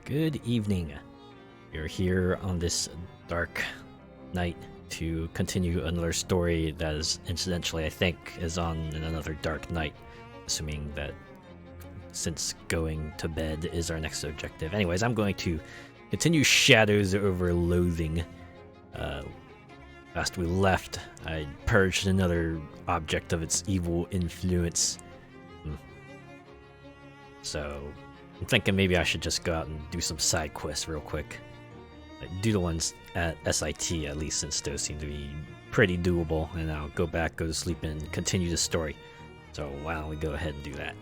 Good evening. We're here on this dark night to continue another story that is, incidentally, I think, is on in another dark night, assuming that since going to bed is our next objective. Anyways, I'm going to continue Shadows Over Loathing. Last we left, I purged another object of its evil influence. So I'm thinking maybe I should just go out and do some side quests real quick. Do the ones at SIT at least, since those seem to be pretty doable, and I'll go back, go to sleep, and continue the story. So why don't we go ahead and do that?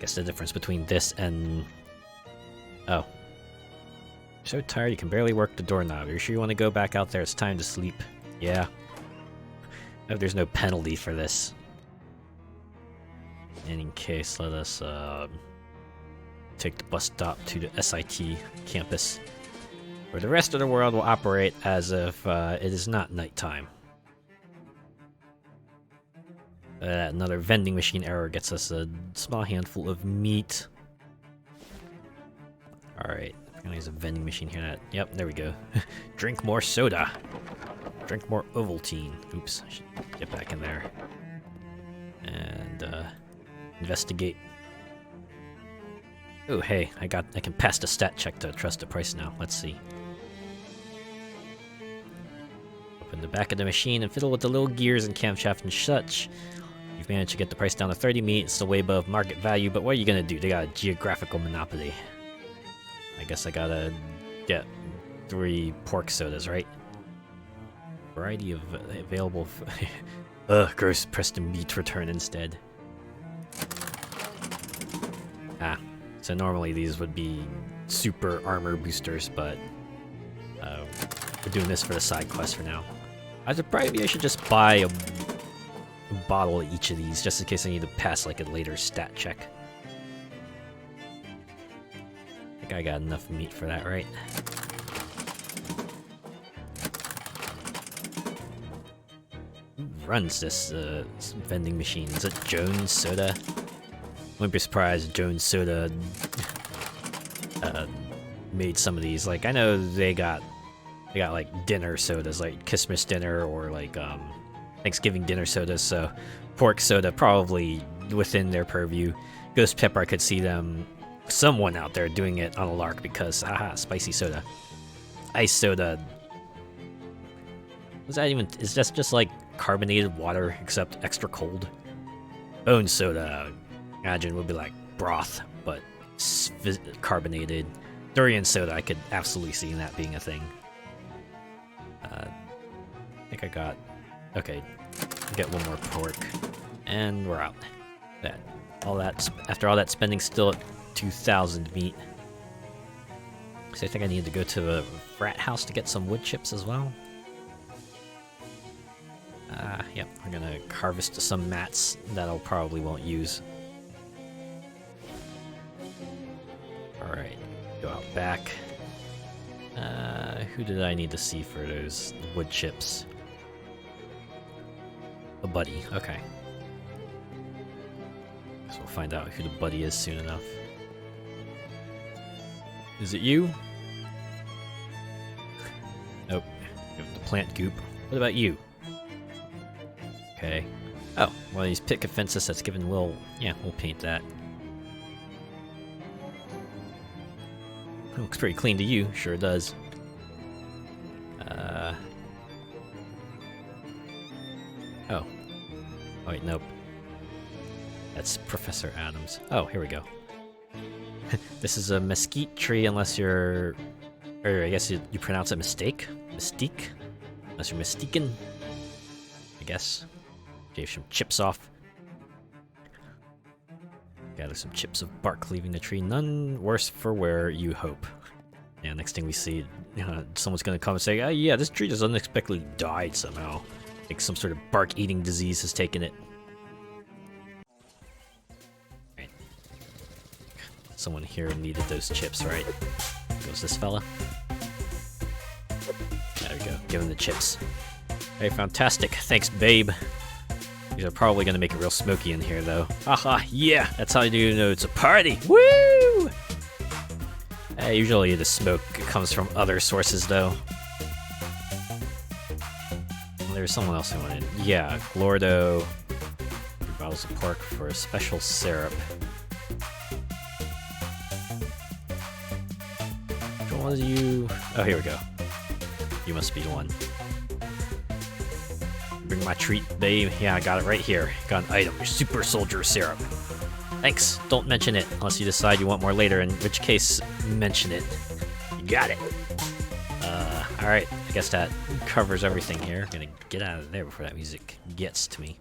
Guess the difference between this and... Oh. You're so tired you can barely work the doorknob. You're sure you want to go back out there? It's time to sleep. Yeah. I hope there's no penalty for this. In any case, let us take the bus stop to the SIT campus, where the rest of the world will operate as if it is not nighttime. Another vending machine error gets us a small handful of meat. Alright, there's a vending machine here. Yep, there we go. Drink more soda. Drink more Ovaltine. Oops, I should get back in there. And, investigate. Oh, hey, I can pass the stat check to trust the price now. Let's see. Open the back of the machine and fiddle with the little gears and camshaft and such. You've managed to get the price down to 30 meat. It's still way above market value, but what are you gonna do? They got a geographical monopoly. I guess I gotta get 3 pork sodas, right? Variety of available... gross, press the meat return instead. Ah, so normally these would be super armor boosters, but we're doing this for the side quest for now. Maybe I should just buy a bottle of each of these, just in case I need to pass like a later stat check. I think I got enough meat for that, right? Who runs this vending machine? Is it Jones Soda? Wouldn't be surprised if Jones Soda made some of these. Like, I know they got like dinner sodas, like Christmas dinner or like Thanksgiving dinner sodas. So pork soda probably within their purview. Ghost Pepper, I could see someone out there doing it on a lark because spicy soda. Ice soda. Was that even? Is that just like carbonated water except extra cold? Bone soda. Imagine would be like broth, but carbonated. Durian soda, I could absolutely see that being a thing. I think I got... Okay, get one more pork, and we're out. After all that spending, still at 2,000 meat. So I think I need to go to a frat house to get some wood chips as well. Yep, we're gonna harvest some mats that I probably won't use. Alright, go out back. Who did I need to see for those wood chips? A buddy, okay. So we'll find out who the buddy is soon enough. Is it you? Nope. The plant goop. What about you? Okay. Oh, one of these picket fences that's given Will... Yeah, we'll paint that. Looks pretty clean to you. Sure does. Oh. Oh, wait, nope. That's Professor Adams. Oh, here we go. This is a mesquite tree unless you're... Or I guess you pronounce it mistake? Mystique? Unless you're mistaken. I guess. Gave some chips off. Gather some chips of bark leaving the tree. None worse for wear, you hope. Yeah, next thing we see, someone's gonna come and say, oh yeah, this tree just unexpectedly died somehow. Like some sort of bark-eating disease has taken it. Right. Someone here needed those chips, right? Goes this fella. There we go, give him the chips. Hey, fantastic. Thanks, babe. These are probably gonna make it real smoky in here, though. Haha, yeah! That's how you know it's a party! Woo! Usually the smoke comes from other sources, though. There's someone else who wanted. Yeah, Glordo. Bottles of pork for a special syrup. Which one was you? Oh, here we go. You must be the one. Bring my treat, babe. Yeah, I got it right here. Got an item. Super soldier syrup. Thanks. Don't mention it unless you decide you want more later, in which case, mention it. You got it. Alright. I guess that covers everything here. Gonna get out of there before that music gets to me.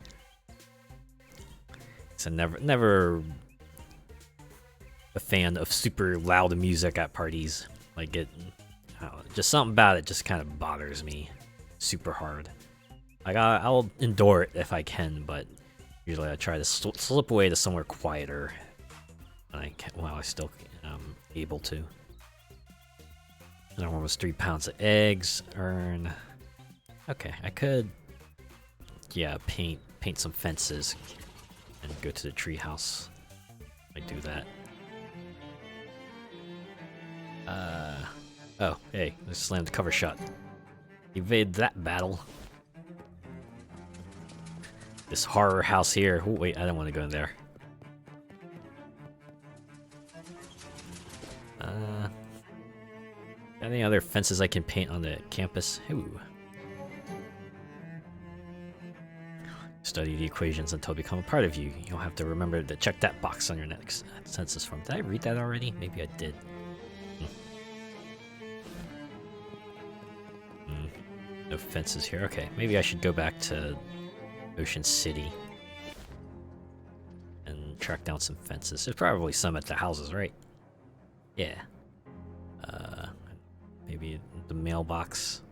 So never a fan of super loud music at parties. Like just something about it just kind of bothers me super hard. Like I'll endure it if I can, but usually I try to slip away to somewhere quieter. And I still am able to. And almost 3 pounds of eggs. Earn. Okay, I could. Yeah, paint some fences and go to the treehouse. I do that. Oh, hey, let's slam the cover shut. Evade that battle. This horror house here. Oh, wait, I don't want to go in there. Any other fences I can paint on the campus? Ooh. Study the equations until they become a part of you. You'll have to remember to check that box on your next census form. Did I read that already? Maybe I did. No fences here. Okay, maybe I should go back to Ocean City and track down some fences. There's probably some at the houses, right? Yeah. Maybe the mailbox.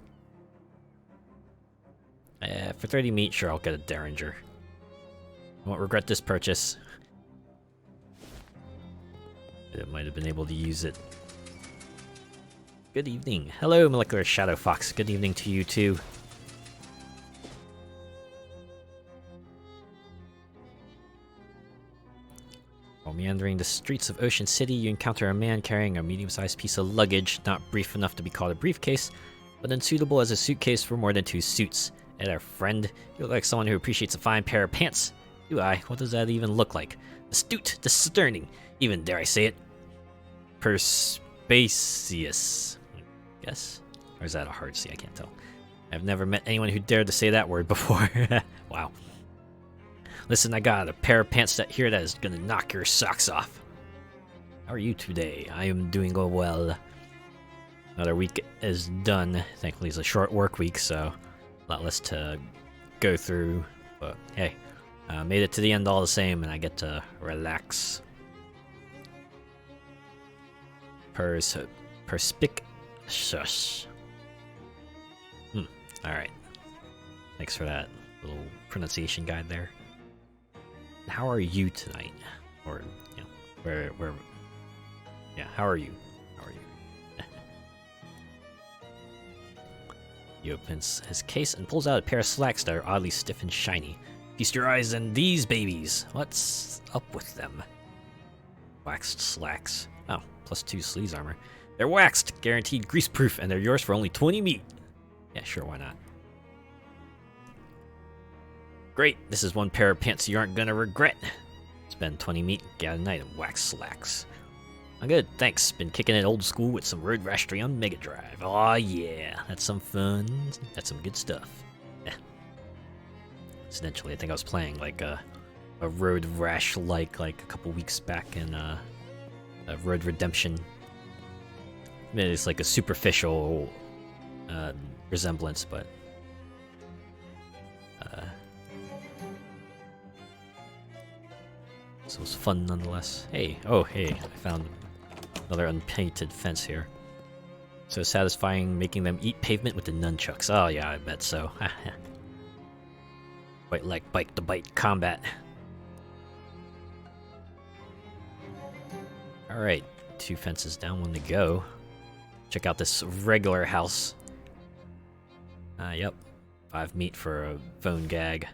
For 30 meat, sure, I'll get a Derringer. I won't regret this purchase. I might have been able to use it. Good evening. Hello, Molecular Shadow Fox. Good evening to you, too. While meandering the streets of Ocean City, you encounter a man carrying a medium-sized piece of luggage, not brief enough to be called a briefcase, but unsuitable as a suitcase for more than 2 suits. And our friend, you look like someone who appreciates a fine pair of pants. Do I? What does that even look like? Astute, discerning, even dare I say it, perspicacious. Guess? Or is that a hard C? I can't tell. I've never met anyone who dared to say that word before. Wow. Listen, I got a pair of pants here that is gonna knock your socks off. How are you today? I am doing well. Another week is done. Thankfully, it's a short work week, so a lot less to go through. But hey, made it to the end all the same, and I get to relax. Perspicacious. Alright. Thanks for that little pronunciation guide there. How are you tonight? Or, you know, where, yeah, how are you? How are you? He opens his case and pulls out a pair of slacks that are oddly stiff and shiny. Feast your eyes on these babies. What's up with them? Waxed slacks. Oh, +2 sleeves armor. They're waxed, guaranteed grease-proof, and they're yours for only 20 meat. Yeah, sure, why not? Great, this is one pair of pants you aren't gonna regret. Spend 20 meat, get an item, wax slacks. I'm good, thanks. Been kicking it old school with some Road Rash 3 on Mega Drive. Aw yeah, that's some fun. That's some good stuff. Yeah. Incidentally, I think I was playing like a Road Rash like a couple weeks back in Road Redemption. I mean, it's like a superficial resemblance, but so it was fun nonetheless. Hey, oh hey, I found another unpainted fence here. So satisfying making them eat pavement with the nunchucks. Oh yeah, I bet so. Quite like bite-to-bite combat. Alright, 2 fences down, 1 to go. Check out this regular house. Yep. 5 meat for a phone gag.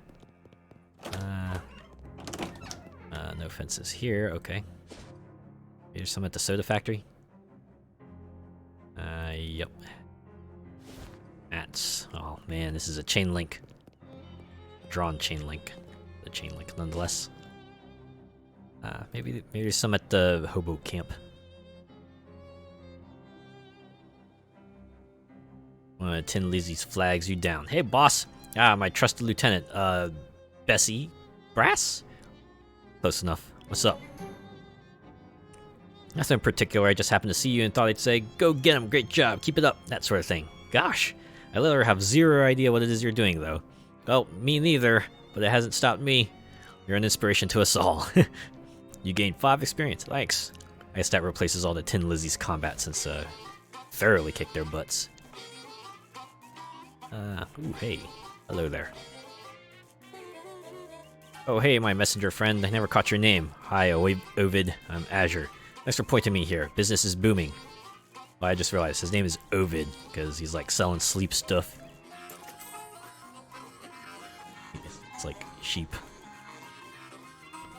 No fences here, okay. There's some at the soda factory. Yep. That's... Oh man, this is a chain link. Drawn chain link. The chain link nonetheless. Maybe there's some at the hobo camp. Tin Lizzie's flags you down. Hey boss! My trusted lieutenant, Bessie Brass? Close enough. What's up? Nothing in particular, I just happened to see you and thought I'd say, go get him, great job, keep it up, that sort of thing. Gosh, I literally have zero idea what it is you're doing though. Well, me neither, but it hasn't stopped me. You're an inspiration to us all. You gained 5 experience, thanks. I guess that replaces all the Tin Lizzie's combat since thoroughly kicked their butts. Ooh, hey, hello there. Oh hey, my messenger friend, I never caught your name. Hi, Ovid, I'm Azure. Thanks for pointing me here. Business is booming. Well, I just realized his name is Ovid, because he's like selling sleep stuff. It's like sheep.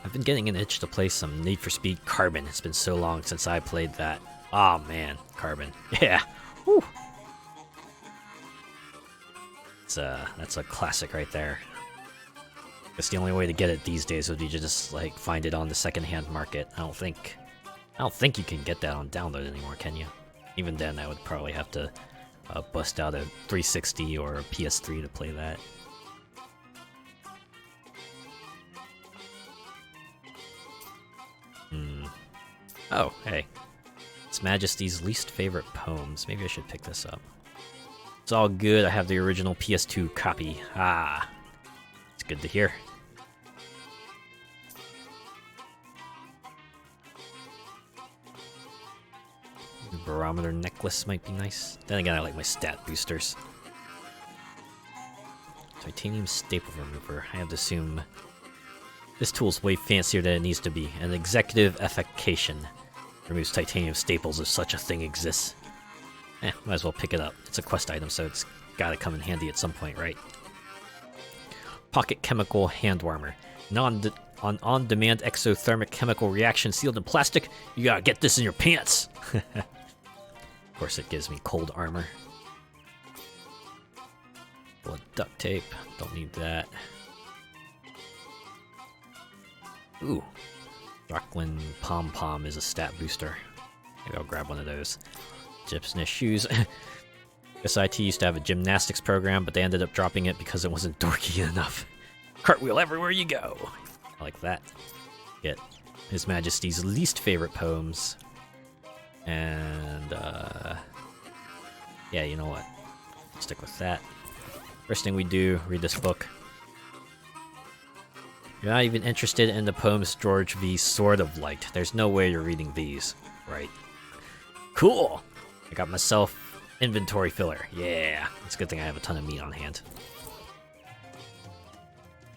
I've been getting an itch to play some Need for Speed Carbon. It's been so long since I played that. Aw, oh, man, Carbon. Yeah. Whew. That's a classic right there. Guess the only way to get it these days would be to just like find it on the secondhand market. I don't think you can get that on download anymore, can you? Even then, I would probably have to bust out a 360 or a PS3 to play that. Oh, hey. His Majesty's least favorite poems. Maybe I should pick this up. It's all good, I have the original PS2 copy. Ah, it's good to hear. The barometer necklace might be nice. Then again, I like my stat boosters. Titanium staple remover. I have to assume this tool's way fancier than it needs to be. An executive affectation removes titanium staples if such a thing exists. Might as well pick it up. It's a quest item, so it's gotta come in handy at some point, right? Pocket chemical hand warmer. On-demand exothermic chemical reaction sealed in plastic. You gotta get this in your pants! Of course it gives me cold armor. Blood duct tape. Don't need that. Ooh. Rocklin Pom Pom is a stat booster. Maybe I'll grab one of those. Gypsness shoes. SIT used to have a gymnastics program, but they ended up dropping it because it wasn't dorky enough. Cartwheel everywhere you go! I like that. Get His Majesty's least favorite poems. And, yeah, you know what? Stick with that. First thing we do, read this book. You're not even interested in the poems George V sort of liked. There's no way you're reading these. Right. Cool! I got myself inventory filler. Yeah! It's a good thing I have a ton of meat on hand.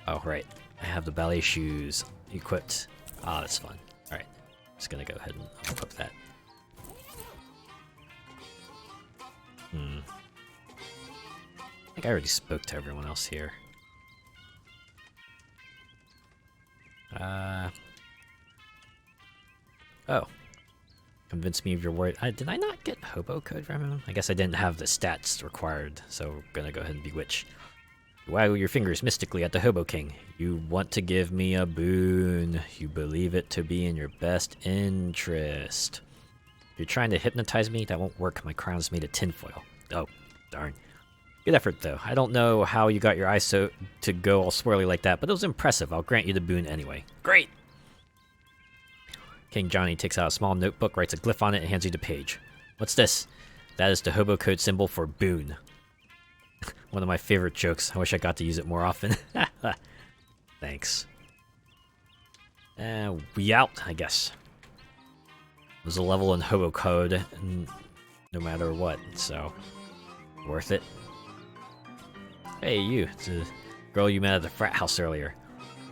Oh, right. I have the ballet shoes equipped. Ah, that's fun. Alright. Just gonna go ahead and equip that. I think I already spoke to everyone else here. Oh. Convince me of your word. Did I not get hobo code from him? I guess I didn't have the stats required, so we're gonna go ahead and bewitch. Waggle your fingers mystically at the Hobo King. You want to give me a boon. You believe it to be in your best interest. You're trying to hypnotize me? That won't work. My crown's made of tinfoil. Oh, darn. Good effort, though. I don't know how you got your eyes to go all swirly like that, but it was impressive. I'll grant you the boon anyway. Great! King Johnny takes out a small notebook, writes a glyph on it, and hands you the page. What's this? That is the hobo code symbol for boon. One of my favorite jokes. I wish I got to use it more often. Thanks. We out, I guess. There's a level in hobo code, no matter what, so worth it. Hey, you. It's a girl you met at the frat house earlier.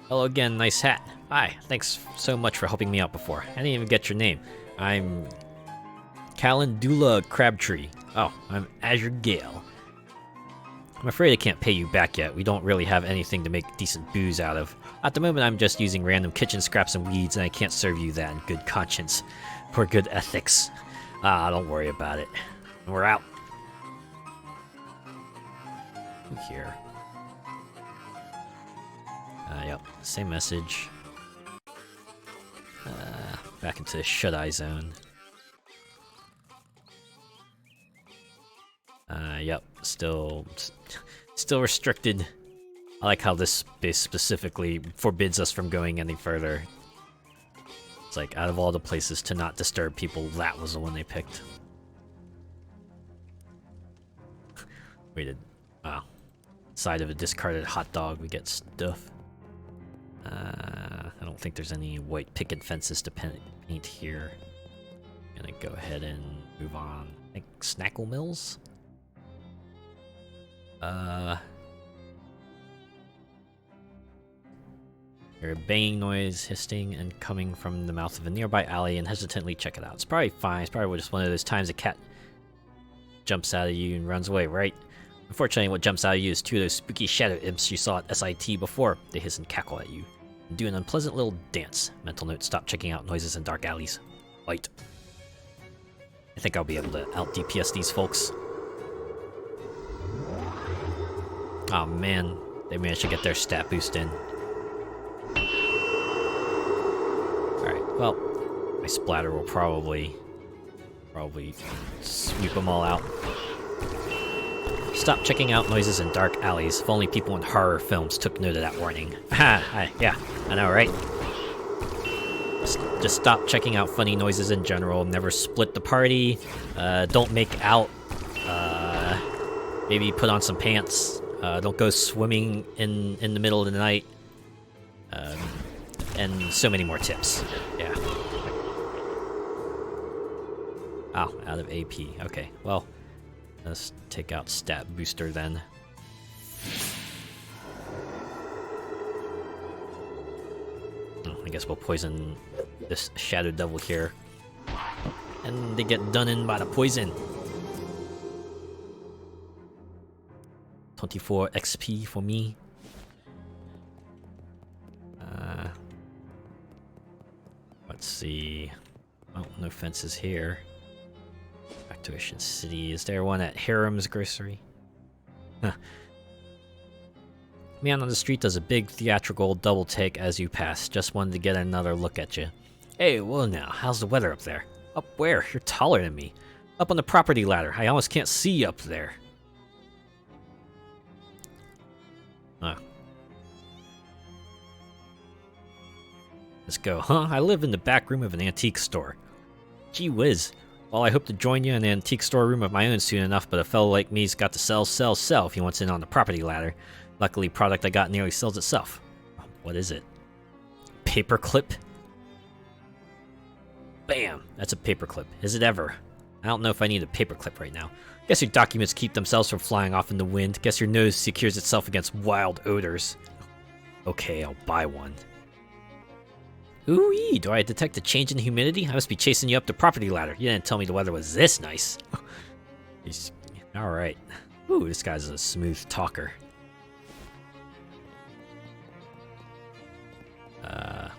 Hello again, nice hat. Hi, thanks so much for helping me out before. I didn't even get your name. I'm Calendula Crabtree. Oh, I'm Azure Gale. I'm afraid I can't pay you back yet. We don't really have anything to make decent booze out of. At the moment, I'm just using random kitchen scraps and weeds, and I can't serve you that in good conscience or good ethics. Ah, don't worry about it. We're out. Here. Yep, same message. Back into the shut-eye zone. Yep, still restricted. I like how this base specifically forbids us from going any further. It's like, out of all the places to not disturb people, that was the one they picked. Waited. Wow. Side of a discarded hot dog, we get stuff. I don't think there's any white picket fences to paint here. Gonna go ahead and move on. I think Snackle Mills? Hear a banging noise, hissing, and coming from the mouth of a nearby alley, and hesitantly check it out. It's probably fine. It's probably just one of those times a cat jumps out of you and runs away, right? Unfortunately, what jumps out of you is two of those spooky shadow imps you saw at SIT before. They hiss and cackle at you and do an unpleasant little dance. Mental note, stop checking out noises in dark alleys. Light. I think I'll be able to out-DPS these folks. Oh man, they managed to get their stat boost in. Alright, well, my splatter will probably sweep them all out. Stop checking out noises in dark alleys. If only people in horror films took note of that warning. Yeah, I know, right? Just stop checking out funny noises in general. Never split the party. Don't make out. Maybe put on some pants. Don't go swimming in the middle of the night. And so many more tips. Yeah. Oh, out of AP. Okay, well, let's take out stat booster then. I guess we'll poison this Shadow Devil here. And they get done in by the poison. 24 XP for me. Let's see. Oh, no fences here. Back to Ocean City. Is there one at Harem's Grocery? Huh. Man on the street does a big theatrical double take as you pass. Just wanted to get another look at you. Hey, well now, how's the weather up there? Up where? You're taller than me. Up on the property ladder. I almost can't see you up there. Huh. Let's go. Huh? I live in the back room of an antique store. Gee whiz. Well, I hope to join you in an antique store room of my own soon enough, but a fellow like me's got to sell if he wants in on the property ladder. Luckily, product I got nearly sells itself. What is it? Paperclip? Bam! That's a paperclip. Is it ever? I don't know if I need a paperclip right now. Guess your documents keep themselves from flying off in the wind. Guess your nose secures itself against wild odors. Okay, I'll buy one. Ooh-ee, do I detect a change in humidity? I must be chasing you up the property ladder. You didn't tell me the weather was this nice. Alright. Ooh, this guy's a smooth talker.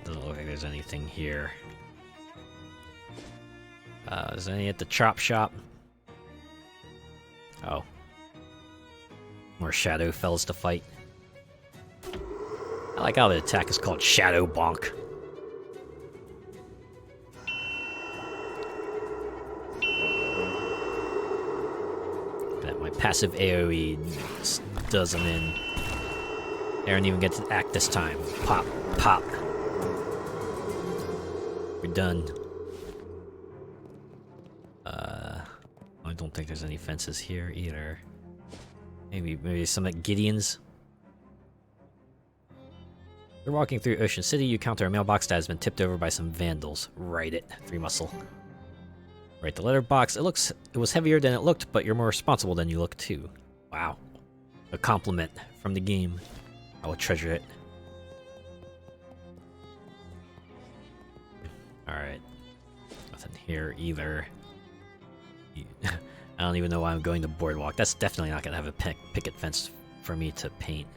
Doesn't look like there's anything here. Is there any at the chop shop? Oh. More shadow fellas to fight. I like how the attack is called Shadow Bonk. That my passive AoE does them in. They don't even get to act this time. Pop, pop. We're done. I don't think there's any fences here either. Maybe some at Gideon's. You're walking through Ocean City, you encounter a mailbox that has been tipped over by some vandals. Write it. 3 muscle. Write the letterbox. It was heavier than it looked, but you're more responsible than you look too. Wow. A compliment from the game. I will treasure it. Alright. Nothing here either. I don't even know why I'm going to Boardwalk. That's definitely not going to have a picket fence for me to paint.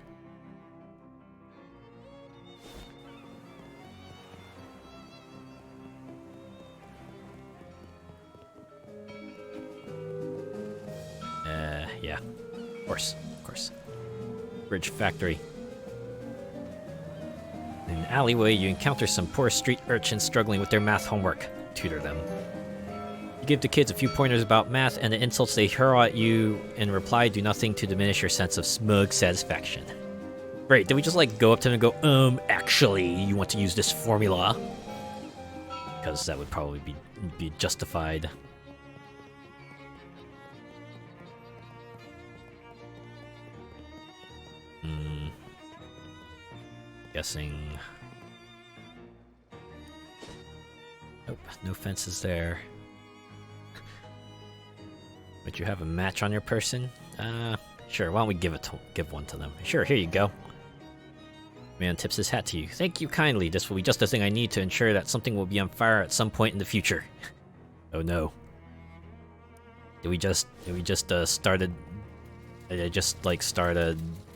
Of course. Bridge factory. In an alleyway, you encounter some poor street urchins struggling with their math homework. Tutor them. You give the kids a few pointers about math, and the insults they hurl at you in reply do nothing to diminish your sense of smug satisfaction. Great, did we just like go up to them and go, actually, you want to use this formula? Because that would probably be justified. Guessing. Nope, no fences there. But you have a match on your person? Sure, why don't we give one to them? Sure, here you go. Man tips his hat to you. Thank you kindly. This will be just the thing I need to ensure that something will be on fire at some point in the future. Oh no. Did we just start a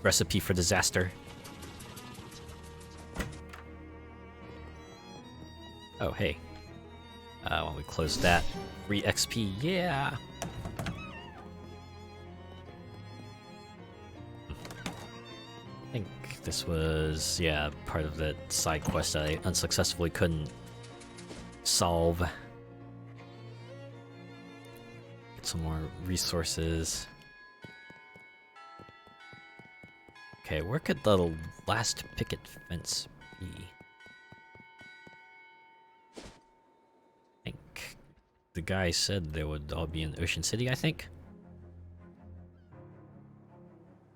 recipe for disaster? Oh, hey. Why don't we close that? Free XP, yeah! I think this was, yeah, part of that side quest that I unsuccessfully couldn't solve. Get some more resources. Okay, where could the last picket fence be? I think the guy said they would all be in Ocean City, I think?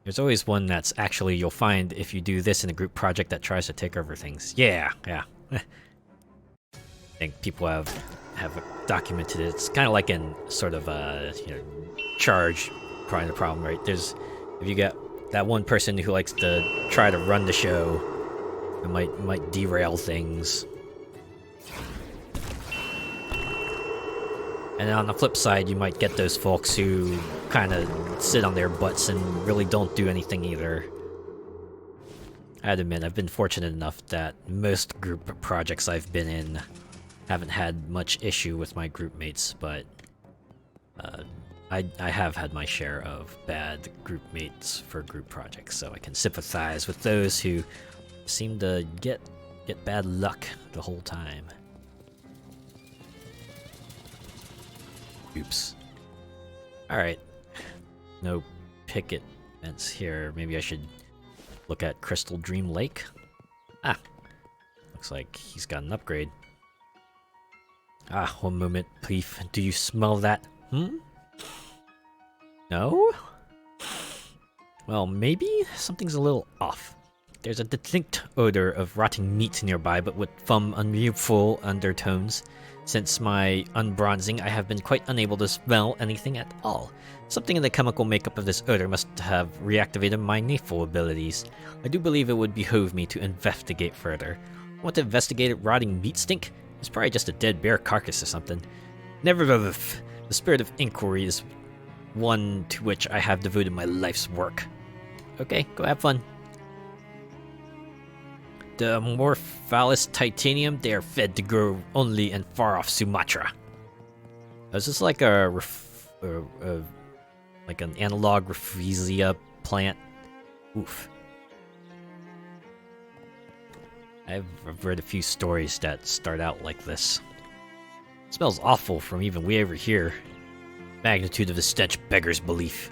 There's always one that's actually you'll find if you do this in a group project that tries to take over things. Yeah. I think people have documented it. It's kind of like in sort of charge kind of problem, right? If you get that one person who likes to try to run the show, it might derail things. And then on the flip side, you might get those folks who kind of sit on their butts and really don't do anything either. I'd admit, I've been fortunate enough that most group projects I've been in haven't had much issue with my group mates, but I have had my share of bad group mates for group projects, so I can sympathize with those who seem to get bad luck the whole time. Oops. Alright. No picket fence here. Maybe I should look at Crystal Dream Lake. Ah. Looks like he's got an upgrade. Ah, one moment, please. Do you smell that? No? Well, maybe something's a little off. There's a distinct odor of rotting meat nearby, but with some unusual undertones. Since my unbronzing, I have been quite unable to smell anything at all. Something in the chemical makeup of this odor must have reactivated my nasal abilities. I do believe it would behoove me to investigate further. Want to investigate rotting meat stink? It's probably just a dead bear carcass or something. Nevertheless, the spirit of inquiry is one to which I have devoted my life's work. Okay, go have fun. The Morphalis titanium, they are fed to grow only in far-off Sumatra. Is this like like an analog Rafflesia plant? Oof. I've read a few stories that start out like this. It smells awful from even way over here. Magnitude of the stench beggars belief.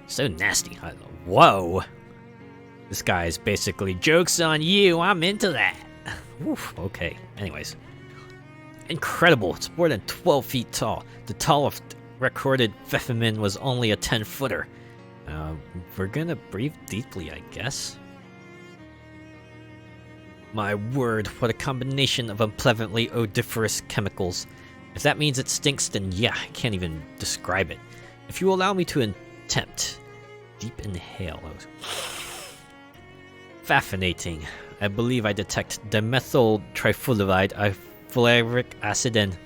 So nasty. Whoa! This guy is basically, joke's on you, I'm into that. Oof, okay, anyways. Incredible, it's more than 12 feet tall. The tallest recorded specimen was only a 10-footer. We're gonna breathe deeply, I guess. My word, what a combination of unpleasantly odoriferous chemicals. If that means it stinks, then yeah, I can't even describe it. If you allow me to attempt, deep inhale. Fascinating. I believe I detect dimethyl trifluoride, fulvic acid, and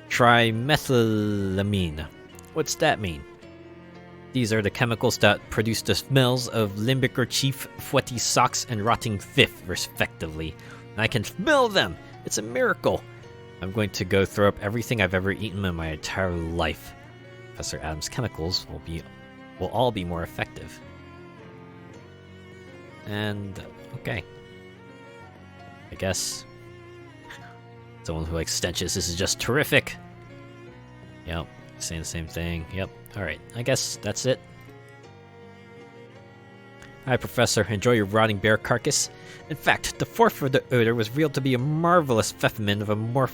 trimethylamine. What's that mean? These are the chemicals that produce the smells of limbic chief, sweaty socks, and rotting fifth, respectively. And I can smell them! It's a miracle! I'm going to go throw up everything I've ever eaten in my entire life. Professor Adams' chemicals will be will all be more effective. And, okay. I guess someone who likes stenches, this is just terrific. Yep, saying the same thing. Yep, alright, I guess that's it. Hi, Professor. Enjoy your rotting bear carcass. In fact, the fourth for the odor was revealed to be a marvelous specimen of a oh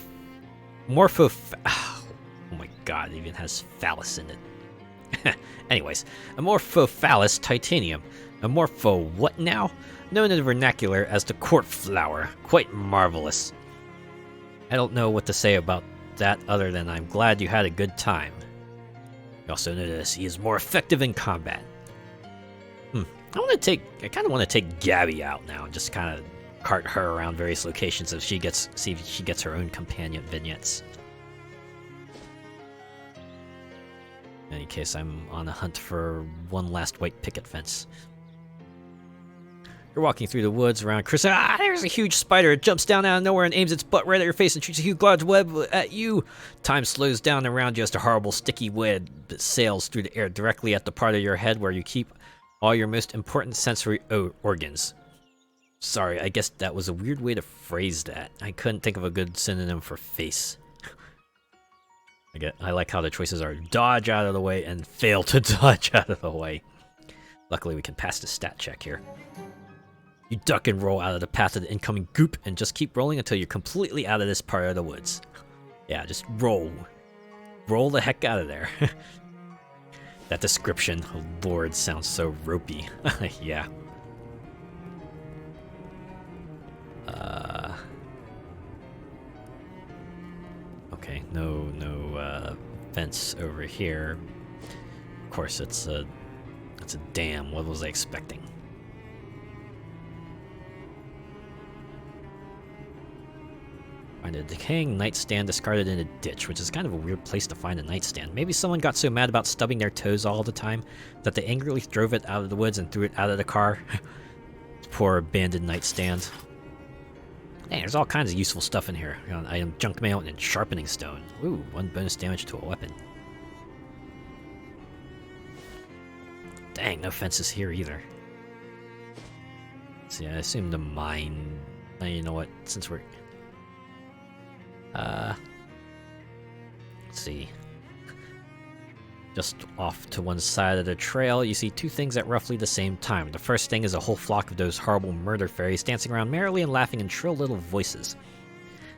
my god, it even has phallus in it. Anyways, a morphophallus titanium. A morpho what now? Known in the vernacular as the court flower. Quite marvelous. I don't know what to say about that other than I'm glad you had a good time. You also notice he is more effective in combat. I kind of want to take Gabby out now and just kind of cart her around various locations so see if she gets her own companion vignettes. In any case, I'm on a hunt for one last white picket fence. You're walking through the woods around Chris. There's a huge spider. It jumps down out of nowhere and aims its butt right at your face and shoots a huge large web at you. Time slows down around you as a horrible sticky web that sails through the air directly at the part of your head where you keep all your most important sensory organs. Sorry, I guess that was a weird way to phrase that. I couldn't think of a good synonym for face. I like how the choices are dodge out of the way and fail to dodge out of the way. Luckily, we can pass the stat check here. You duck and roll out of the path of the incoming goop and just keep rolling until you're completely out of this part of the woods. Yeah, just roll. Roll the heck out of there. That description, oh lord, sounds so ropey. Yeah. Okay, no fence over here. Of course, it's a dam. What was I expecting? Find a decaying nightstand discarded in a ditch, which is kind of a weird place to find a nightstand. Maybe someone got so mad about stubbing their toes all the time that they angrily drove it out of the woods and threw it out of the car. Poor abandoned nightstand. Dang, there's all kinds of useful stuff in here. Item junk mail and sharpening stone. Ooh, 1 bonus damage to a weapon. Dang, no fences here either. Let's see, I assume the mine. You know what? Since we're let's see. Just off to one side of the trail, you see two things at roughly the same time. The first thing is a whole flock of those horrible murder fairies dancing around merrily and laughing in shrill little voices.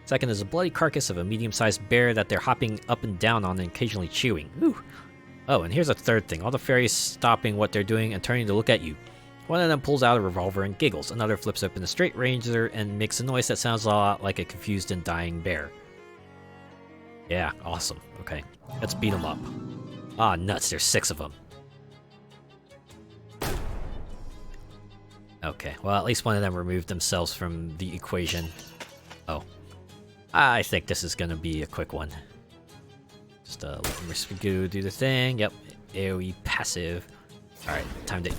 Second is a bloody carcass of a medium-sized bear that they're hopping up and down on and occasionally chewing. Ooh. Oh, and here's a third thing. All the fairies stopping what they're doing and turning to look at you. One of them pulls out a revolver and giggles. Another flips open a straight razor and makes a noise that sounds a lot like a confused and dying bear. Yeah, awesome. Okay, let's beat them up. Ah, nuts, there's 6 of them. Okay, well, at least one of them removed themselves from the equation. Oh. I think this is gonna be a quick one. Just let them go do the thing. Yep, AoE passive. Alright, time to...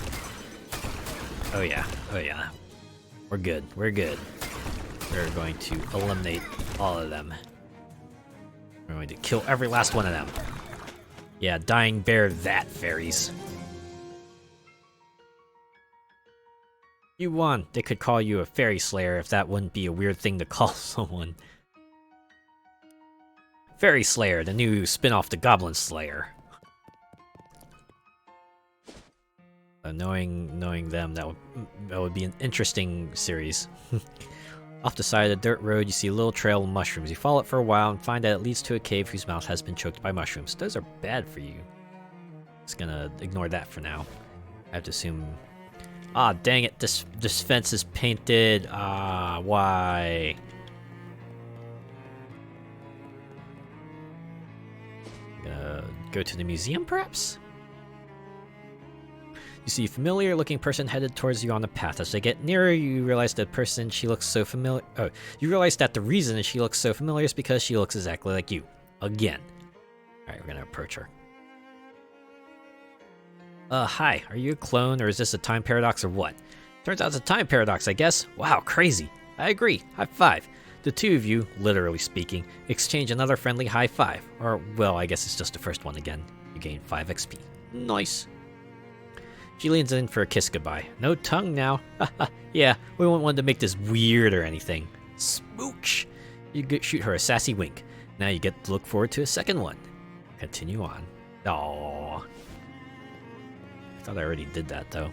Oh yeah, oh yeah. We're good, we're good. We're going to eliminate all of them. We're going to kill every last one of them. Yeah, dying bear that, fairies. You won. They could call you a fairy slayer if that wouldn't be a weird thing to call someone. Fairy Slayer, the new spin-off to Goblin Slayer. Knowing them, that would be an interesting series. Off the side of the dirt road, you see a little trail of mushrooms. You follow it for a while and find that it leads to a cave whose mouth has been choked by mushrooms. Those are bad for you. Just gonna ignore that for now. I have to assume... Ah, dang it, this fence is painted. Ah, why? Gonna go to the museum, perhaps? You see a familiar-looking person headed towards you on the path. As they get nearer, you realize that she looks so familiar. Oh, you realize that the reason she looks so familiar is because she looks exactly like you. Again. Alright, we're gonna approach her. Hi. Are you a clone, or is this a time paradox, or what? Turns out it's a time paradox, I guess. Wow, crazy. I agree. High five. The two of you, literally speaking, exchange another friendly high five. Or, well, I guess it's just the first one again. You gain 5 XP. Nice. She leans in for a kiss goodbye. No tongue now. Yeah, we won't want to make this weird or anything. Smooch! You shoot her a sassy wink. Now you get to look forward to a second one. Continue on. Aww. I thought I already did that, though.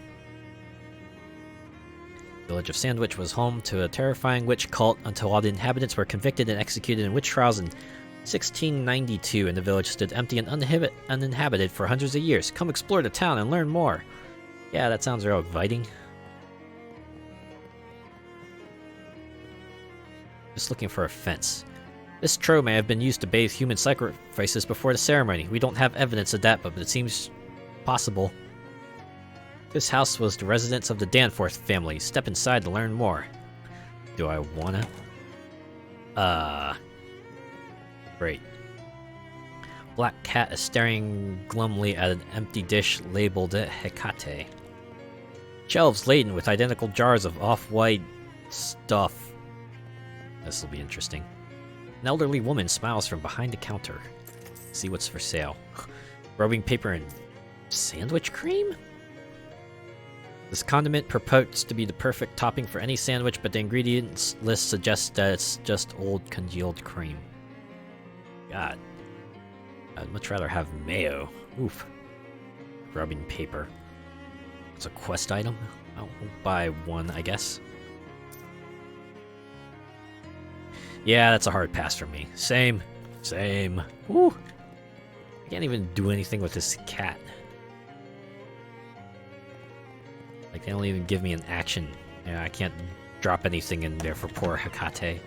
The village of Sandwich was home to a terrifying witch cult until all the inhabitants were convicted and executed in witch trials in 1692, and the village stood empty and uninhabited for hundreds of years. Come explore the town and learn more. Yeah, that sounds real inviting. Just looking for a fence. This trough may have been used to bathe human sacrifices before the ceremony. We don't have evidence of that, but it seems possible. This house was the residence of the Danforth family. Step inside to learn more. Do I wanna? Great. Black cat is staring glumly at an empty dish labeled Hecate. Shelves laden with identical jars of off-white stuff. This will be interesting. An elderly woman smiles from behind the counter. See what's for sale. Rubbing paper and sandwich cream? This condiment purports to be the perfect topping for any sandwich, but the ingredients list suggests that it's just old congealed cream. God. I'd much rather have mayo. Oof. Rubbing paper. It's a quest item? I'll buy one, I guess. Yeah, that's a hard pass for me. Same. Woo! I can't even do anything with this cat. Like, they don't even give me an action. Yeah, I can't drop anything in there for poor Hecate.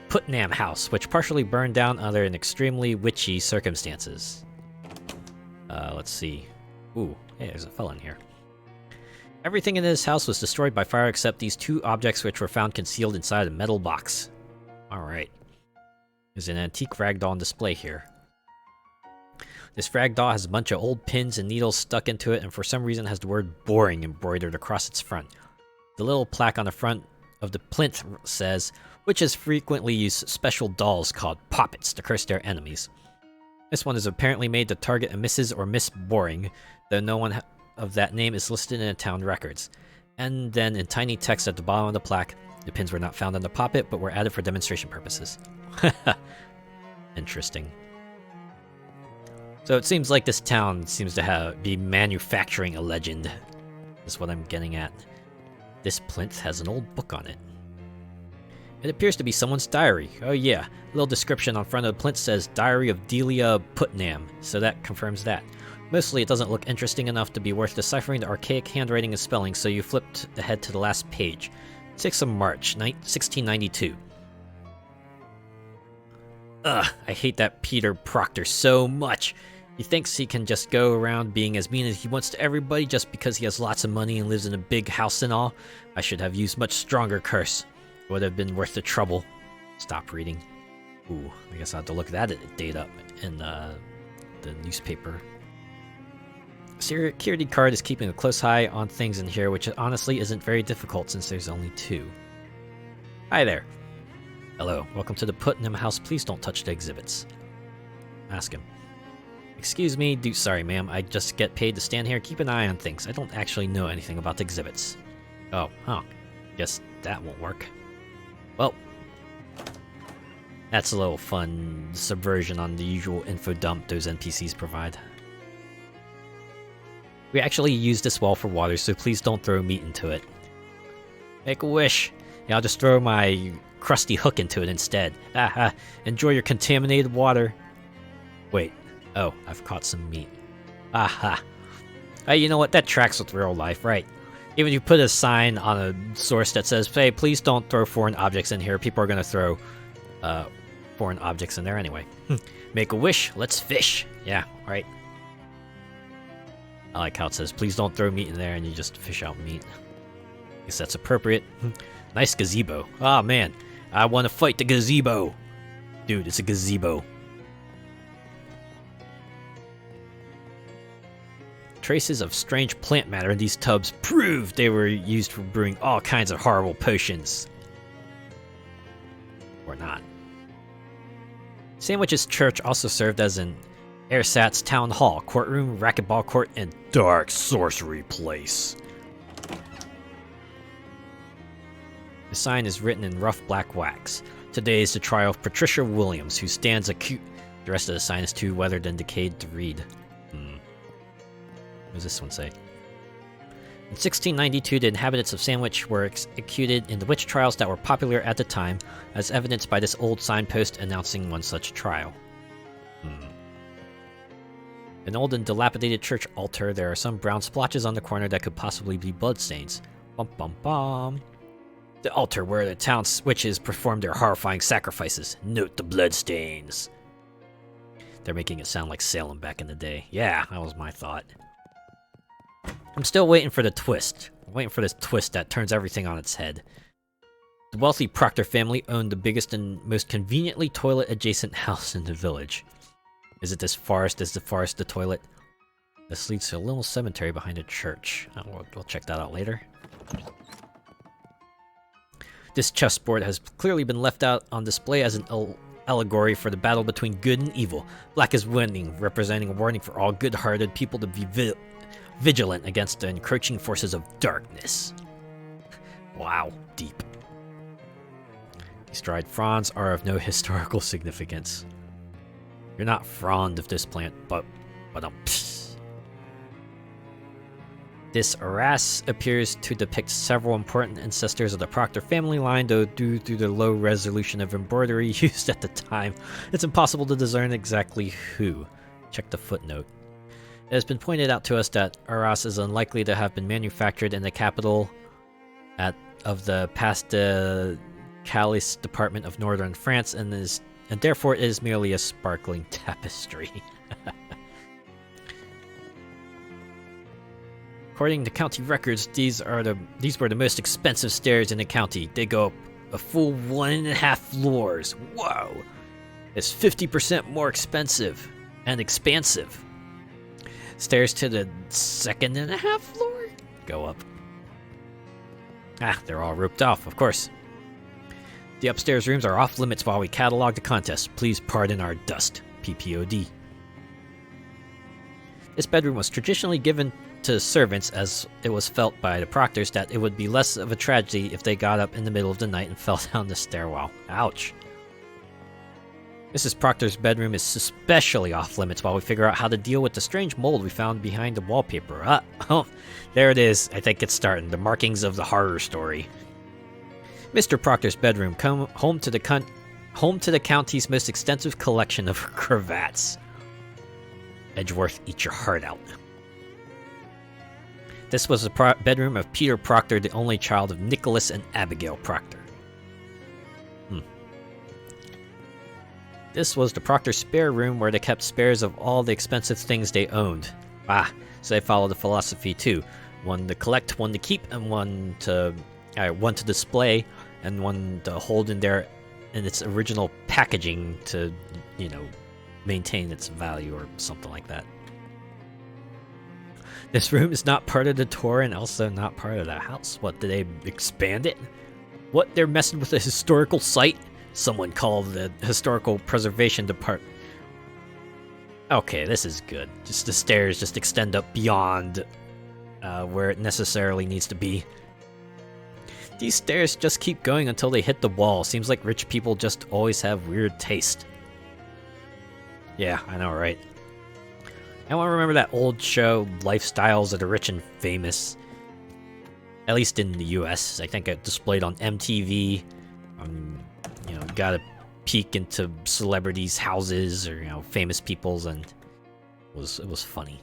Putnam House, which partially burned down under an extremely witchy circumstances. Let's see. Ooh, hey, there's a fella in here. Everything in this house was destroyed by fire except these two objects which were found concealed inside a metal box. Alright. There's an antique ragdoll on display here. This ragdoll has a bunch of old pins and needles stuck into it, and for some reason has the word boring embroidered across its front. The little plaque on the front of the plinth says, witches frequently use special dolls called poppets to curse their enemies. This one is apparently made to target a Mrs. or Miss Boring, though no one of that name is listed in the town records. And then in tiny text at the bottom of the plaque, the pins were not found on the poppet, but were added for demonstration purposes. Interesting. So it seems like this town seems to be manufacturing a legend. Is what I'm getting at. This plinth has an old book on it. It appears to be someone's diary. Oh yeah, a little description on front of the plinth says Diary of Delia Putnam, so that confirms that. Mostly it doesn't look interesting enough to be worth deciphering the archaic handwriting and spelling, so you flipped ahead to the last page. 6th of March, 1692. Ugh, I hate that Peter Proctor so much. He thinks he can just go around being as mean as he wants to everybody just because he has lots of money and lives in a big house and all. I should have used much stronger curse. It would have been worth the trouble. Stop reading. Ooh, I guess I'll have to look that date up in the newspaper. Security card is keeping a close eye on things in here, which honestly isn't very difficult since there's only 2. Hi there. Hello, welcome to the Putnam House. Please don't touch the exhibits. Ask him. Excuse me, sorry ma'am, I just get paid to stand here and keep an eye on things. I don't actually know anything about the exhibits. Oh, huh. Guess that won't work. Well, that's a little fun subversion on the usual info dump those NPCs provide. We actually use this wall for water, so please don't throw meat into it. Make a wish. Yeah, I'll just throw my crusty hook into it instead. Haha, enjoy your contaminated water. Wait, oh, I've caught some meat. Aha. Hey, you know what? That tracks with real life, right? Even if you put a sign on a source that says, hey, please don't throw foreign objects in here, people are gonna throw foreign objects in there anyway. Make a wish, let's fish. Yeah, right. I like how it says, please don't throw meat in there, and you just fish out meat. Guess that's appropriate. Nice gazebo. Oh man, I want to fight the gazebo. Dude, it's a gazebo. Traces of strange plant matter in these tubs prove they were used for brewing all kinds of horrible potions. Or not. Sandwich's church also served as an Airsats Town Hall, Courtroom, Racquetball Court, and Dark Sorcery Place. The sign is written in rough black wax. Today is the trial of Patricia Williams, who stands accused. The rest of the sign is too weathered and decayed to read. What does this one say? In 1692, the inhabitants of Sandwich were executed in the witch trials that were popular at the time, as evidenced by this old signpost announcing one such trial. An old and dilapidated church altar. There are some brown splotches on the corner that could possibly be bloodstains. Bum bum bum. The altar where the town's witches performed their horrifying sacrifices. Note the bloodstains. They're making it sound like Salem back in the day. Yeah, that was my thought. I'm still waiting for the twist. I'm waiting for this twist that turns everything on its head. The wealthy Proctor family owned the biggest and most conveniently toilet-adjacent house in the village. Is it this forest? Is the forest the toilet? This leads to a little cemetery behind a church. We'll check that out later. This chessboard has clearly been left out on display as an allegory for the battle between good and evil. Black is winning, representing a warning for all good-hearted people to be vigilant against the encroaching forces of darkness. Wow, deep. These dried fronds are of no historical significance. You're not fond of this plant, but This arras appears to depict several important ancestors of the Proctor family line, though due to the low resolution of embroidery used at the time, it's impossible to discern exactly who. Check the footnote. It has been pointed out to us that arras is unlikely to have been manufactured in the capital of the Pas-de-Calais department of northern France, and therefore it is merely a sparkling tapestry. According to county records, these were the most expensive stairs in the county. They go up a full 1.5 floors. Whoa! It's 50% more expensive and expansive. Stairs to the 2.5 floor? Go up. They're all roped off, of course. The upstairs rooms are off limits while we catalog the contest. Please pardon our dust. PPOD. This bedroom was traditionally given to servants, as it was felt by the Proctors that it would be less of a tragedy if they got up in the middle of the night and fell down the stairwell. Ouch. Mrs. Proctor's bedroom is especially off limits while we figure out how to deal with the strange mold we found behind the wallpaper. Oh, there it is. I think it's starting. The markings of the horror story. Mr. Proctor's bedroom, home to the county's most extensive collection of cravats. Edgeworth, eat your heart out. This was the bedroom of Peter Proctor, the only child of Nicholas and Abigail Proctor. This was the Proctor spare room where they kept spares of all the expensive things they owned. So they followed the philosophy too. One to collect, one to keep, and one to display, and one to hold in its original packaging to, maintain its value or something like that. This room is not part of the tour and also not part of the house. What, did they expand it? What, they're messing with a historical site? Someone called the Historical Preservation Department. Okay, this is good. Just the stairs just extend up beyond where it necessarily needs to be. These stairs just keep going until they hit the wall. Seems like rich people just always have weird taste. Yeah, I know, right? I want to remember that old show, Lifestyles of the Rich and Famous. At least in the US. I think it displayed on MTV. Got a peek into celebrities' houses or, famous people's, and it was funny.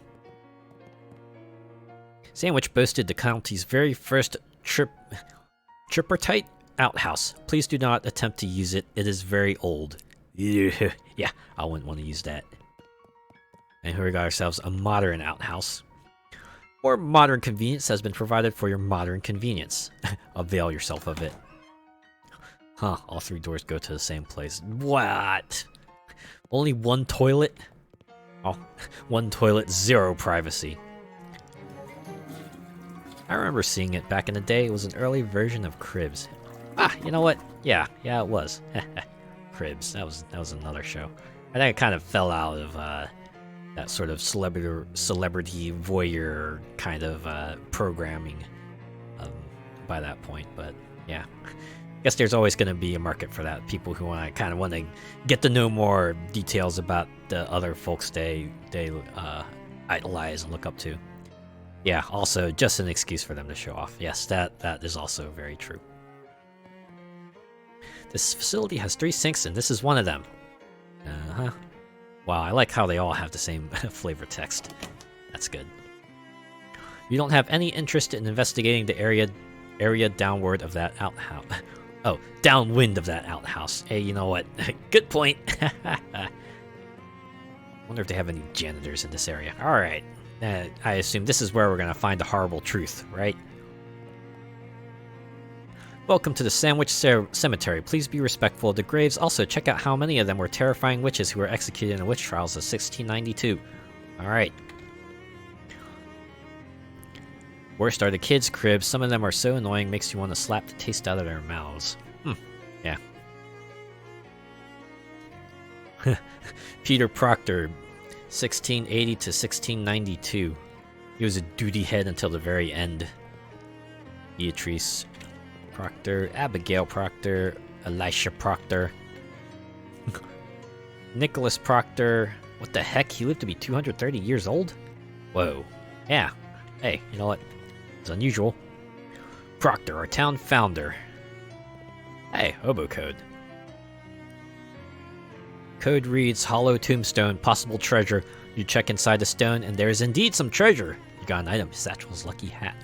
Sandwich boasted the county's very first tripartite outhouse. Please do not attempt to use it. It is very old. Yeah, I wouldn't want to use that. And here we got ourselves a modern outhouse. More modern convenience has been provided for your modern convenience. Avail yourself of it. All 3 doors go to the same place. What? Only one toilet? Oh, one toilet, 0 privacy. I remember seeing it back in the day. It was an early version of Cribs. You know what? Yeah, it was. Cribs. That was another show. I think it kind of fell out of that sort of celebrity voyeur kind of programming by that point. But yeah, I guess there's always going to be a market for that. People who want to get to know more details about the other folks they idolize and look up to. Yeah, also just an excuse for them to show off. Yes, that is also very true. This facility has 3 sinks, and this is one of them. Uh-huh. Wow, I like how they all have the same flavor text. That's good. You don't have any interest in investigating the area downward of that outhouse. Oh, downwind of that outhouse. Hey, you know what? Good point. Wonder if they have any janitors in this area. All right. I assume this is where we're gonna find the horrible truth, right? Welcome to the Sandwich Cemetery. Please be respectful of the graves. Also, check out how many of them were terrifying witches who were executed in the witch trials of 1692. Alright. Worst are the kids' cribs. Some of them are so annoying, makes you want to slap the taste out of their mouths. Yeah. Peter Proctor, 1680 to 1692. He was a duty head until the very end. Beatrice Proctor, Abigail Proctor, Elisha Proctor, Nicholas Proctor. What the heck? He lived to be 230 years old? Whoa. Yeah. Hey, you know what? It's unusual. Proctor, our town founder. Hey, hobo code. Code reads, hollow tombstone, possible treasure. You check inside the stone, and there is indeed some treasure. You got an item, Satchel's lucky hat.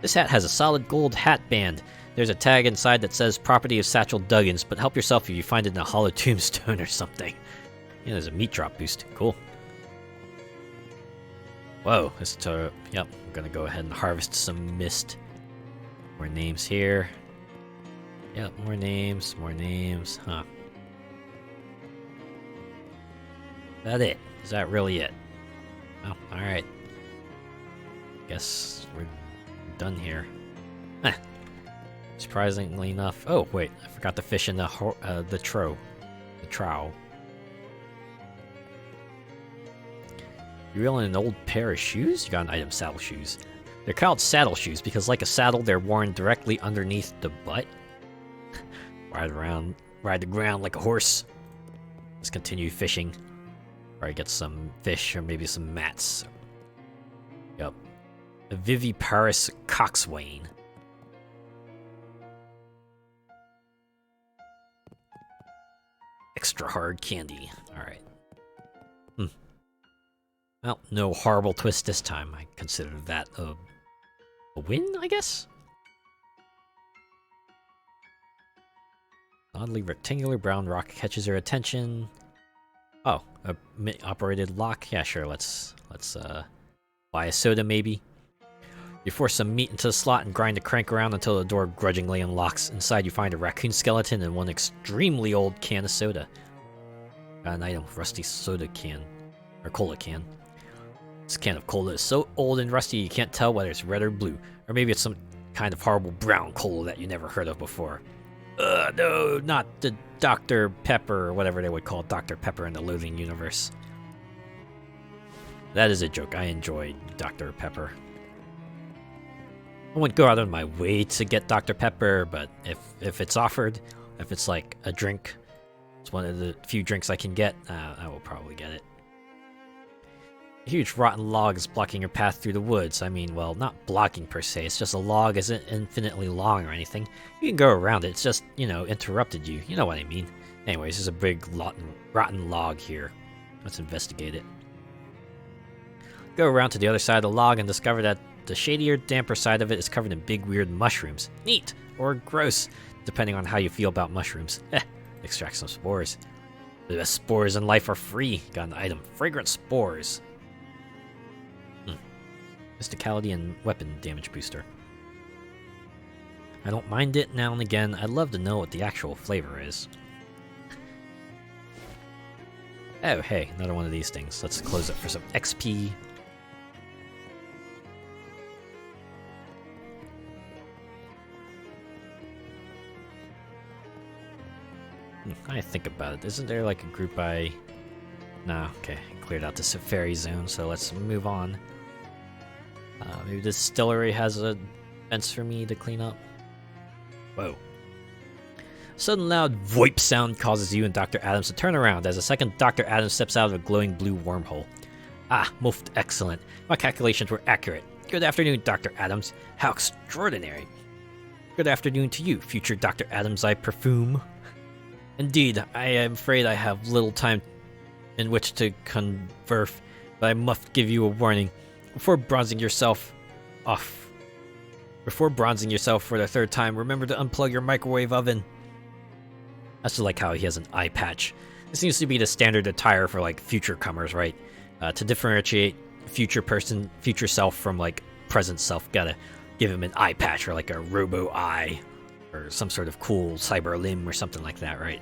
This hat has a solid gold hat band. There's a tag inside that says property of Satchel Duggins, but help yourself if you find it in a hollow tombstone or something. Yeah, there's a meat drop boost. Cool. Whoa, yep, I'm gonna go ahead and harvest some mist. More names here. Yep, more names, huh. That it? Is that really it? Oh, alright. Guess we're done here. Surprisingly enough. Oh wait, I forgot to fish in the trow. You reel in an old pair of shoes? You got an item, saddle shoes. They're called saddle shoes because, like a saddle, they're worn directly underneath the butt. Ride the ground like a horse. Let's continue fishing. Probably get some fish or maybe some mats. Yep. A viviparous coxswain. Extra hard candy. Alright. Well, no horrible twist this time. I consider that a win, I guess? Oddly rectangular brown rock catches your attention. Oh, a operated lock? Yeah, sure, let's buy a soda maybe. You force some meat into the slot and grind the crank around until the door grudgingly unlocks. Inside you find a raccoon skeleton and one extremely old can of soda. Got an item, rusty soda can. Or cola can. This can of cola is so old and rusty you can't tell whether it's red or blue. Or maybe it's some kind of horrible brown cola that you never heard of before. No, not the Dr. Pepper, or whatever they would call Dr. Pepper in the Loathing universe. That is a joke. I enjoy Dr. Pepper. I wouldn't go out of my way to get Dr. Pepper, but if it's offered, if it's like a drink, it's one of the few drinks I can get, I will probably get it. A huge rotten log is blocking your path through the woods. I mean, well, not blocking per se, it's just a log isn't infinitely long or anything. You can go around it, it's just, you know, interrupted you. You know what I mean. Anyways, there's a big rotten log here. Let's investigate it. Go around to the other side of the log and discover that the shadier, damper side of it is covered in big, weird mushrooms. Neat! Or gross, depending on how you feel about mushrooms. Extract some spores. The best spores in life are free. Got an item. Fragrant spores. Mysticality and weapon damage booster. I don't mind it now and again. I'd love to know what the actual flavor is. Oh, hey, another one of these things. Let's close it for some XP. I think about it. Isn't there like a group I... Nah, okay. cleared out the ferry zone, so let's move on. Maybe the distillery has a fence for me to clean up. Whoa. Sudden loud VoIP sound causes you and Dr. Adams to turn around as a second Dr. Adams steps out of a glowing blue wormhole. Ah, most excellent. My calculations were accurate. Good afternoon, Dr. Adams. How extraordinary. Good afternoon to you, future Dr. Adams, I presume. Indeed, I am afraid I have little time in which to converse, but I must give you a warning. Before bronzing yourself for the third time, remember to unplug your microwave oven. I just like how he has an eye patch. It seems to be the standard attire for like future comers, right? To differentiate future self from like present self, gotta give him an eye patch or like a robo eye or some sort of cool cyber limb or something like that, right?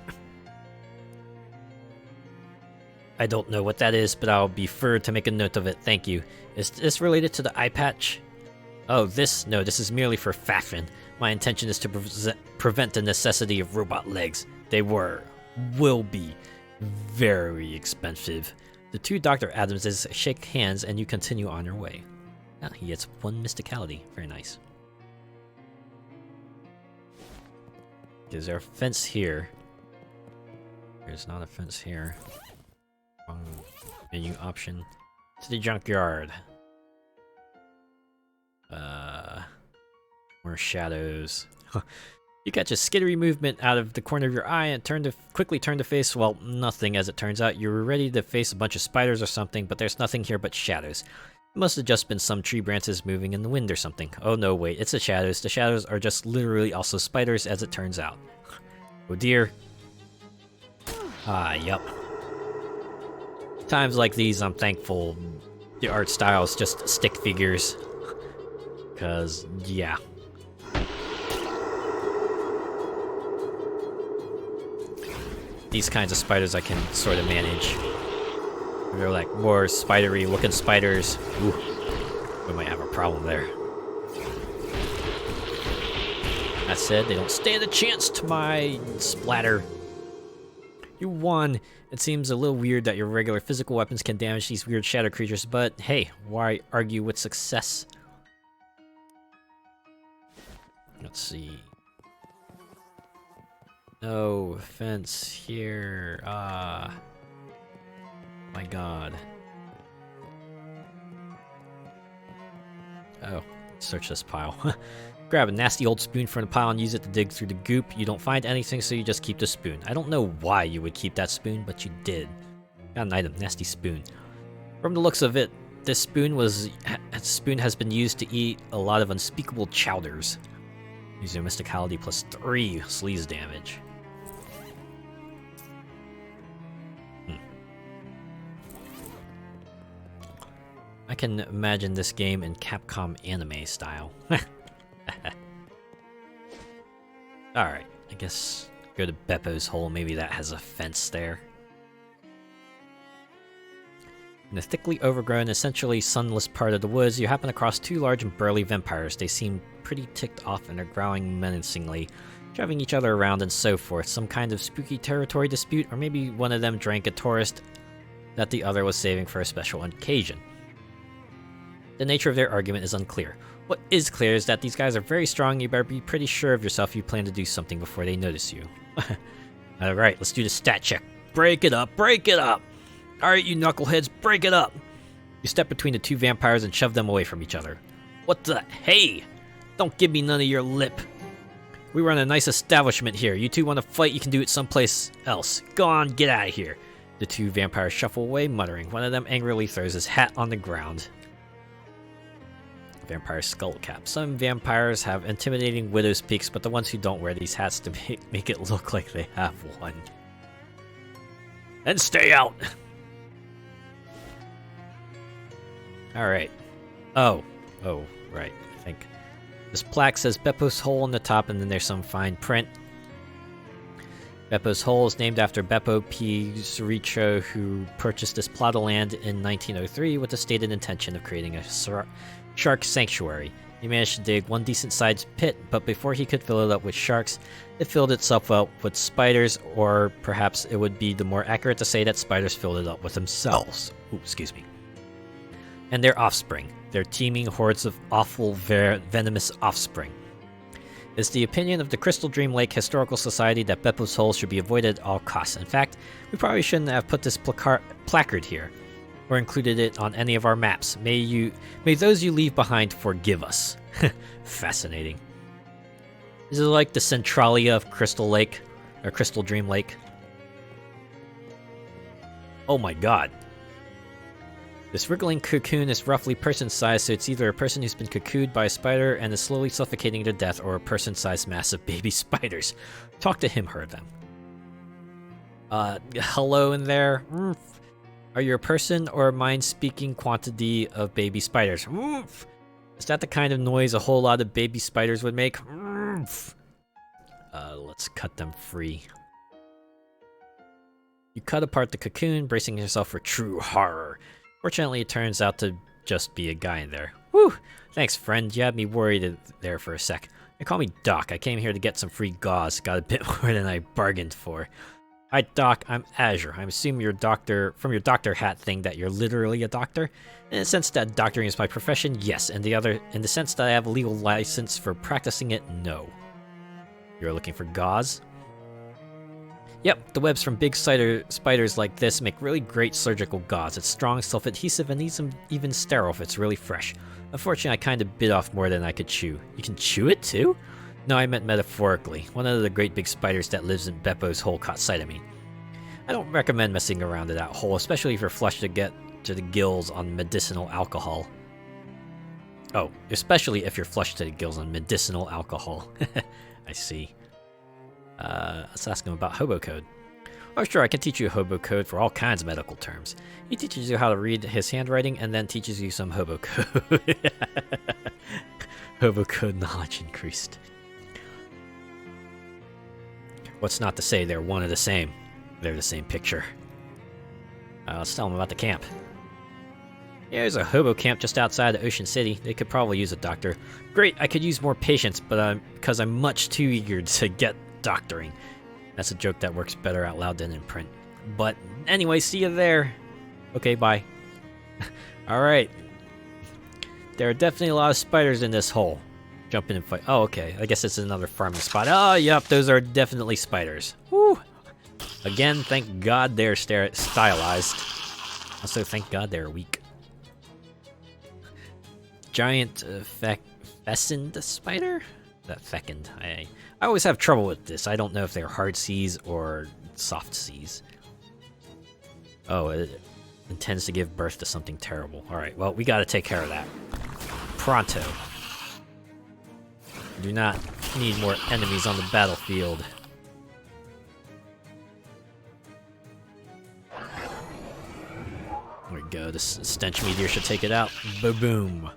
I don't know what that is, but I'll be sure to make a note of it. Thank you. Is this related to the eye patch? Oh, this? No, this is merely for fashion. My intention is to prevent the necessity of robot legs. They will be very expensive. The two Dr. Adamses shake hands and you continue on your way. Ah, he gets 1 mysticality. Very nice. Is there a fence here? There's not a fence here. Wrong menu option. To the junkyard. More shadows. You catch a skittery movement out of the corner of your eye and quickly turn to face, well, nothing as it turns out. You were ready to face a bunch of spiders or something, but there's nothing here but shadows. It must have just been some tree branches moving in the wind or something. Oh no, wait, it's the shadows. The shadows are just literally also spiders as it turns out. Oh dear. Ah, yup. Times like these, I'm thankful the art style is just stick figures. Cause, yeah. These kinds of spiders I can sort of manage. They're like more spidery looking spiders. Ooh, we might have a problem there. That said, they don't stand a chance to my splatter. You won. It seems a little weird that your regular physical weapons can damage these weird shadow creatures, but hey, why argue with success? Let's see. No fence here. Ah. My god. Oh, search this pile. Grab a nasty old spoon from the pile and use it to dig through the goop. You don't find anything, so you just keep the spoon. I don't know why you would keep that spoon, but you did. Got an item, nasty spoon. From the looks of it, this spoon has been used to eat a lot of unspeakable chowders. Use your mysticality plus 3 sleaze damage. I can imagine this game in Capcom anime style. Alright, I guess go to Beppo's hole, maybe that has a fence there. In a thickly overgrown, essentially sunless part of the woods, you happen across 2 large and burly vampires. They seem pretty ticked off and are growling menacingly, driving each other around and so forth. Some kind of spooky territory dispute, or maybe one of them drank a tourist that the other was saving for a special occasion. The nature of their argument is unclear. What is clear is that these guys are very strong. You better be pretty sure of yourself. You plan to do something before they notice you. Alright, let's do the stat check. Break it up! Break it up! Alright, you knuckleheads, break it up! You step between the 2 vampires and shove them away from each other. What the? Hey! Don't give me none of your lip. We run a nice establishment here. You 2 want to fight, you can do it someplace else. Go on, get out of here. The 2 vampires shuffle away, muttering. One of them angrily throws his hat on the ground. Vampire skull cap. Some vampires have intimidating widow's peaks, but the ones who don't wear these hats to make it look like they have one. And stay out! Alright. Oh, right. I think this plaque says Beppo's Hole on the top, and then there's some fine print. Beppo's Hole is named after Beppo P. Zuricho, who purchased this plot of land in 1903 with the stated intention of creating a shark sanctuary. He managed to dig one decent-sized pit, but before he could fill it up with sharks, it filled itself up with spiders, or perhaps it would be the more accurate to say that spiders filled it up with themselves. Ooh, excuse me. And their offspring, their teeming hordes of awful, venomous offspring. It's the opinion of the Crystal Dream Lake Historical Society that Beppo's Hole should be avoided at all costs. In fact, we probably shouldn't have put this placard here, or included it on any of our maps. May those you leave behind forgive us. Fascinating. This is like the Centralia of Crystal Lake, or Crystal Dream Lake. Oh my god. This wriggling cocoon is roughly person-sized, so it's either a person who's been cocooned by a spider and is slowly suffocating to death, or a person-sized mass of baby spiders. Talk to him, heard them. Hello in there? Are you a person or a mind-speaking quantity of baby spiders? Is that the kind of noise a whole lot of baby spiders would make? Let's cut them free. You cut apart the cocoon, bracing yourself for true horror. Fortunately, it turns out to just be a guy in there. Whew! Thanks, friend. You had me worried there for a sec. They call me Doc. I came here to get some free gauze. Got a bit more than I bargained for. Hi, Doc. I'm Azure. I'm assuming your doctor, from your doctor hat thing, that you're literally a doctor. In the sense that doctoring is my profession, yes. And in the sense that I have a legal license for practicing it, no. You're looking for gauze? Yep, the webs from big spiders like this make really great surgical gauze. It's strong, self-adhesive, and even sterile if it's really fresh. Unfortunately, I kind of bit off more than I could chew. You can chew it too? No, I meant metaphorically. One of the great big spiders that lives in Beppo's Hole caught sight of me. I don't recommend messing around in that hole, especially if you're flushed to get to the gills on medicinal alcohol. Oh, especially if you're flushed to the gills on medicinal alcohol. I see. Let's ask him about hobo code. Oh sure, I can teach you hobo code for all kinds of medical terms. He teaches you how to read his handwriting and then teaches you some hobo code. Hobo code knowledge increased. What's not to say they're one and the same? They're the same picture. Let's tell him about the camp. Yeah, there's a hobo camp just outside of Ocean City. They could probably use a doctor. Great, I could use more patience, but because I'm much too eager to get doctoring. That's a joke that works better out loud than in print. But anyway, see you there. Okay, bye. Alright. There are definitely a lot of spiders in this hole. Jump in and fight. Oh, okay. I guess it's another farming spot. Oh, yep, those are definitely spiders. Woo! Again, thank God they're stylized. Also, thank God they're weak. Giant pheasant spider? That fecund. I always have trouble with this. I don't know if they're hard C's or soft C's. Oh, it intends to give birth to something terrible. Alright, well, we gotta take care of that. Pronto. Do not need more enemies on the battlefield. There we go, this stench meteor should take it out. Boom.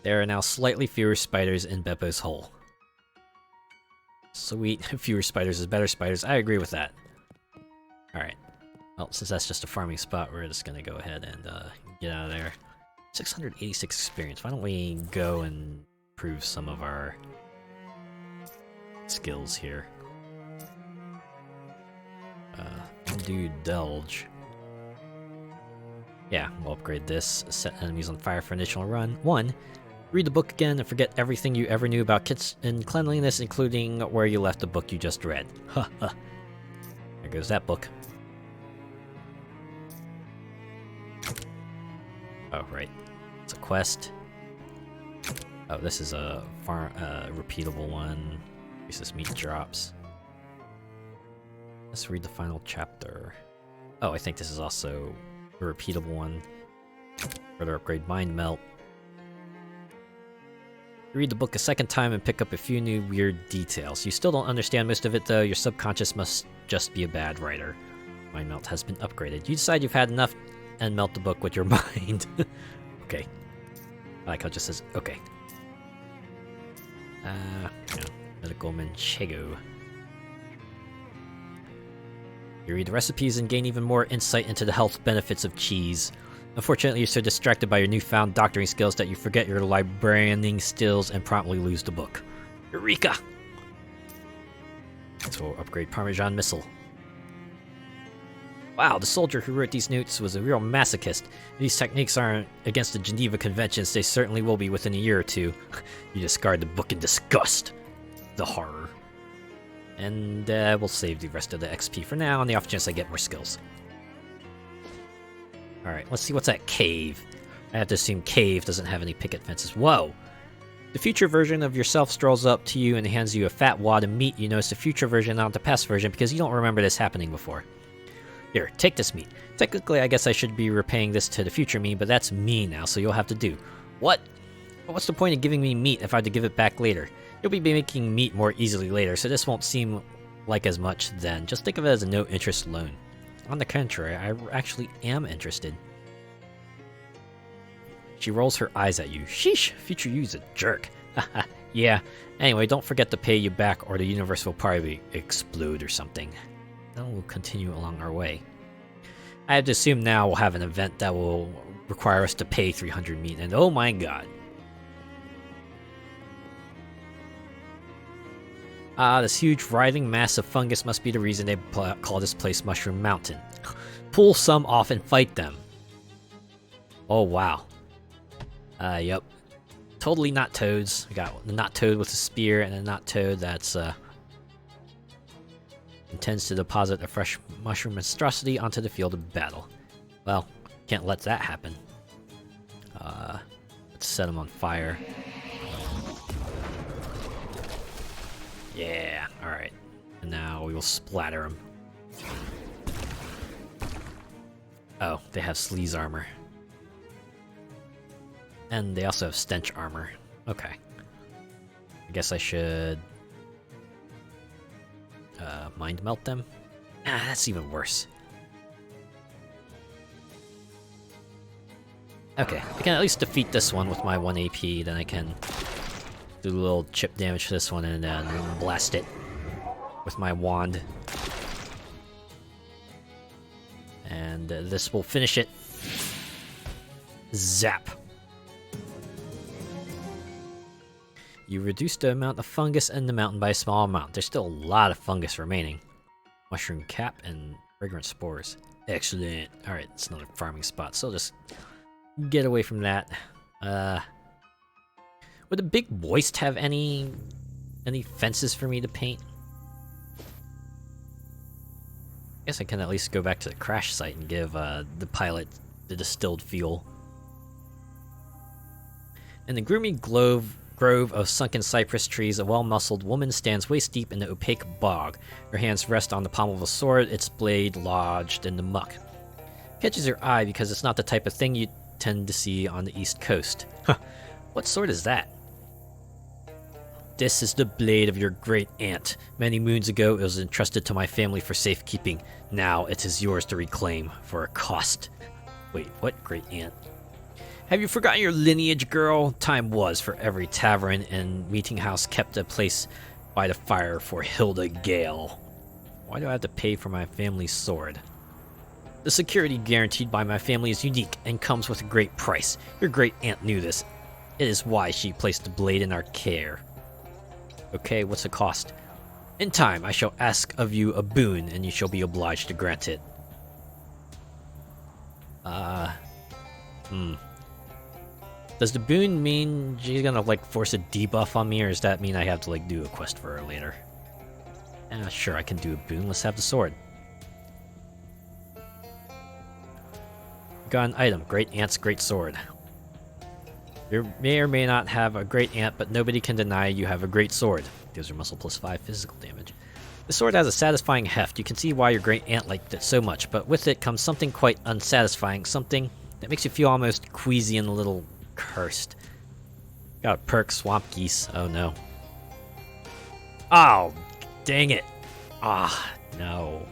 There are now slightly fewer spiders in Beppo's Hole. Sweet, fewer spiders is better spiders. I agree with that. Alright. Well, since that's just a farming spot, we're just gonna go ahead and get out of there. 686 experience. Why don't we go and prove some of our skills here? Do Delge. Yeah, we'll upgrade this. Set enemies on fire for initial run. 1. Read the book again and forget everything you ever knew about kitchen cleanliness, including where you left the book you just read. Ha ha. There goes that book. Oh, right. It's a quest. Oh, this is a repeatable one. Uses meat drops. Let's read the final chapter. Oh, I think this is also a repeatable one. Further upgrade Mind Melt. Read the book a second time and pick up a few new weird details. You still don't understand most of it though. Your subconscious must just be a bad writer. Mind Melt has been upgraded. You decide you've had enough and melt the book with your mind. Okay. I like how it just says, okay. Yeah. Medical Manchego. You read the recipes and gain even more insight into the health benefits of cheese. Unfortunately, you're so distracted by your newfound doctoring skills that you forget your librarianing skills and promptly lose the book. Eureka! So upgrade Parmesan Missile. Wow, the soldier who wrote these notes was a real masochist. If these techniques aren't against the Geneva Conventions, they certainly will be within a year or two. You discard the book in disgust. The horror. And we'll save the rest of the XP for now on the off chance I get more skills. Alright, let's see what's that cave. I have to assume cave doesn't have any picket fences. Whoa! The future version of yourself strolls up to you and hands you a fat wad of meat. You notice the future version, not the past version, because you don't remember this happening before. Here, take this meat. Technically, I guess I should be repaying this to the future me, but that's me now, so you'll have to do. What? What's the point of giving me meat if I have to give it back later? You'll be making meat more easily later, so this won't seem like as much then. Just think of it as a no-interest loan. On the contrary, I actually am interested. She rolls her eyes at you. Sheesh, future you's a jerk. Haha, yeah. Anyway, don't forget to pay you back or the universe will probably explode or something. Then we'll continue along our way. I have to assume now we'll have an event that will require us to pay 300 meat, and oh my god. This huge writhing mass of fungus must be the reason they call this place Mushroom Mountain. Pull some off and fight them. Oh wow. Yep. Totally not toads. We got the not toad with a spear and a not toad that's intends to deposit a fresh mushroom monstrosity onto the field of battle. Well, can't let that happen. Let's set him on fire. Yeah, alright. And now we will splatter him. Oh, they have sleaze armor. And they also have stench armor. Okay. I guess I should mind melt them? Ah, that's even worse. Okay, I can at least defeat this one with my 1 AP, then I can do a little chip damage to this one and then blast it with my wand. And this will finish it. Zap! You reduce the amount of fungus in the mountain by a small amount. There's still a lot of fungus remaining. Mushroom cap and fragrant spores. Excellent. Alright, it's another farming spot, so I'll just get away from that. Would the big moist have any fences for me to paint? Guess I can at least go back to the crash site and give the pilot the distilled fuel. In the gloomy grove of sunken cypress trees, a well-muscled woman stands waist-deep in the opaque bog. Her hands rest on the pommel of a sword, its blade lodged in the muck. Catches your eye because it's not the type of thing you tend to see on the East Coast. What sword is that? This is the blade of your great aunt. Many moons ago, it was entrusted to my family for safekeeping. Now it is yours to reclaim for a cost. Wait, what great aunt? Have you forgotten your lineage, girl? Time was for every tavern and meeting house kept a place by the fire for Hilda Gale. Why do I have to pay for my family's sword? The security guaranteed by my family is unique and comes with a great price. Your great aunt knew this. It is why she placed the blade in our care. Okay, what's the cost? In time, I shall ask of you a boon, and you shall be obliged to grant it. Does the boon mean she's gonna, like, force a debuff on me, or does that mean I have to, like, do a quest for her later? Sure, I can do a boon. Let's have the sword. Got an item. Great Aunt's Great Sword. You may or may not have a great aunt, but nobody can deny you have a great sword. Gives her muscle plus 5 physical damage. The sword has a satisfying heft. You can see why your great aunt liked it so much, but with it comes something quite unsatisfying, something that makes you feel almost queasy and a little cursed. Got a perk, Swamp Geese. Oh no. Oh, dang it. Ah, no.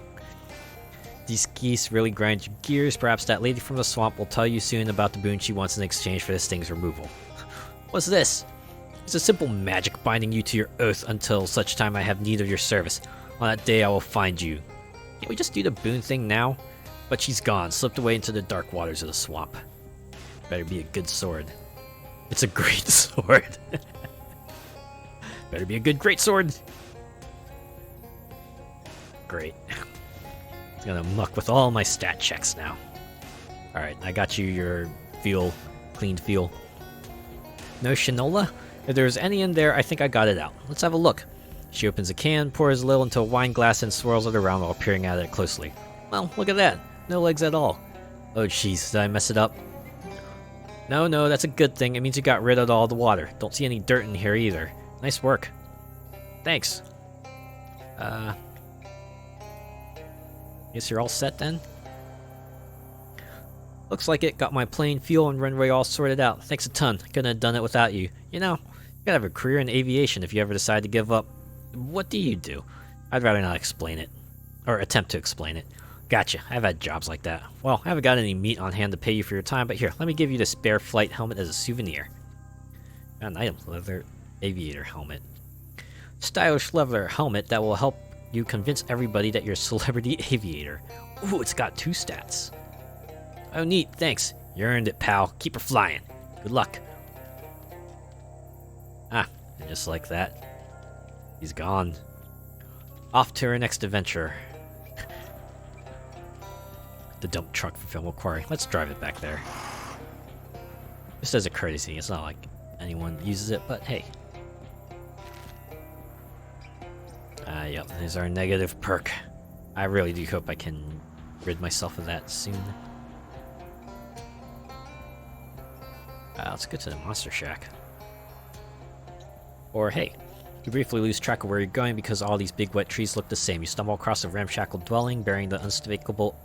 These geese really grind your gears. Perhaps that lady from the swamp will tell you soon about the boon she wants in exchange for this thing's removal. What's this? It's a simple magic binding you to your oath until such time I have need of your service. On that day I will find you. Can't we just do the boon thing now? But she's gone, slipped away into the dark waters of the swamp. Better be a good sword. It's a great sword. Better be a good great sword. Great. It's gonna muck with all my stat checks now. Alright, I got you your cleaned fuel. No Shinola? If there's any in there, I think I got it out. Let's have a look. She opens a can, pours a little into a wine glass, and swirls it around while peering at it closely. Well, look at that. No legs at all. Oh jeez, did I mess it up? No, that's a good thing. It means you got rid of all the water. Don't see any dirt in here either. Nice work. Thanks. Guess you're all set then? Looks like it. Got my plane, fuel, and runway all sorted out. Thanks a ton. Couldn't have done it without you. You know, you gotta have a career in aviation if you ever decide to give up. What do you do? I'd rather not explain it. Or attempt to explain it. Gotcha. I've had jobs like that. Well, I haven't got any meat on hand to pay you for your time, but here, let me give you the spare flight helmet as a souvenir. Got an item. Leather aviator helmet. Stylish leather helmet that will help you convince everybody that you're a celebrity aviator. Ooh, it's got 2 stats. Oh, neat. Thanks. You earned it, pal. Keep her flying. Good luck. Ah, and just like that, he's gone. Off to our next adventure. The dump truck for Film Quarry. Let's drive it back there. Just as a courtesy. It's not like anyone uses it, but hey. Yep, there's our negative perk. I really do hope I can rid myself of that soon. Let's get to the Monster Shack. Or hey, you briefly lose track of where you're going because all these big wet trees look the same. You stumble across a ramshackle dwelling bearing the unspeakable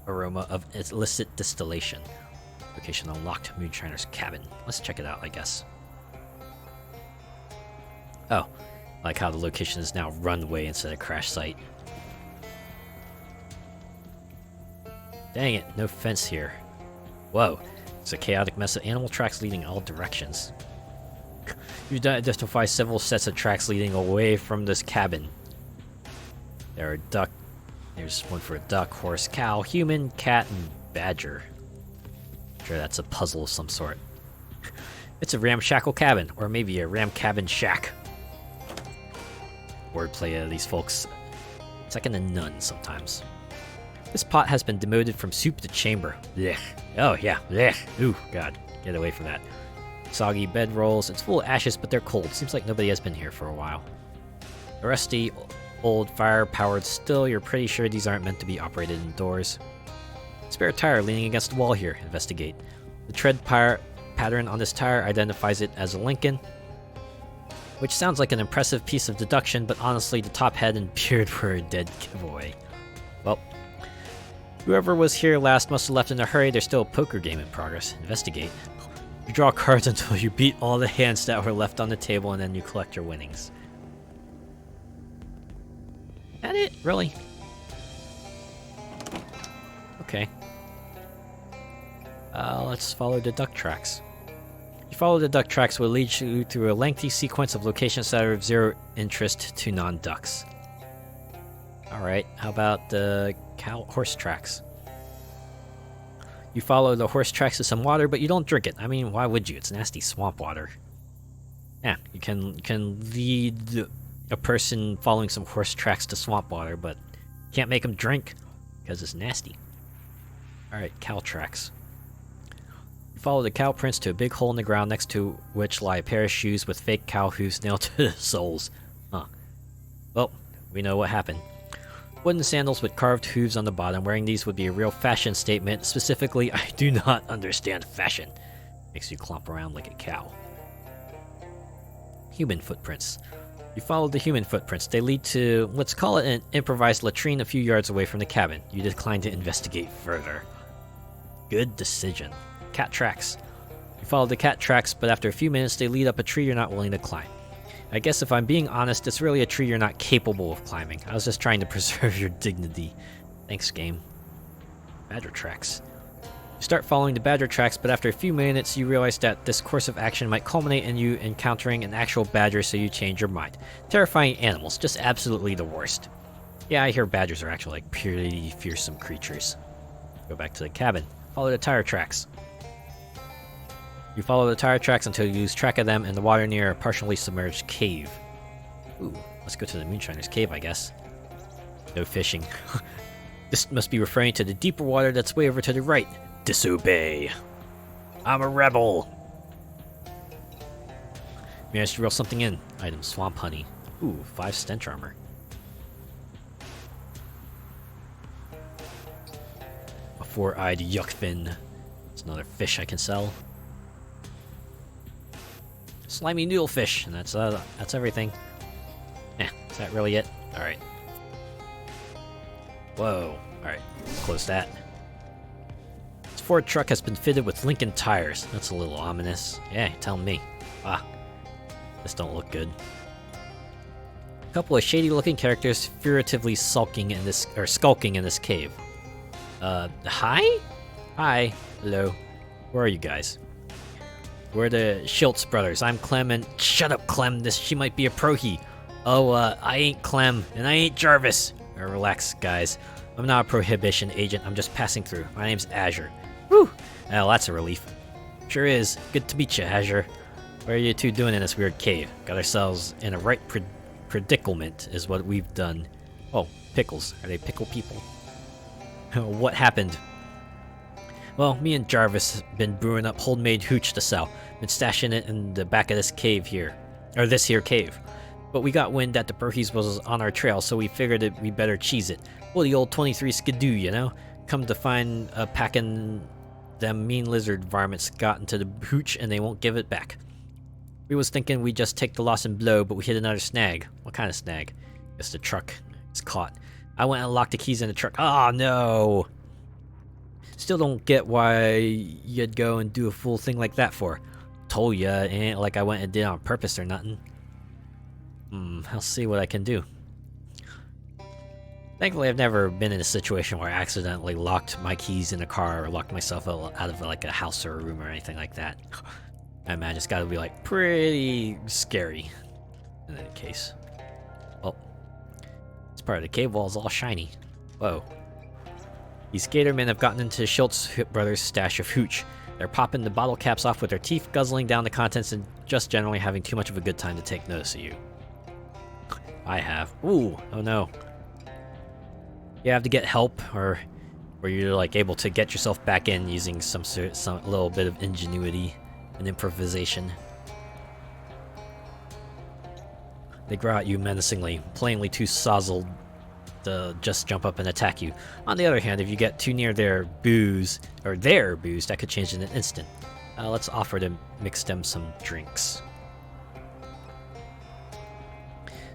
aroma of illicit distillation. Location unlocked. Moonshiner's cabin. Let's check it out, I guess. Oh, like how the location is now runway instead of crash site. Dang it, no fence here. Whoa, it's a chaotic mess of animal tracks leading all directions. You've identified several sets of tracks leading away from this cabin. There are duck. There's one for a duck, horse, cow, human, cat, and badger. Sure, that's a puzzle of some sort. It's a ramshackle cabin, or maybe a ram cabin shack. Wordplay of these folks. Second to none sometimes. This pot has been demoted from soup to chamber. Blech. Oh yeah, blech. Ooh, God, get away from that. Soggy bedrolls. It's full of ashes, but they're cold. Seems like nobody has been here for a while. A rusty, old fire-powered still. You're pretty sure these aren't meant to be operated indoors. Spare tire leaning against the wall here. Investigate. The tread pattern on this tire identifies it as a Lincoln, which sounds like an impressive piece of deduction, but honestly, the top head and beard were a dead giveaway. Well, whoever was here last must have left in a hurry. There's still a poker game in progress. Investigate. You draw cards until you beat all the hands that were left on the table, and then you collect your winnings. That it? Really? Okay. Let's follow the duck tracks. You follow the duck tracks will lead you through a lengthy sequence of locations that are of zero interest to non-ducks. Alright, how about the horse tracks? You follow the horse tracks to some water, but you don't drink it. I mean, why would you? It's nasty swamp water. Yeah, you can lead a person following some horse tracks to swamp water, but can't make them drink because it's nasty. Alright, cow tracks. You follow the cow prints to a big hole in the ground next to which lie a pair of shoes with fake cow hooves nailed to the soles. Huh. Well, we know what happened. Wooden sandals with carved hooves on the bottom. Wearing these would be a real fashion statement. Specifically, I do not understand fashion. Makes you clomp around like a cow. Human footprints. You follow the human footprints. They lead to, let's call it an improvised latrine a few yards away from the cabin. You decline to investigate further. Good decision. Cat tracks. You follow the cat tracks, but after a few minutes they lead up a tree you're not willing to climb. I guess if I'm being honest, it's really a tree you're not capable of climbing. I was just trying to preserve your dignity. Thanks, game. Badger tracks. You start following the badger tracks, but after a few minutes you realize that this course of action might culminate in you encountering an actual badger, so you change your mind. Terrifying animals, just absolutely the worst. Yeah, I hear badgers are actually like pretty fearsome creatures. Go back to the cabin. Follow the tire tracks. You follow the tire tracks until you lose track of them in the water near a partially submerged cave. Ooh, let's go to the Moonshiner's cave, I guess. No fishing. This must be referring to the deeper water that's way over to the right. Disobey. I'm a rebel. Managed to reel something in. Item, swamp honey. Ooh, 5 stench armor. A 4-eyed yuckfin. It's another fish I can sell. Slimy noodlefish, and that's everything. Is that really it? Alright. Whoa. Alright, close that. This Ford truck has been fitted with Lincoln tires. That's a little ominous. Yeah, tell me. Ah, this don't look good. A couple of shady-looking characters furtively skulking in this cave. Hi? Hi. Hello. Where are you guys? We're the Schultz brothers. I'm Clem and... Shut up, Clem. She might be a prohi. Oh, I ain't Clem, and I ain't Jarvis. Relax, guys. I'm not a prohibition agent. I'm just passing through. My name's Azure. Whew. Well, that's a relief. Sure is. Good to meet you, Azure. What are you two doing in this weird cave? Got ourselves in a right predicament, is what we've done. Oh, pickles. Are they pickle people? What happened? Well, me and Jarvis been brewing up homemade hooch to sell. Been stashing it in the back of this cave here. Or this here cave. But we got wind that the Burhies was on our trail, so we figured we better cheese it. Well, the old 23 skidoo, you know? Come to find packing them mean lizard varmints got into the hooch and they won't give it back. We was thinking we'd just take the loss and blow, but we hit another snag. What kind of snag? Guess the truck is caught. I went and locked the keys in the truck. Oh, no! Still don't get why you'd go and do a fool thing like that for. Told ya, it ain't like I went and did it on purpose or nothing. I'll see what I can do. Thankfully, I've never been in a situation where I accidentally locked my keys in a car or locked myself out of like a house or a room or anything like that. I imagine it's gotta be like pretty scary in any case. Oh, this part of the cave wall is all shiny. Whoa. These skatermen have gotten into Schultz brothers' stash of hooch. They're popping the bottle caps off with their teeth, guzzling down the contents, and just generally having too much of a good time to take notice of you. I have. Ooh, oh no. You have to get help, or you're like able to get yourself back in using some little bit of ingenuity and improvisation. They growl at you menacingly, plainly too sozzled to just jump up and attack you. On the other hand, if you get too near their booze, that could change in an instant. Let's offer to mix them some drinks.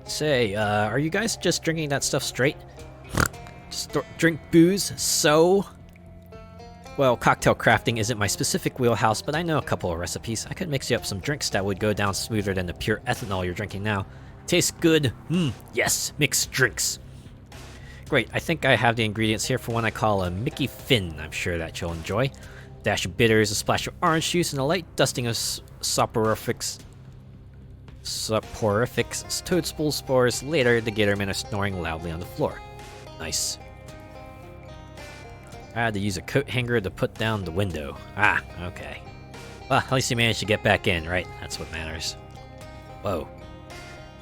Say, are you guys just drinking that stuff straight? Just drink booze, so? Well, cocktail crafting isn't my specific wheelhouse, but I know a couple of recipes. I could mix you up some drinks that would go down smoother than the pure ethanol you're drinking now. Tastes good. Yes, mixed drinks. Great, I think I have the ingredients here for one I call a Mickey Finn. I'm sure that you'll enjoy. Dash of bitters, a splash of orange juice, and a light dusting of soporifics, toadstool spores. Later, the gatormen are snoring loudly on the floor. Nice. I had to use a coat hanger to put down the window. Ah, okay. Well, at least you managed to get back in, right? That's what matters. Whoa.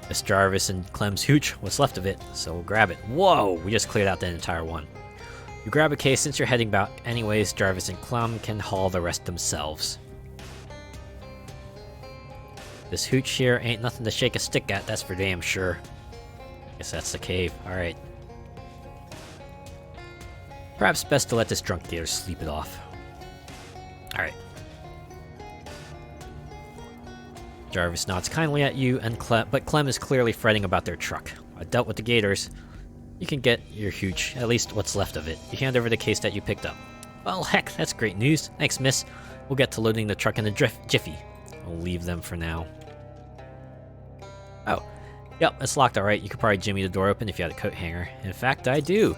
This Jarvis and Clem's hooch, what's left of it, so we'll grab it. Whoa! We just cleared out the entire one. You grab a case since you're heading back. Anyways, Jarvis and Clem can haul the rest themselves. This hooch here ain't nothing to shake a stick at, that's for damn sure. Guess that's the cave. Alright. Perhaps best to let this drunk gator sleep it off. Alright. Jarvis nods kindly at you, and but Clem is clearly fretting about their truck. I dealt with the gators. You can get your hooch, at least what's left of it. You hand over the case that you picked up. Well, heck, that's great news. Thanks, miss. We'll get to loading the truck in a jiffy. We'll leave them for now. Oh, yep, it's locked alright. You could probably jimmy the door open if you had a coat hanger. In fact, I do.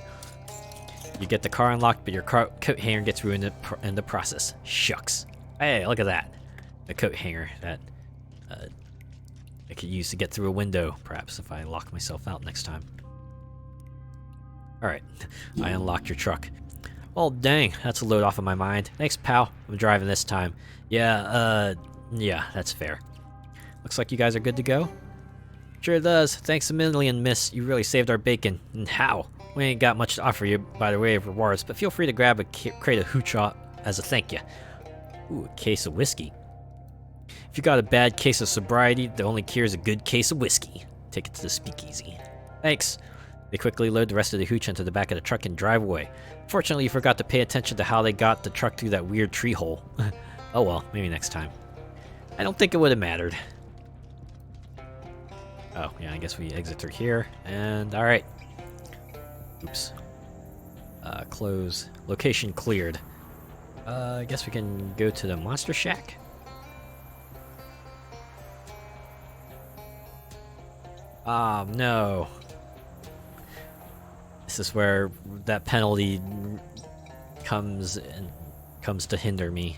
You get the car unlocked, but your coat hanger gets ruined in the process. Shucks. Hey, look at that. The coat hanger that I could use to get through a window, perhaps, if I lock myself out next time. Alright, I unlocked your truck. Oh dang, that's a load off of my mind. Thanks, pal. I'm driving this time. Yeah, that's fair. Looks like you guys are good to go. Sure does. Thanks a million, miss. You really saved our bacon. And how? We ain't got much to offer you by the way of rewards, but feel free to grab a crate of hooch as a thank you. Ooh, a case of whiskey. If you got a bad case of sobriety, the only cure is a good case of whiskey. Take it to the speakeasy. Thanks. They quickly load the rest of the hooch into the back of the truck and drive away. Fortunately, you forgot to pay attention to how they got the truck through that weird tree hole. Oh well, maybe next time. I don't think it would have mattered. Oh, yeah, I guess we exit through here. And, alright. Oops. Close. Location cleared. I guess we can go to the Monster Shack? Oh, no. This is where that penalty comes to hinder me.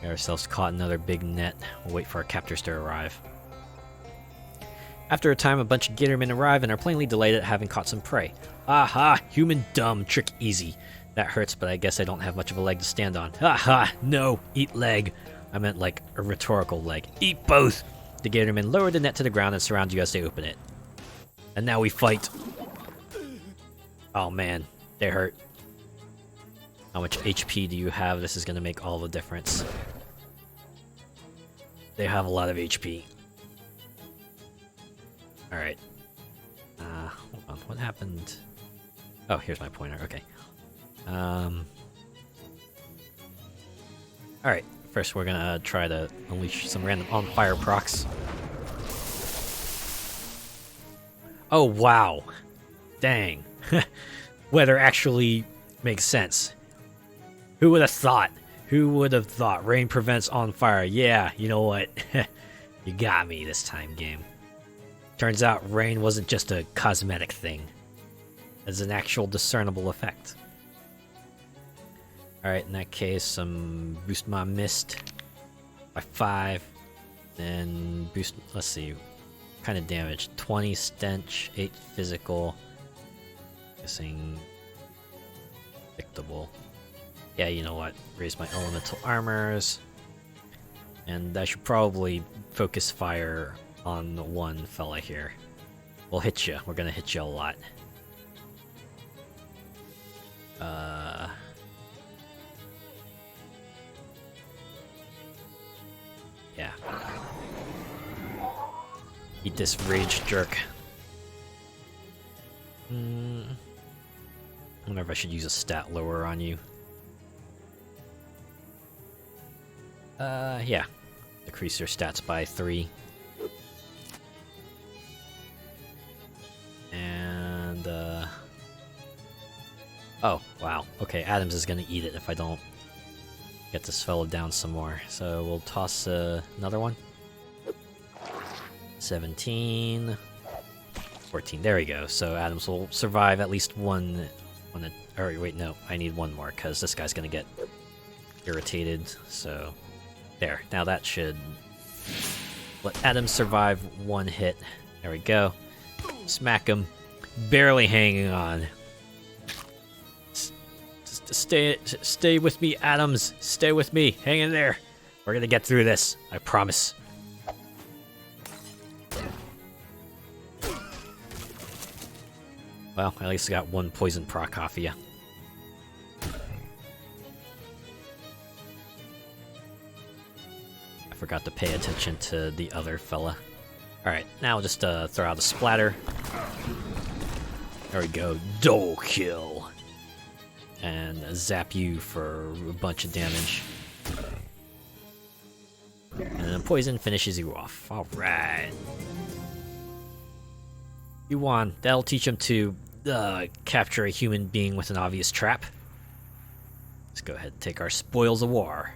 Get ourselves caught in another big net. We'll wait for our captors to arrive. After a time, a bunch of Gatormen arrive and are plainly delighted at having caught some prey. Aha! Human dumb, trick easy. That hurts, but I guess I don't have much of a leg to stand on. Aha! No! Eat leg! I meant like a rhetorical leg. Eat both! The Gatormen lower the net to the ground and surround you as they open it. And now we fight. Oh man, they hurt. How much HP do you have? This is gonna make all the difference. They have a lot of HP. Alright. Hold on. What happened? Oh, here's my pointer. Okay. Alright. First, we're gonna try to unleash some random on-fire procs. Oh, wow. Dang. Weather actually makes sense. Who would have thought? Who would have thought rain prevents on fire? Yeah, you know what? You got me this time, game. Turns out rain wasn't just a cosmetic thing. It's an actual discernible effect. Alright, in that case, boost my mist by 5. Then boost, let's see, kind of damage. 20 stench, 8 physical. Guessing predictable. Yeah, you know what? Raise my elemental armors. And I should probably focus fire on one fella here. We'll hit you. We're gonna hit you a lot. Yeah. Eat this rage jerk. I wonder if I should use a stat lower on you. Yeah. Decrease your stats by 3. And, oh, wow. Okay, Adams is gonna eat it if I don't get this fellow down some more. So we'll toss, another one. 17. 14. There we go. So Adams will survive at least one... Or wait, no. I need one more, because this guy's gonna get irritated. So, there. Now that should let Adams survive one hit. There we go. Smack him. Barely hanging on. Stay with me, Adams. Stay with me. Hang in there. We're gonna get through this. I promise. Well, at least I got one poison proc off of you. I forgot to pay attention to the other fella. Alright, now just throw out a splatter. There we go. Dole kill. And zap you for a bunch of damage. And then poison finishes you off. Alright. You won. That'll teach him to capture a human being with an obvious trap. Let's go ahead and take our spoils of war.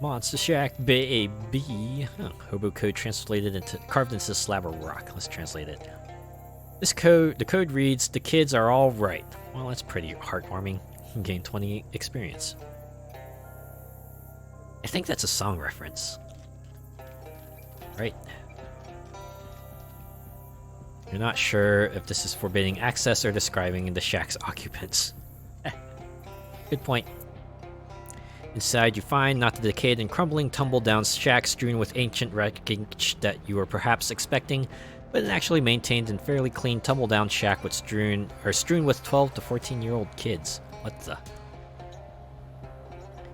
Monster Shack, baby. Oh, hobo code translated into carved into a slab of rock. Let's translate it. The code reads, "The kids are all right." Well, that's pretty heartwarming. Gain 20 experience. I think that's a song reference. Right. You're not sure if this is forbidding access or describing the shack's occupants. Good point. Inside, you find not the decayed and crumbling, tumble-down shack strewn with ancient wreckage that you were perhaps expecting, but an actually maintained and fairly clean tumble-down shack with strewn with 12 to 14-year-old kids. What the?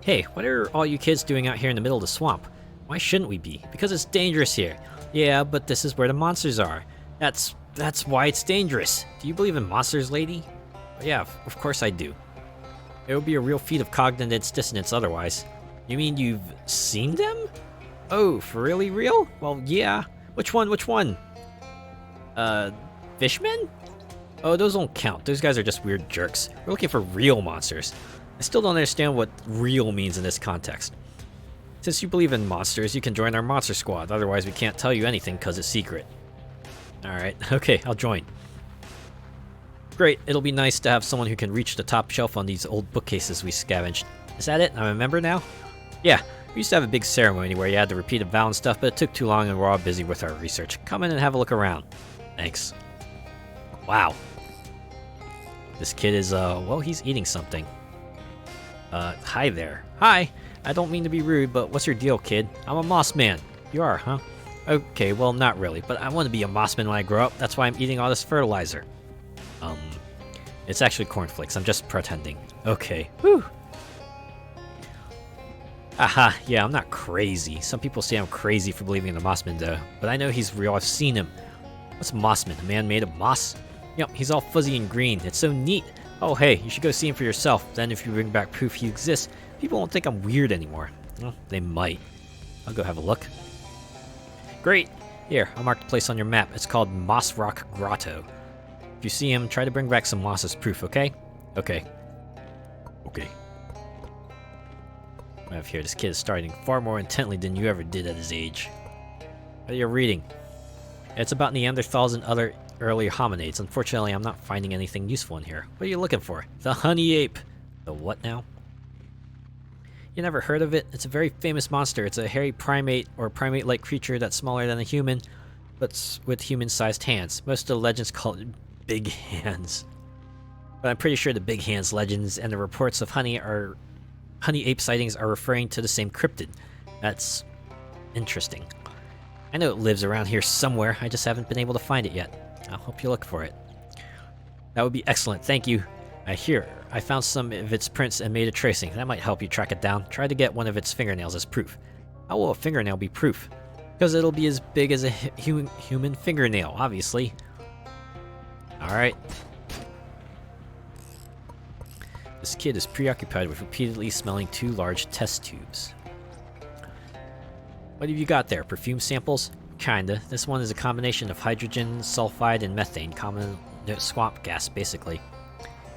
Hey, what are all you kids doing out here in the middle of the swamp? Why shouldn't we be? Because it's dangerous here. Yeah, but this is where the monsters are. That's why it's dangerous. Do you believe in monsters, lady? Yeah, of course I do. It would be a real feat of cognitive dissonance otherwise. You mean you've seen them? Oh, for really real? Well, yeah. Which one? Fishmen? Oh, those don't count. Those guys are just weird jerks. We're looking for real monsters. I still don't understand what real means in this context. Since you believe in monsters, you can join our monster squad. Otherwise, we can't tell you anything because it's secret. Alright, okay, I'll join. Great, it'll be nice to have someone who can reach the top shelf on these old bookcases we scavenged. Is that it? I'm a member now? Yeah, we used to have a big ceremony where you had to repeat a vow and stuff, but it took too long and we're all busy with our research. Come in and have a look around. Thanks. Wow. This kid is, well, he's eating something. Hi there. Hi! I don't mean to be rude, but what's your deal, kid? I'm a moss man. You are, huh? Okay, well, not really, but I want to be a mossman when I grow up. That's why I'm eating all this fertilizer. It's actually cornflakes. I'm just pretending. Okay. Whew. Aha, yeah, I'm not crazy. Some people say I'm crazy for believing in the Mossman, though. But I know he's real. I've seen him. What's a Mossman? A man made of moss? Yep, he's all fuzzy and green. It's so neat. Oh, hey, you should go see him for yourself. Then if you bring back proof he exists, people won't think I'm weird anymore. Well, they might. I'll go have a look. Great. Here, I'll mark the place on your map. It's called Moss Rock Grotto. If you see him, try to bring back some moss as proof, okay? Okay. Okay. I have here, this kid is studying far more intently than you ever did at his age. What are you reading? It's about Neanderthals and other early hominids. Unfortunately, I'm not finding anything useful in here. What are you looking for? The honey ape. The what now? You never heard of it? It's a very famous monster. It's a hairy primate or primate-like creature that's smaller than a human, but with human-sized hands. Most of the legends call it big hands. But I'm pretty sure the big hands legends and the reports of honey ape sightings are referring to the same cryptid. That's interesting. I know it lives around here somewhere. I just haven't been able to find it yet. I'll help you look for it. That would be excellent. Thank you. I found some of its prints and made a tracing. That might help you track it down. Try to get one of its fingernails as proof. How will a fingernail be proof? Because it'll be as big as a human fingernail, obviously. Alright. This kid is preoccupied with repeatedly smelling 2 large test tubes. What have you got there? Perfume samples? Kinda. This one is a combination of hydrogen, sulfide, and methane. Common swamp gas, basically.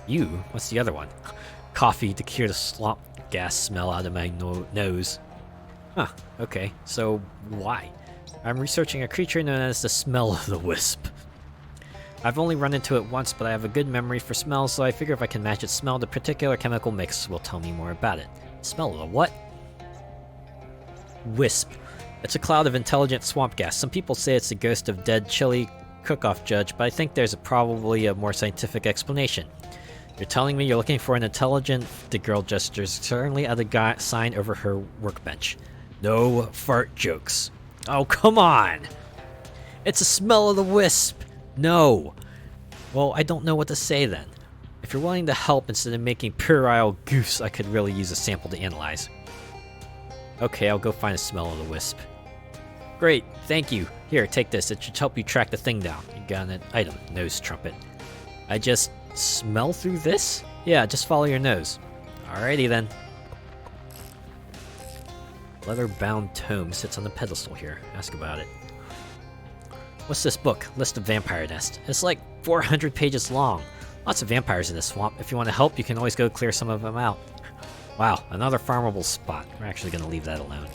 You? What's the other one? Coffee to cure the swamp gas smell out of my nose. Huh, okay. So, why? I'm researching a creature known as the smell of the wisp. I've only run into it once, but I have a good memory for smells, so I figure if I can match its smell, the particular chemical mix will tell me more about it. Smell of the what? Wisp. It's a cloud of intelligent swamp gas. Some people say it's the ghost of dead chili cook-off judge, but I think there's probably a more scientific explanation. You're telling me you're looking for an intelligent... The girl gestures certainly at the sign over her workbench. No fart jokes. Oh, come on! It's a smell of the wisp! No! Well, I don't know what to say then. If you're willing to help instead of making puerile goofs, I could really use a sample to analyze. Okay, I'll go find a smell of the wisp. Great, thank you. Here, take this. It should help you track the thing down. You got an item. Nose trumpet. I just smell through this? Yeah, just follow your nose. Alrighty then. Leather-bound tome sits on the pedestal here. Ask about it. What's this book? List of vampire nests. It's like 400 pages long. Lots of vampires in this swamp. If you want to help, you can always go clear some of them out. Wow, another farmable spot. We're actually going to leave that alone.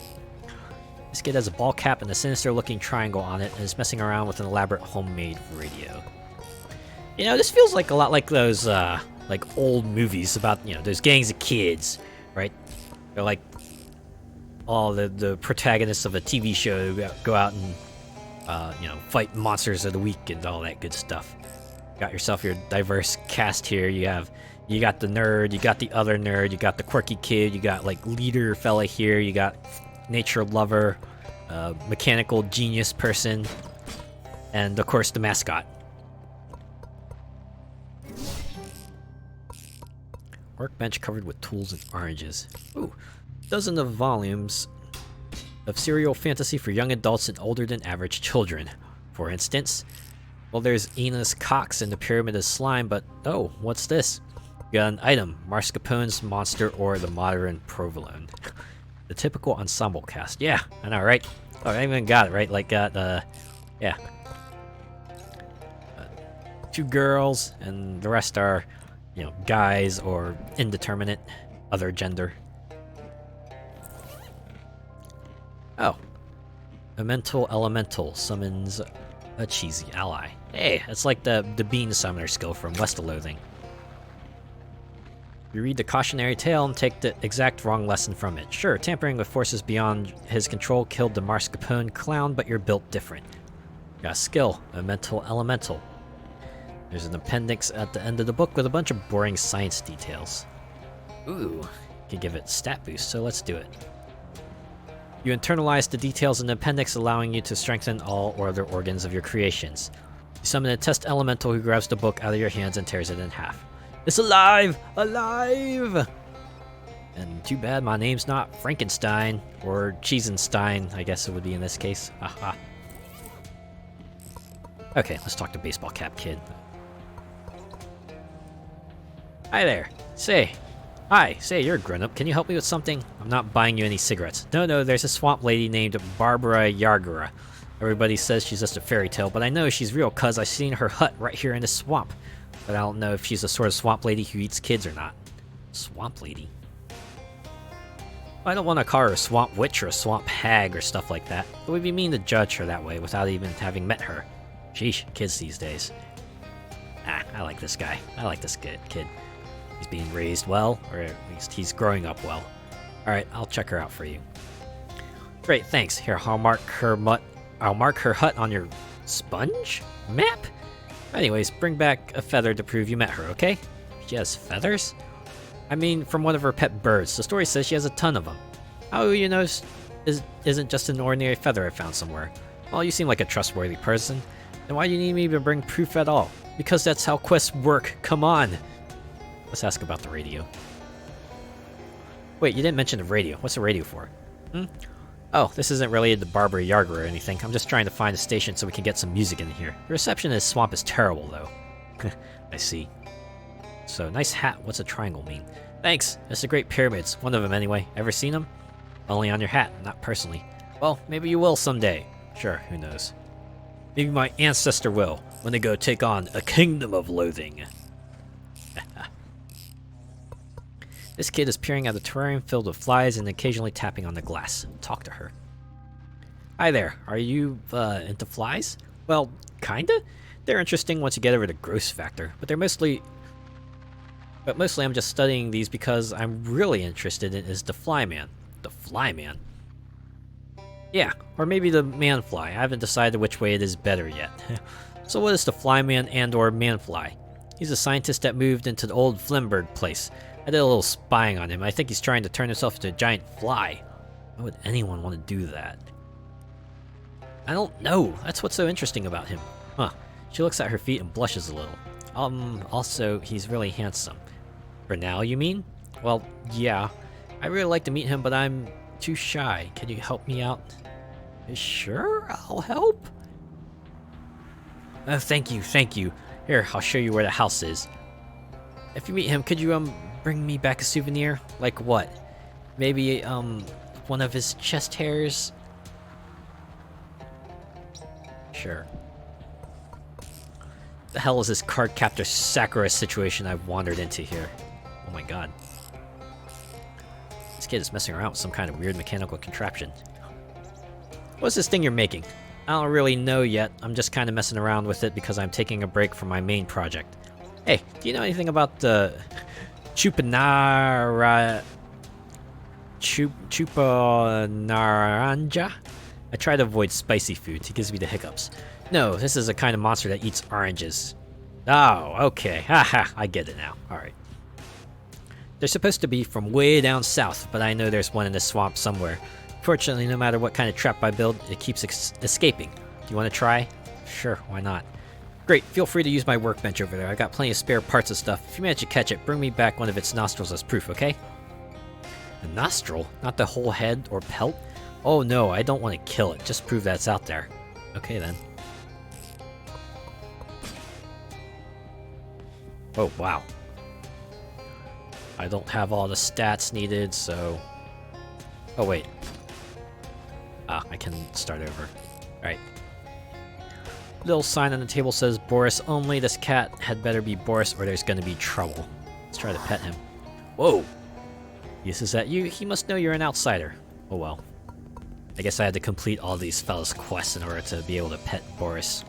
This kid has a ball cap and a sinister-looking triangle on it and is messing around with an elaborate homemade radio. You know, this feels like a lot like those, like old movies about, you know, those gangs of kids, right? They're like all the protagonists of a TV show go out and you know, fight monsters of the week and all that good stuff. Got yourself your diverse cast here. You got the nerd, you got the other nerd, you got the quirky kid, you got like leader fella here, you got nature lover, mechanical genius person, and of course the mascot. Workbench covered with tools and oranges. Ooh, dozens of volumes of serial fantasy for young adults and older than average children. For instance, well, there's Enos Cox and the Pyramid of Slime, but oh, what's this? You got an item, Mascarpone's Monster or the Modern Provolone. The typical ensemble cast. Yeah, I know, right? Oh, I even got it, right? Like, got, yeah. 2 girls, and the rest are, you know, guys or indeterminate, other gender. Oh. A mental elemental summons a cheesy ally. Hey, it's like the bean summoner skill from Over Loathing. You read the cautionary tale and take the exact wrong lesson from it. Sure, tampering with forces beyond his control killed the Mascarpone clown, but you're built different. You got a skill, a mental elemental. There's an appendix at the end of the book with a bunch of boring science details. Ooh, could give it stat boost, so let's do it. You internalize the details in the appendix, allowing you to strengthen all other organs of your creations. You summon a test elemental who grabs the book out of your hands and tears it in half. It's alive! Alive! And too bad my name's not Frankenstein, or Cheesenstein, I guess it would be in this case. Haha. Okay, let's talk to Baseball Cap Kid. Hi there. Hi, you're a grown-up. Can you help me with something? I'm not buying you any cigarettes. No, there's a swamp lady named Barbara Yargara. Everybody says she's just a fairy tale, but I know she's real cause I've seen her hut right here in the swamp. But I don't know if she's the sort of swamp lady who eats kids or not. Swamp lady? I don't want to call her a swamp witch or a swamp hag or stuff like that. It would be mean to judge her that way without even having met her. Sheesh, kids these days. I like this guy. I like this kid. He's being raised well, or at least he's growing up well. Alright, I'll check her out for you. Great, thanks. Here, I'll mark her hut on your sponge map? Anyways, bring back a feather to prove you met her, okay? She has feathers? I mean, from one of her pet birds. The story says she has a ton of them. How you know isn't just an ordinary feather I found somewhere? Well, you seem like a trustworthy person. Then why do you need me to bring proof at all? Because that's how quests work. Come on! Let's ask about the radio. Wait, you didn't mention the radio. What's the radio for? Oh, this isn't related to Barbara Yarger or anything. I'm just trying to find a station so we can get some music in here. The reception in this swamp is terrible, though. I see. So, nice hat. What's a triangle mean? Thanks. It's the Great Pyramids. One of them, anyway. Ever seen them? Only on your hat, not personally. Well, maybe you will someday. Sure, who knows. Maybe my ancestor will, when they go take on a kingdom of loathing. This kid is peering at a terrarium filled with flies and occasionally tapping on the glass. Talk to her. Hi there. Are you, into flies? Well, kinda. They're interesting once you get over the gross factor, but mostly I'm just studying these because I'm really interested in is the flyman. The flyman? Yeah, or maybe the manfly. I haven't decided which way it is better yet. So what is the flyman and or manfly? He's a scientist that moved into the old Flimberg place. I did a little spying on him. I think he's trying to turn himself into a giant fly. Why would anyone want to do that? I don't know. That's what's so interesting about him. Huh. She looks at her feet and blushes a little. Also, he's really handsome. For now, you mean? Well, yeah. I really like to meet him, but I'm too shy. Can you help me out? Sure, I'll help. Thank you. Here, I'll show you where the house is. If you meet him, could you, bring me back a souvenir? Like what? Maybe, one of his chest hairs? Sure. The hell is this card captor Sakura situation I've wandered into here? Oh my god. This kid is messing around with some kind of weird mechanical contraption. What's this thing you're making? I don't really know yet. I'm just kind of messing around with it because I'm taking a break from my main project. Hey, do you know anything about the Chupanaranja? I try to avoid spicy foods. He gives me the hiccups. No, this is a kind of monster that eats oranges. Oh, okay. Haha, I get it now. Alright. They're supposed to be from way down south, but I know there's one in the swamp somewhere. Fortunately, no matter what kind of trap I build, it keeps escaping. Do you want to try? Sure, why not? Great, feel free to use my workbench over there. I got plenty of spare parts and stuff. If you manage to catch it, bring me back one of its nostrils as proof, okay? A nostril? Not the whole head or pelt? Oh no, I don't want to kill it. Just prove that it's out there. Okay then. Oh, wow. I don't have all the stats needed, so... Oh, wait. Ah, I can start over. Alright. Little sign on the table says Boris only. This cat had better be Boris or there's gonna be trouble. Let's try to pet him. Whoa! Yes, is that you? He must know you're an outsider. Oh well. I guess I had to complete all these fellas' quests in order to be able to pet Boris.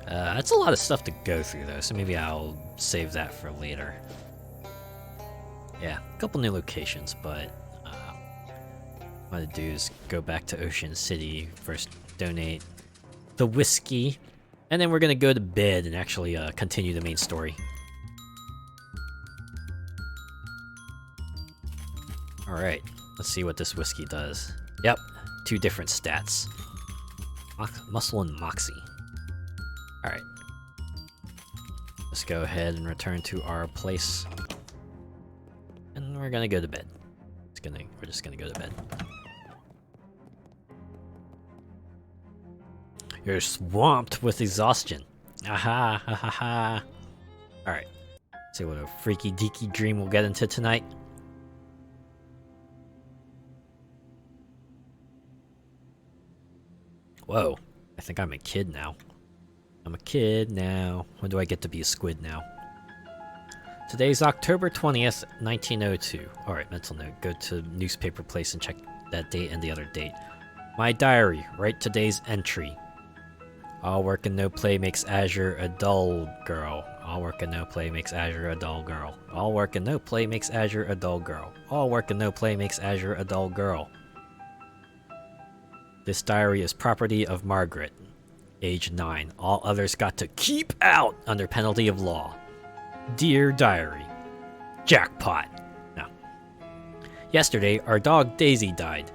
That's a lot of stuff to go through though, so maybe I'll save that for later. Yeah, a couple new locations, but what I'm gonna do is go back to Ocean City, first donate the whiskey, and then we're gonna go to bed and actually continue the main story. Alright, let's see what this whiskey does. Yep, 2 different stats. Muscle and Moxie. Alright. Let's go ahead and return to our place. And we're gonna go to bed. We're just gonna go to bed. You're swamped with exhaustion. Aha, ha ha ha. Alright. See what a freaky deaky dream we'll get into tonight. Whoa, I think I'm a kid now. I'm a kid now. When do I get to be a squid now? Today's October 20th, 1902. Alright, mental note. Go to newspaper place and check that date and the other date. My diary. Write today's entry. All work and no play makes Azure a dull girl. All work and no play makes Azure a dull girl. All work and no play makes Azure a dull girl. All work and no play makes Azure a dull girl. This diary is property of Margaret, age 9. All others got to keep out under penalty of law. Dear Diary. Jackpot. No. Yesterday, our dog Daisy died.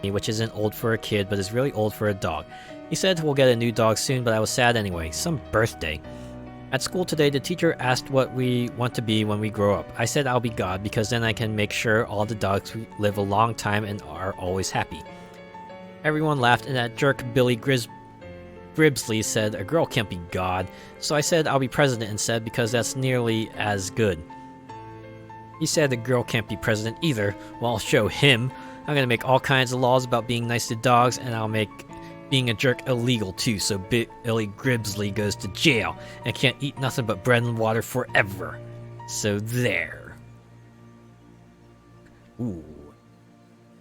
Which isn't old for a kid, but is really old for a dog. He said we'll get a new dog soon, but I was sad anyway. Some birthday. At school today, the teacher asked what we want to be when we grow up. I said I'll be God, because then I can make sure all the dogs live a long time and are always happy. Everyone laughed, and that jerk Billy Gribsley said a girl can't be God, so I said I'll be president instead because that's nearly as good. He said a girl can't be president either. Well, I'll show him. I'm gonna make all kinds of laws about being nice to dogs, and I'll make being a jerk illegal too, so Billy Gribsley goes to jail and can't eat nothing but bread and water forever. So there. Ooh.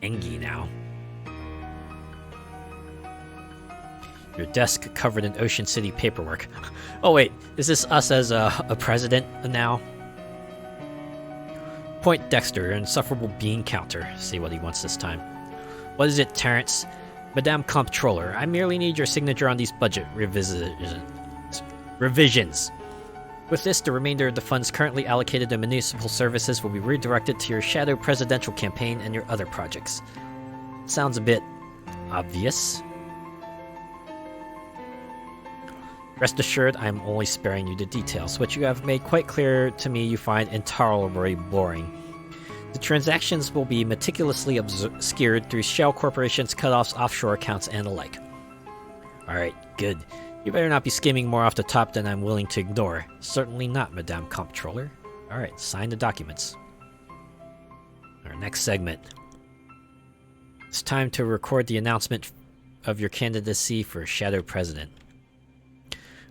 Engie now. Your desk covered in Ocean City paperwork. Oh wait, is this us as a president now? Point Dexter, insufferable bean counter. See what he wants this time. What is it, Terrence? Madame Comptroller, I merely need your signature on these budget revisions. With this, the remainder of the funds currently allocated to municipal services will be redirected to your shadow presidential campaign and your other projects. Sounds a bit obvious. Rest assured, I am only sparing you the details, which you have made quite clear to me you find intolerably boring. The transactions will be meticulously obscured through shell corporations, cutoffs, offshore accounts, and the like. Alright, good. You better not be skimming more off the top than I'm willing to ignore. Certainly not, Madame Comptroller. Alright, sign the documents. Our next segment. It's time to record the announcement of your candidacy for Shadow President.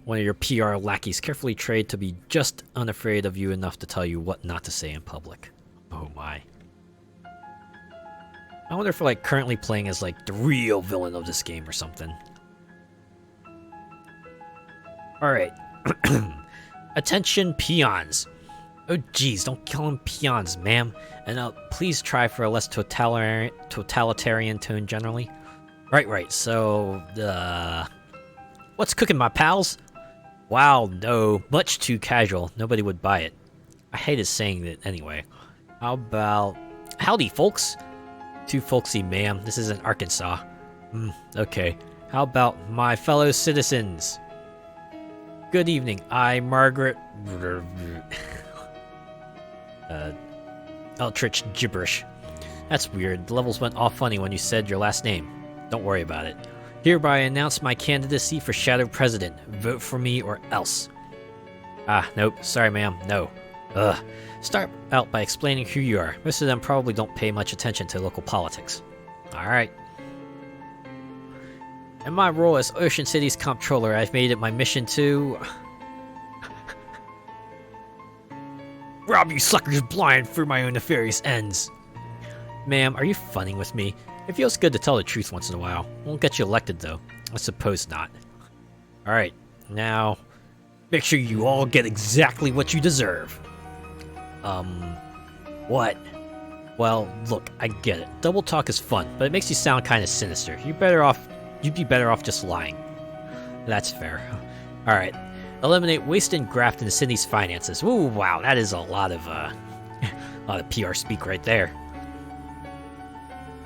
One of your PR lackeys carefully trained to be just unafraid of you enough to tell you what not to say in public. Oh my. I wonder if we're like currently playing as like the real villain of this game or something. Alright. Attention peons. Oh geez, don't call them peons, ma'am. And please try for a less totalitarian tone generally. Right, so, what's cooking, my pals? Wow, no, much too casual. Nobody would buy it. I hated saying that anyway. How about... Howdy, folks! Too folksy, ma'am. This isn't Arkansas. Okay. How about my fellow citizens? Good evening. I, Margaret... Eldritch gibberish. That's weird. The levels went all funny when you said your last name. Don't worry about it. Hereby announce my candidacy for Shadow President. Vote for me or else. Nope. Sorry, ma'am. No. Ugh. Start out by explaining who you are. Most of them probably don't pay much attention to local politics. Alright. In my role as Ocean City's comptroller, I've made it my mission to... rob you suckers blind for my own nefarious ends. Ma'am, are you funning with me? It feels good to tell the truth once in a while. Won't get you elected, though. I suppose not. Alright, now... make sure you all get exactly what you deserve. What? Well, look, I get it. Double talk is fun, but it makes you sound kind of sinister. You'd be better off just lying. That's fair. Alright. Eliminate waste and graft in the city's finances. Ooh, wow, that is a lot of PR speak right there.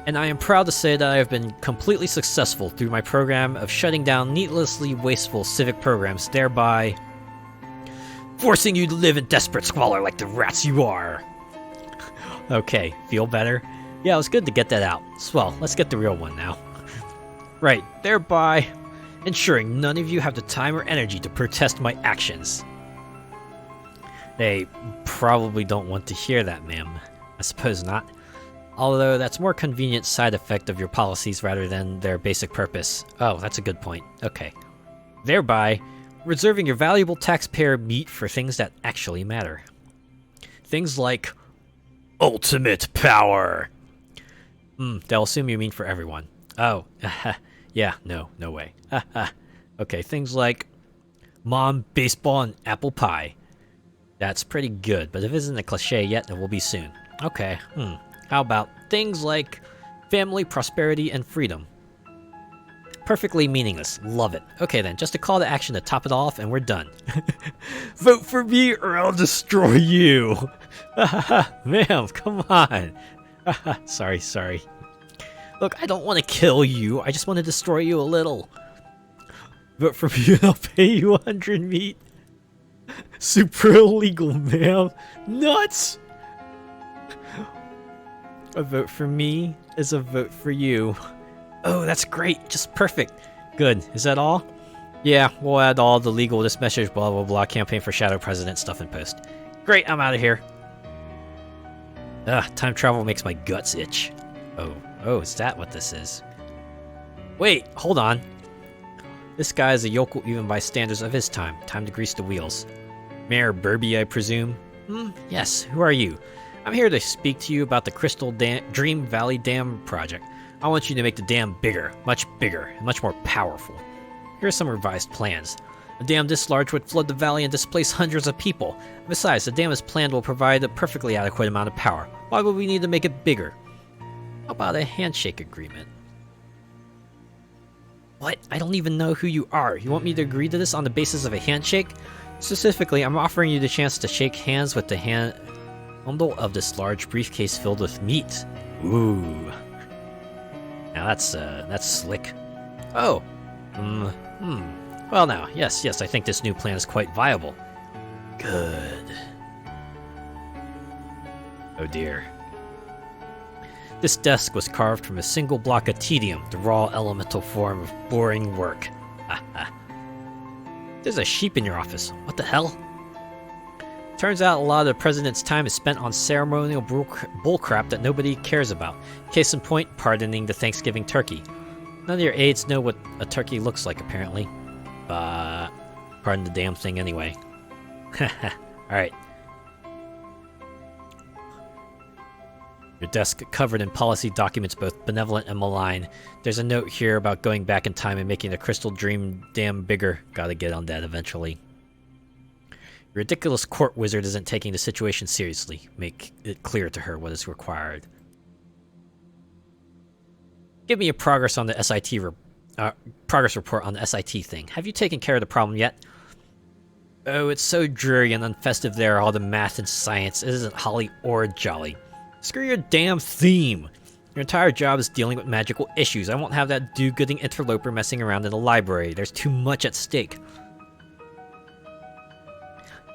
And I am proud to say that I have been completely successful through my program of shutting down needlessly wasteful civic programs, thereby forcing you to live in desperate squalor like the rats you are. Okay, feel better? Yeah, it was good to get that out. Swell, let's get the real one now. Right, thereby ensuring none of you have the time or energy to protest my actions. They probably don't want to hear that, ma'am. I suppose not. Although that's more convenient side effect of your policies rather than their basic purpose. Oh, that's a good point. Okay. Thereby, reserving your valuable taxpayer meat for things that actually matter. Things like ultimate power. They'll assume you mean for everyone. Oh, yeah, no way. Okay, things like mom, baseball, and apple pie. That's pretty good, but if it isn't a cliche yet, it will be soon. Okay, How about things like family, prosperity, and freedom? Perfectly meaningless. Love it. Okay then, just a call to action to top it off, and we're done. Vote for me or I'll destroy you. Ma'am, come on. Sorry. Look, I don't want to kill you. I just want to destroy you a little. Vote for me and I'll pay you 100 meat. Super illegal, ma'am. Nuts! A vote for me is a vote for you. Oh, that's great. Just perfect. Good. Is that all? Yeah, we'll add all the legal this message blah blah blah campaign for Shadow President stuff in post. Great, I'm out of here. Time travel makes my guts itch. Oh, is that what this is? Wait, hold on. This guy is a yokel even by standards of his time. Time to grease the wheels. Mayor Burby, I presume? Yes, who are you? I'm here to speak to you about the Crystal Dream Valley Dam project. I want you to make the dam bigger, and much more powerful. Here are some revised plans. A dam this large would flood the valley and displace hundreds of people. Besides, the dam as planned will provide a perfectly adequate amount of power. Why would we need to make it bigger? How about a handshake agreement? What? I don't even know who you are. You want me to agree to this on the basis of a handshake? Specifically, I'm offering you the chance to shake hands with the handle of this large briefcase filled with meat. Ooh. Now that's slick. Oh. Well now, yes, I think this new plan is quite viable. Good. Oh dear. This desk was carved from a single block of tedium, the raw elemental form of boring work. There's a sheep in your office. What the hell? Turns out a lot of the president's time is spent on ceremonial bullcrap that nobody cares about. Case in point, pardoning the Thanksgiving turkey. None of your aides know what a turkey looks like, apparently. Pardon the damn thing anyway. Alright. Your desk covered in policy documents, both benevolent and malign. There's a note here about going back in time and making the Crystal Dream Dam bigger. Gotta get on that eventually. The ridiculous court wizard isn't taking the situation seriously. Make it clear to her what is required. Give me a progress on the progress report on the SIT thing. Have you taken care of the problem yet? Oh, it's so dreary and unfestive there, all the math and science. It isn't holly or jolly. Screw your damn theme! Your entire job is dealing with magical issues. I won't have that do-gooding interloper messing around in the library. There's too much at stake.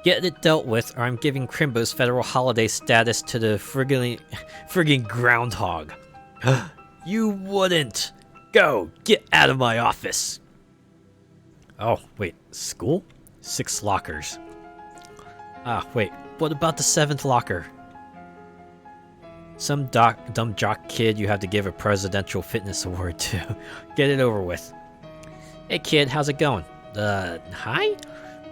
Get it dealt with, or I'm giving Crimbo's federal holiday status to the friggin' groundhog. You wouldn't! Go! Get out of my office! Oh, wait. School? 6 lockers. Ah, wait. What about the 7th locker? Some dumb jock kid you have to give a presidential fitness award to. Get it over with. Hey kid, how's it going? Hi?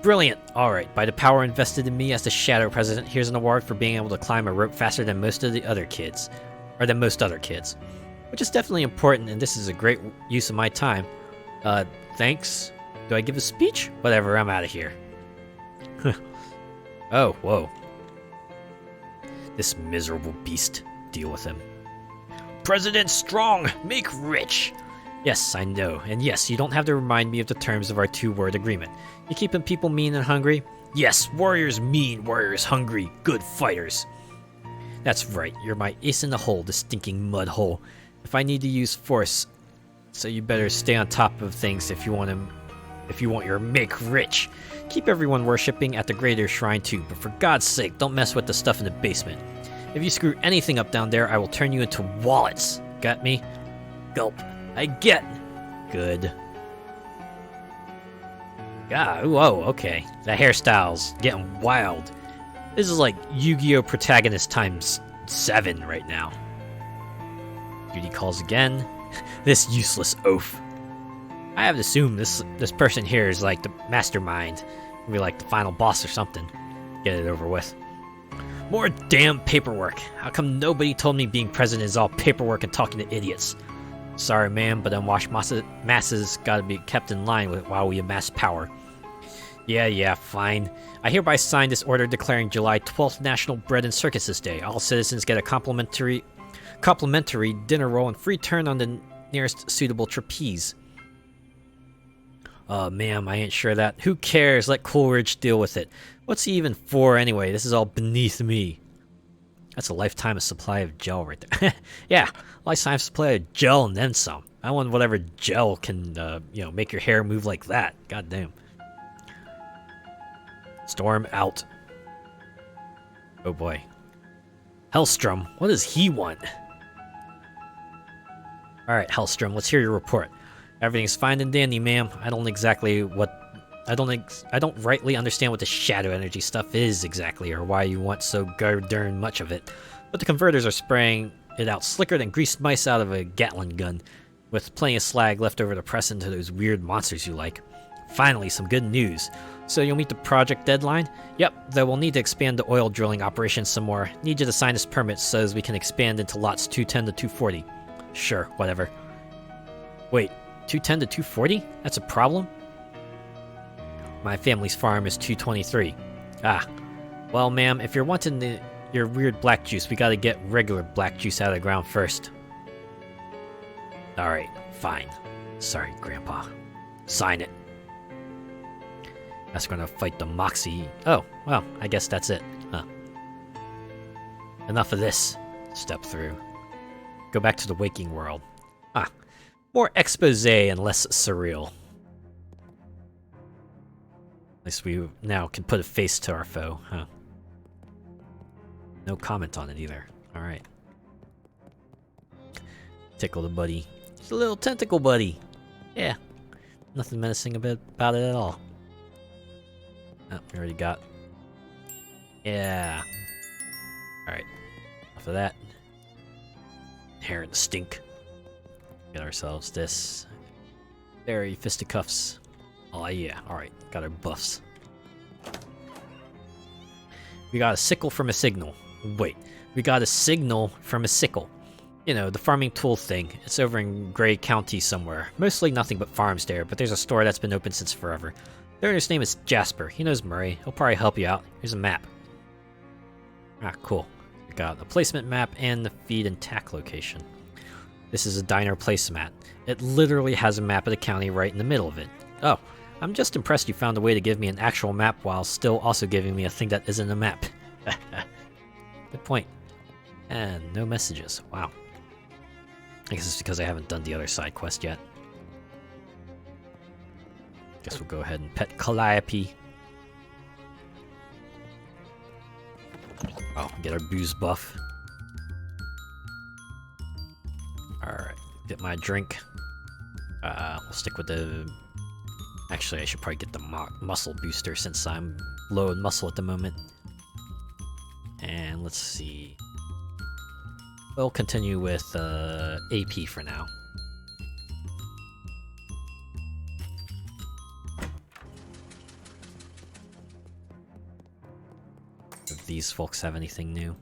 Brilliant! Alright, by the power invested in me as the Shadow President, here's an award for being able to climb a rope faster than most other kids. Which is definitely important, and this is a great use of my time. Thanks. Do I give a speech? Whatever, I'm out of here. Oh, whoa. This miserable beast. Deal with him. President Strong! Make rich! Yes, I know. And yes, you don't have to remind me of the terms of our 2-word agreement. You keeping people mean and hungry? Yes, warriors mean, warriors hungry, good fighters. That's right, you're my ace in the hole, the stinking mud hole. If I need to use force, so you better stay on top of things if you want your make rich. Keep everyone worshipping at the greater shrine too, but for God's sake, don't mess with the stuff in the basement. If you screw anything up down there, I will turn you into wallets. Got me? Gulp. I get. Good. Ah, whoa, okay. That hairstyle's getting wild. This is like Yu-Gi-Oh! Protagonist times 7 right now. Duty calls again. This useless oaf. I have to assume this person here is like the mastermind. Maybe like the final boss or something. Get it over with. More damn paperwork. How come nobody told me being president is all paperwork and talking to idiots? Sorry, man, but unwashed masses gotta be kept in line with while we amass power. Yeah, fine. I hereby sign this order declaring July 12th National Bread and Circuses Day. All citizens get a complimentary dinner roll and free turn on the nearest suitable trapeze. Ma'am, I ain't sure of that. Who cares? Let Coleridge deal with it. What's he even for anyway? This is all beneath me. That's a lifetime supply of gel right there. Yeah, lifetime supply of gel and then some. I want whatever gel can, make your hair move like that. God damn. Storm out. Oh boy. Hellstrom, what does he want? Alright, Hellstrom, let's hear your report. Everything's fine and dandy, ma'am. I don't rightly understand what the shadow energy stuff is exactly, or why you want so darn much of it. But the converters are spraying it out slicker than greased mice out of a Gatling gun, with plenty of slag left over to press into those weird monsters you like. Finally, some good news. So you'll meet the project deadline? Yep, though we'll need to expand the oil drilling operation some more. Need you to sign this permit so as we can expand into lots 210 to 240. Sure, whatever. Wait, 210 to 240? That's a problem? My family's farm is 223. Ah. Well, ma'am, if you're wanting your weird black juice, we gotta get regular black juice out of the ground first. Alright, fine. Sorry, Grandpa. Sign it. That's gonna fight the Moxie. Oh, well, I guess that's it. Huh. Enough of this. Step through. Go back to the waking world. Ah. More expose and less surreal. At least we now can put a face to our foe, huh? No comment on it either. Alright. Tickle the buddy. It's a little tentacle buddy. Yeah. Nothing menacing about it at all. Oh, we already got. Yeah. Alright. Enough of that. Hair and stink. Get ourselves this. Fairy fisticuffs. Oh yeah, alright. Got our buffs. We got a sickle from a signal. Wait. We got a signal from a sickle. You know, the farming tool thing. It's over in Gray County somewhere. Mostly nothing but farms there, but there's a store that's been open since forever. The owner's name is Jasper. He knows Murray. He'll probably help you out. Here's a map. Ah, cool. We got the placement map and the feed and tack location. This is a diner placemat. It literally has a map of the county right in the middle of it. Oh, I'm just impressed you found a way to give me an actual map while still also giving me a thing that isn't a map. Good point. And no messages. Wow. I guess it's because I haven't done the other side quest yet. Guess we'll go ahead and pet Calliope. Oh, get our booze buff. Alright, get my drink. We'll stick with the... Actually, I should probably get the muscle booster since I'm low in muscle at the moment. And let's see. We'll continue with AP for now. If these folks have anything new.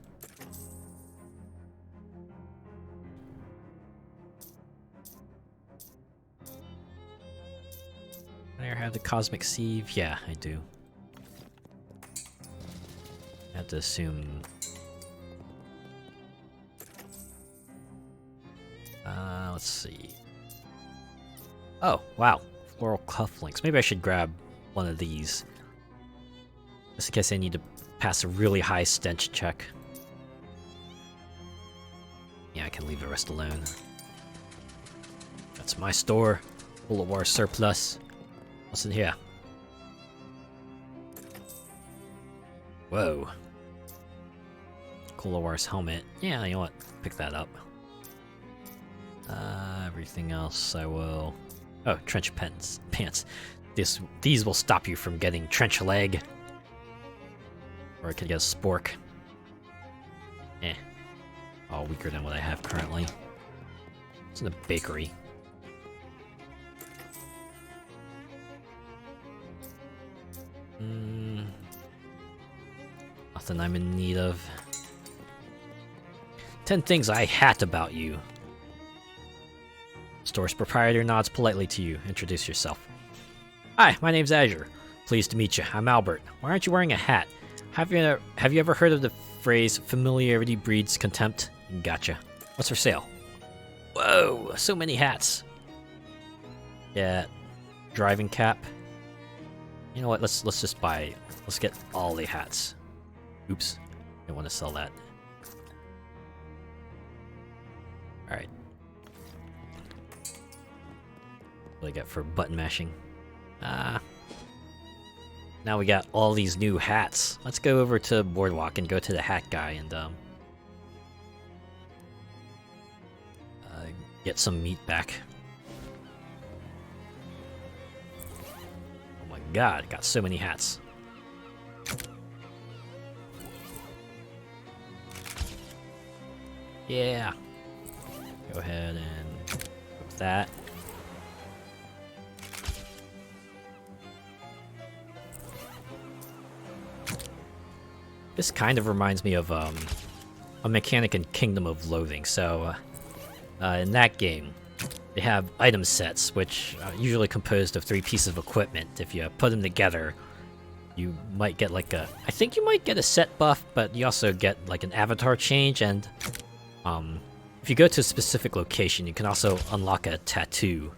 I have the Cosmic Sieve? Yeah, I do. I have to assume... let's see. Oh, wow. Floral cufflinks. Maybe I should grab one of these. Just in case I need to pass a really high stench check. Yeah, I can leave the rest alone. That's my store. Full of war surplus. What's in here? Whoa. Kulawar's helmet. Yeah, you know what? Pick that up. Everything else I will... Oh, trench pants. These will stop you from getting trench leg. Or I could get a spork. Eh. All weaker than what I have currently. It's in the bakery. Nothing I'm in need of. 10 things I hat about you. Store's proprietor nods politely to you. Introduce yourself. Hi, my name's Azure. Pleased to meet you. I'm Albert. Why aren't you wearing a hat? Have you ever heard of the phrase familiarity breeds contempt? Gotcha. What's for sale? Whoa, so many hats. Yeah, driving cap. You know what? Let's just buy. Let's get all the hats. Oops, I want to sell that. All right. What do I get for button mashing? Now we got all these new hats. Let's go over to Boardwalk and go to the hat guy and get some meat back. Oh my god, I got so many hats. Yeah. Go ahead and put that. This kind of reminds me of a mechanic in Kingdom of Loathing. So, in that game, they have item sets, which are usually composed of 3 pieces of equipment. If you put them together, you might get like a... I think you might get a set buff, but you also get like an avatar change, and if you go to a specific location, you can also unlock a tattoo.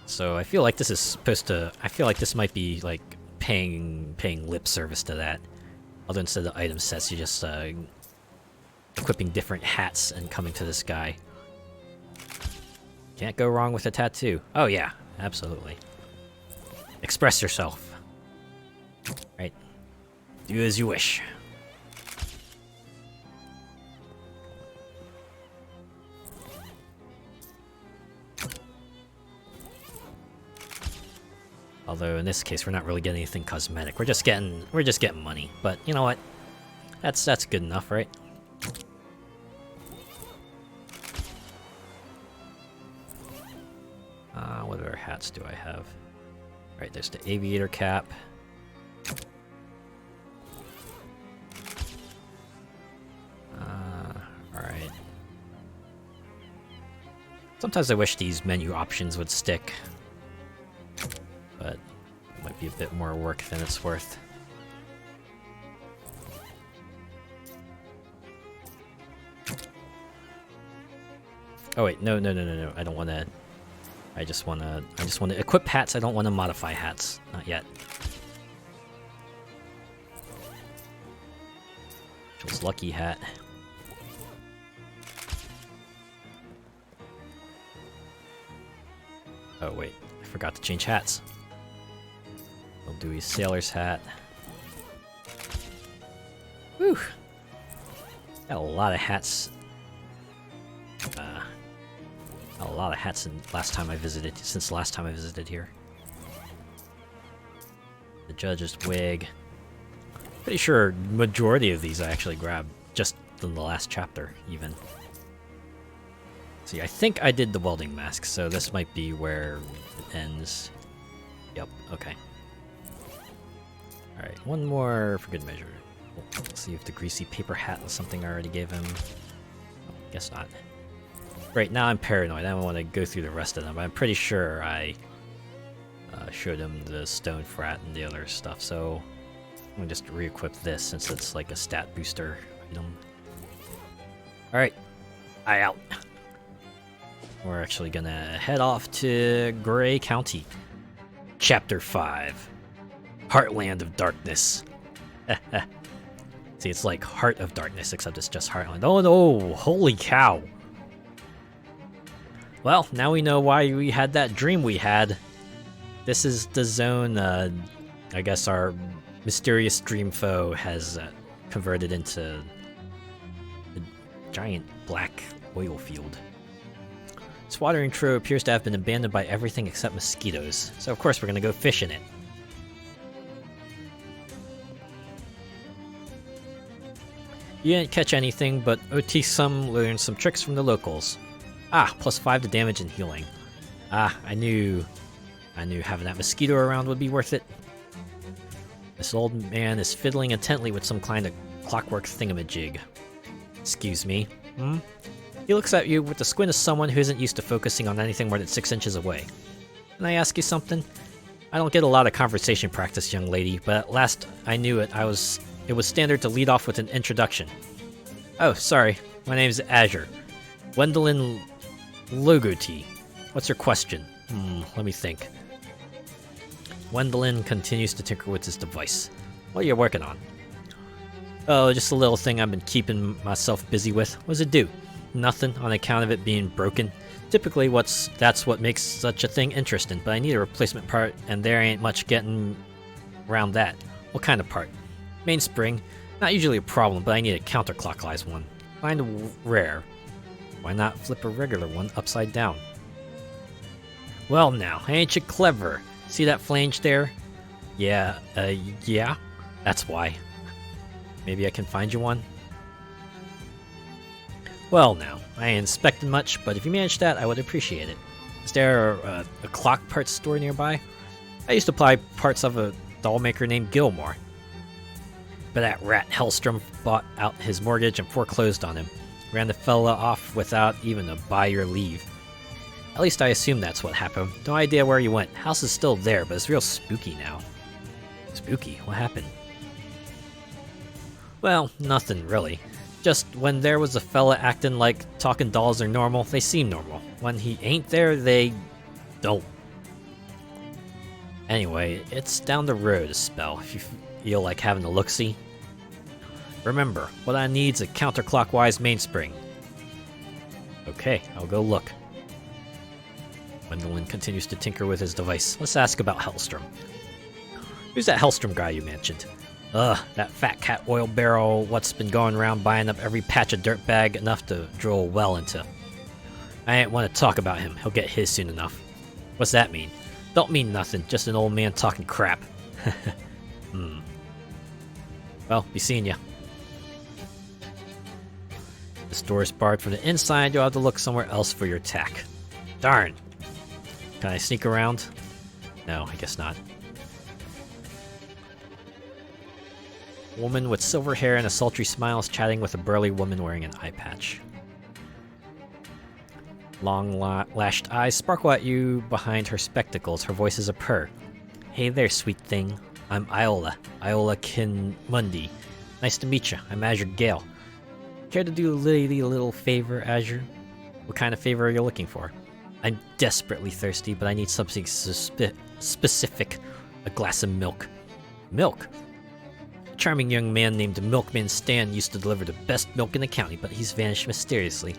So I feel like this is supposed to... I feel like this might be like paying lip service to that. Although instead of item sets, you're just equipping different hats and coming to this guy. Can't go wrong with a tattoo. Oh yeah, absolutely. Express yourself. Right. Do as you wish. Although in this case, we're not really getting anything cosmetic. We're just getting money. But you know what? That's good enough, right? What other hats do I have? Right, there's the aviator cap. Alright. Sometimes I wish these menu options would stick, but it might be a bit more work than it's worth. Oh wait, no, I don't want to. I just want to equip hats. I don't want to modify hats. Not yet. Just lucky hat. Oh wait, I forgot to change hats. We'll do a sailor's hat. Whew. Got a lot of hats. A lot of hats since last time I visited here. The judge's wig. Pretty sure majority of these I actually grabbed just in the last chapter, even. See, I think I did the welding mask, so this might be where it ends. Yep, okay. Alright, one more for good measure. Let's see if the greasy paper hat was something I already gave him. Oh, guess not. Right, now I'm paranoid. I don't want to go through the rest of them, but I'm pretty sure I showed him the stone frat and the other stuff, so I'm gonna just re-equip this since it's like a stat booster item. Alright, I out. We're actually gonna head off to Gray County. Chapter 5. Heartland of Darkness. See, it's like Heart of Darkness, except it's just Heartland. Oh no! Holy cow! Well, now we know why we had that dream we had. This is the zone, I guess our mysterious dream foe has converted into a giant black oil field. This watering trough appears to have been abandoned by everything except mosquitoes, so of course we're gonna go fish in it. You didn't catch anything, but OT some learned some tricks from the locals. Ah, +5 to damage and healing. Ah, I knew having that mosquito around would be worth it. This old man is fiddling intently with some kind of clockwork thingamajig. Excuse me. He looks at you with the squint of someone who isn't used to focusing on anything more than 6 inches away. Can I ask you something? I don't get a lot of conversation practice, young lady, but at last I knew it. It was standard to lead off with an introduction. Oh, sorry. My name's Azure. Gwendolyn Logoti. What's your question? Let me think. Gwendolyn continues to tinker with his device. What are you working on? Oh, just a little thing I've been keeping myself busy with. What does it do? Nothing, on account of it being broken. Typically, that's what makes such a thing interesting, but I need a replacement part, and there ain't much getting around that. What kind of part? Mainspring. Not usually a problem, but I need a counterclockwise one. Find rare. Why not flip a regular one upside down? Well now, ain't you clever? See that flange there? Yeah, that's why. Maybe I can find you one? Well now, I ain't inspected much, but if you manage that, I would appreciate it. Is there a clock parts store nearby? I used to buy parts of a doll maker named Gilmore. But that rat Hellstrom bought out his mortgage and foreclosed on him. Ran the fella off without even a buy your leave. At least I assume that's what happened. No idea where he went. House is still there, but it's real spooky now. Spooky? What happened? Well, nothing really. Just when there was a fella acting like talking dolls are normal, they seem normal. When he ain't there, they don't. Anyway, it's down the road a spell, if you feel like having a look-see. Remember, what I need's a counterclockwise mainspring. Okay, I'll go look. Gwendolyn continues to tinker with his device. Let's ask about Hellstrom. Who's that Hellstrom guy you mentioned? That fat cat oil barrel what's been going around buying up every patch of dirt bag enough to drill a well into. I ain't want to talk about him. He'll get his soon enough. What's that mean? Don't mean nothing. Just an old man talking crap. Well, be seeing ya. This door is barred from the inside. You'll have to look somewhere else for your attack. Darn. Can I sneak around? No, I guess not. Woman with silver hair and a sultry smile is chatting with a burly woman wearing an eye patch. Lashed eyes sparkle at you behind her spectacles. Her voice is a purr. Hey there, sweet thing. I'm Iola Kinmundi. Nice to meet you. I'm Azure Gale. Care to do a little favor, Azure? What kind of favor are you looking for? I'm desperately thirsty, but I need something specific. A glass of milk. Milk? A charming young man named Milkman Stan used to deliver the best milk in the county, but he's vanished mysteriously.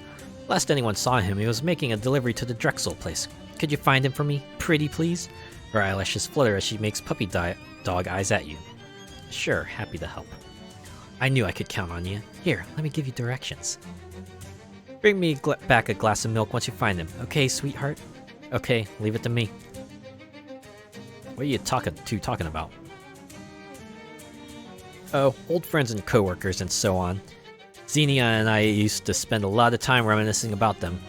Last anyone saw him, he was making a delivery to the Drexel place. Could you find him for me? Pretty, please? Her eyelashes flutter as she makes puppy dog eyes at you. Sure, happy to help. I knew I could count on you. Here, let me give you directions. Bring me back a glass of milk once you find him. Okay, sweetheart? Okay, leave it to me. What are you talking about? Oh, old friends and coworkers and so on. Xenia and I used to spend a lot of time reminiscing about them,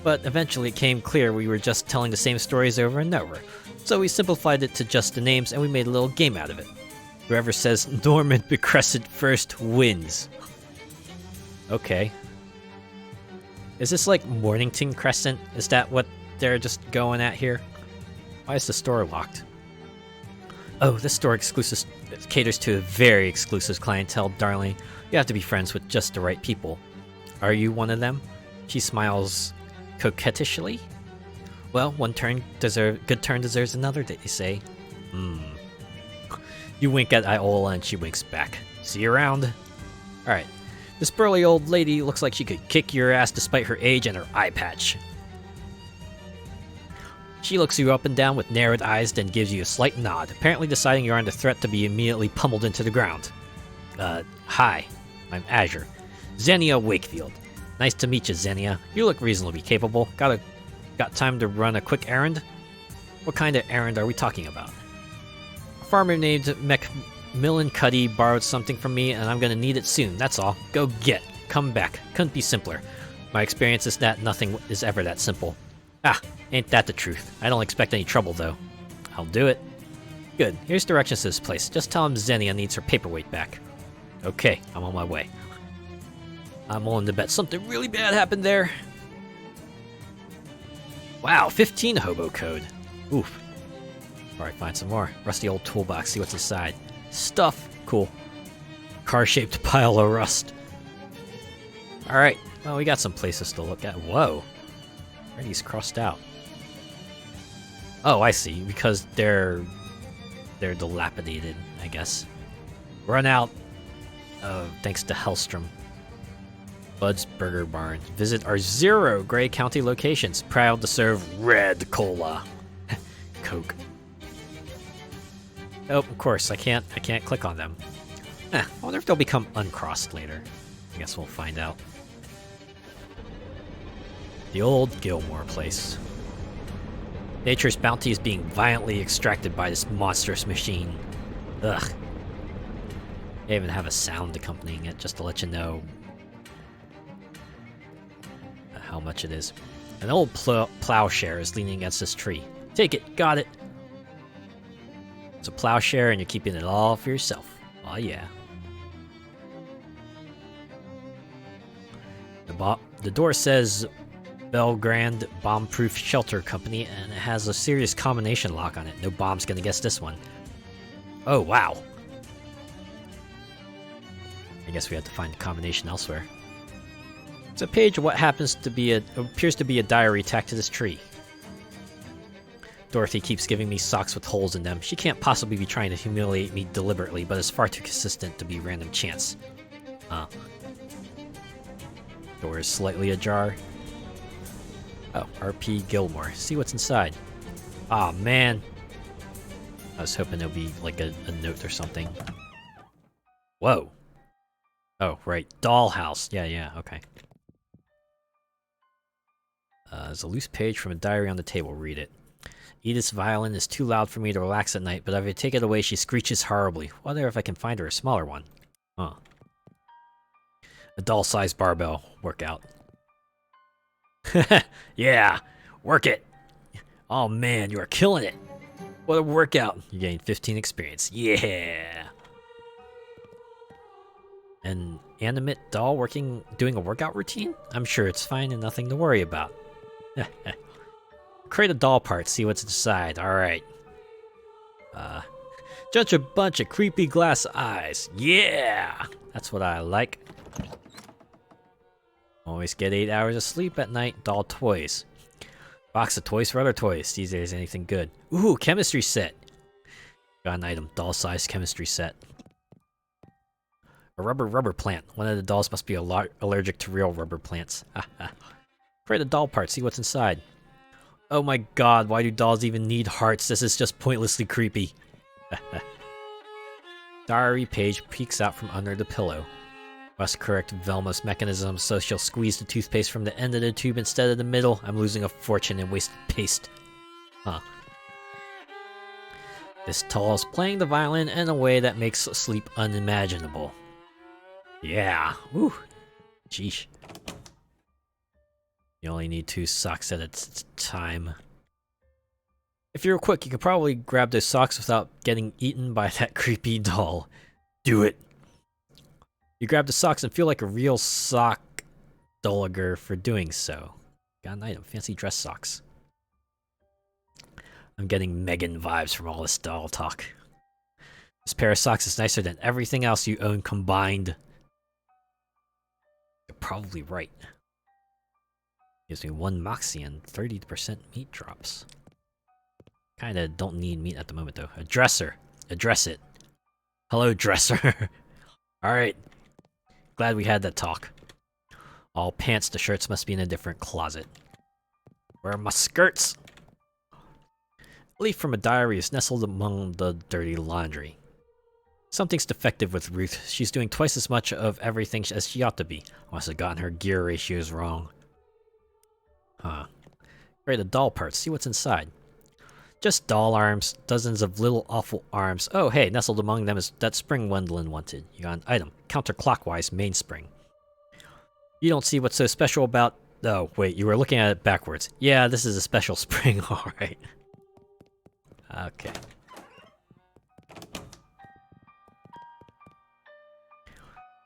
but eventually it came clear we were just telling the same stories over and over, so we simplified it to just the names and we made a little game out of it. Whoever says Norman Becrescent first wins. Okay. Is this like Mornington Crescent? Is that what they're just going at here? Why is the store locked? Oh, this store caters to a very exclusive clientele, darling. You have to be friends with just the right people. Are you one of them? She smiles coquettishly. Well, good turn deserves another, they say. You wink at Iola and she winks back. See you around. Alright. This burly old lady looks like she could kick your ass despite her age and her eye patch. She looks you up and down with narrowed eyes, then gives you a slight nod, apparently deciding you're under threat to be immediately pummeled into the ground. Hi. I'm Azure. Xenia Wakefield. Nice to meet you, Xenia. You look reasonably capable. Got time to run a quick errand? What kind of errand are we talking about? A farmer named Macmillan Cuddy borrowed something from me, and I'm gonna need it soon, that's all. Go get. Come back. Couldn't be simpler. My experience is that nothing is ever that simple. Ah, ain't that the truth. I don't expect any trouble, though. I'll do it. Good. Here's directions to this place. Just tell him Xenia needs her paperweight back. Okay, I'm on my way. I'm willing to bet something really bad happened there. Wow, 15 hobo code. Oof. Alright, find some more. Rusty old toolbox, see what's inside. Stuff. Cool. Car-shaped pile of rust. Alright, well, we got some places to look at. Whoa. Already's crossed out. Oh, I see. Because they're dilapidated, I guess. Run out. Thanks to Hellstrom. Bud's Burger Barn. Visit our 0 Gray County locations. Proud to serve red cola. Coke. Oh, of course, I can't click on them. I wonder if they'll become uncrossed later. I guess we'll find out. The old Gilmore place. Nature's bounty is being violently extracted by this monstrous machine. Ugh. They even have a sound accompanying it just to let you know how much it is. An old plowshare is leaning against this tree. Take it, got it. It's a plowshare and you're keeping it all for yourself. Oh yeah. The door says Belgrand Bomb-Proof Shelter Company, and it has a serious combination lock on it. No bomb's gonna guess this one. Oh, wow. I guess we have to find the combination elsewhere. It's a page of what appears to be a diary tacked to this tree. Dorothy keeps giving me socks with holes in them. She can't possibly be trying to humiliate me deliberately, but it's far too consistent to be random chance. Door is slightly ajar. Oh, R.P. Gilmore. See what's inside. Aw, man. I was hoping there'd be, like, a note or something. Whoa. Oh, right. Dollhouse. Yeah, okay. There's a loose page from a diary on the table. Read it. Edith's violin is too loud for me to relax at night, but if I take it away, she screeches horribly. Wonder if I can find her a smaller one. Huh. A doll-sized barbell workout. Yeah, work it. Oh man, you are killing it. What a workout. You gained 15 experience. Yeah. An animate doll doing a workout routine? I'm sure it's fine and nothing to worry about. Create a doll part, see what's inside. Alright. Just a bunch of creepy glass eyes. Yeah! That's what I like. Always get 8 hours of sleep at night. Doll toys. Box of toys for other toys. See if there's anything good. Ooh, chemistry set. Got an item. Doll size chemistry set. A rubber plant. One of the dolls must be allergic to real rubber plants. Create a doll part. See what's inside. Oh my god, why do dolls even need hearts? This is just pointlessly creepy. Diary page peeks out from under the pillow. Must correct Velma's mechanism so she'll squeeze the toothpaste from the end of the tube instead of the middle. I'm losing a fortune in wasted paste. Huh. This doll's playing the violin in a way that makes sleep unimaginable. Yeah. Woo. Sheesh. You only need 2 socks at a time. If you're quick, you could probably grab those socks without getting eaten by that creepy doll. Do it. You grab the socks and feel like a real sock dolliger for doing so. Got an item. Fancy dress socks. I'm getting Megan vibes from all this doll talk. This pair of socks is nicer than everything else you own combined. You're probably right. Gives me 1 moxie and 30% meat drops. Kinda don't need meat at the moment though. A dresser. Address it. Hello, dresser. Alright. Glad we had that talk. All pants to shirts must be in a different closet. Where are my skirts? A leaf from a diary is nestled among the dirty laundry. Something's defective with Ruth. She's doing twice as much of everything as she ought to be. Must have gotten her gear ratios wrong. Huh. Create a doll part, see what's inside. Just doll arms, dozens of little awful arms. Oh hey, nestled among them is that spring Wendlin wanted. You got an item, counterclockwise mainspring. You don't see what's so special about... Oh wait, you were looking at it backwards. Yeah, this is a special spring, alright. Okay.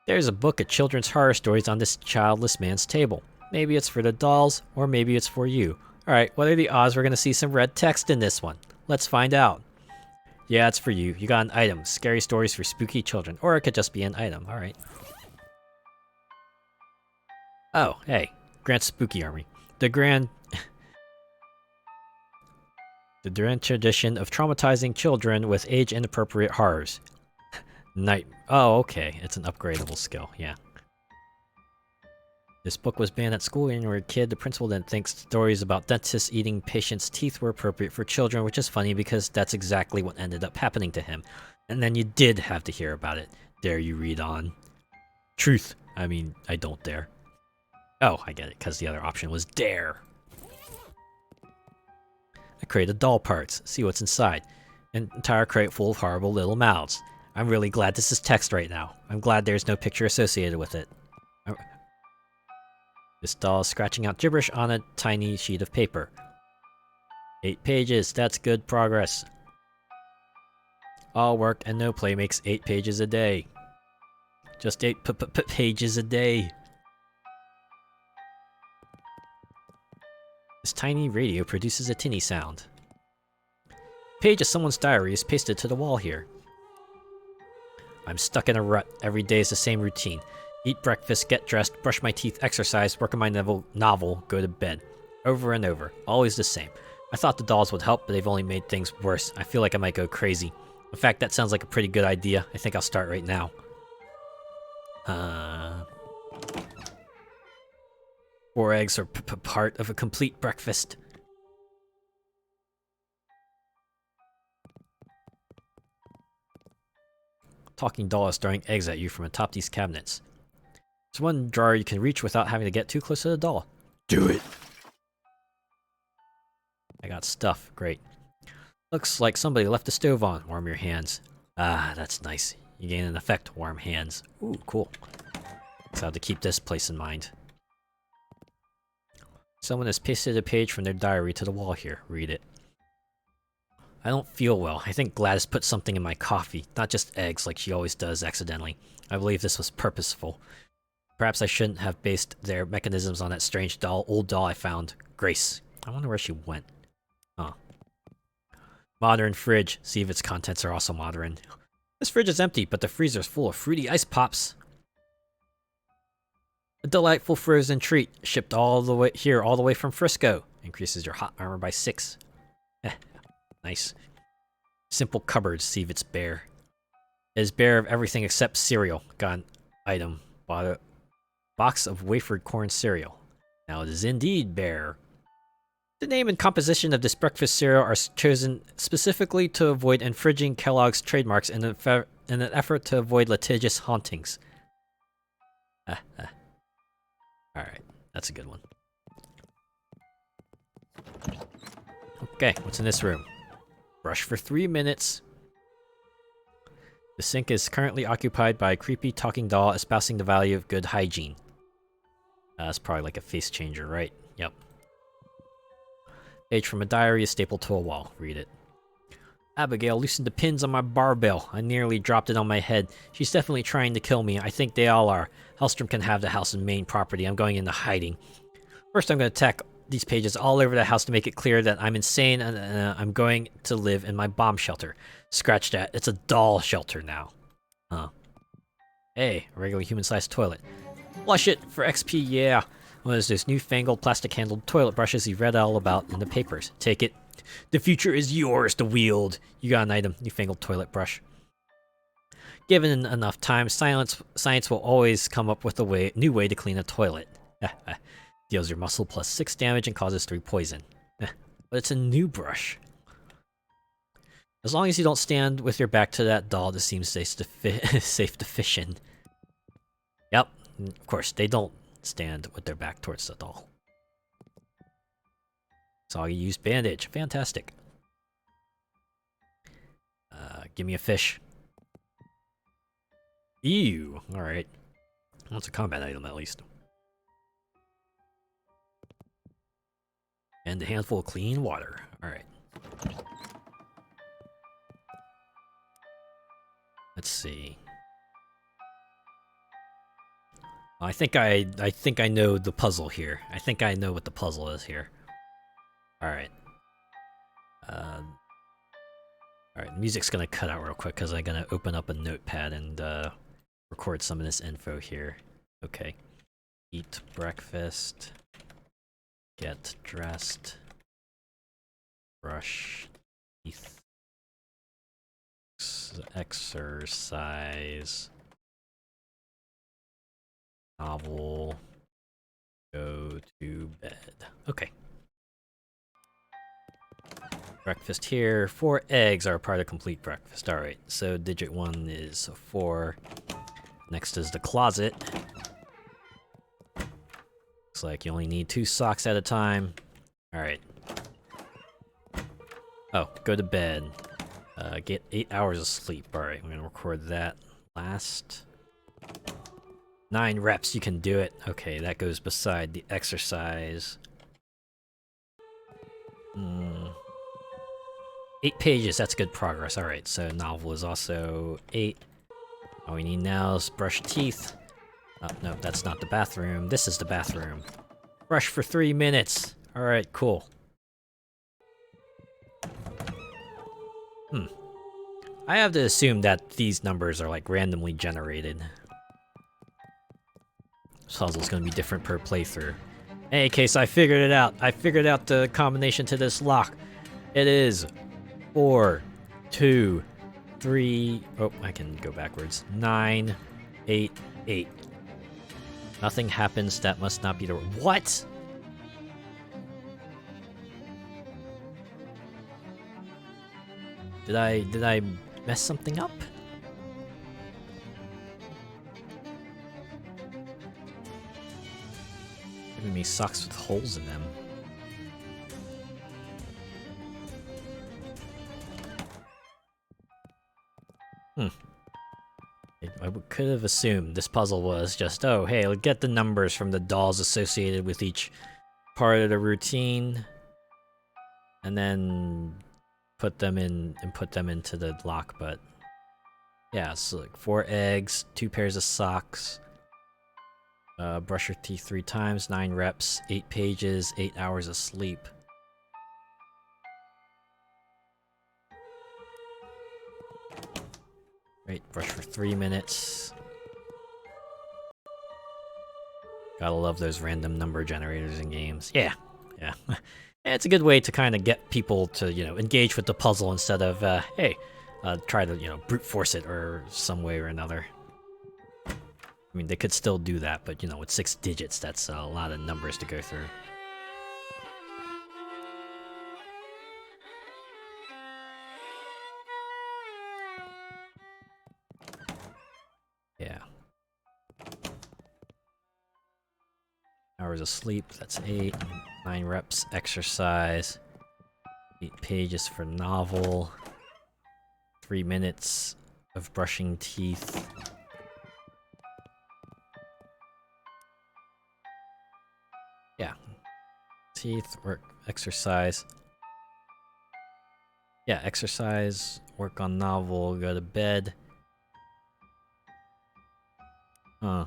There's a book of children's horror stories on this childless man's table. Maybe it's for the dolls, or maybe it's for you. Alright, what are the odds we're gonna see some red text in this one? Let's find out. Yeah, it's for you. You got an item. Scary stories for spooky children. Or it could just be an item. Alright. Oh, hey. Grant Spooky Army. The grand tradition of traumatizing children with age-inappropriate horrors. Oh, okay. It's an upgradable skill. Yeah. This book was banned at school when you were a kid. The principal didn't think stories about dentists eating patients' teeth were appropriate for children, which is funny because that's exactly what ended up happening to him. And then you did have to hear about it. Dare you read on? Truth. I mean, I don't dare. Oh, I get it, because the other option was dare. I created doll parts. See what's inside. An entire crate full of horrible little mouths. I'm really glad this is text right now. I'm glad there's no picture associated with it. This doll is scratching out gibberish on a tiny sheet of paper. 8 pages, that's good progress. All work and no play makes 8 pages a day. Just 8 pages a day. This tiny radio produces a tinny sound. Page of someone's diary is pasted to the wall here. I'm stuck in a rut. Every day is the same routine. Eat breakfast, get dressed, brush my teeth, exercise, work on my novel, go to bed. Over and over. Always the same. I thought the dolls would help, but they've only made things worse. I feel like I might go crazy. In fact, that sounds like a pretty good idea. I think I'll start right now. 4 eggs are part of a complete breakfast. Talking doll is throwing eggs at you from atop these cabinets. There's one drawer you can reach without having to get too close to the doll. Do it! I got stuff. Great. Looks like somebody left the stove on. Warm your hands. Ah, that's nice. You gain an effect. Warm hands. Ooh, cool. So I have to keep this place in mind. Someone has pasted a page from their diary to the wall here. Read it. I don't feel well. I think Gladys put something in my coffee. Not just eggs like she always does accidentally. I believe this was purposeful. Perhaps I shouldn't have based their mechanisms on that strange old doll I found. Grace. I wonder where she went. Huh. Modern fridge. See if its contents are also modern. This fridge is empty, but the freezer is full of fruity ice pops. A delightful frozen treat, shipped all the way from Frisco. Increases your hot armor by 6. Nice. Simple cupboards, see if it's bare. It is bare of everything except cereal. Got an item. Bought a box of wafered corn cereal. Now it is indeed bare. The name and composition of this breakfast cereal are chosen specifically to avoid infringing Kellogg's trademarks in an effort to avoid litigious hauntings. Alright, that's a good one. Okay, what's in this room? Brush for 3 minutes. The sink is currently occupied by a creepy talking doll espousing the value of good hygiene. That's probably like a face changer, right? Yep. Page from a diary is stapled to a wall. Read it. Abigail loosened the pins on my barbell. I nearly dropped it on my head. She's definitely trying to kill me. I think they all are. Hellstrom can have the house's main property. I'm going into hiding. First, I'm going to tack these pages all over the house to make it clear that I'm insane and I'm going to live in my bomb shelter. Scratch that. It's a doll shelter now. Huh. Hey, a regular human-sized toilet. Flush it for XP, yeah. One of those newfangled plastic-handled toilet brushes you read all about in the papers. Take it. The future is yours to wield. You got an item. Newfangled toilet brush. Given enough time, science will always come up with a new way to clean a toilet. Deals your muscle plus 6 damage and causes 3 poison. But it's a new brush. As long as you don't stand with your back to that doll, this seems safe to fish in. Yep, of course, they don't stand with their back towards the doll. So you use bandage. Fantastic. Give me a fish. Ew. Alright. That's a combat item, at least. And a handful of clean water. Alright. Let's see. I think I know the puzzle here. I think I know what the puzzle is here. Alright. Alright, music's gonna cut out real quick because I'm gonna open up a notepad and record some of this info here. Okay. Eat breakfast. Get dressed. Brush teeth. Exercise. Novel. Go to bed. Okay. Breakfast here. 4 eggs are a part of complete breakfast. Alright, so digit 1 is 4. Next is the closet. Looks like you only need 2 socks at a time. Alright. Oh, go to bed. Get 8 hours of sleep. Alright, I'm gonna record that last. 9 reps, you can do it. Okay, that goes beside the exercise. 8 pages, that's good progress. Alright, so novel is also 8. All we need now is brush teeth. Oh, no, that's not the bathroom. This is the bathroom. Brush for 3 minutes. Alright, cool. I have to assume that these numbers are like randomly generated. This puzzle's gonna be different per playthrough. In any case, I figured it out. I figured out the combination to this lock. It is 4, 2, 3. Oh, I can go backwards. 9, 8, 8. Nothing happens. That must not be the. What? Did I mess something up? Giving me socks with holes in them. I could have assumed this puzzle was just, oh, hey, let's get the numbers from the dolls associated with each part of the routine, and then put them in and put them into the lock. But yeah, so like 4 eggs, 2 pairs of socks. Brush your teeth 3 times, 9 reps, 8 pages, 8 hours of sleep. Right, brush for 3 minutes. Gotta love those random number generators in games. Yeah, yeah. It's a good way to kind of get people to, you know, engage with the puzzle instead of, hey, try to, you know, brute force it or some way or another. I mean, they could still do that, but, you know, with 6 digits, that's a lot of numbers to go through. Yeah. Hours of sleep, that's 8. 9 reps, exercise. 8 pages for novel. 3 minutes of brushing teeth. Yeah. Teeth, work, exercise. Yeah, exercise, work on novel, go to bed. Huh.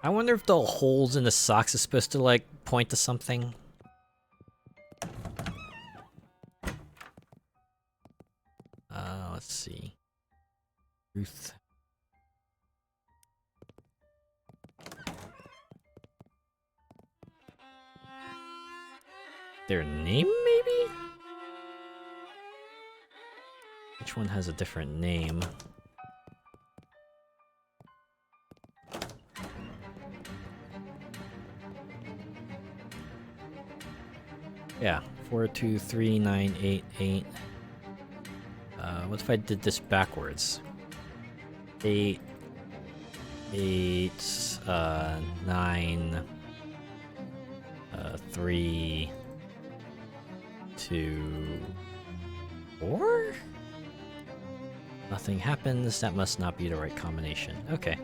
I wonder if the holes in the socks is supposed to, like, point to something. Let's see. Ruth. Their name, maybe? Each one has a different name. Yeah, 423988. What if I did this backwards? 8, 8, 9, 3, 2, 4? Nothing happens. That must not be the right combination. Okay.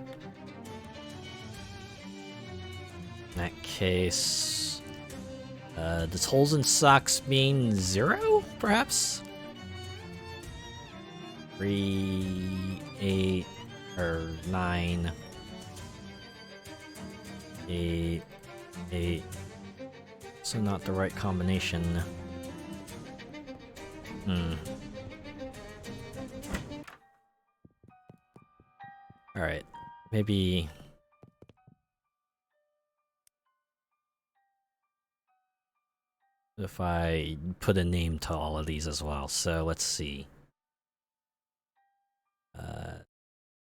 In that case, does holes in socks mean 0, perhaps? 3, 8, or 9, 8, 8. So not the right combination. Alright, maybe... if I put a name to all of these as well. So let's see.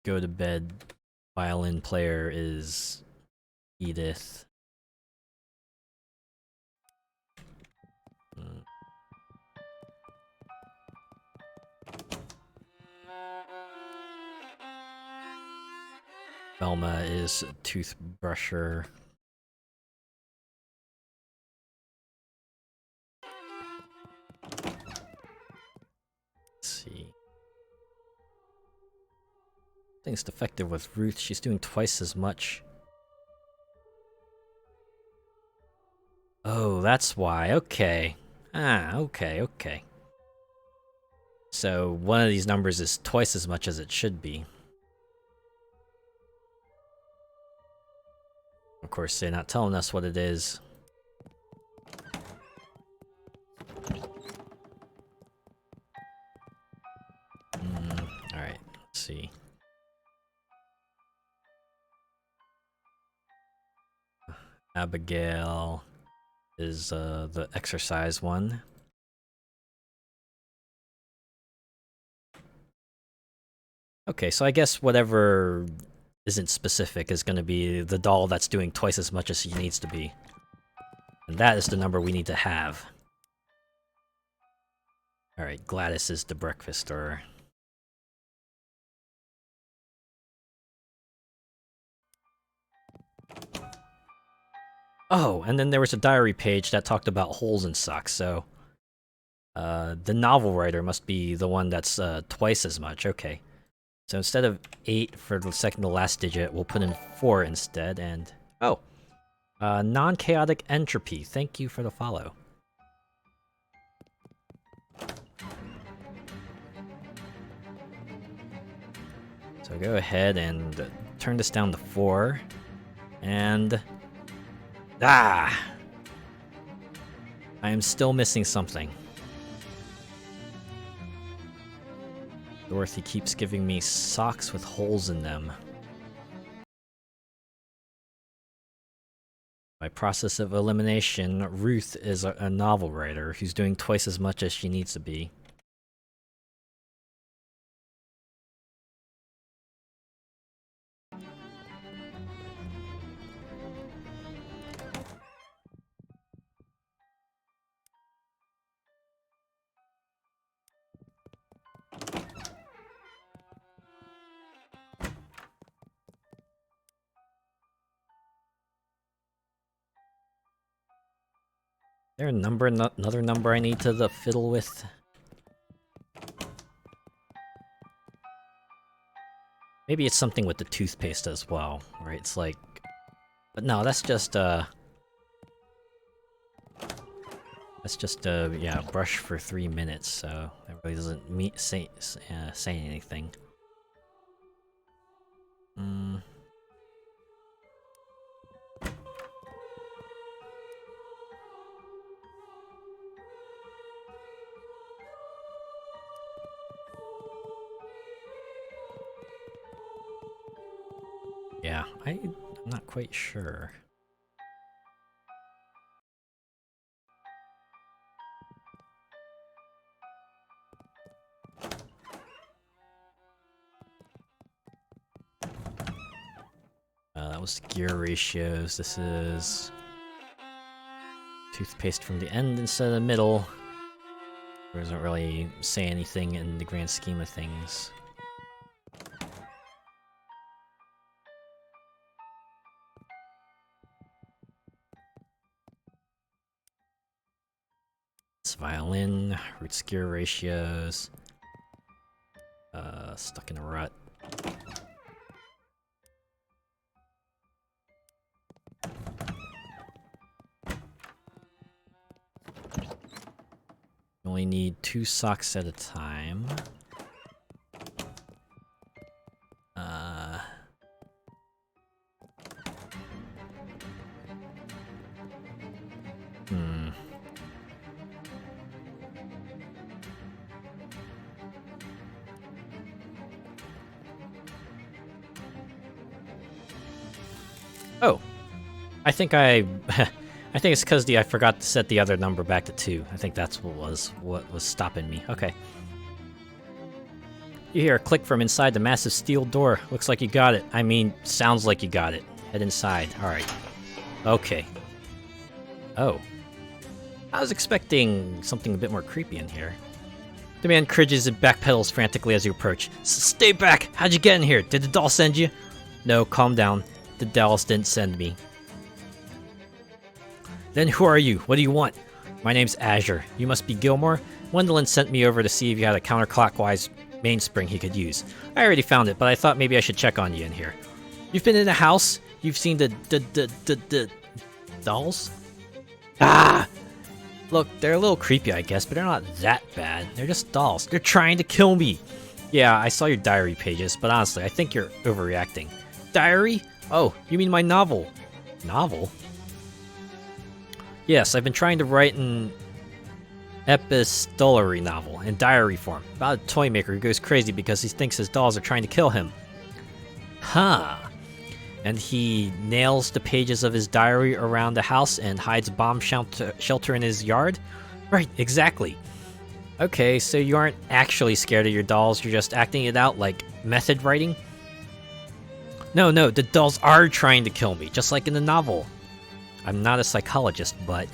Go to bed. Violin player is Edith. Velma is toothbrusher. Let's see. I think it's defective with Ruth. She's doing twice as much. Oh, that's why. Okay. Okay. So one of these numbers is twice as much as it should be. Of course, they're not telling us what it is. Alright, let's see. Abigail is the exercise one. Okay, so I guess whatever isn't specific is going to be the doll that's doing twice as much as she needs to be. And that is the number we need to have. Alright, Gladys is the breakfast stirrer. Oh, and then there was a diary page that talked about holes in socks, so... the novel writer must be the one that's twice as much, okay. So instead of 8 for the second to last digit, we'll put in 4 instead, and... oh! Non-chaotic entropy, thank you for the follow. So go ahead and turn this down to 4. And... I am still missing something. Dorothy keeps giving me socks with holes in them. By process of elimination, Ruth is a novel writer who's doing twice as much as she needs to be. Is there a number, another number I need to fiddle with? Maybe it's something with the toothpaste as well, right? It's like... But no, that's just, yeah, brush for 3 minutes, so that really doesn't say anything. Yeah, I'm not quite sure. That was the gear ratios. This is toothpaste from the end instead of the middle. It doesn't really say anything in the grand scheme of things. It's violin, roots gear ratios. Stuck in a rut. You only need 2 socks at a time. Oh, I think I think it's because I forgot to set the other number back to 2. I think that's what was stopping me. Okay. You hear a click from inside the massive steel door. Looks like you got it. I mean, sounds like you got it. Head inside. Alright. Okay. Oh. I was expecting something a bit more creepy in here. The man cringes and backpedals frantically as you approach. Stay back! How'd you get in here? Did the doll send you? No, calm down. The dolls didn't send me. Then who are you? What do you want? My name's Azure. You must be Gilmore? Wendolyn sent me over to see if you had a counterclockwise mainspring he could use. I already found it, but I thought maybe I should check on you in here. You've been in the house? You've seen the dolls? Ah! Look, they're a little creepy, I guess, but they're not that bad. They're just dolls. They're trying to kill me! Yeah, I saw your diary pages, but honestly, I think you're overreacting. Diary? Oh, you mean my novel? Novel? Yes, I've been trying to write an epistolary novel in diary form about a toy maker who goes crazy because he thinks his dolls are trying to kill him. Huh. And he nails the pages of his diary around the house and hides a bomb shelter in his yard? Right, exactly. Okay, so you aren't actually scared of your dolls, you're just acting it out like method writing? No, the dolls are trying to kill me, just like in the novel. I'm not a psychologist, but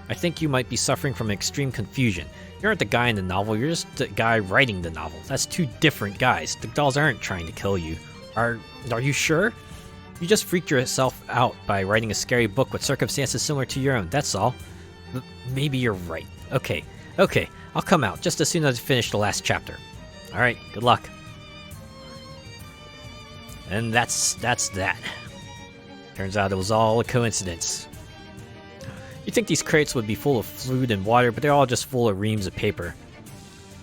I think you might be suffering from extreme confusion. You aren't the guy in the novel, you're just the guy writing the novel. That's 2 different guys. The dolls aren't trying to kill you. Are you sure? You just freaked yourself out by writing a scary book with circumstances similar to your own, that's all. Maybe you're right. Okay, I'll come out just as soon as I finish the last chapter. Alright, good luck. And that's that. Turns out it was all a coincidence. You'd think these crates would be full of food and water, but they're all just full of reams of paper.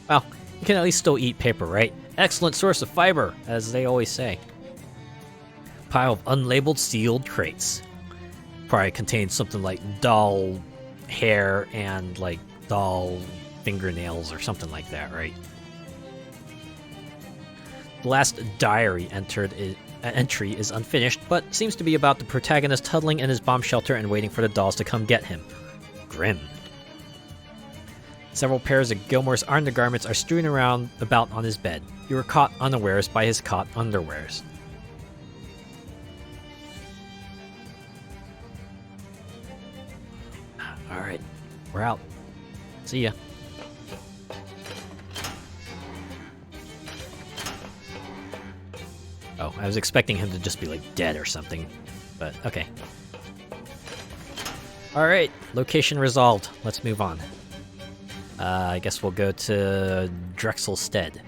Well, you can at least still eat paper, right? Excellent source of fiber, as they always say. pile of unlabeled sealed crates. Probably contains something like doll hair and like doll fingernails or something like that, right? The last diary entry is unfinished, but seems to be about the protagonist huddling in his bomb shelter and waiting for the dolls to come get him. Grim. Several pairs of Gilmore's undergarments are strewn about on his bed. You were caught unawares by his caught underwears. Alright, we're out. See ya. Oh, I was expecting him to just be like dead or something, but okay. Alright, location resolved. Let's move on. I guess we'll go to Drexelstead.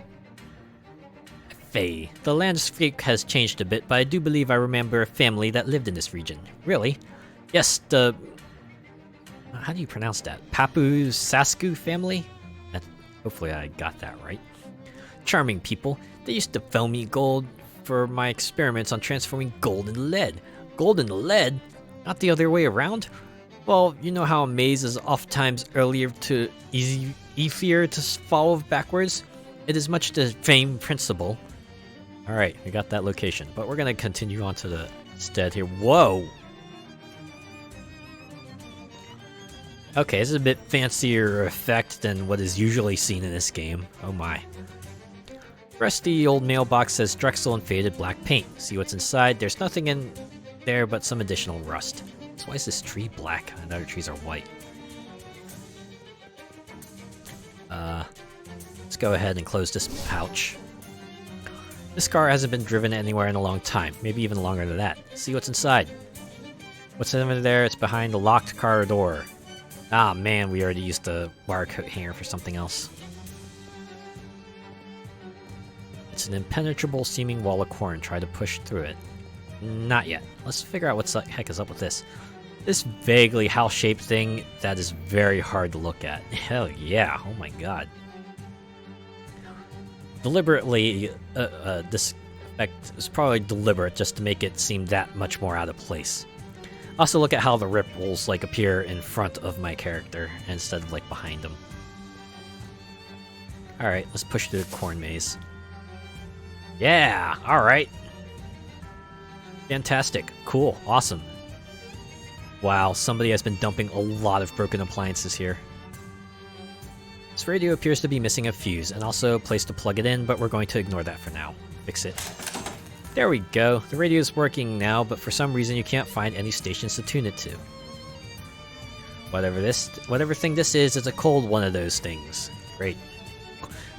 Faye. The landscape has changed a bit, but I do believe I remember a family that lived in this region. Really? Yes, the... How do you pronounce that? Papu Sasku family? Hopefully I got that right. Charming people. They used to sell me gold for my experiments on transforming gold into lead. Gold into lead? Not the other way around? Well, you know how a maze is oftentimes easier to follow backwards? It is much the same principle. Alright, we got that location, but we're gonna continue on to the stead here. Whoa! Okay, this is a bit fancier effect than what is usually seen in this game. Oh my. Rusty old mailbox says Drexel in faded black paint. See what's inside? There's nothing in there but some additional rust. So why is this tree black and other trees are white? Let's go ahead and close this pouch. This car hasn't been driven anywhere in a long time, maybe even longer than that. See what's inside. What's over there? It's behind the locked car door. Ah man, we already used the wire coat hanger for something else. It's an impenetrable seeming wall of corn. Try to push through it. Not yet. Let's figure out what the heck is up with this. This vaguely house-shaped thing that is very hard to look at. Hell yeah, oh my god. Deliberately, this effect is probably deliberate just to make it seem that much more out of place. Also look at how the ripples like appear in front of my character instead of like behind him. Alright, let's push through the corn maze. Yeah, alright. Fantastic, cool, awesome. Wow, somebody has been dumping a lot of broken appliances here. This radio appears to be missing a fuse, and also a place to plug it in, but we're going to ignore that for now. Fix it. There we go. The radio is working now, but for some reason you can't find any stations to tune it to. Whatever thing this is, it's a cold one of those things. Great.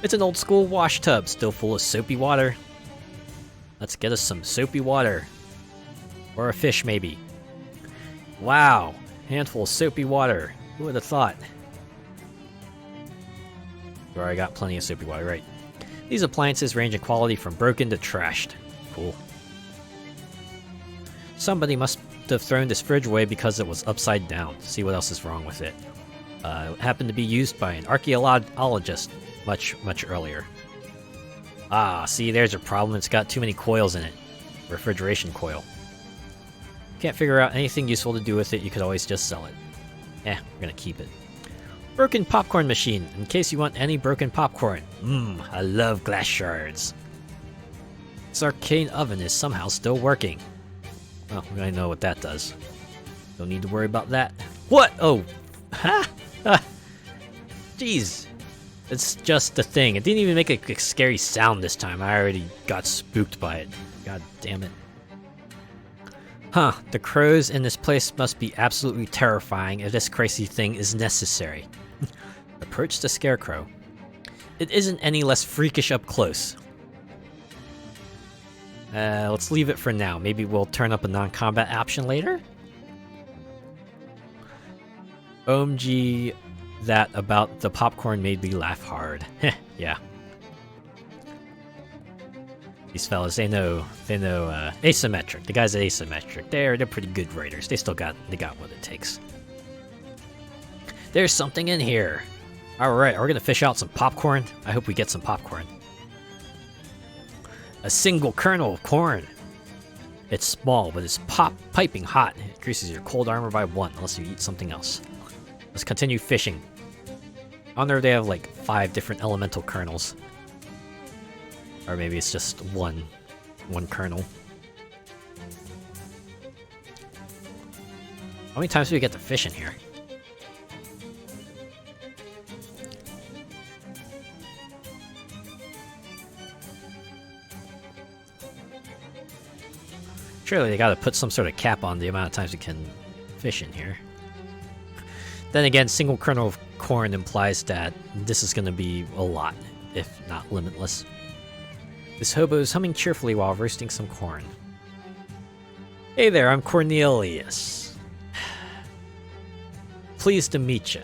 It's an old school wash tub, still full of soapy water. Let's get us some soapy water. Or a fish, maybe. Wow, handful of soapy water. Who would have thought? We already got plenty of soapy water, right? These appliances range in quality from broken to trashed. Cool. Somebody must have thrown this fridge away because it was upside down. See what else is wrong with it. It happened to be used by an archaeologist much earlier. Ah, see, there's a problem. It's got too many coils in it. Refrigeration coil. Can't figure out anything useful to do with it, you could always just sell it. We're gonna keep it. Broken popcorn machine, in case you want any broken popcorn. I love glass shards. This arcane oven is somehow still working. Well, we already know what that does. Don't need to worry about that. What? Oh! Ha! Jeez. It's just a thing. It didn't even make a scary sound this time. I already got spooked by it. God damn it. Huh, the crows in this place must be absolutely terrifying if this crazy thing is necessary. Approach the scarecrow. It isn't any less freakish up close. Let's leave it for now. Maybe we'll turn up a non-combat option later? OMG, that about the popcorn made me laugh hard. Heh, yeah. These fellas, they know asymmetric. The guys at asymmetric, they're pretty good writers. They got what it takes. There's something in here. All right, are we gonna fish out some popcorn? I hope we get some popcorn. A single kernel of corn. It's small, but it's piping hot. It increases your cold armor by 1 unless you eat something else. Let's continue fishing. I wonder if they have like 5 different elemental kernels. Or maybe it's just one kernel. How many times do we get to fish in here? Surely they gotta put some sort of cap on the amount of times we can fish in here. Then again, single kernel of corn implies that this is gonna be a lot, if not limitless. This hobo is humming cheerfully while roasting some corn. Hey there, I'm Cornelius. Pleased to meet you.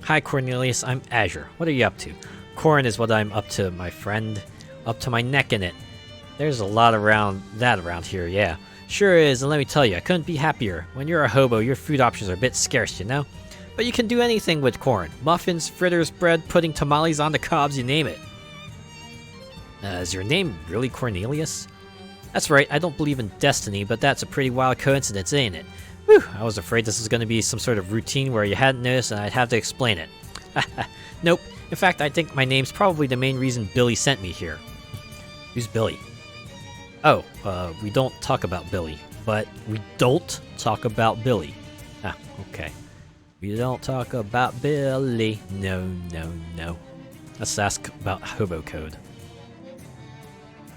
Hi Cornelius, I'm Azure. What are you up to? Corn is what I'm up to, my friend. Up to my neck in it. There's a lot around here, yeah. Sure is, and let me tell you, I couldn't be happier. When you're a hobo, your food options are a bit scarce, you know? But you can do anything with corn. Muffins, fritters, bread, pudding, tamales on the cobs, you name it. Is your name really Cornelius? That's right, I don't believe in destiny, but that's a pretty wild coincidence, ain't it? Whew, I was afraid this was going to be some sort of routine where you hadn't noticed and I'd have to explain it. Nope, in fact, I think my name's probably the main reason Billy sent me here. Who's Billy? Oh, we don't talk about Billy. But we don't talk about Billy. Ah, okay. We don't talk about Billy. No, no, no. Let's ask about hobo code.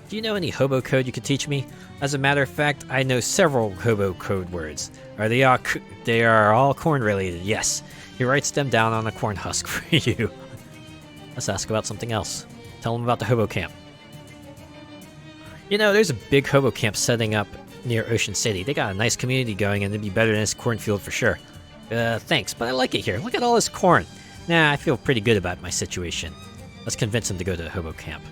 Do you know any hobo code you could teach me? As a matter of fact, I know several hobo code words. They are all corn related, yes. He writes them down on a corn husk for you. Let's ask about something else. Tell him about the hobo camp. You know, there's a big hobo camp setting up near Ocean City. They got a nice community going and it'd be better than this cornfield for sure. Thanks, but I like it here. Look at all this corn. Nah, I feel pretty good about my situation. Let's convince him to go to the hobo camp.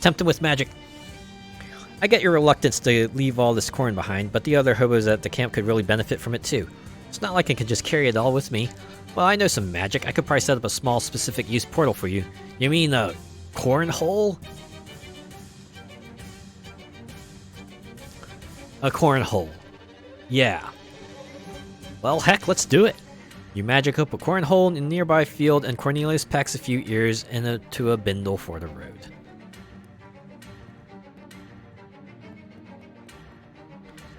Tempt him with magic. I get your reluctance to leave all this corn behind, but the other hobos at the camp could really benefit from it too. It's not like I can just carry it all with me. Well, I know some magic. I could probably set up a small specific use portal for you. You mean a cornhole? A cornhole. Yeah. Well, heck, let's do it. You magic up a cornhole in a nearby field, and Cornelius packs a few ears into a bindle for the road.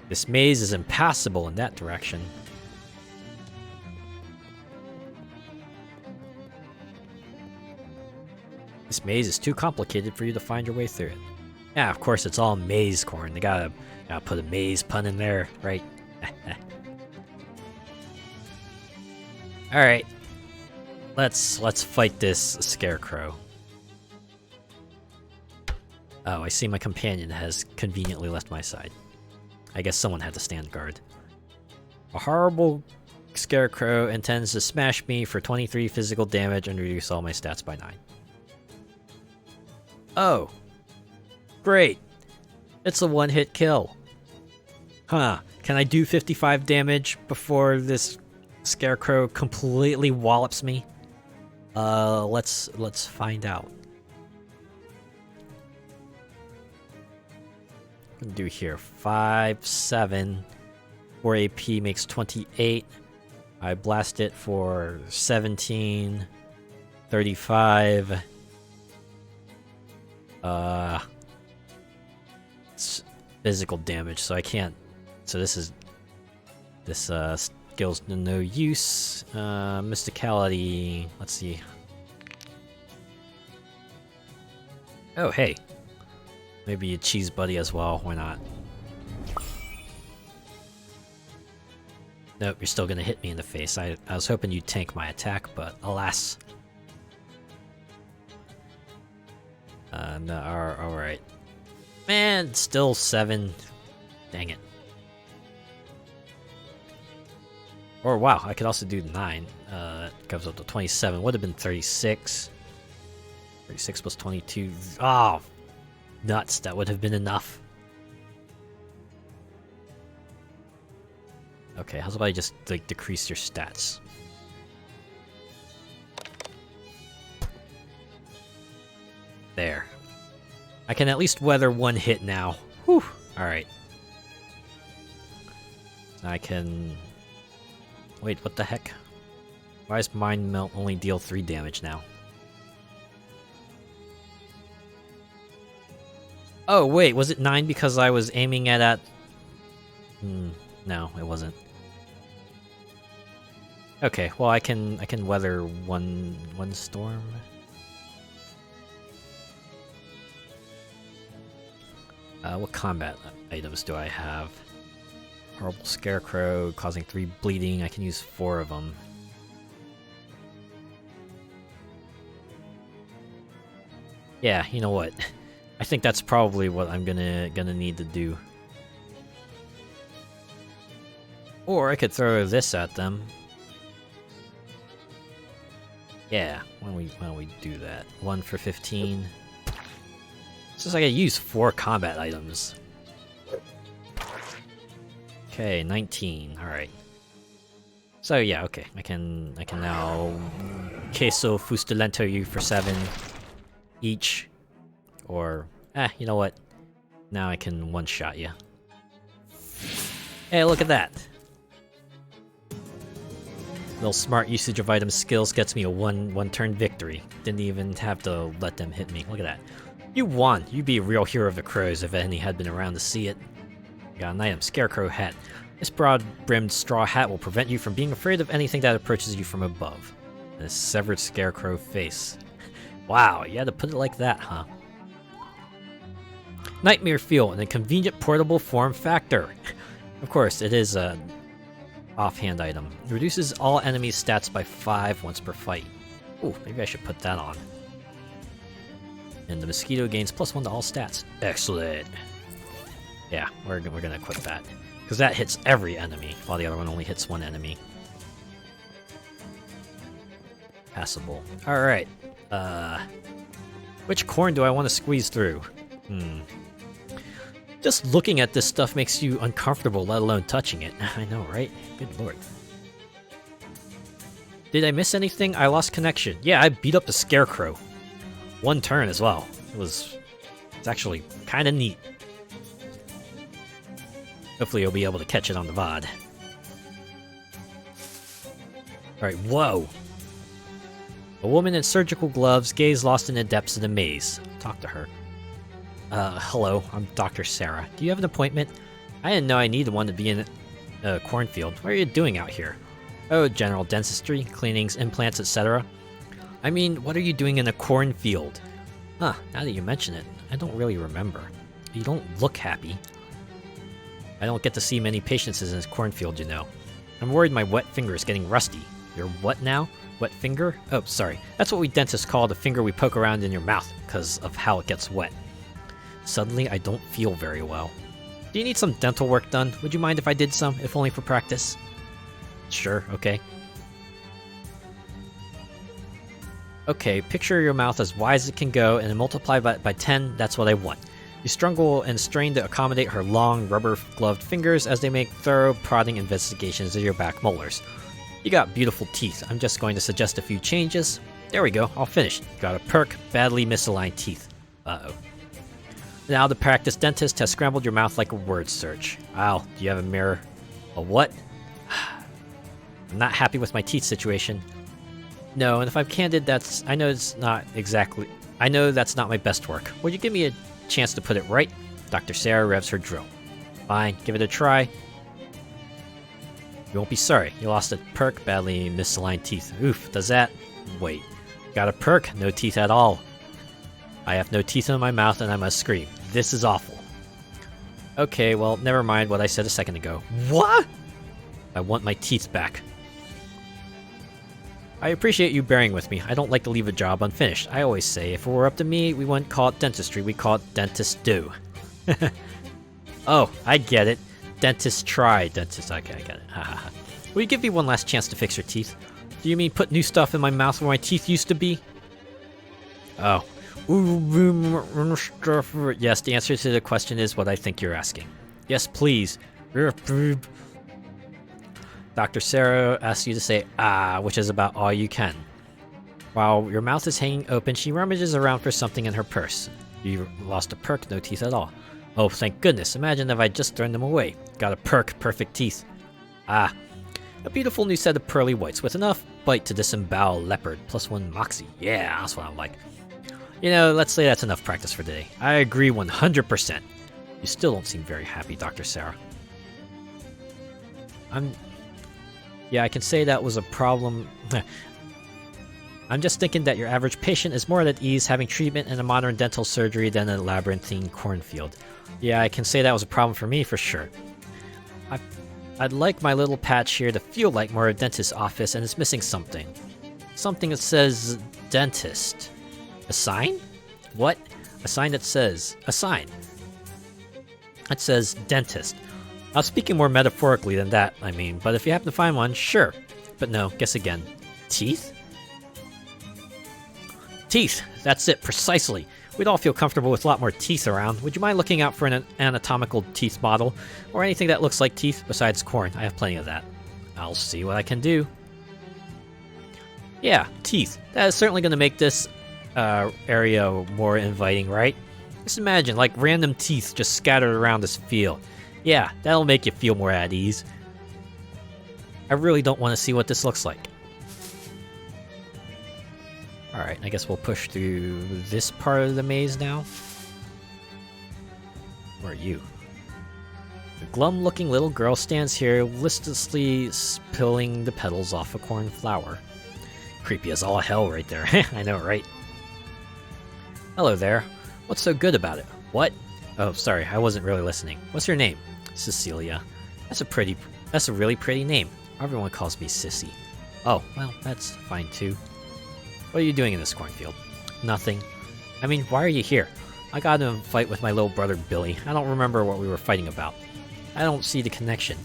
This maze is impassable in that direction. This maze is too complicated for you to find your way through it. Yeah, of course, it's all maize corn. They gotta put a maze pun in there, right? Alright. Let's fight this scarecrow. Oh, I see my companion has conveniently left my side. I guess someone had to stand guard. A horrible scarecrow intends to smash me for 23 physical damage and reduce all my stats by 9. Oh. Great. It's a one-hit kill. Huh. Can I do 55 damage before this scarecrow completely wallops me? Let's find out. What can I do here? 5, 7. 4 AP makes 28. I blast it for 17. 35. It's physical damage, so I can't. So this skill's no use. Mysticality. Let's see. Oh, hey. Maybe a cheese buddy as well. Why not? Nope, you're still gonna hit me in the face. I was hoping you'd tank my attack, but alas. No, alright. Man, still 7. Dang it. Or wow, I could also do 9. That comes up to 27. Would have been 36. 36 plus 22. Oh, nuts. That would have been enough. Okay, how's about I just like decrease your stats? There. I can at least weather one hit now. Whew. Alright. I can... Wait, what the heck? Why does Mind Melt only deal 3 damage now? Oh, wait, was it 9 because I was aiming it at... no, it wasn't. Okay, well I can weather one storm. What combat items do I have? Horrible Scarecrow, causing 3 bleeding. I can use 4 of them. Yeah, you know what? I think that's probably what I'm gonna need to do. Or I could throw this at them. Yeah, why don't we do that? 1 for 15. It's just like I use 4 combat items. Okay, 19. All right. So yeah, okay. I can now queso fustilento you for 7 each, or you know what? Now I can one-shot you. Hey, look at that! Little smart usage of item skills gets me a one-turn victory. Didn't even have to let them hit me. Look at that. You won! You'd be a real hero of the crows if any had been around to see it. Got an item, Scarecrow Hat. This broad-brimmed straw hat will prevent you from being afraid of anything that approaches you from above. And a severed Scarecrow face. Wow, you had to put it like that, huh? Nightmare Fuel, an inconvenient portable form factor. Of course, it is a offhand item. It reduces all enemies' stats by 5 once per fight. Ooh, maybe I should put that on. And the mosquito gains +1 to all stats. Excellent. Yeah, we're gonna equip that. Because that hits every enemy, while the other one only hits 1 enemy. Passable. Alright. Which corn do I want to squeeze through? Just looking at this stuff makes you uncomfortable, let alone touching it. I know, right? Good lord. Did I miss anything? I lost connection. Yeah, I beat up the Scarecrow. 1 turn as well. It's actually kind of neat. Hopefully you'll be able to catch it on the VOD. Alright, whoa! A woman in surgical gloves, gaze lost in the depths of the maze. Talk to her. Hello, I'm Dr. Sarah. Do you have an appointment? I didn't know I needed one to be in a cornfield. What are you doing out here? Oh, general dentistry, cleanings, implants, etc. I mean, what are you doing in a cornfield? Huh, now that you mention it, I don't really remember. You don't look happy. I don't get to see many patients in this cornfield, you know. I'm worried my wet finger is getting rusty. Your what now? Wet finger? Oh, sorry. That's what we dentists call the finger we poke around in your mouth because of how it gets wet. Suddenly, I don't feel very well. Do you need some dental work done? Would you mind if I did some, if only for practice? Sure, okay. Okay, picture your mouth as wide as it can go and then multiply by 10, that's what I want. You struggle and strain to accommodate her long, rubber-gloved fingers as they make thorough, prodding investigations of your back molars. You got beautiful teeth. I'm just going to suggest a few changes. There we go, all finished. Got a perk, badly misaligned teeth. Uh-oh. Now the practiced dentist has scrambled your mouth like a word search. Wow, do you have a mirror? A what? I'm not happy with my teeth situation. No, and if I'm candid, I know that's not my best work. Would you give me a chance to put it right? Dr. Sarah revs her drill. Fine, give it a try. You won't be sorry. You lost a perk, badly misaligned teeth. Oof, does that? Wait. Got a perk, no teeth at all. I have no teeth in my mouth and I must scream. This is awful. Okay, well, never mind what I said a second ago. What? I want my teeth back. I appreciate you bearing with me. I don't like to leave a job unfinished. I always say, if it were up to me, we wouldn't call it dentistry, we'd call it dentist do. Oh, I get it. Dentist try. Dentist, okay, I get it. Haha. Will you give me one last chance to fix your teeth? Do you mean put new stuff in my mouth where my teeth used to be? Oh. Yes, the answer to the question is what I think you're asking. Yes, please. Dr. Sarah asks you to say, ah, which is about all you can. While your mouth is hanging open, she rummages around for something in her purse. You lost a perk, no teeth at all. Oh, thank goodness. Imagine if I'd just thrown them away. Got a perk, perfect teeth. Ah, a beautiful new set of pearly whites with enough bite to disembowel leopard, +1 moxie. Yeah, that's what I'm like. You know, let's say that's enough practice for today. I agree 100%. You still don't seem very happy, Dr. Sarah. Yeah, I can say that was a problem. I'm just thinking that your average patient is more at ease having treatment in a modern dental surgery than a labyrinthine cornfield. Yeah, I can say that was a problem for me for sure. I'd like my little patch here to feel like more a dentist's office, and it's missing something. Something that says dentist. A sign? What? A sign that says... A sign. That says dentist. I was speaking more metaphorically than that, I mean, but if you happen to find one, sure. But no, guess again. Teeth? Teeth! That's it, precisely. We'd all feel comfortable with a lot more teeth around. Would you mind looking out for an anatomical teeth model? Or anything that looks like teeth besides corn? I have plenty of that. I'll see what I can do. Yeah, teeth. That is certainly going to make this area more inviting, right? Just imagine, like, random teeth just scattered around this field. Yeah, that'll make you feel more at ease. I really don't want to see what this looks like. Alright, I guess we'll push through this part of the maze now. Where are you? The glum-looking little girl stands here, listlessly spilling the petals off a cornflower. Creepy as all hell right there. I know, right? Hello there. What's so good about it? What? Oh, sorry, I wasn't really listening. What's your name? Cecilia. That's a really pretty name. Everyone calls me Sissy. Oh, well, that's fine too. What are you doing in this cornfield? Nothing. I mean, why are you here? I got in a fight with my little brother Billy. I don't remember what we were fighting about. I don't see the connection.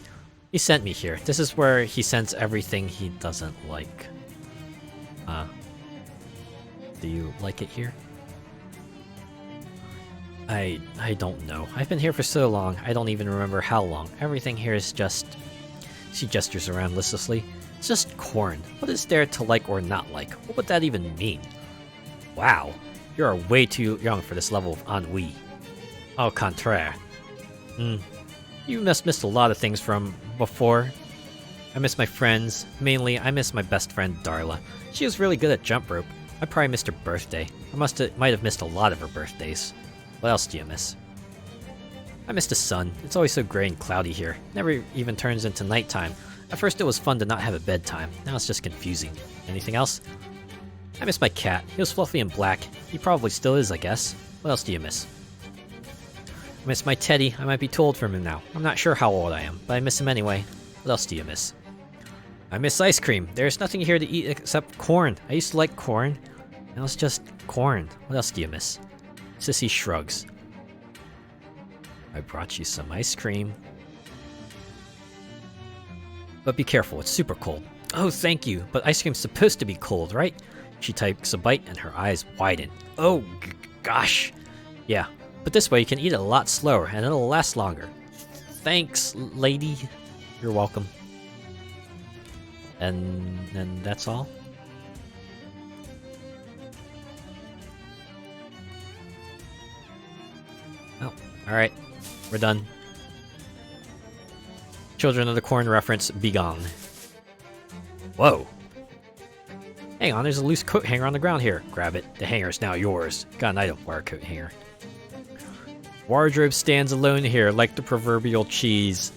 He sent me here. This is where he sends everything he doesn't like. Do you like it here? I don't know. I've been here for so long, I don't even remember how long. Everything here is just... She gestures around listlessly. It's just corn. What is there to like or not like? What would that even mean? Wow, you are way too young for this level of ennui. Au contraire. You must miss a lot of things from before. I miss my friends. Mainly, I miss my best friend Darla. She was really good at jump rope. I probably missed her birthday. I might have missed a lot of her birthdays. What else do you miss? I miss the sun. It's always so gray and cloudy here. Never even turns into nighttime. At first it was fun to not have a bedtime. Now it's just confusing. Anything else? I miss my cat. He was fluffy and black. He probably still is, I guess. What else do you miss? I miss my teddy. I might be too old for him now. I'm not sure how old I am, but I miss him anyway. What else do you miss? I miss ice cream. There's nothing here to eat except corn. I used to like corn. Now it's just corn. What else do you miss? Sissy shrugs. I brought you some ice cream. But be careful, it's super cold. Oh, thank you, but ice cream's supposed to be cold, right? She takes a bite and her eyes widen. Oh, gosh. Yeah, but this way you can eat it a lot slower and it'll last longer. Thanks, lady. You're welcome. And that's all? Oh, alright. We're done. Children of the Corn reference, be gone. Whoa. Hang on, there's a loose coat hanger on the ground here. Grab it. The hanger is now yours. Got an item, wire coat hanger. Wardrobe stands alone here, like the proverbial cheese.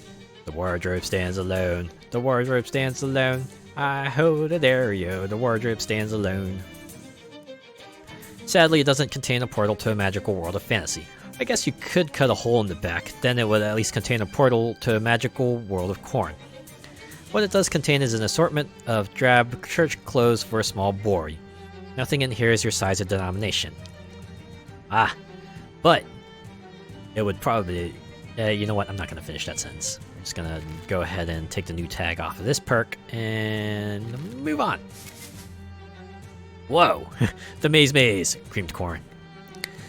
The wardrobe stands alone. The wardrobe stands alone. I hold it there, the wardrobe stands alone. Sadly, it doesn't contain a portal to a magical world of fantasy. I guess you could cut a hole in the back, then it would at least contain a portal to a magical world of corn. What it does contain is an assortment of drab church clothes for a small boy. Nothing in here is your size or denomination. Ah, but it would probably... you know what, I'm not going to finish that sentence. I'm just going to go ahead and take the new tag off of this perk and move on. Whoa, the maze, creamed corn.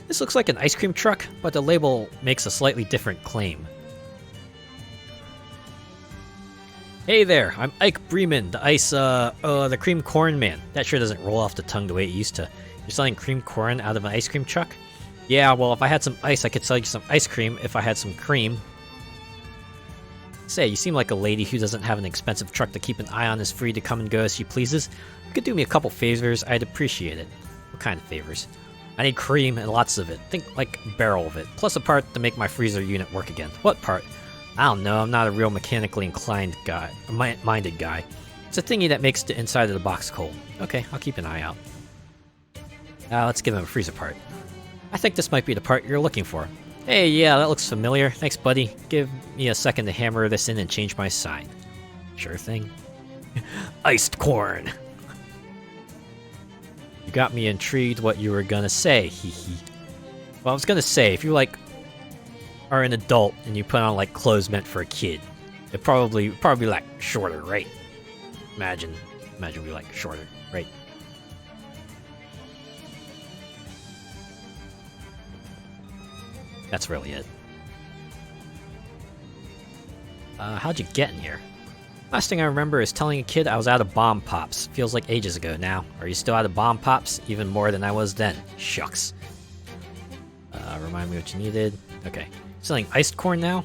This looks like an ice cream truck, but the label makes a slightly different claim. Hey there, I'm Ike Bremen, the cream corn man. That sure doesn't roll off the tongue the way it used to. You're selling cream corn out of an ice cream truck? Yeah, well, if I had some ice, I could sell you some ice cream if I had some cream. Say, you seem like a lady who doesn't have an expensive truck to keep an eye on, is free to come and go as she pleases. If you could do me a couple favors, I'd appreciate it. What kind of favors? I need cream and lots of it. Think like a barrel of it. Plus a part to make my freezer unit work again. What part? I don't know, I'm not a real mechanically inclined guy, minded guy. It's a thingy that makes the inside of the box cold. Okay, I'll keep an eye out. Let's give him a freezer part. I think this might be the part you're looking for. Hey, yeah, that looks familiar. Thanks, buddy. Give me a second to hammer this in and change my sign. Sure thing. Iced corn. You got me intrigued what you were gonna say, hee hee. Well, I was gonna say, if you, like, are an adult and you put on, like, clothes meant for a kid, it probably like, shorter, right? Imagine we like, shorter, right? That's really it. How'd you get in here? Last thing I remember is telling a kid I was out of bomb pops. Feels like ages ago now. Are you still out of bomb pops? Even more than I was then. Shucks. Remind me what you needed. Okay. Selling iced corn now?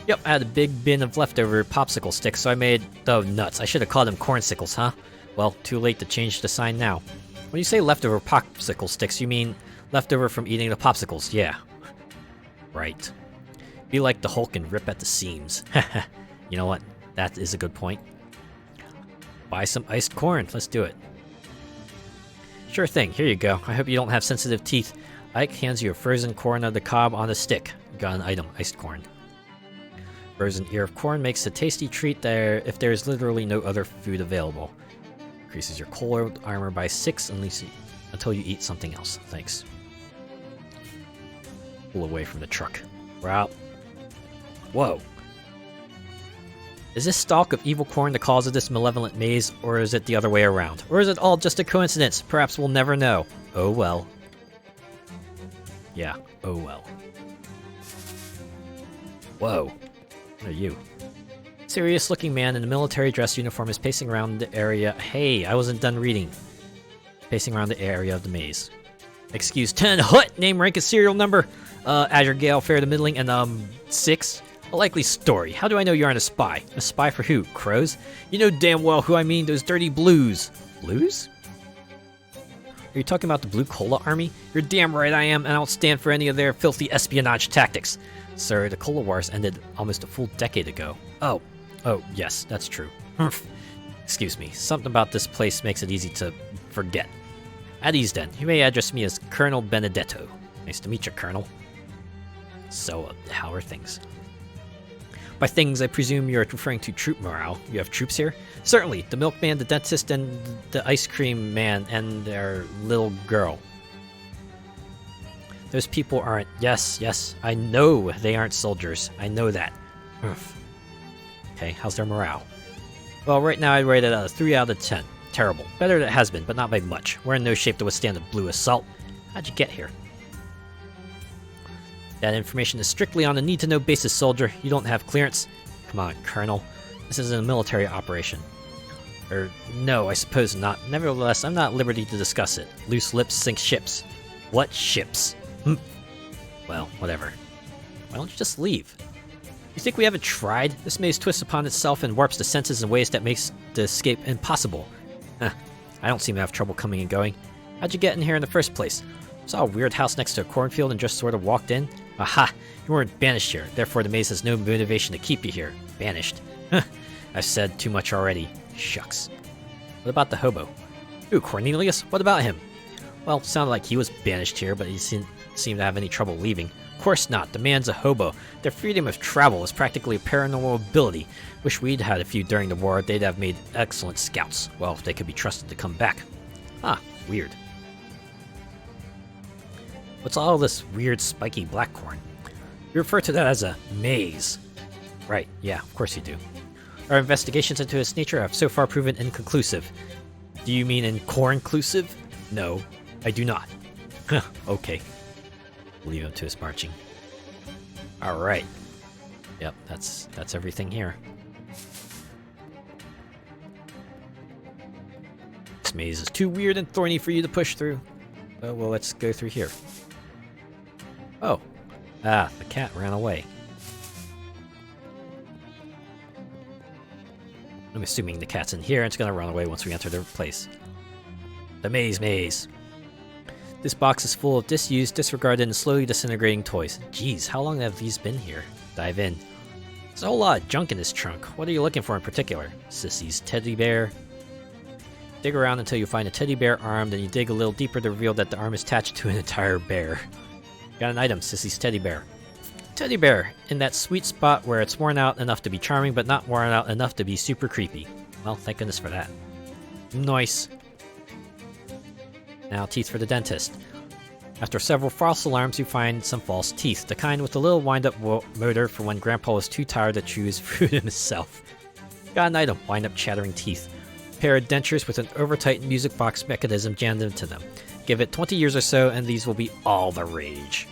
Yep, I had a big bin of leftover popsicle sticks, so I made... Oh, nuts. I should have called them cornsicles, huh? Well, too late to change the sign now. When you say leftover popsicle sticks, you mean leftover from eating the popsicles, yeah. Right. Be like the Hulk and rip at the seams. You know what? That is a good point. Buy some iced corn. Let's do it. Sure thing. Here you go. I hope you don't have sensitive teeth. Ike hands you a frozen corn on the cob on a stick. You got an item. Iced corn. Frozen ear of corn makes a tasty treat there if there is literally no other food available. Increases your cold armor by 6 until you eat something else. Thanks. Pull away from the truck. We're out. Whoa. Is this stalk of evil corn the cause of this malevolent maze, or is it the other way around? Or is it all just a coincidence? Perhaps we'll never know. Oh well. Yeah, oh well. Whoa. What are you? Serious-looking man in a military dress uniform is pacing around the area. Hey, I wasn't done reading. Pacing around the area of the maze. Excuse 10. Hut! Name, rank, and serial number. Azure Gale, fair to middling, and 6. A likely story. How do I know you aren't a spy? A spy for who? Crows? You know damn well who I mean, those dirty blues. Blues? Are you talking about the Blue Cola Army? You're damn right I am, and I don't stand for any of their filthy espionage tactics. Sir, the Cola Wars ended almost a full decade ago. Oh, yes, that's true. Excuse me, something about this place makes it easy to forget. At ease then, you may address me as Colonel Benedetto. Nice to meet you, Colonel. So, how are things? By things, I presume you're referring to troop morale. You have troops here? Certainly, the milkman, the dentist, and the ice cream man, and their little girl. Those people aren't... Yes, I know they aren't soldiers. I know that. Okay, how's their morale? Well, right now I'd rate it a 3 out of 10. Terrible. Better than it has been, but not by much. We're in no shape to withstand a blue assault. How'd you get here? That information is strictly on a need-to-know basis, soldier. You don't have clearance. Come on, Colonel. This isn't a military operation. No, I suppose not. Nevertheless, I'm not at liberty to discuss it. Loose lips sink ships. What ships? Well, whatever. Why don't you just leave? You think we haven't tried? This maze twists upon itself and warps the senses in ways that makes the escape impossible. I don't seem to have trouble coming and going. How'd you get in here in the first place? Saw a weird house next to a cornfield and just sort of walked in? Aha! You weren't banished here, therefore the maze has no motivation to keep you here. Banished. I've said too much already. Shucks. What about the hobo? Ooh, Cornelius? What about him? Well, sounded like he was banished here, but he didn't seem to have any trouble leaving. Of course not, the man's a hobo. Their freedom of travel is practically a paranormal ability. Wish we'd had a few during the war, they'd have made excellent scouts. Well, if they could be trusted to come back. Weird. What's all this weird spiky black corn? You refer to that as a maze. Right, yeah, of course you do. Our investigations into its nature have so far proven inconclusive. Do you mean incornclusive? No, I do not. Okay. Leave him to his marching. Alright. Yep, that's everything here. This maze is too weird and thorny for you to push through. Well, let's go through here. Oh. The cat ran away. I'm assuming the cat's in here and it's gonna run away once we enter the place. The maze. This box is full of disused, disregarded, and slowly disintegrating toys. Jeez, how long have these been here? Dive in. There's a whole lot of junk in this trunk. What are you looking for in particular? Sissy's teddy bear. Dig around until you find a teddy bear arm, then you dig a little deeper to reveal that the arm is attached to an entire bear. Got an item, Sissy's teddy bear. Teddy bear, in that sweet spot where it's worn out enough to be charming, but not worn out enough to be super creepy. Well, thank goodness for that. Nice. Now, teeth for the dentist. After several false alarms, you find some false teeth, the kind with a little wind-up motor for when Grandpa was too tired to chew his food himself. Got an item, wind-up chattering teeth. Pair of dentures with an overtight music box mechanism jammed into them. Give it 20 years or so, and these will be all the rage.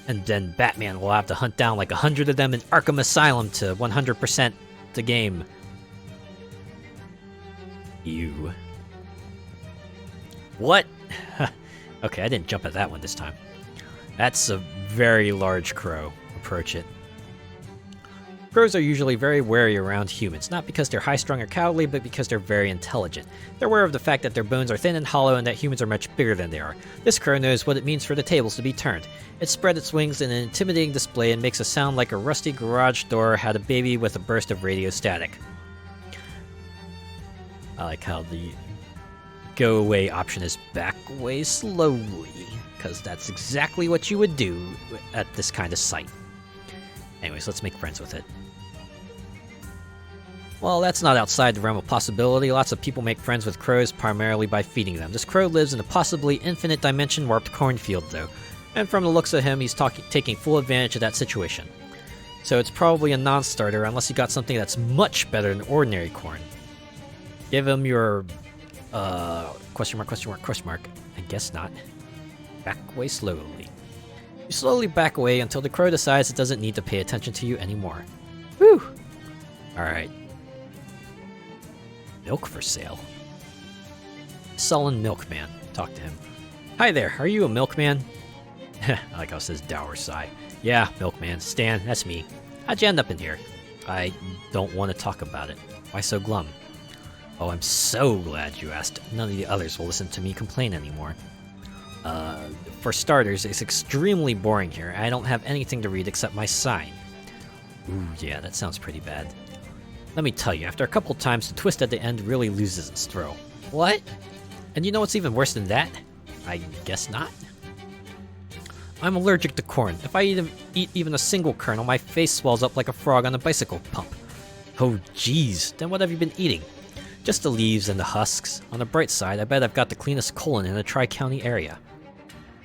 And then Batman will have to hunt down like 100 of them in Arkham Asylum to 100% the game. You. What? Okay, I didn't jump at that one this time. That's a very large crow. Approach it. Crows are usually very wary around humans, not because they're high-strung or cowardly, but because they're very intelligent. They're aware of the fact that their bones are thin and hollow and that humans are much bigger than they are. This crow knows what it means for the tables to be turned. It spread its wings in an intimidating display and makes a sound like a rusty garage door had a baby with a burst of radio static. I like how the go away option is back away slowly, because that's exactly what you would do at this kind of site. Anyways, let's make friends with it. Well, that's not outside the realm of possibility. Lots of people make friends with crows primarily by feeding them. This crow lives in a possibly infinite dimension warped cornfield, though, and from the looks of him, he's taking full advantage of that situation. So it's probably a non-starter unless you got something that's much better than ordinary corn. Give him your question mark. I guess not. Back away slowly. You slowly back away until the crow decides it doesn't need to pay attention to you anymore. Whew! Alright. Milk for sale. Sullen milkman. Talk to him. Hi there, are you a milkman? I like how it says dour sigh. Yeah, milkman. Stan, that's me. How'd you end up in here? I don't want to talk about it. Why so glum? Oh, I'm so glad you asked. None of the others will listen to me complain anymore. For starters, it's extremely boring here. I don't have anything to read except my sign. Ooh, yeah, that sounds pretty bad. Let me tell you, after a couple times, the twist at the end really loses its thrill. What? And you know what's even worse than that? I guess not. I'm allergic to corn. If I eat even a single kernel, my face swells up like a frog on a bicycle pump. Oh, jeez. Then what have you been eating? Just the leaves and the husks. On the bright side, I bet I've got the cleanest colon in the Tri-County area.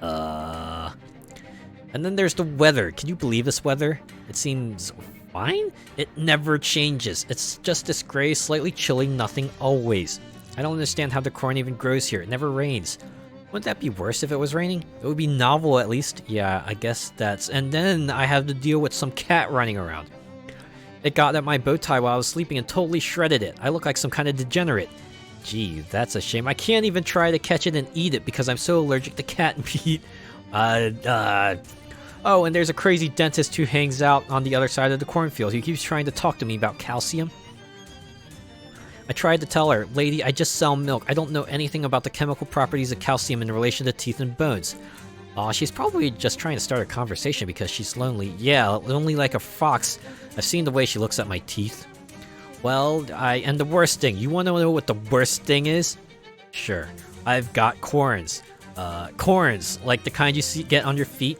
And then there's the weather. Can you believe this weather? It seems fine? It never changes. It's just this gray, slightly chilly nothing always. I don't understand how the corn even grows here. It never rains. Wouldn't that be worse if it was raining? It would be novel at least. Yeah, I guess that's... And then I have to deal with some cat running around. It got at my bow tie while I was sleeping and totally shredded it. I look like some kind of degenerate. Gee, that's a shame. I can't even try to catch it and eat it because I'm so allergic to cat meat. Oh, and there's a crazy dentist who hangs out on the other side of the cornfield. He keeps trying to talk to me about calcium. I tried to tell her, lady, I just sell milk. I don't know anything about the chemical properties of calcium in relation to teeth and bones. Aw, she's probably just trying to start a conversation because she's lonely. Yeah, lonely like a fox. I've seen the way she looks at my teeth. Well, and the worst thing. You want to know what the worst thing is? Sure. I've got corns. Corns, like the kind you get on your feet.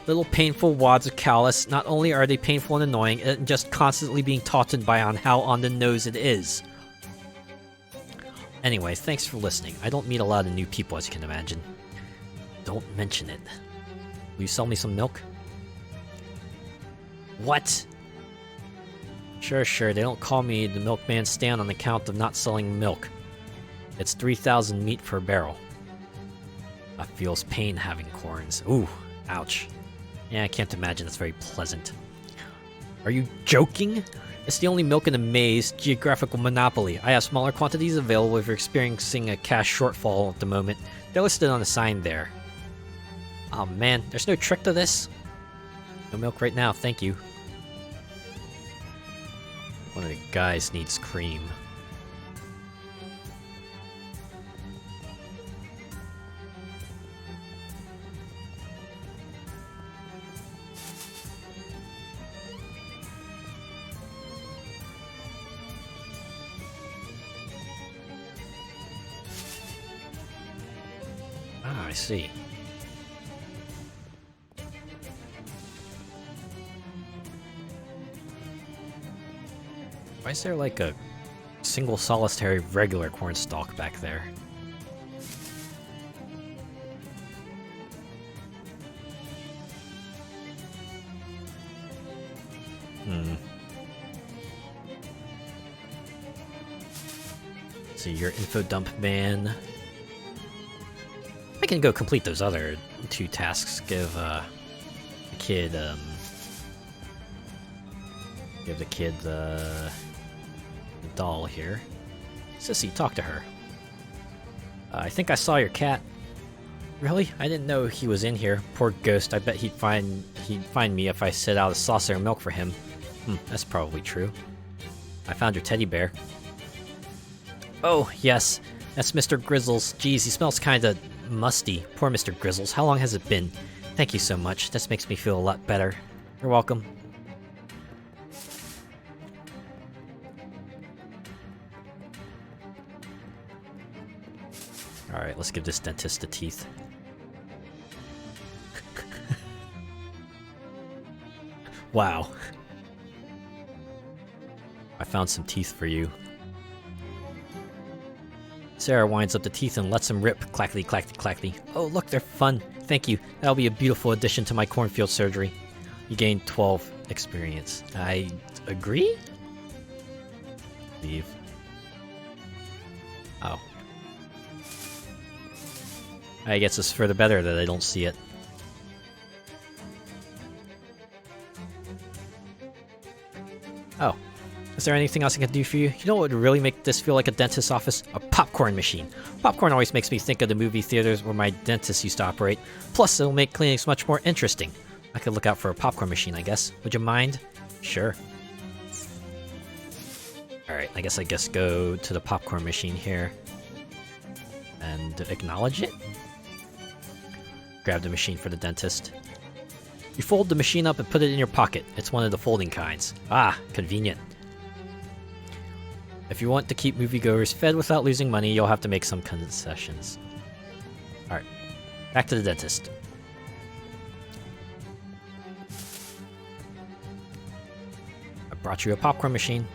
Little painful wads of callus. Not only are they painful and annoying, and just constantly being taunted by on how on the nose it is. Anyway, thanks for listening. I don't meet a lot of new people, as you can imagine. Don't mention it. Will you sell me some milk? What? Sure, they don't call me the milkman Stan on account of not selling milk. It's 3,000 meat per barrel. I feels pain having corns. Ooh, ouch. Yeah, I can't imagine it's very pleasant. Are you joking? It's the only milk in the maze geographical monopoly. I have smaller quantities available if you're experiencing a cash shortfall at the moment. They're listed on the sign there. Oh man, there's no trick to this? No milk right now, thank you. One of the guys needs cream. I see. Why is there like a single solitary regular cornstalk back there? So your info dump man. I can go complete those other 2 tasks. Give the kid the doll here. Sissy, talk to her. I think I saw your cat. Really? I didn't know he was in here. Poor ghost. I bet he'd find me if I set out a saucer of milk for him. That's probably true. I found your teddy bear. Oh, yes. That's Mr. Grizzles. Geez, he smells kinda musty. Poor Mr. Grizzles. How long has it been? Thank you so much. This makes me feel a lot better. You're welcome. Alright, let's give this dentist the teeth. Wow. I found some teeth for you. Sarah winds up the teeth and lets them rip. Clackety, clackety, clackety. Oh, look, they're fun. Thank you. That'll be a beautiful addition to my cornfield surgery. You gain 12 experience. I agree? Leave. Oh. I guess it's for the better that I don't see it. Oh. Is there anything else I can do for you? You know what would really make this feel like a dentist's office? A popcorn machine. Popcorn always makes me think of the movie theaters where my dentist used to operate. Plus, it'll make clinics much more interesting. I could look out for a popcorn machine, I guess. Would you mind? Sure. Alright, I guess go to the popcorn machine here. And acknowledge it. Grab the machine for the dentist. You fold the machine up and put it in your pocket. It's one of the folding kinds. Ah, convenient. If you want to keep moviegoers fed without losing money, you'll have to make some concessions. Alright, back to the dentist. I brought you a popcorn machine.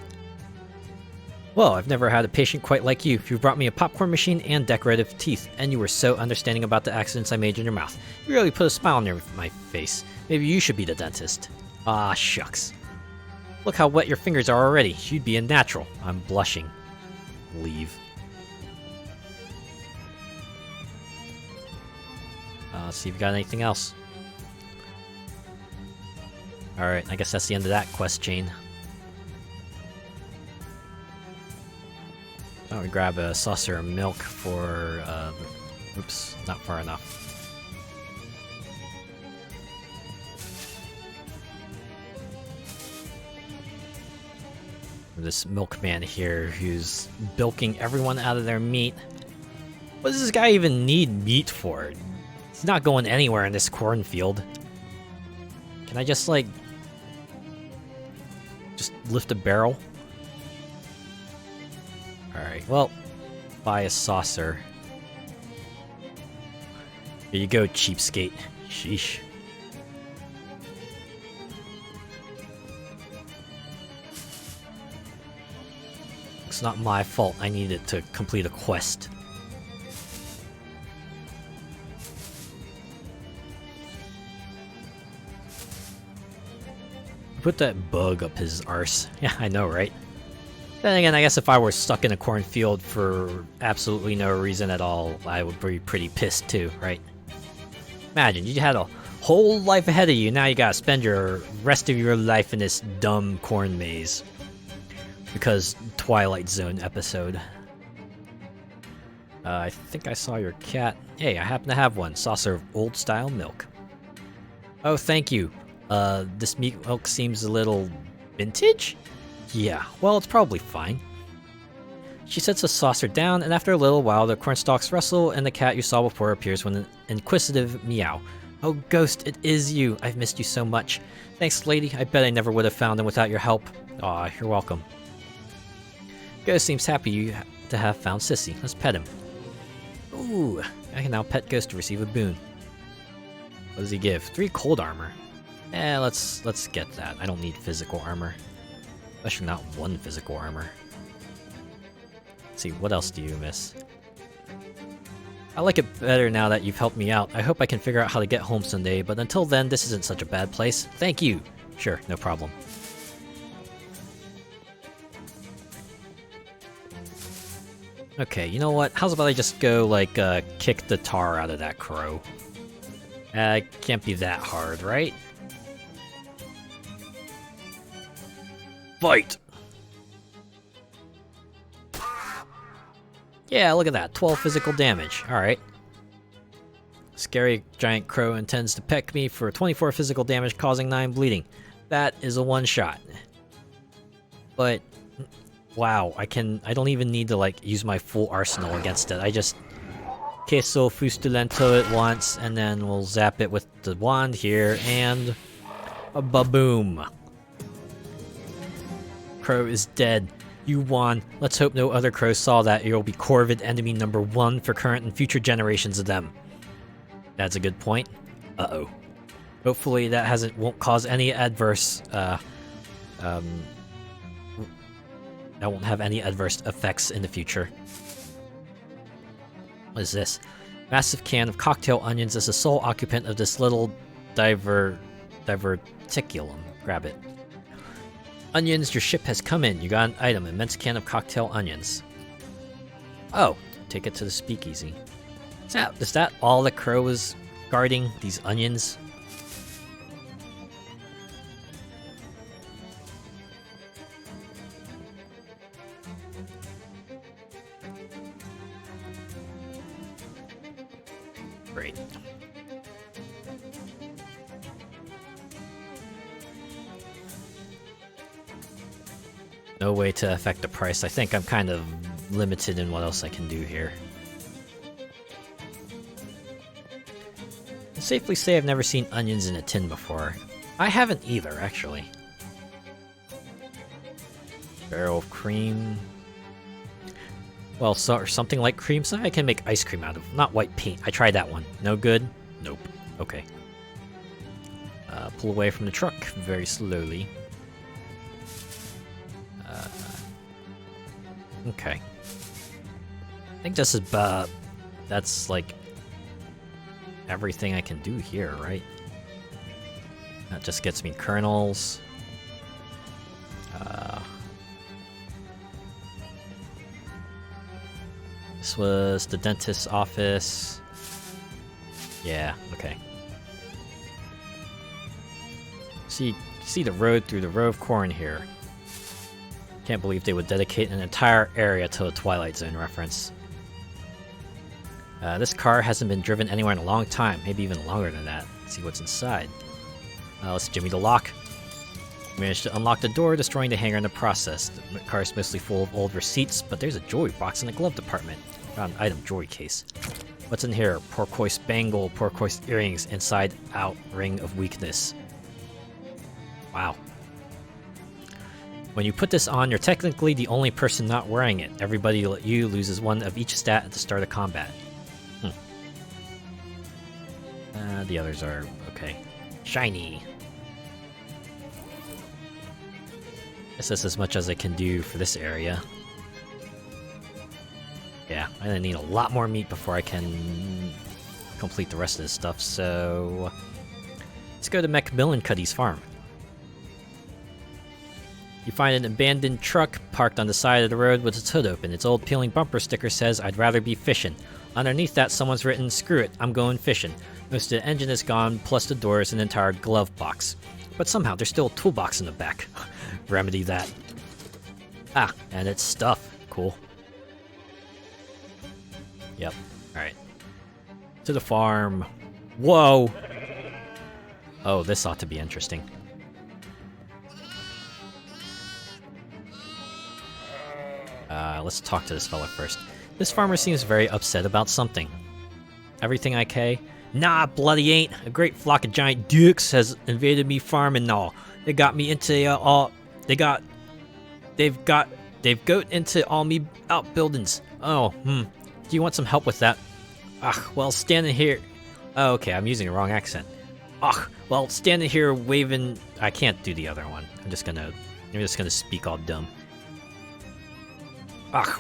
Well, I've never had a patient quite like you. You brought me a popcorn machine and decorative teeth, and you were so understanding about the accidents I made in your mouth. You really put a smile on my face. Maybe you should be the dentist. Ah, shucks. Look how wet your fingers are already. You'd be a natural. I'm blushing. Leave. Let's see if we got anything else. Alright, I guess that's the end of that quest chain. Oh, we grab a saucer of milk for, oops, not far enough. This milkman here who's bilking everyone out of their meat. What does this guy even need meat for? He's not going anywhere in this cornfield. Can I just, like, just lift a barrel? Alright, well, buy a saucer. Here you go, cheapskate. Sheesh. It's not my fault I needed to complete a quest. Put that bug up his arse. Yeah, I know, right? Then again, I guess if I were stuck in a cornfield for absolutely no reason at all, I would be pretty pissed too, right? Imagine, you had a whole life ahead of you, now you gotta spend your rest of your life in this dumb corn maze. Because Twilight Zone episode. I think I saw your cat. Hey, I happen to have one. Saucer of old-style milk. Oh, thank you. This milk seems a little vintage? Yeah, well, it's probably fine. She sets the saucer down, and after a little while, the cornstalks rustle, and the cat you saw before appears with an inquisitive meow. Oh, Ghost, it is you. I've missed you so much. Thanks, lady. I bet I never would have found him without your help. Aw, you're welcome. Ghost seems happy to have found Sissy. Let's pet him. Ooh, I can now pet Ghost to receive a boon. What does he give? 3 cold armor. Let's get that. I don't need physical armor. Especially not 1 physical armor. Let's see, what else do you miss? I like it better now that you've helped me out. I hope I can figure out how to get home someday, but until then, this isn't such a bad place. Thank you! Sure, no problem. Okay, you know what? How's about I just go, like, kick the tar out of that crow? Can't be that hard, right? Fight! Yeah, look at that. 12 physical damage. Alright. Scary giant crow intends to peck me for 24 physical damage, causing 9 bleeding. That is a one-shot. But... wow, I don't even need to, like, use my full arsenal against it. I just... queso fustulento it once, and then we'll zap it with the wand here, and... a ba-boom. Crow is dead. You won. Let's hope no other crows saw that. You'll be Corvid enemy number 1 for current and future generations of them. That's a good point. Uh-oh. Hopefully that won't cause any adverse, that won't have any adverse effects in the future. What is this? Massive can of cocktail onions is the sole occupant of this little diverticulum. Grab it. Onions, your ship has come in. You got an item, immense can of cocktail onions. Oh, take it to the speakeasy. Is that all the crow was guarding? These onions? Great. No way to affect the price. I think I'm kind of limited in what else I can do here. I'll safely say I've never seen onions in a tin before. I haven't either, actually. Barrel of cream. Well, or something like cream, something I can make ice cream out of. Not white paint. I tried that one. No good? Nope. Okay. Pull away from the truck very slowly. Okay. I think this is that's like everything I can do here, right? That just gets me kernels. This was the dentist's office. Yeah, okay. See the road through the row of corn here. Can't believe they would dedicate an entire area to a Twilight Zone reference. This car hasn't been driven anywhere in a long time, maybe even longer than that. Let's see what's inside. Let's jimmy the lock. Managed to unlock the door, destroying the hanger in the process. The car is mostly full of old receipts, but there's a jewelry box in the glove department. Found an item jewelry case. What's in here? Porcoise bangle, porcoise earrings, inside out ring of weakness. Wow. When you put this on, you're technically the only person not wearing it. Everybody you loses 1 of each stat at the start of combat. The others are okay. Shiny. Guess that's as much as I can do for this area. Yeah, I'm gonna need a lot more meat before I can complete the rest of this stuff, so... let's go to Macmillan Cuddy's farm. You find an abandoned truck parked on the side of the road with its hood open. Its old peeling bumper sticker says, "I'd rather be fishing." Underneath that, someone's written, "Screw it, I'm going fishing." Most of the engine is gone, plus the door is an entire glove box. But somehow, there's still a toolbox in the back. Remedy that. Ah, and it's stuff. Cool. Yep, alright. To the farm. Whoa! Oh, this ought to be interesting. Let's talk to this fella first. This farmer seems very upset about something. Everything okay? Nah, bloody ain't. A great flock of giant dukes has invaded me farm and all. They got me into they've got into all me outbuildings. Oh, Do you want some help with that? Well, standing here... Oh, okay, I'm using the wrong accent. Well, standing here waving... I can't do the other one. I'm just gonna speak all dumb.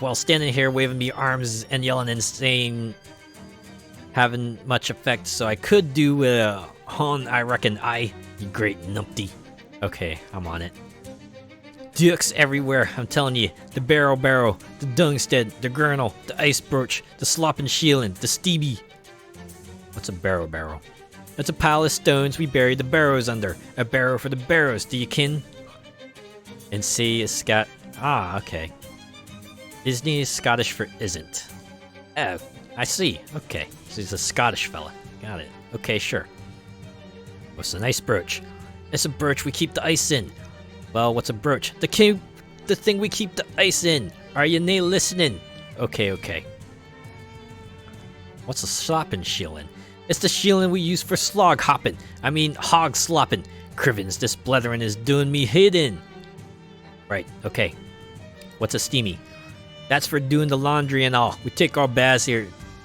Well, standing here waving me arms and yelling and saying... Having much effect, so I could do hon, I reckon you great numpty. Okay, I'm on it. Ducks everywhere, I'm telling you. The barrow, the dungstead, the gurnal, the ice broach, the sloppin' shieling, the stevie. What's a barrow? It's a pile of stones we bury the barrows under. A barrow for the barrows, do you kin? And see is Scott. Okay. Disney is Scottish for isn't. Oh, I see. Okay, so he's a Scottish fella. Got it. Okay, sure. What's an ice broach? It's a broach we keep the ice in. Well, what's a broach? The thing we keep the ice in. Are you nae listening? Okay. What's a sloppin' shieling? It's the shieling we use for slog hopping. I mean, hog slopping. Crivens, this blethering is doing me hidden. Right, okay. What's a steamy? That's for doing the laundry and all. We take our baths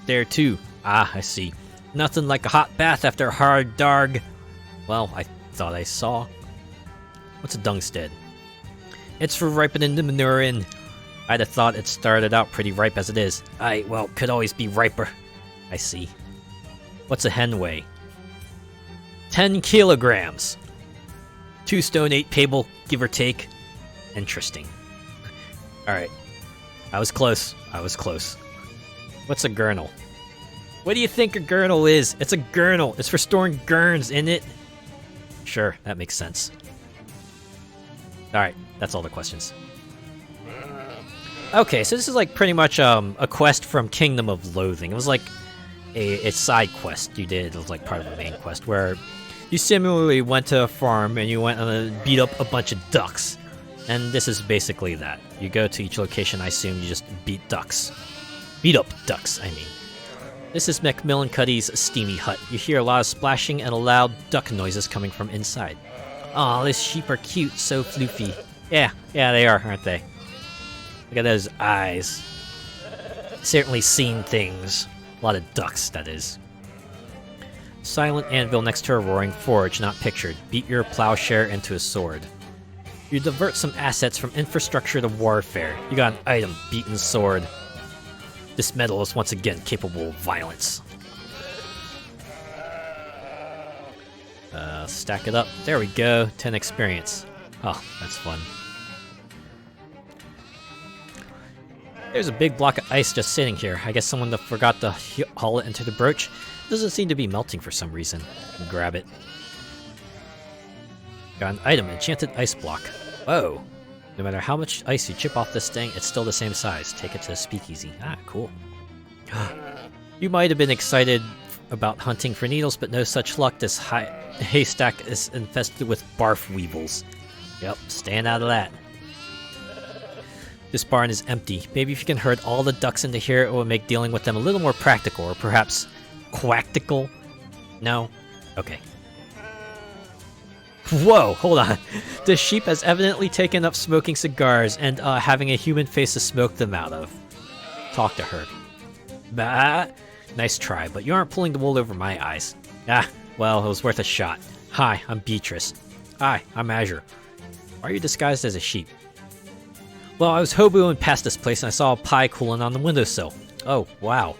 there too. I see. Nothing like a hot bath after a hard darg. Well, I thought I saw. What's a dungstead? It's for ripening the manure in. I'd have thought it started out pretty ripe as it is. Could always be riper. I see. What's a hen weigh? 10 kilograms. 2 stone 8 pebble, give or take. Interesting. Alright. I was close. What's a gurnal? What do you think a gurnal is? It's a gurnal. It's for storing gurns in it. Sure, that makes sense. Alright, that's all the questions. Okay, so this is like pretty much a quest from Kingdom of Loathing. It was like a side quest you did. It was like part of the main quest where you similarly went to a farm and you went and beat up a bunch of ducks. And this is basically that. You go to each location, I assume you just beat ducks. Beat up ducks, I mean. This is Macmillan Cuddy's steamy hut. You hear a lot of splashing and loud duck noises coming from inside. Aw, these sheep are cute, so floofy. Yeah, they are, aren't they? Look at those eyes. Certainly seen things. A lot of ducks, that is. Silent anvil next to a roaring forge, not pictured. Beat your plowshare into a sword. You divert some assets from infrastructure to warfare. You got an item, beaten sword. This metal is once again capable of violence. Stack it up. There we go. 10 experience. Oh, that's fun. There's a big block of ice just sitting here. I guess someone forgot to haul it into the broach. It doesn't seem to be melting for some reason. Grab it. Got an item, enchanted ice block. Whoa. No matter how much ice you chip off this thing, it's still the same size. Take it to the speakeasy. Cool. You might have been excited about hunting for needles, but no such luck. This haystack is infested with barf weevils. Yep, staying out of that. This barn is empty. Maybe if you can herd all the ducks into here, it will make dealing with them a little more practical, or perhaps quactical? No? Okay. Whoa, hold on. The sheep has evidently taken up smoking cigars and having a human face to smoke them out of. Talk to her. Bah. Nice try, but you aren't pulling the wool over my eyes. Well, it was worth a shot. Hi, I'm Beatrice. Hi, I'm Azure. Why are you disguised as a sheep? Well, I was hoboing past this place and I saw a pie cooling on the windowsill. Oh, wow.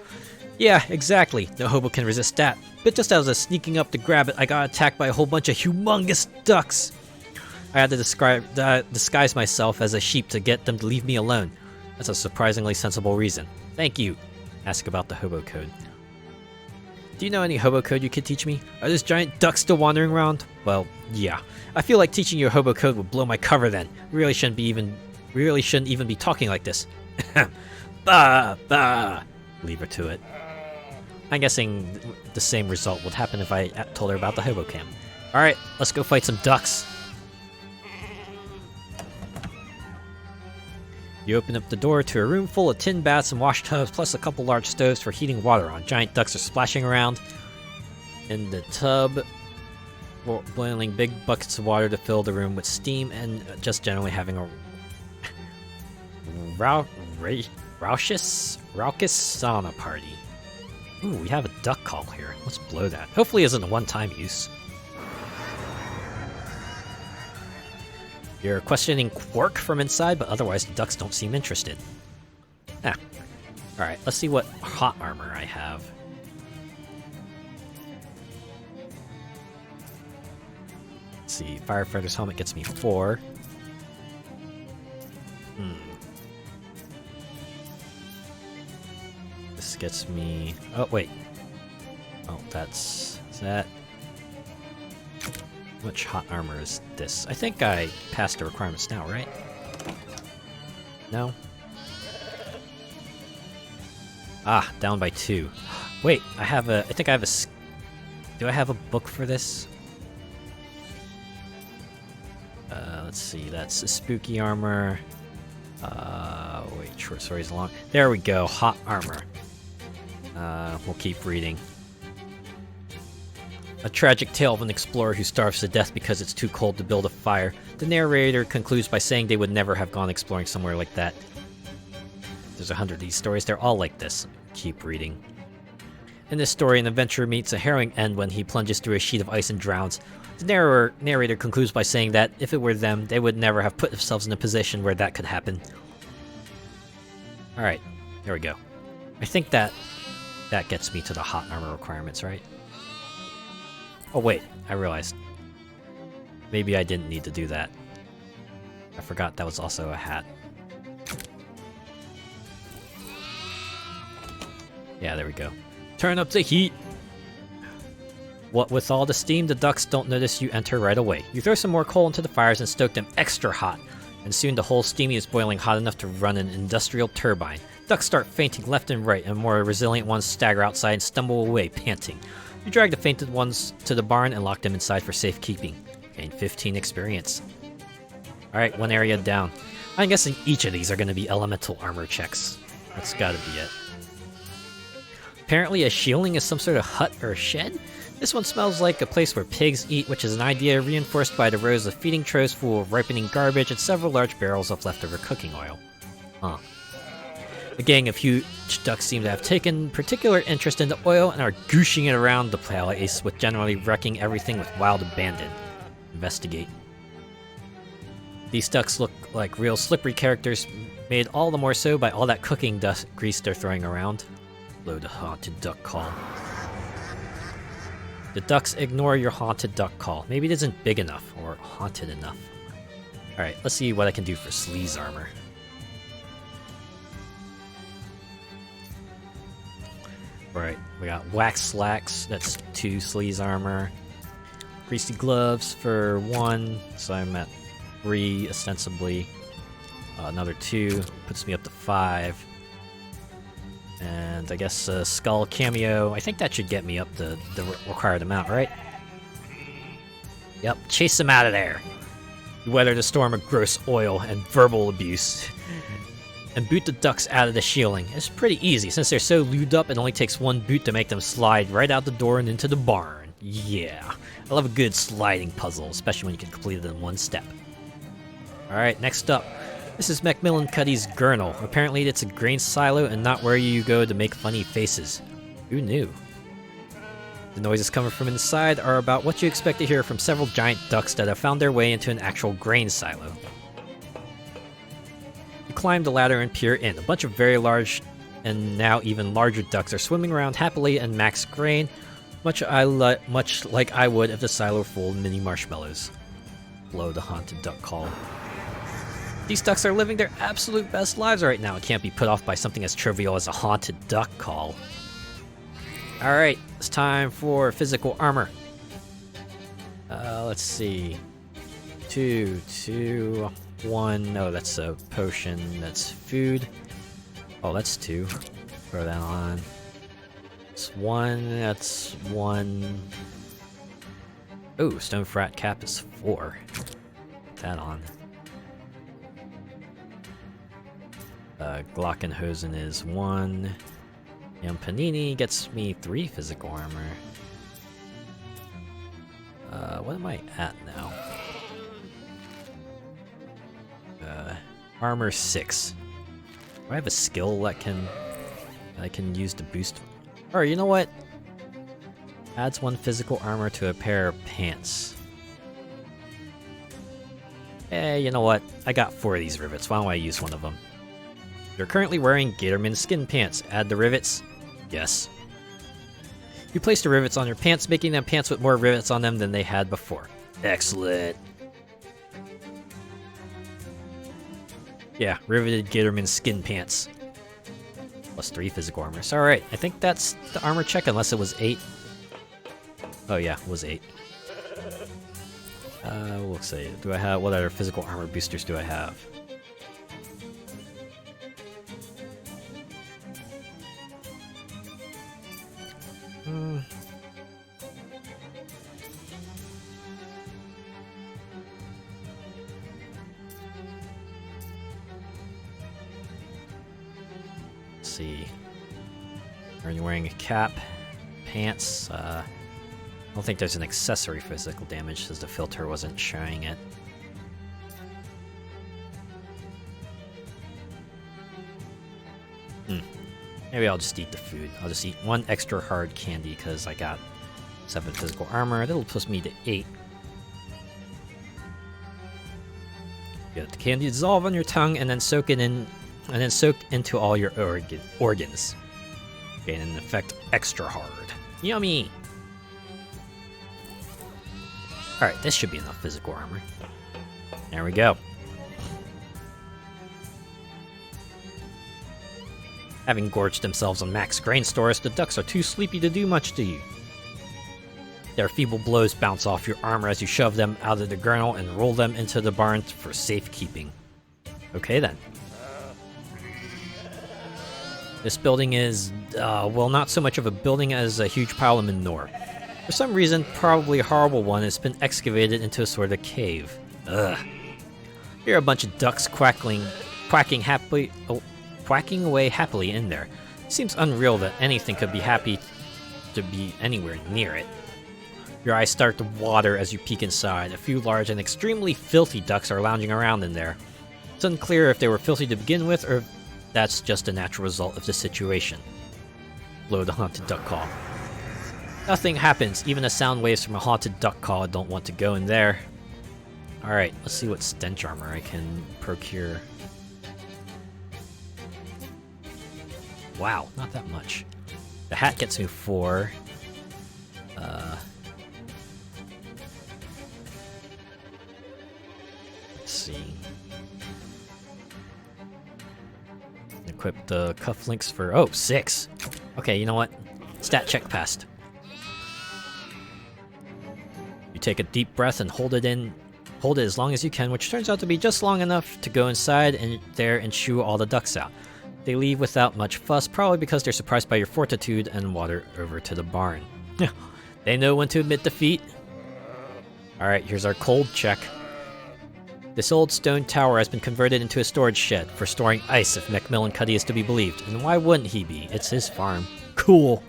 Yeah, exactly. No hobo can resist that. But just as I was sneaking up to grab it, I got attacked by a whole bunch of humongous ducks. I had to disguise myself as a sheep to get them to leave me alone. That's a surprisingly sensible reason. Thank you. Ask about the hobo code. Do you know any hobo code you could teach me? Are those giant ducks still wandering around? Well, yeah. I feel like teaching you a hobo code would blow my cover then. Really shouldn't even be talking like this. Bah. Leave her to it. I'm guessing the same result would happen if I told her about the hobo camp. Alright, let's go fight some ducks. You open up the door to a room full of tin baths and wash tubs, plus a couple large stoves for heating water on. Giant ducks are splashing around in the tub, boiling big buckets of water to fill the room with steam, and just generally having a raucous sauna party. Ooh, we have a duck call here. Let's blow that. Hopefully it isn't a one-time use. You're questioning Quark from inside, but otherwise the ducks don't seem interested. Ah. Alright, let's see what hot armor I have. Let's see, Firefighter's helmet gets me 4. This gets me... Oh, wait. Oh, that's... Is that... How much hot armor is this? I think I passed the requirements now, right? No? Ah, down by 2. Wait, I have a... I think I have a... Do I have a book for this? Let's see, that's a spooky armor. Wait, short stories long. There we go, hot armor. We'll keep reading. A tragic tale of an explorer who starves to death because it's too cold to build a fire. The narrator concludes by saying they would never have gone exploring somewhere like that. There's 100 of these stories, they're all like this. Keep reading. In this story, an adventurer meets a harrowing end when he plunges through a sheet of ice and drowns. The narrator concludes by saying that if it were them, they would never have put themselves in a position where that could happen. Alright, there we go. I think that gets me to the hot armor requirements, right? Oh wait, I realized. Maybe I didn't need to do that. I forgot that was also a hat. Yeah, there we go. Turn up the heat! What with all the steam, the ducks don't notice you enter right away. You throw some more coal into the fires and stoke them extra hot, and soon the whole steamy is boiling hot enough to run an industrial turbine. Ducks start fainting left and right, and more resilient ones stagger outside and stumble away, panting. You drag the fainted ones to the barn and lock them inside for safekeeping. Gain 15 experience. Alright, one area down. I'm guessing each of these are going to be elemental armor checks. That's gotta be it. Apparently a shielding is some sort of hut or shed? This one smells like a place where pigs eat, which is an idea reinforced by the rows of feeding trough full of ripening garbage and several large barrels of leftover cooking oil. Huh. A gang of huge ducks seem to have taken particular interest in the oil and are gooshing it around the place, with generally wrecking everything with wild abandon. Investigate. These ducks look like real slippery characters, made all the more so by all that cooking dust grease they're throwing around. Load a haunted duck call. The ducks ignore your haunted duck call. Maybe it isn't big enough, or haunted enough. Alright, let's see what I can do for sleaze armor. Right, we got wax slacks, that's 2 sleaze armor. Greasy gloves for 1, so I'm at 3 ostensibly. Another 2 puts me up to 5. And I guess a skull cameo, I think that should get me up the required amount, right? Yep, chase them out of there. You weather the storm of gross oil and verbal abuse. And boot the ducks out of the shielding. It's pretty easy, since they're so lubed up, it only takes 1 boot to make them slide right out the door and into the barn. Yeah, I love a good sliding puzzle, especially when you can complete it in 1 step. Alright, next up. This is Macmillan Cuddy's Gurnal. Apparently it's a grain silo and not where you go to make funny faces. Who knew? The noises coming from inside are about what you expect to hear from several giant ducks that have found their way into an actual grain silo. You climb the ladder and peer in. A bunch of very large and now even larger ducks are swimming around happily in max grain, much like I would if the silo were full of mini marshmallows. Blow the haunted duck call. These ducks are living their absolute best lives right now and can't be put off by something as trivial as a haunted duck call. Alright, it's time for physical armor. Let's see. 2, 2, 1. No, that's a potion. That's food. Oh, that's 2. Throw that on. It's 1. That's 1. Oh, stone frat cap is 4. Put that on. Glockenhosen is 1. And Panini gets me 3 physical armor. What am I at now? Armor 6. Do I have a skill that I can use to boost Or you know what? Adds 1 physical armor to a pair of pants. Hey, you know what? I got 4 of these rivets. Why don't I use one of them? You're currently wearing Gatorman skin pants. Add the rivets? Yes. You place the rivets on your pants, making them pants with more rivets on them than they had before. Excellent. Yeah, riveted Gatorman skin pants. Plus 3 physical armor. Alright, I think that's the armor check, unless it was 8. Oh yeah, it was 8. We'll see. Do I have... what other physical armor boosters do I have? Let's see. Are you wearing a cap? Pants? I don't think there's an accessory physical damage, since the filter wasn't showing it. Maybe I'll just eat the food. I'll just eat 1 extra hard candy, because I got 7 physical armor. That'll push me to 8. Get the candy dissolve on your tongue, and then soak it in, and then soak into all your organs. Gain an effect extra hard. Yummy! Alright, this should be enough physical armor. There we go. Having gorged themselves on max grain stores, the ducks are too sleepy to do much to you. Their feeble blows bounce off your armor as you shove them out of the gurnal and roll them into the barn for safekeeping. Okay then. This building is, well, not so much of a building as a huge pile of manure. For some reason, probably a horrible one, it's been excavated into a sort of cave. Ugh. Here are a bunch of ducks quacking away happily in there. It seems unreal that anything could be happy to be anywhere near it. Your eyes start to water as you peek inside. A few large and extremely filthy ducks are lounging around in there. It's unclear if they were filthy to begin with, or if that's just a natural result of the situation. Blow the haunted duck call. Nothing happens. Even the sound waves from a haunted duck call don't want to go in there. Alright, let's see what stench armor I can procure. Wow, not that much. The hat gets me 4. Let's see. Equip the cufflinks for... oh, 6! Okay, you know what? Stat check passed. You take a deep breath and hold it as long as you can, which turns out to be just long enough to go inside and there and shoo all the ducks out. They leave without much fuss, probably because they're surprised by your fortitude, and wander over to the barn. They know when to admit defeat. Alright, here's our cold check. This old stone tower has been converted into a storage shed for storing ice, if Macmillan Cuddy is to be believed. And why wouldn't he be? It's his farm. Cool.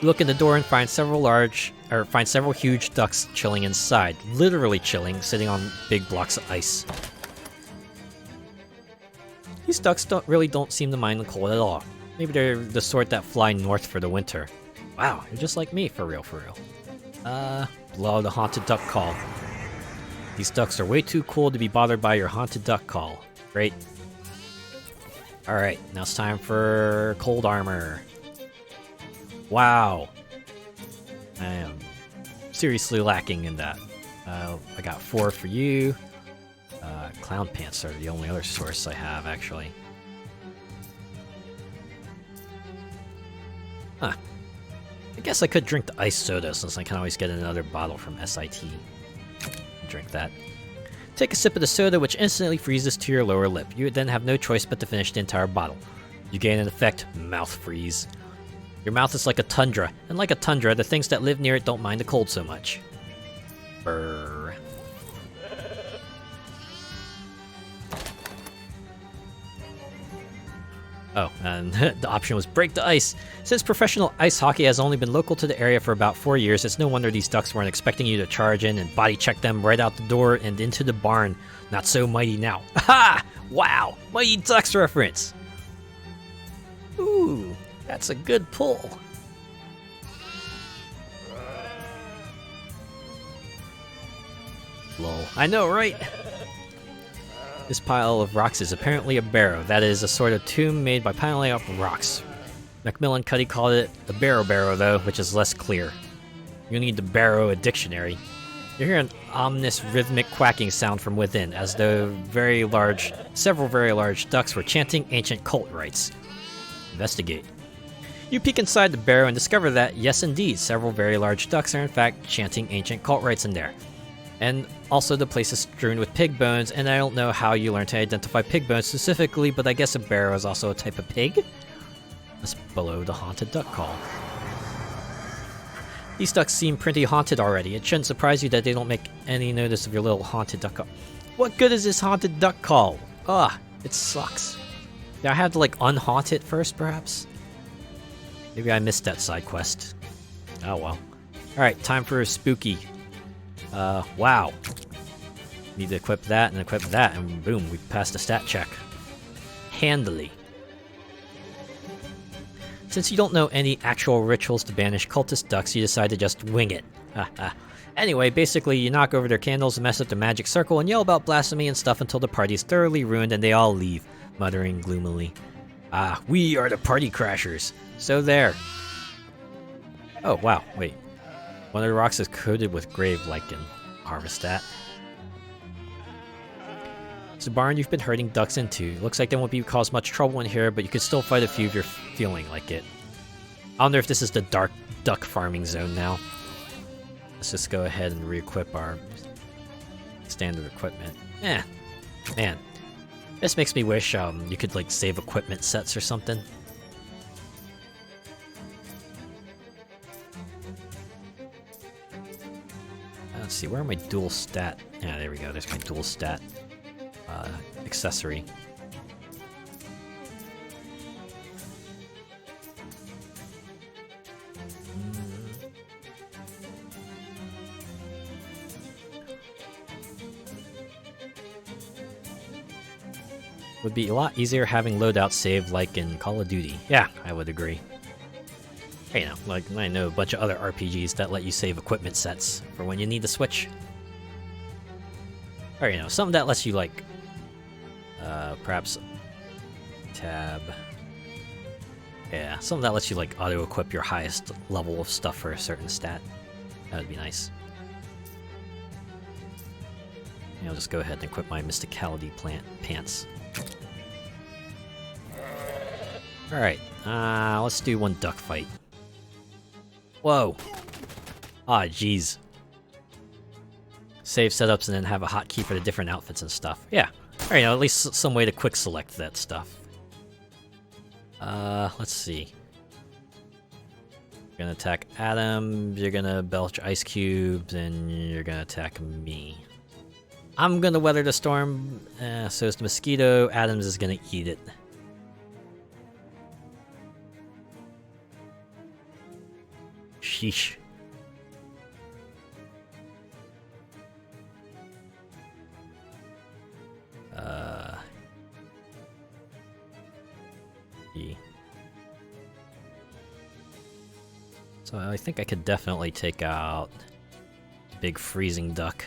You look in the door and find several huge ducks chilling inside. Literally chilling, sitting on big blocks of ice. These ducks don't seem to mind the cold at all. Maybe they're the sort that fly north for the winter. Wow, you're just like me, for real, for real. Blow the haunted duck call. These ducks are way too cool to be bothered by your haunted duck call. Great. Alright, now it's time for cold armor. Wow. I am seriously lacking in that. I got 4 for you. Clown pants are the only other source I have, actually. Huh. I guess I could drink the ice soda, since I can always get another bottle from SIT. Drink that. Take a sip of the soda, which instantly freezes to your lower lip. You would then have no choice but to finish the entire bottle. You gain an effect, mouth freeze. Your mouth is like a tundra, and like a tundra, the things that live near it don't mind the cold so much. Brrr. Oh, and the option was break the ice. Since professional ice hockey has only been local to the area for about 4 years, it's no wonder these ducks weren't expecting you to charge in and body check them right out the door and into the barn. Not so mighty now. Ha! Wow! Mighty Ducks reference! Ooh, That's a good pull. Lol. I know, right? This pile of rocks is apparently a barrow. That is a sort of tomb made by piling up rocks. Macmillan Cuddy called it the barrow though, which is less clear. You need to barrow a dictionary. You hear an ominous rhythmic quacking sound from within, as though several very large ducks were chanting ancient cult rites. Investigate. You peek inside the barrow and discover that, yes indeed, several very large ducks are in fact chanting ancient cult rites in there. And also the place is strewn with pig bones, and I don't know how you learn to identify pig bones specifically, but I guess a barrow is also a type of pig? That's below the haunted duck call. These ducks seem pretty haunted already. It shouldn't surprise you that they don't make any notice of your little haunted duck call. What good is this haunted duck call? Ugh, it sucks. Do I have to like unhaunt it first, perhaps? Maybe I missed that side quest. Oh well. Alright, time for a spooky. Wow. Need to equip that and equip that, and boom, we passed the stat check. Handily. Since you don't know any actual rituals to banish cultist ducks, you decide to just wing it. Anyway, basically, you knock over their candles, mess up the magic circle, and yell about blasphemy and stuff until the party's thoroughly ruined and they all leave, muttering gloomily. We are the party crashers. So there. Oh, wow, wait. One of the rocks is coated with grave lichen. Harvest that. It's a barn you've been herding ducks into. Looks like there won't be cause much trouble in here, but you could still fight a few if you're feeling like it. I wonder if this is the dark duck farming zone now. Let's just go ahead and re-equip our standard equipment. Man. This makes me wish you could like save equipment sets or something. Let's see, where are my dual stat? Yeah, there we go. There's my dual stat accessory. Would be a lot easier having loadout save like in Call of Duty. Yeah, I would agree. You know, like I know a bunch of other RPGs that let you save equipment sets for when you need to switch. Or, you know, something that lets you, like, perhaps tab. Yeah, something that lets you, like, auto-equip your highest level of stuff for a certain stat. That would be nice. And I'll just go ahead and equip my Mysticality pants. Alright, let's do one duck fight. Whoa! Ah, jeez. Save setups and then have a hotkey for the different outfits and stuff. Yeah. Or, you know, at least some way to quick select that stuff. Let's see. You're gonna attack Adam, you're gonna belch ice cubes, and you're gonna attack me. I'm gonna weather the storm, so is the mosquito. Adams is gonna eat it. Sheesh. So I think I could definitely take out Big Freezing Duck.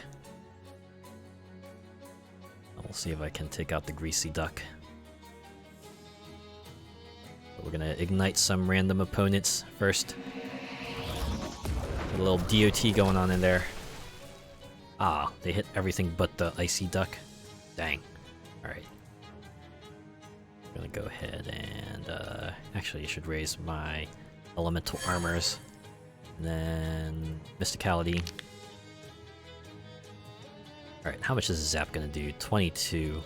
We'll see if I can take out the Greasy Duck. But we're gonna ignite some random opponents first. Got a little DOT going on in there. Ah, they hit everything but the Icy Duck. Dang. Alright. I'm gonna go ahead and, actually, you should raise my elemental armors. And then Mysticality. Alright, how much is the zap gonna do? 22.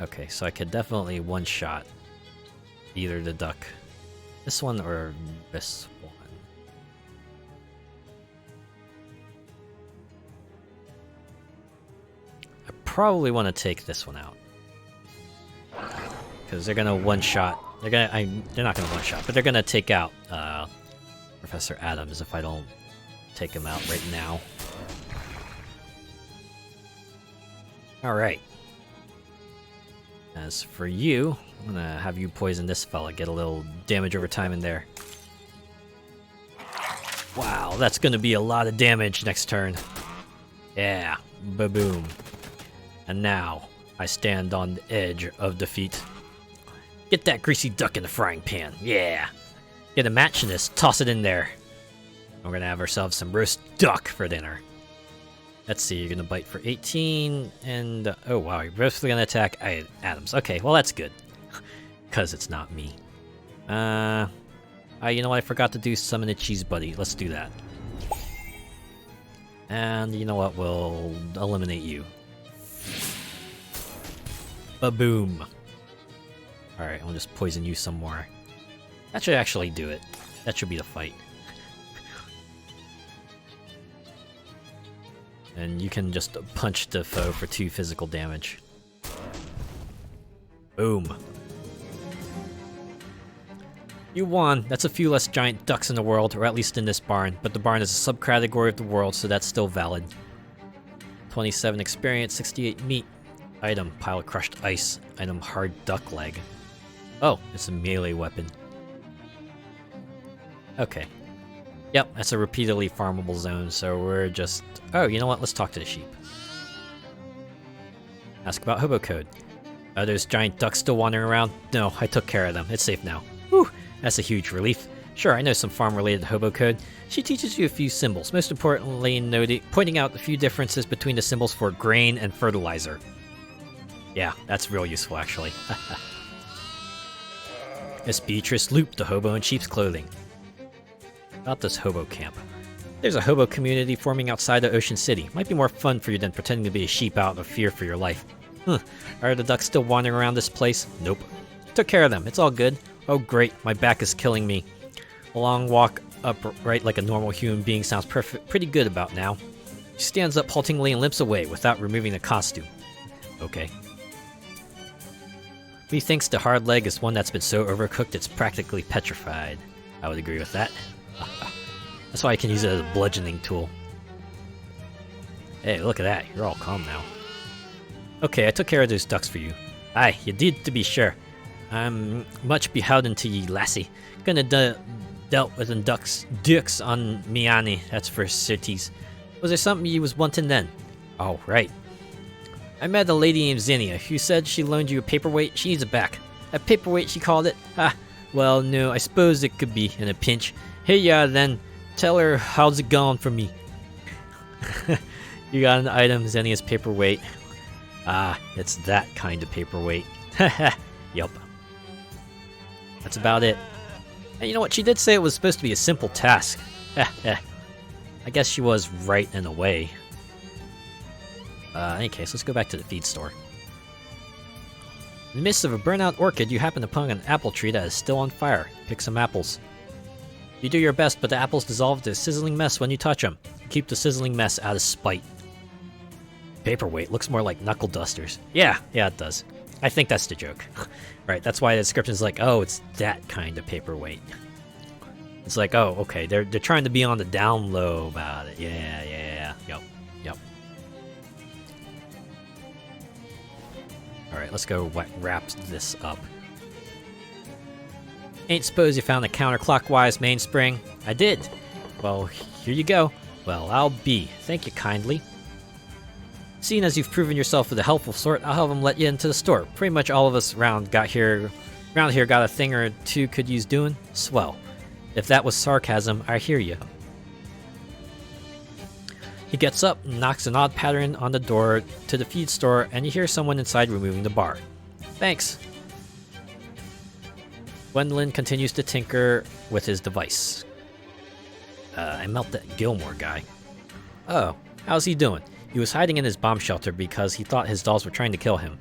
Okay, so I could definitely one-shot either the duck. This one or this one. I probably want to take this one out. Because they're gonna one-shot. They're not gonna one-shot, but they're gonna take out Professor Adams if I don't take him out right now. Alright. As for you, I'm gonna have you poison this fella, get a little damage over time in there. Wow, that's gonna be a lot of damage next turn. Yeah, ba-boom. And now, I stand on the edge of defeat. Get that greasy duck in the frying pan, yeah! Get a match in this, toss it in there. We're gonna have ourselves some roast duck for dinner. Let's see, you're gonna bite for 18, and oh wow, you're both gonna attack Adams. Okay, well that's good. Because it's not me. You know what, I forgot to do summon a cheese buddy. Let's do that. And you know what, we'll eliminate you. Ba-boom. Alright, I'll just poison you some more. That should actually do it. That should be the fight. And you can just punch the foe for 2 physical damage. Boom. You won. That's a few less giant ducks in the world, or at least in this barn. But the barn is a subcategory of the world, so that's still valid. 27 experience, 68 meat. Item, pile of crushed ice. Item, hard duck leg. Oh, it's a melee weapon. Okay. Yep, that's a repeatedly farmable zone, so we're just... Oh, you know what? Let's talk to the sheep. Ask about hobo code. Are those giant ducks still wandering around? No, I took care of them. It's safe now. Whew, that's a huge relief. Sure, I know some farm-related hobo code. She teaches you a few symbols, most importantly pointing out a few differences between the symbols for grain and fertilizer. Yeah, that's real useful, actually. Miss Beatrice looped the hobo in sheep's clothing. About this hobo camp. There's a hobo community forming outside of Ocean City. Might be more fun for you than pretending to be a sheep out of fear for your life. Are the ducks still wandering around this place? Nope. Took care of them. It's all good. Oh great, my back is killing me. A long walk upright like a normal human being sounds pretty good about now. She stands up haltingly and limps away without removing the costume. Okay. Methinks the hard leg is one that's been so overcooked it's practically petrified. I would agree with that. That's why I can use it as a bludgeoning tool. Hey, look at that. You're all calm now. Okay, I took care of those ducks for you. Aye, you did to be sure. I'm much beholden to ye, lassie. Gonna dealt with dukes on Miani, that's for certes. Was there something you was wanting then? Oh, right. I met a lady named Zinnia who said she loaned you a paperweight. She needs it back. A paperweight, she called it? Ah, well, no, I suppose it could be in a pinch. Here you are then. Tell her how's it going for me. You got an item, Zinnia's paperweight. Ah, it's that kind of paperweight. Yup. That's about it. And you know what? She did say it was supposed to be a simple task. I guess she was right in a way. In any case, let's go back to the feed store. In the midst of a burnout orchid, you happen upon an apple tree that is still on fire. Pick some apples. You do your best, but the apples dissolve to a sizzling mess when you touch them. Keep the sizzling mess out of spite. Paperweight looks more like knuckle dusters. Yeah, it does. I think that's the joke. Right, that's why the description's like, oh, it's that kind of paperweight. It's like, oh, okay, they're trying to be on the down low about it. Yeah, yep. Alright, let's go wrap this up. Ain't suppose you found a counterclockwise mainspring? I did. Well, here you go. Well, I'll be. Thank you kindly. Seeing as you've proven yourself of the helpful sort, I'll have them let you into the store. Pretty much all of us around here got a thing or two could use doing. Swell. If that was sarcasm, I hear you. He gets up and knocks an odd pattern on the door to the feed store, and you hear someone inside removing the bar. Thanks. Gwendolyn continues to tinker with his device. I melt that Gilmore guy. Oh, how's he doing? He was hiding in his bomb shelter because he thought his dolls were trying to kill him.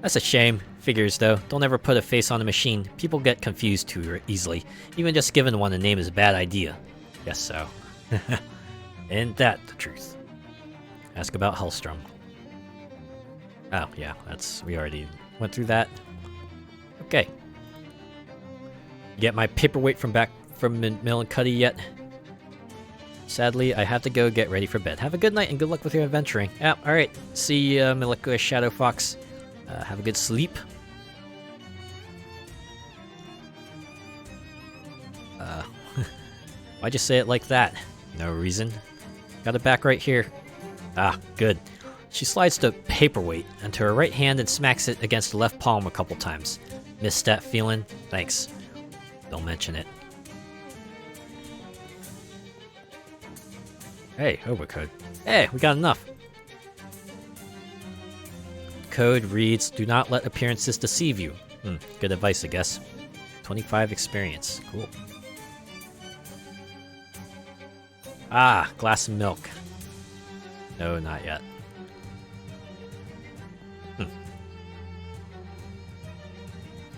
That's a shame. Figures, though. Don't ever put a face on a machine. People get confused too easily. Even just giving one a name is a bad idea. Guess so. Ain't that the truth? Ask about Hellstrom. Oh, yeah, we already went through that. Okay. Get my paperweight from Mill and Cuddy yet? Sadly, I have to go get ready for bed. Have a good night and good luck with your adventuring. Alright. See ya, Molecular Shadow Fox. Have a good sleep. Why'd you say it like that? No reason. Got it back right here. Ah, good. She slides the paperweight into her right hand and smacks it against the left palm a couple times. Missed that feeling? Thanks. Don't mention it. Hey, overcode. Hey, we got enough. Code reads, do not let appearances deceive you. Good advice, I guess. 25 experience. Cool. Ah, glass of milk. No, not yet.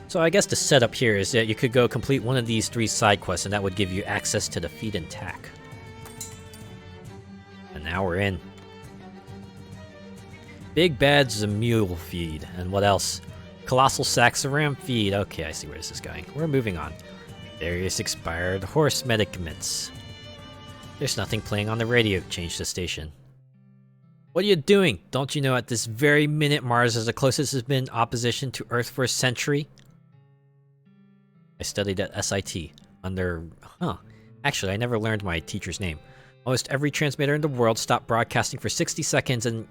So I guess the setup here is that you could go complete one of these 3 side quests and that would give you access to the feed and tack. And now we're in. Big Bad Zamule feed. And what else? Colossal Saxaram feed. Okay, I see where this is going. We're moving on. Various expired horse medicaments. There's nothing playing on the radio. Change the station. What are you doing? Don't you know at this very minute Mars is the closest has been opposition to Earth for a century? I studied at SIT under... Actually, I never learned my teacher's name. Almost every transmitter in the world stopped broadcasting for 60 seconds in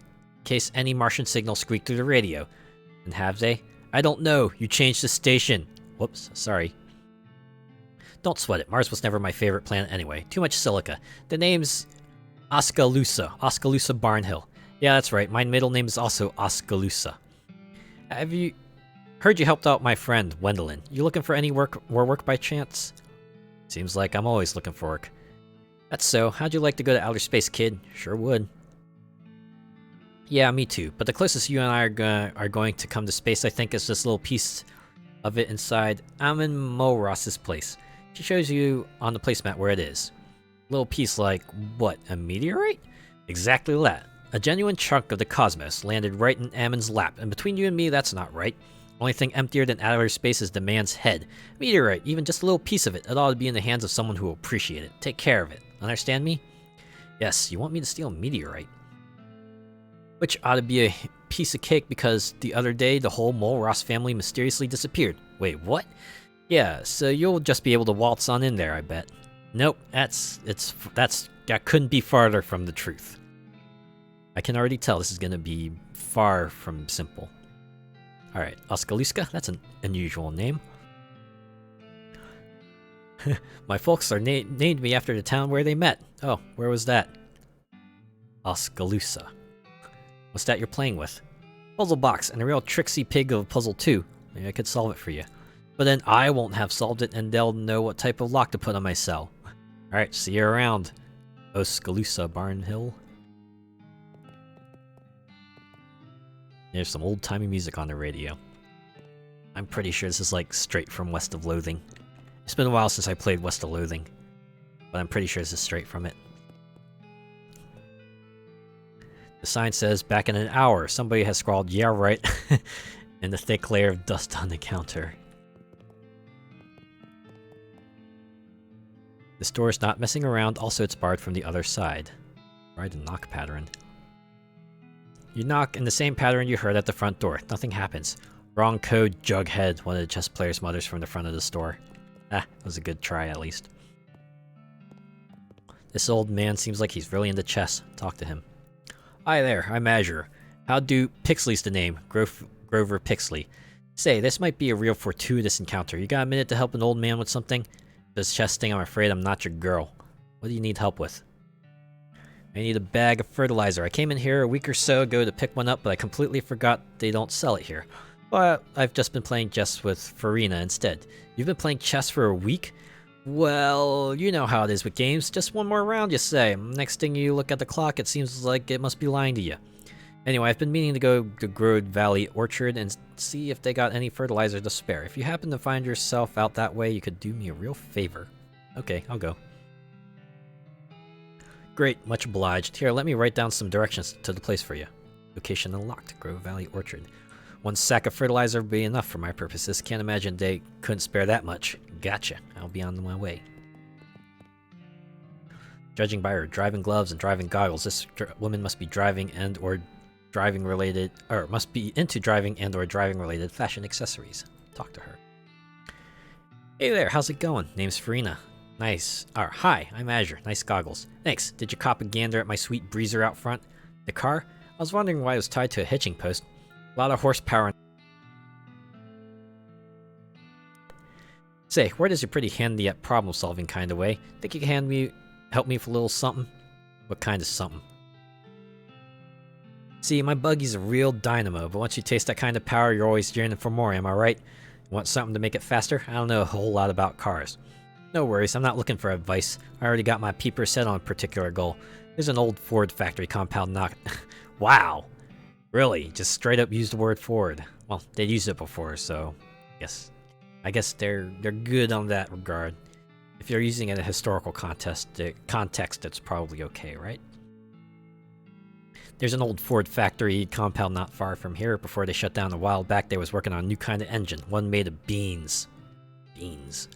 case any Martian signal squeaked through the radio. And have they? I don't know. You changed the station. Whoops, sorry. Don't sweat it. Mars was never my favorite planet anyway. Too much silica. The name's Oskaloosa. Oskaloosa Barnhill. Yeah, that's right. My middle name is also Oskaloosa. Have you... Heard you helped out my friend, Wendelin. You looking for any more work by chance? Seems like I'm always looking for work. That's so. How'd you like to go to outer space, kid? Sure would. Yeah, me too. But the closest you and I are going to come to space, I think, is this little piece of it inside Amin Mo-Ross's place. She shows you on the placemat where it is. Little piece like, what, a meteorite? Exactly that. A genuine chunk of the cosmos landed right in Amin's lap, and between you and me, that's not right. Only thing emptier than outer space is the man's head. Meteorite, even just a little piece of it, it ought to be in the hands of someone who will appreciate it. Take care of it. Understand me? Yes, you want me to steal a meteorite. Which ought to be a piece of cake because the other day the whole Mole-Ross family mysteriously disappeared. Wait, what? Yeah, so you'll just be able to waltz on in there, I bet. Nope, that couldn't be farther from the truth. I can already tell this is gonna be far from simple. Alright, Oskaloosa, that's an unusual name. My folks are named me after the town where they met. Oh, where was that? Oskaloosa. What's that you're playing with? Puzzle box, and a real tricksy pig of a puzzle too. Maybe I could solve it for you. But then I won't have solved it and they'll know what type of lock to put on my cell. Alright, see you around. Oskaloosa Barnhill. There's some old-timey music on the radio. I'm pretty sure this is like straight from West of Loathing. It's been a while since I played West of Loathing, but I'm pretty sure this is straight from it. The sign says, back in an hour. Somebody has scrawled, yeah right, in the thick layer of dust on the counter. This door is not messing around, also it's barred from the other side. Try the knock pattern. You knock in the same pattern you heard at the front door. Nothing happens. Wrong code, Jughead, one of the chess players' mothers from the front of the store. Ah, that was a good try at least. This old man seems like he's really into chess. Talk to him. Hi there, I'm Azure. How do... Pixley's the name. Grover Pixley. Say, this might be a real fortuitous encounter. You got a minute to help an old man with something? This chess thing, I'm afraid I'm not your girl. What do you need help with? I need a bag of fertilizer. I came in here a week or so ago to pick one up, but I completely forgot they don't sell it here. But I've just been playing chess with Farina instead. You've been playing chess for a week? Well, you know how it is with games. Just one more round, you say. Next thing you look at the clock, it seems like it must be lying to you. Anyway, I've been meaning to go to Grode Valley Orchard and see if they got any fertilizer to spare. If you happen to find yourself out that way, you could do me a real favor. Okay, I'll go. Great, much obliged. Here, let me write down some directions to the place for you. Location unlocked, Grove Valley Orchard. One sack of fertilizer would be enough for my purposes. Can't imagine they couldn't spare that much. Gotcha. I'll be on my way. Judging by her driving gloves and driving goggles, this woman must be driving and or driving related, or must be into driving and or driving related fashion accessories. Talk to her. Hey there, how's it going? Name's Farina. Nice. Hi, I'm Azure. Nice goggles. Thanks. Did you cop a gander at my sweet breezer out front? The car? I was wondering why it was tied to a hitching post. A lot of horsepower. Say, where does your pretty handy at problem-solving kind of way? Think you can help me with a little something? What kind of something? See, my buggy's a real dynamo, but once you taste that kind of power, you're always yearning for more, am I right? Want something to make it faster? I don't know a whole lot about cars. No worries, I'm not looking for advice. I already got my peeper set on a particular goal. There's an old Ford factory compound knock. Wow! Really? Just straight up use the word Ford. Well, they used it before, so I guess they're good on that regard. If you're using it in a historical context, it's probably okay, right? There's an old Ford factory compound not far from here. Before they shut down a while back, they was working on a new kind of engine, one made of beans. Beans.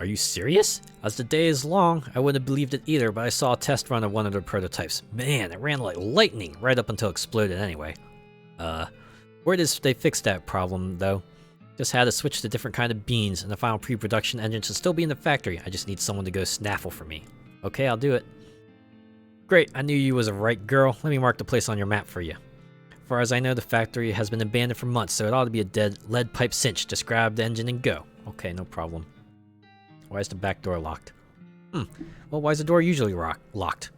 Are you serious? As the day is long, I wouldn't have believed it either, but I saw a test run of one of their prototypes. Man, it ran like lightning, right up until it exploded anyway. Where did they fix that problem, though? Just had to switch to different kind of beans, and the final pre-production engine should still be in the factory. I just need someone to go snaffle for me. Okay, I'll do it. Great, I knew you was a right girl. Let me mark the place on your map for you. As far as I know, the factory has been abandoned for months, so it ought to be a dead lead pipe cinch. Just grab the engine and go. Okay, no problem. Why is the back door locked? Well, why is the door usually locked?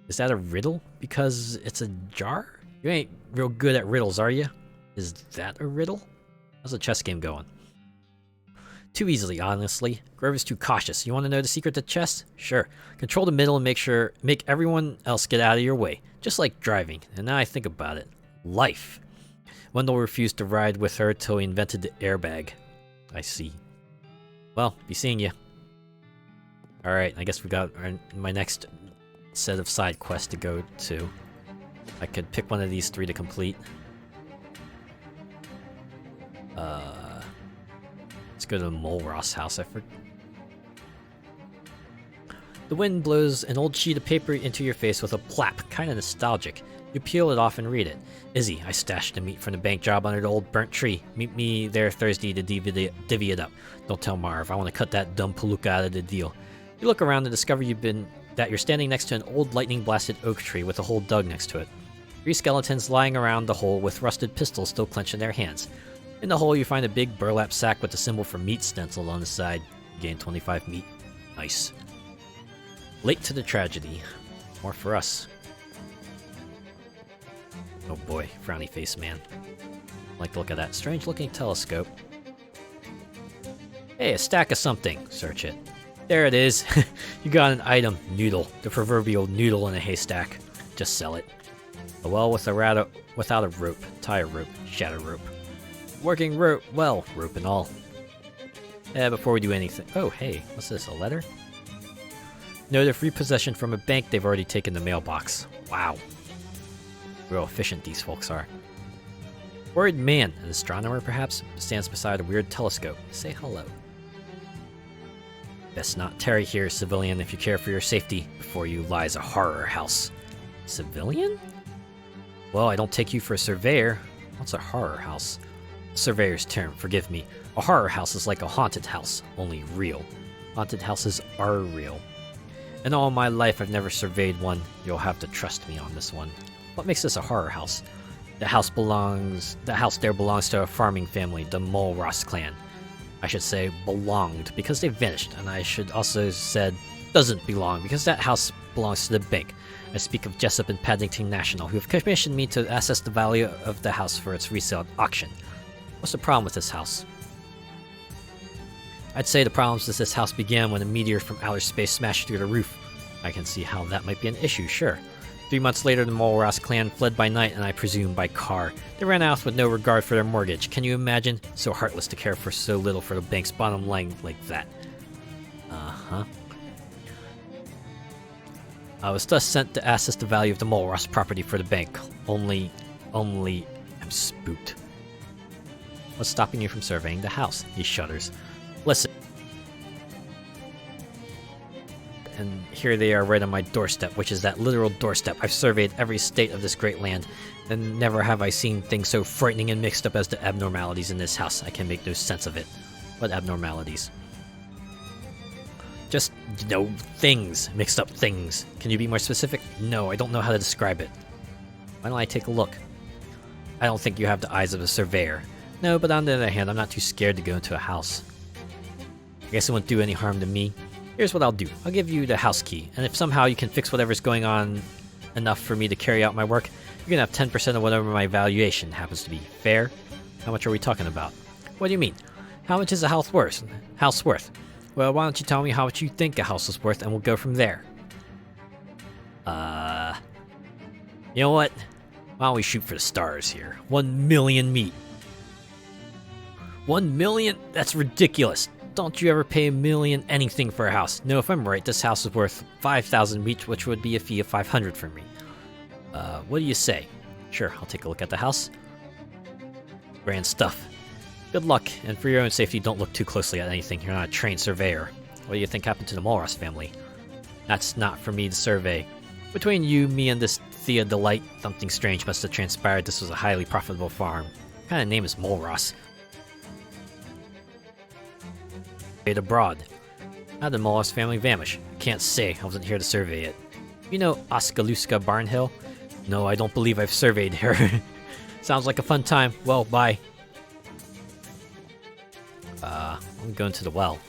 Is that a riddle? Because it's a jar? You ain't real good at riddles, are you? Is that a riddle? How's the chess game going? Too easily, honestly. Grover's too cautious. You want to know the secret to chess? Sure. Control the middle and make everyone else get out of your way. Just like driving. And now I think about it. Life. Wendell refused to ride with her till he invented the airbag. I see. Well, be seeing you. Alright, I guess we got my next set of side quests to go to. I could pick one of these 3 to complete. Let's go to the Mole Ross house. The wind blows an old sheet of paper into your face with a plap, kinda nostalgic. You peel it off and read it. Izzy, I stashed the meat from the bank job under the old burnt tree. Meet me there Thursday to divvy it up. Don't tell Marv, I want to cut that dumb palooka out of the deal. You look around and discover that you're standing next to an old lightning-blasted oak tree with a hole dug next to it. 3 skeletons lying around the hole with rusted pistols still clenched in their hands. In the hole, you find a big burlap sack with the symbol for meat stenciled on the side. You gain 25 meat. Nice. Late to the tragedy. More for us. Oh boy, frowny face man. Like the look of that strange-looking telescope. Hey, a stack of something. Search it. There it is. You got an item. Noodle. The proverbial noodle in a haystack. Just sell it. A well without a rope. Tie a rope. Shatter rope. Working rope. Well, rope and all. Before we do anything. Oh, hey. What's this? A letter? Note of repossession from a bank they've already taken the mailbox. Wow. Real efficient these folks are. Worried man, an astronomer perhaps, stands beside a weird telescope. Say hello. Best not tarry here, civilian, if you care for your safety. Before you lies a horror house. Civilian? Well, I don't take you for a surveyor. What's a horror house? Surveyor's term, forgive me. A horror house is like a haunted house, only real. Haunted houses are real. In all my life, I've never surveyed one. You'll have to trust me on this one. What makes this a horror house? The house there belongs to a farming family, the Mole Ross clan. I should say belonged, because they vanished, and I should also said doesn't belong, because that house belongs to the bank. I speak of Jessup and Paddington National, who have commissioned me to assess the value of the house for its resale auction. What's the problem with this house? I'd say the problems with this house began when a meteor from outer space smashed through the roof. I can see how that might be an issue, sure. 3 months later, the Mole Ross clan fled by night and I presume by car. They ran out with no regard for their mortgage. Can you imagine? So heartless to care for so little for the bank's bottom line like that. Uh-huh. I was thus sent to assess the value of the Mole Ross property for the bank. Only, I'm spooked. What's stopping you from surveying the house? He shudders. Listen. And here they are right on my doorstep, which is that literal doorstep. I've surveyed every state of this great land, and never have I seen things so frightening and mixed up as the abnormalities in this house. I can make no sense of it. What abnormalities? Just, things. Mixed up things. Can you be more specific? No, I don't know how to describe it. Why don't I take a look? I don't think you have the eyes of a surveyor. No, but on the other hand, I'm not too scared to go into a house. I guess it won't do any harm to me. Here's what I'll do. I'll give you the house key, and if somehow you can fix whatever's going on enough for me to carry out my work, you're gonna have 10% of whatever my valuation happens to be. Fair? How much are we talking about? What do you mean? How much is a house worth? Well, why don't you tell me how much you think a house is worth, and we'll go from there. You know what? Why don't we shoot for the stars here? 1 million meat. 1 million? That's ridiculous. Don't you ever pay a million anything for a house. No, if I'm right, this house is worth 5,000 each, which would be a fee of 500 for me. What do you say? Sure, I'll take a look at the house. Grand stuff. Good luck, and for your own safety, don't look too closely at anything. You're not a trained surveyor. What do you think happened to the Molros family? That's not for me to survey. Between you, me, and this Thea Delight, something strange must have transpired. This was a highly profitable farm. What kind of name is Molros? Abroad. How did Molros family vanish? I can't say. I wasn't here to survey it. You know Oskaloosa Barnhill? No, I don't believe I've surveyed her. Sounds like a fun time. Well, bye. I'm going to the well.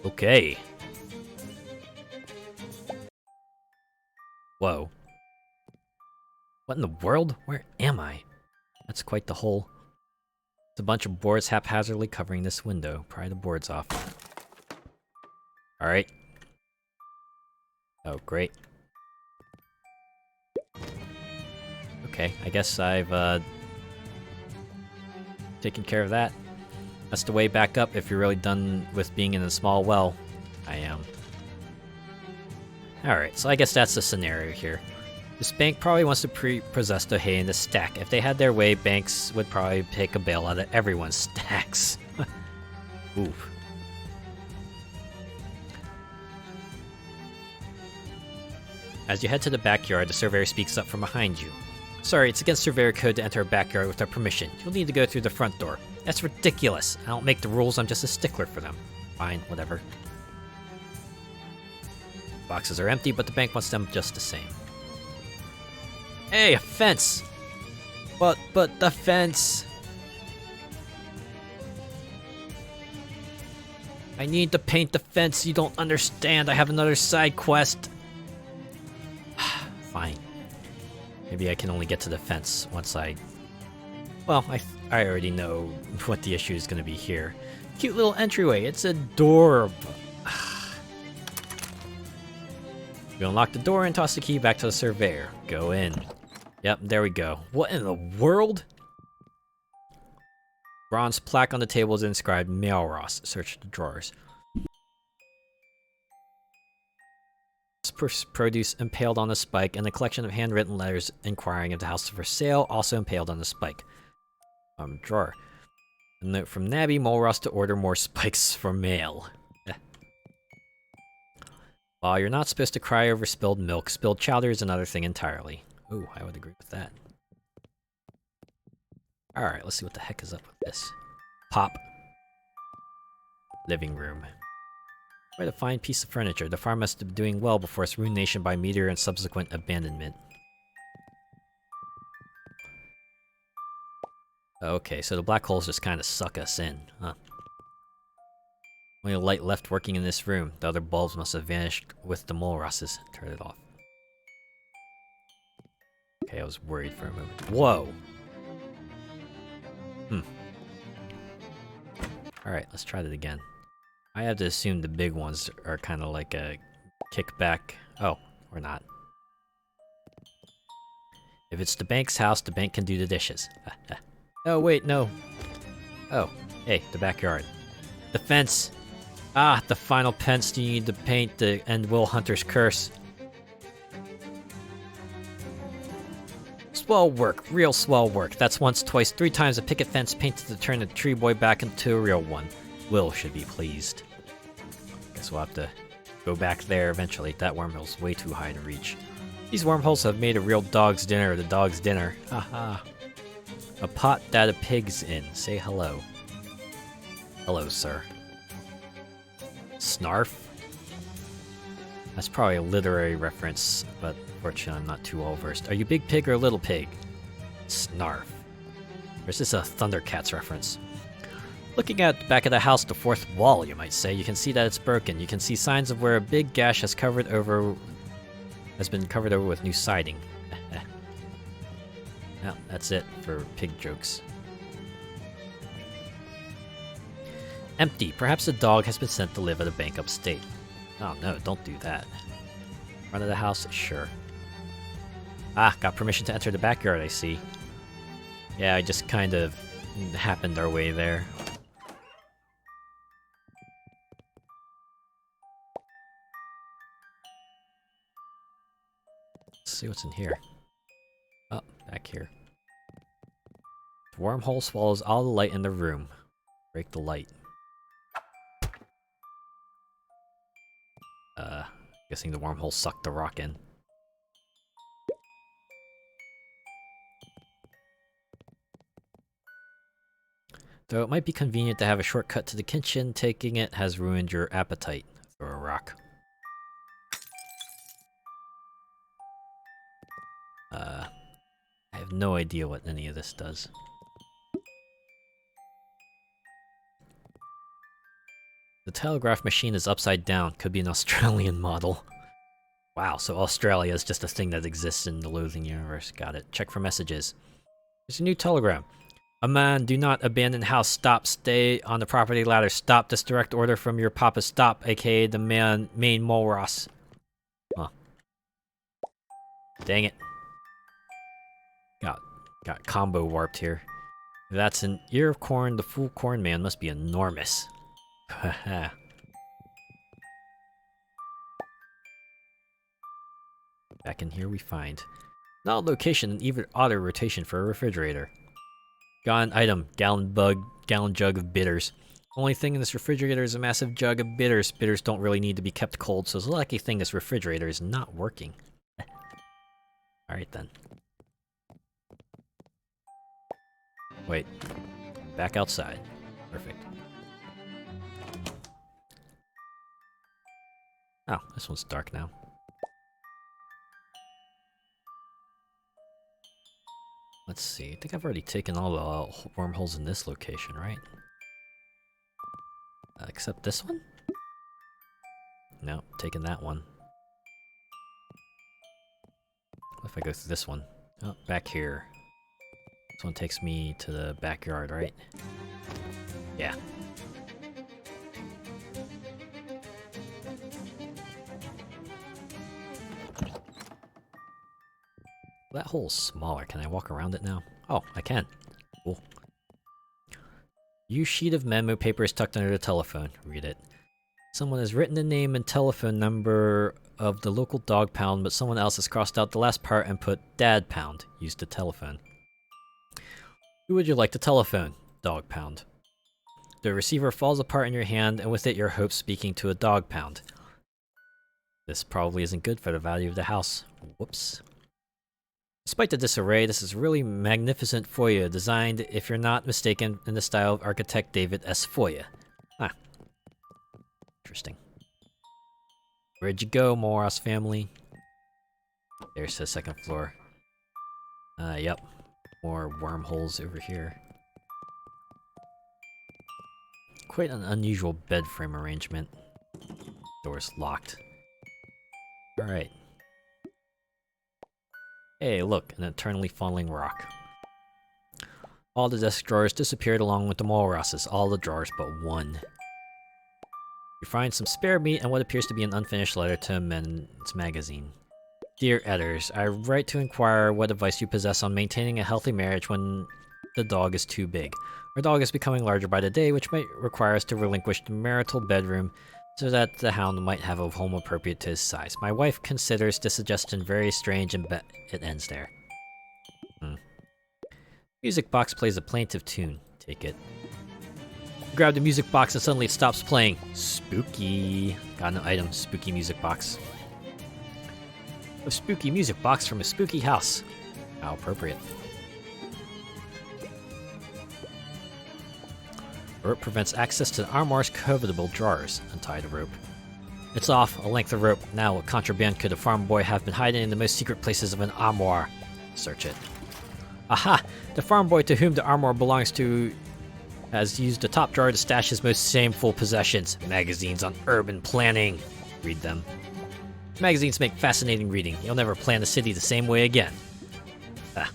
Okay. Whoa. What in the world? Where am I? That's quite the hole. It's a bunch of boards haphazardly covering this window. Pry the boards off. Alright. Oh, great. Okay, I guess I've, taken care of that. That's the way back up if you're really done with being in a small well. I am. Alright, so I guess that's the scenario here. This bank probably wants to possess the hay in the stack. If they had their way, banks would probably pick a bail out of everyone's stacks. Oof. As you head to the backyard, the surveyor speaks up from behind you. Sorry, it's against surveyor code to enter a backyard without permission. You'll need to go through the front door. That's ridiculous. I don't make the rules, I'm just a stickler for them. Fine, whatever. Boxes are empty, but the bank wants them just the same. Hey, a fence! But the fence! I need to paint the fence, you don't understand. I have another side quest. Fine. Maybe I can only get to the fence once I... Well, I already know what the issue is going to be here. Cute little entryway, it's adorable. You unlock the door and toss the key back to the surveyor. Go in. Yep, there we go. What in the world? Bronze plaque on the table is inscribed Melross. Search the drawers. Produce impaled on a spike, and a collection of handwritten letters inquiring if the house is for sale, also impaled on the spike. Drawer. A note from Nabby Molros to order more spikes for mail. While you're not supposed to cry over spilled milk, spilled chowder is another thing entirely. Ooh, I would agree with that. Alright, let's see what the heck is up with this. Pop. Living room. Quite a fine piece of furniture. The farm must have been doing well before its ruination by meteor and subsequent abandonment. Okay, so the black holes just kind of suck us in, huh? Only light left working in this room. The other bulbs must have vanished with the Molrosses. Turn it off. Okay, I was worried for a moment. Whoa! Alright, let's try that again. I have to assume the big ones are kind of like a kickback. Oh, or not. If it's the bank's house, the bank can do the dishes. Oh, wait, no. Oh, hey, the backyard. The fence! Ah, the final fence you need to paint to end Will Hunter's curse. Swell work, real swell work. That's once, twice, 3 times a picket fence painted to turn the tree boy back into a real one. Will should be pleased. Guess we'll have to go back there eventually. That wormhole's way too high to reach. These wormholes have made a real dog's dinner the dog's dinner. Haha. A pot that a pig's in. Say hello. Hello, sir. Snarf? That's probably a literary reference, but fortunately I'm not too well versed. Are you Big Pig or Little Pig? Snarf. Or is this a Thundercats reference? Looking at the back of the house, the fourth wall, you might say, you can see that it's broken. You can see signs of where a big gash has been covered over with new siding. Well, that's it for pig jokes. Empty. Perhaps a dog has been sent to live at a bank upstate. Oh no, don't do that. Front of the house? Sure. Ah, got permission to enter the backyard, I see. Yeah, I just kind of happened our way there. Let's see what's in here. Oh, back here. The wormhole swallows all the light in the room. Break the light. Guessing the wormhole sucked the rock in. Though it might be convenient to have a shortcut to the kitchen, taking it has ruined your appetite. Throw a rock. I have no idea what any of this does. The telegraph machine is upside down. Could be an Australian model. Wow, so Australia is just a thing that exists in the Loathing universe. Got it. Check for messages. There's a new telegram. A man, do not abandon house. Stop. Stay on the property ladder. Stop. This direct order from your papa. Stop, aka the main Molros. Huh. Dang it. Got combo warped here. If that's an ear of corn, the fool corn man must be enormous. Haha. Back in here we find null location and even auto rotation for a refrigerator. Gone item, gallon jug of bitters. Only thing in this refrigerator is a massive jug of bitters. Bitters don't really need to be kept cold, so it's a lucky thing this refrigerator is not working. Alright then. Wait. Back outside. Perfect. Oh, this one's dark now. Let's see. I think I've already taken all the wormholes in this location, right? Except this one? No, taking that one. What if I go through this one? Oh, back here. This one takes me to the backyard, right? Yeah. That hole's smaller. Can I walk around it now? Oh, I can. Cool. Used sheet of memo paper is tucked under the telephone. Read it. Someone has written the name and telephone number of the local dog pound, but someone else has crossed out the last part and put dad pound. Use the telephone. Who would you like to telephone? Dog pound. The receiver falls apart in your hand, and with it your hopes speaking to a dog pound. This probably isn't good for the value of the house. Whoops. Despite the disarray, this is really magnificent foyer, designed, if you're not mistaken, in the style of architect David S. Foyer. Ah. Interesting. Where'd you go, Moros family? There's the second floor. Yep. More wormholes over here. Quite an unusual bed frame arrangement. Door's locked. Alright. Hey, look, an eternally falling rock. All the desk drawers disappeared along with the Molrosses, all the drawers but one. You find some spare meat and what appears to be an unfinished letter to Men's Magazine. Dear editors, I write to inquire what advice you possess on maintaining a healthy marriage when the dog is too big. Our dog is becoming larger by the day, which might require us to relinquish the marital bedroom so that the hound might have a home appropriate to his size. My wife considers this suggestion very strange and it ends there. Music box plays a plaintive tune. Take it. Grab the music box and suddenly it stops playing. Spooky. Got an item. Spooky music box. A spooky music box from a spooky house. How appropriate. The rope prevents access to the armor's covetable drawers. Untie the rope. It's off. A length of rope. Now, what contraband could a farm boy have been hiding in the most secret places of an armoire? Search it. Aha! The farm boy to whom the armoire belongs to has used the top drawer to stash his most shameful possessions. Magazines on urban planning. Read them. Magazines make fascinating reading. You'll never plan a city the same way again. Ah.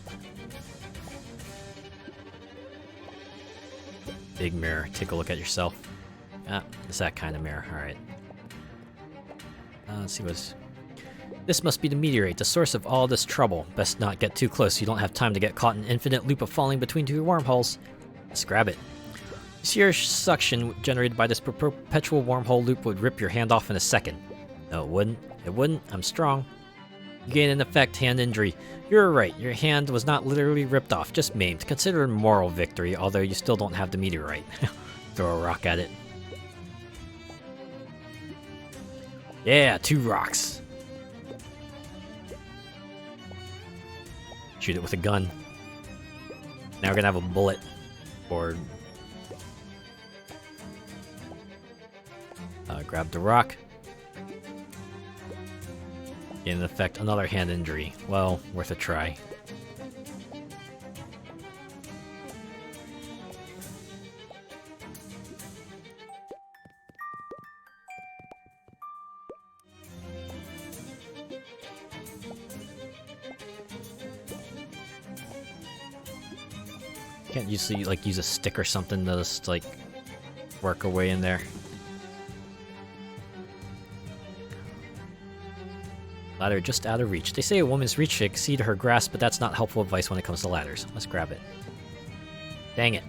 Big mirror. Take a look at yourself. Ah, it's that kind of mirror. Alright. Let's see what's... This must be the meteorite, the source of all this trouble. Best not get too close so you don't have time to get caught in an infinite loop of falling between two wormholes. Let's grab it. Sheer suction generated by this perpetual wormhole loop would rip your hand off in a second. No, it wouldn't. It wouldn't. I'm strong. You gain an effect hand injury. You're right. Your hand was not literally ripped off, just maimed. Consider a moral victory, although you still don't have the meteorite. Throw a rock at it. Yeah, 2 rocks. Shoot it with a gun. Now we're gonna have a bullet. Or... grab the rock. In effect, another hand injury. Well, worth a try. Can't usually like use a stick or something to just like work our way in there. Ladder just out of reach. They say a woman's reach should exceed her grasp, but that's not helpful advice when it comes to ladders. Let's grab it. Dang it.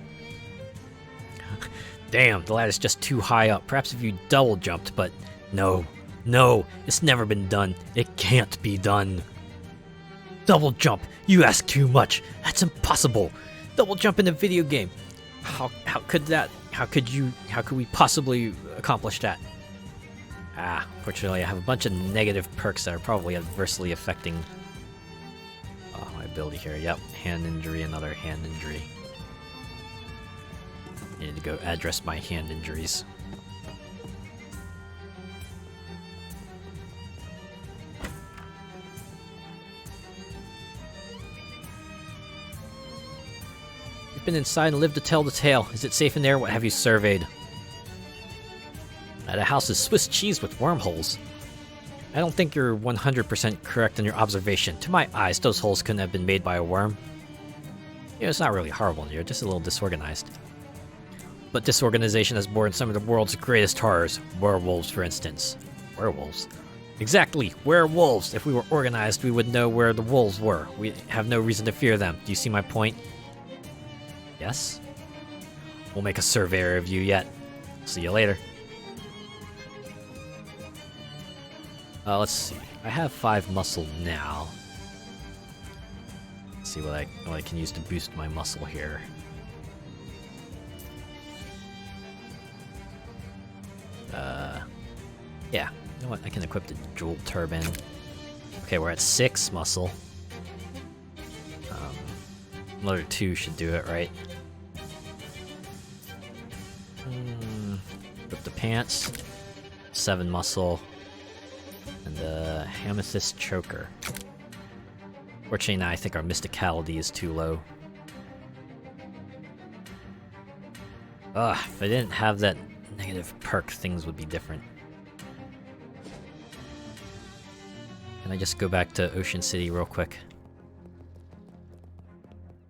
Damn, the ladder's just too high up. Perhaps if you double jumped, but no. No, it's never been done. It can't be done. Double jump. You ask too much. That's impossible. Double jump in a video game. How could we possibly accomplish that? Ah, fortunately I have a bunch of negative perks that are probably adversely affecting my ability here. Yep, hand injury, another hand injury. I need to go address my hand injuries. You've been inside and lived to tell the tale. Is it safe in there? What have you surveyed? That house is Swiss cheese with wormholes. I don't think you're 100% correct in your observation. To my eyes, those holes couldn't have been made by a worm. You know, it's not really horrible in here, just a little disorganized. But disorganization has born some of the world's greatest horrors. Werewolves, for instance. Werewolves? Exactly, werewolves! If we were organized, we would know where the wolves were. We have no reason to fear them. Do you see my point? Yes? We'll make a surveyor of you yet. See you later. Let's see. I have 5 muscle now. Let's see what I can use to boost my muscle here. Yeah. You know what? I can equip the Joule Turbine. Okay, we're at 6 muscle. Another 2 should do it, right? Equip the pants. 7 muscle. And the Amethyst Choker. Fortunately now I think our Mysticality is too low. Ugh, if I didn't have that negative perk, things would be different. Can I just go back to Ocean City real quick?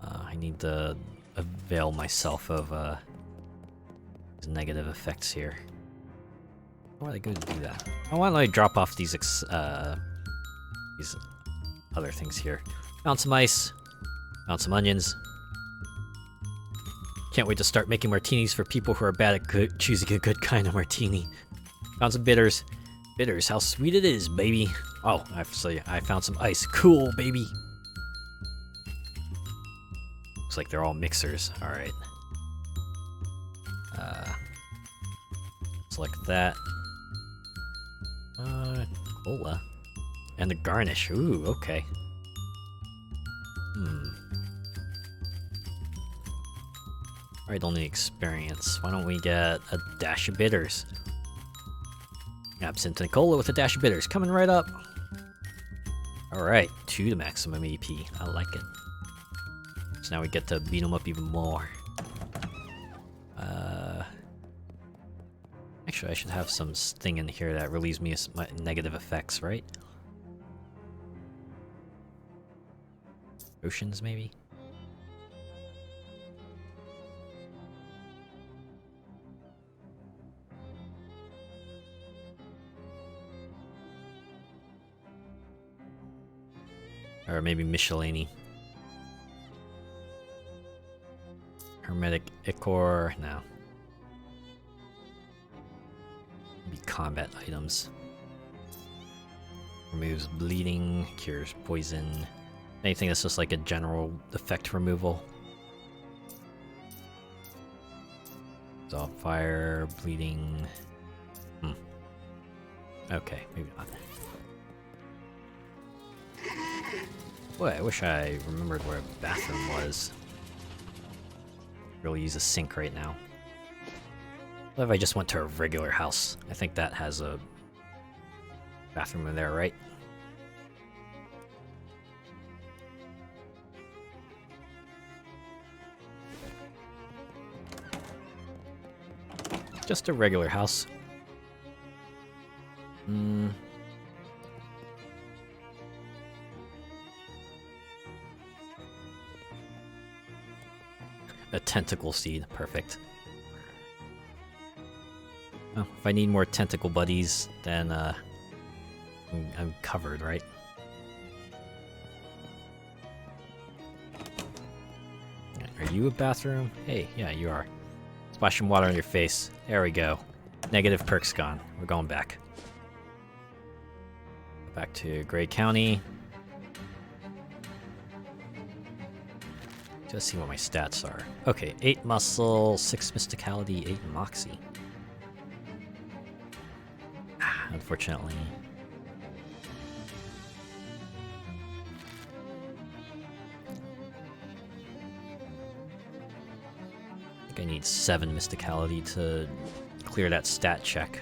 I need to avail myself of these negative effects here. Why would I go to do that? Why don't I drop off these other things here? Found some ice. Found some onions. Can't wait to start making martinis for people who are bad at choosing a good kind of martini. Found some bitters. Bitters, how sweet it is, baby. Oh, I found some ice. Cool, baby. Looks like they're all mixers. Alright. Select that. Cola. And the garnish. Ooh, okay. Alright, only experience. Why don't we get a dash of bitters? Absinthe and cola with a dash of bitters. Coming right up. Alright, 2 to maximum AP. I like it. So now we get to beat them up even more. Actually, I should have some thing in here that relieves me of some negative effects, right? Potions, maybe? Or maybe miscellany. Hermetic ichor, no. Maybe combat items. Removes bleeding, cures poison. Anything that's just like a general effect removal. Dissolve fire, bleeding. Okay, maybe not. Boy, I wish I remembered where a bathroom was. Really use a sink right now. What if I just went to a regular house? I think that has a bathroom in there, right? Just a regular house. A tentacle seed, perfect. Oh, if I need more tentacle buddies, then I'm covered, right? Are you a bathroom? Hey, yeah, you are. Splash some water on your face. There we go. Negative perks gone. We're going back. Back to Gray County. Just see what my stats are. Okay, 8 muscle, 6 mysticality, 8 moxie. Unfortunately. I think I need 7 mysticality to clear that stat check.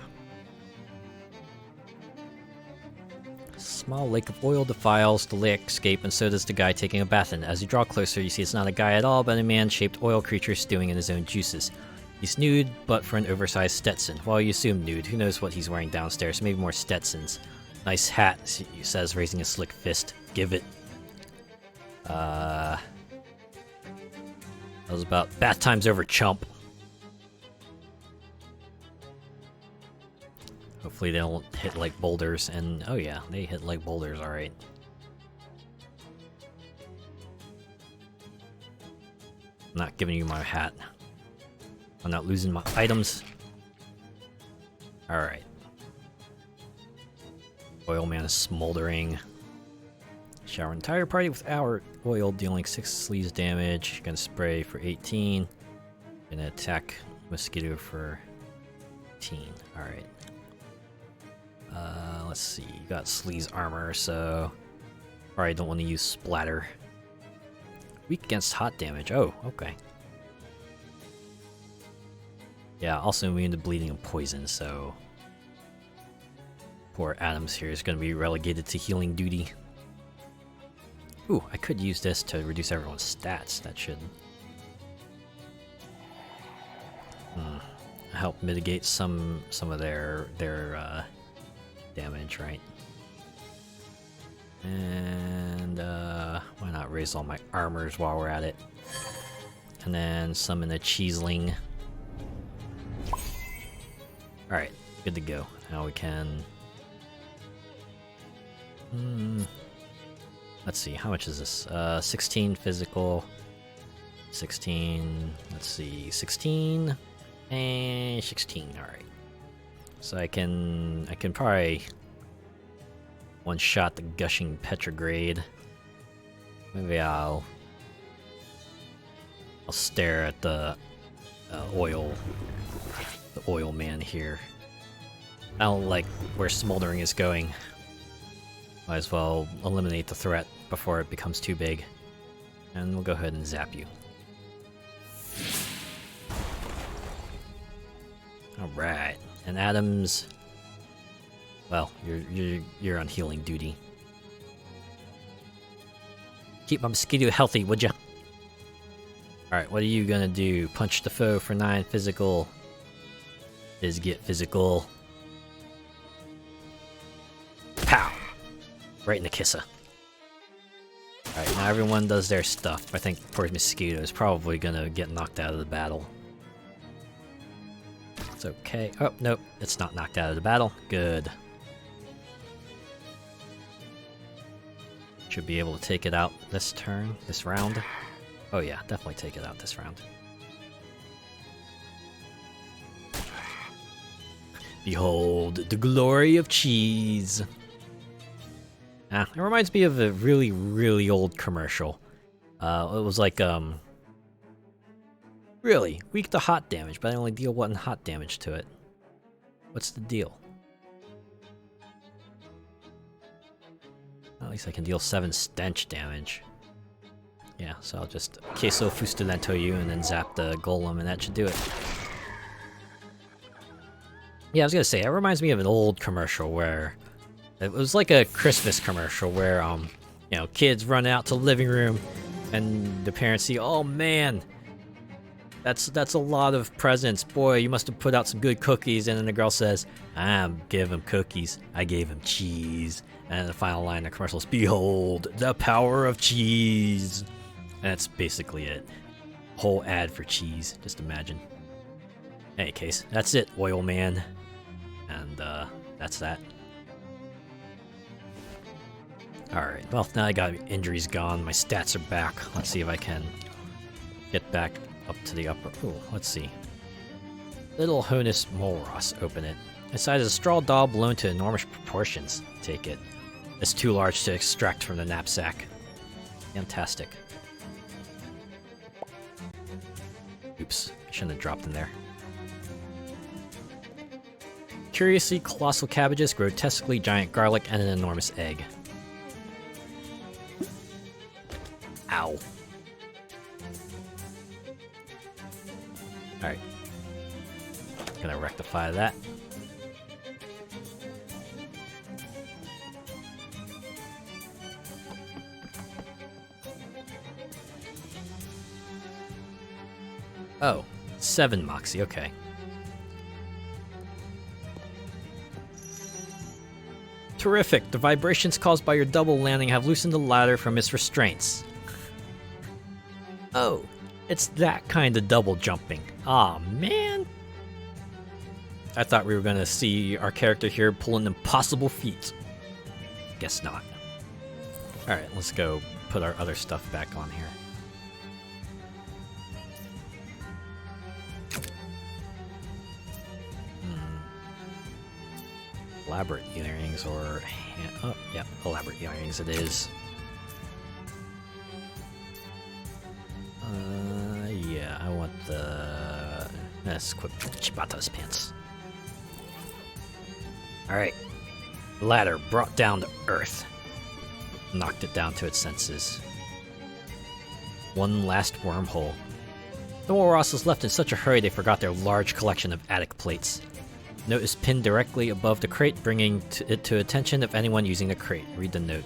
Small lake of oil defiles the lakescape, and so does the guy taking a bath in. As you draw closer, you see it's not a guy at all, but a man-shaped oil creature stewing in his own juices. He's nude, but for an oversized Stetson. Well, you assume nude. Who knows what he's wearing downstairs? Maybe more Stetsons. Nice hat, he says, raising a slick fist. Give it. That was about bath time's over, chump. Hopefully they don't hit like boulders, and oh yeah, they hit like boulders, alright. I'm not giving you my hat. I'm not losing my items. Alright. Oil man is smoldering. Shower entire party with our oil, dealing 6 sleeves damage. Gonna spray for 18. Gonna attack mosquito for 18. Alright. Let's see. You got Sleaze armor, so probably don't want to use splatter. Weak against hot damage. Oh, okay. Yeah, also immune to bleeding and poison, so poor Adams here is going to be relegated to healing duty. Ooh, I could use this to reduce everyone's stats. That should help mitigate some of their damage, right? And why not raise all my armors while we're at it? And then summon a cheeseling. Alright, good to go. Now we can... let's see, how much is this? 16 physical. 16, let's see, 16 and 16, alright. So I can probably one-shot the gushing petrograde. Maybe I'll stare at the oil man here. I don't like where smoldering is going. Might as well eliminate the threat before it becomes too big. And we'll go ahead and zap you. Alright. And Adams... Well, you're on healing duty. Keep my mosquito healthy, would ya? Alright, what are you gonna do? Punch the foe for 9 physical. Is get physical. Pow! Right in the kisser. Alright, now everyone does their stuff. I think poor mosquito is probably gonna get knocked out of the battle. It's okay. Oh, nope. It's not knocked out of the battle. Good. Should be able to take it out this turn, this round. Oh yeah, definitely take it out this round. Behold the glory of cheese. Ah, it reminds me of a really, really old commercial. It was like, really, weak to hot damage, but I only deal 1 hot damage to it. What's the deal? At least I can deal 7 stench damage. Yeah, so I'll just queso fustulento you and then zap the golem and that should do it. Yeah, I was gonna say, it reminds me of an old commercial where... It was like a Christmas commercial where, you know, kids run out to the living room and the parents see, oh man, that's a lot of presents. Boy, you must have put out some good cookies. And then the girl says, I didn't give him cookies, I gave him cheese. And the final line of the commercial is, behold, the power of cheese. And that's basically it. Whole ad for cheese, just imagine. In any case, that's it, oil man. And, that's that. Alright, well, now I got injuries gone, my stats are back. Let's see if I can get back up to the upper... Ooh, let's see. Little Honus Molros, open it. Inside is a straw doll blown to enormous proportions. Take it. It's too large to extract from the knapsack. Fantastic. Oops, I shouldn't have dropped in there. Curiously, colossal cabbages, grotesquely giant garlic, and an enormous egg. Ow. Alright. Gonna rectify that. Oh, 7 Moxie, okay. Terrific! The vibrations caused by your double landing have loosened the ladder from its restraints. Oh, it's that kind of double jumping. Aw, man! I thought we were gonna see our character here pull an impossible feat. Guess not. Alright, let's go put our other stuff back on here. Elaborate earrings or... Oh, yeah, elaborate earrings it is. Yeah, I want the... Let's equip Chibata's pants. Alright. Ladder brought down to earth. Knocked it down to its senses. One last wormhole. The Walrus was left in such a hurry they forgot their large collection of attic plates. Note is pinned directly above the crate, bringing it to attention of anyone using the crate. Read the note.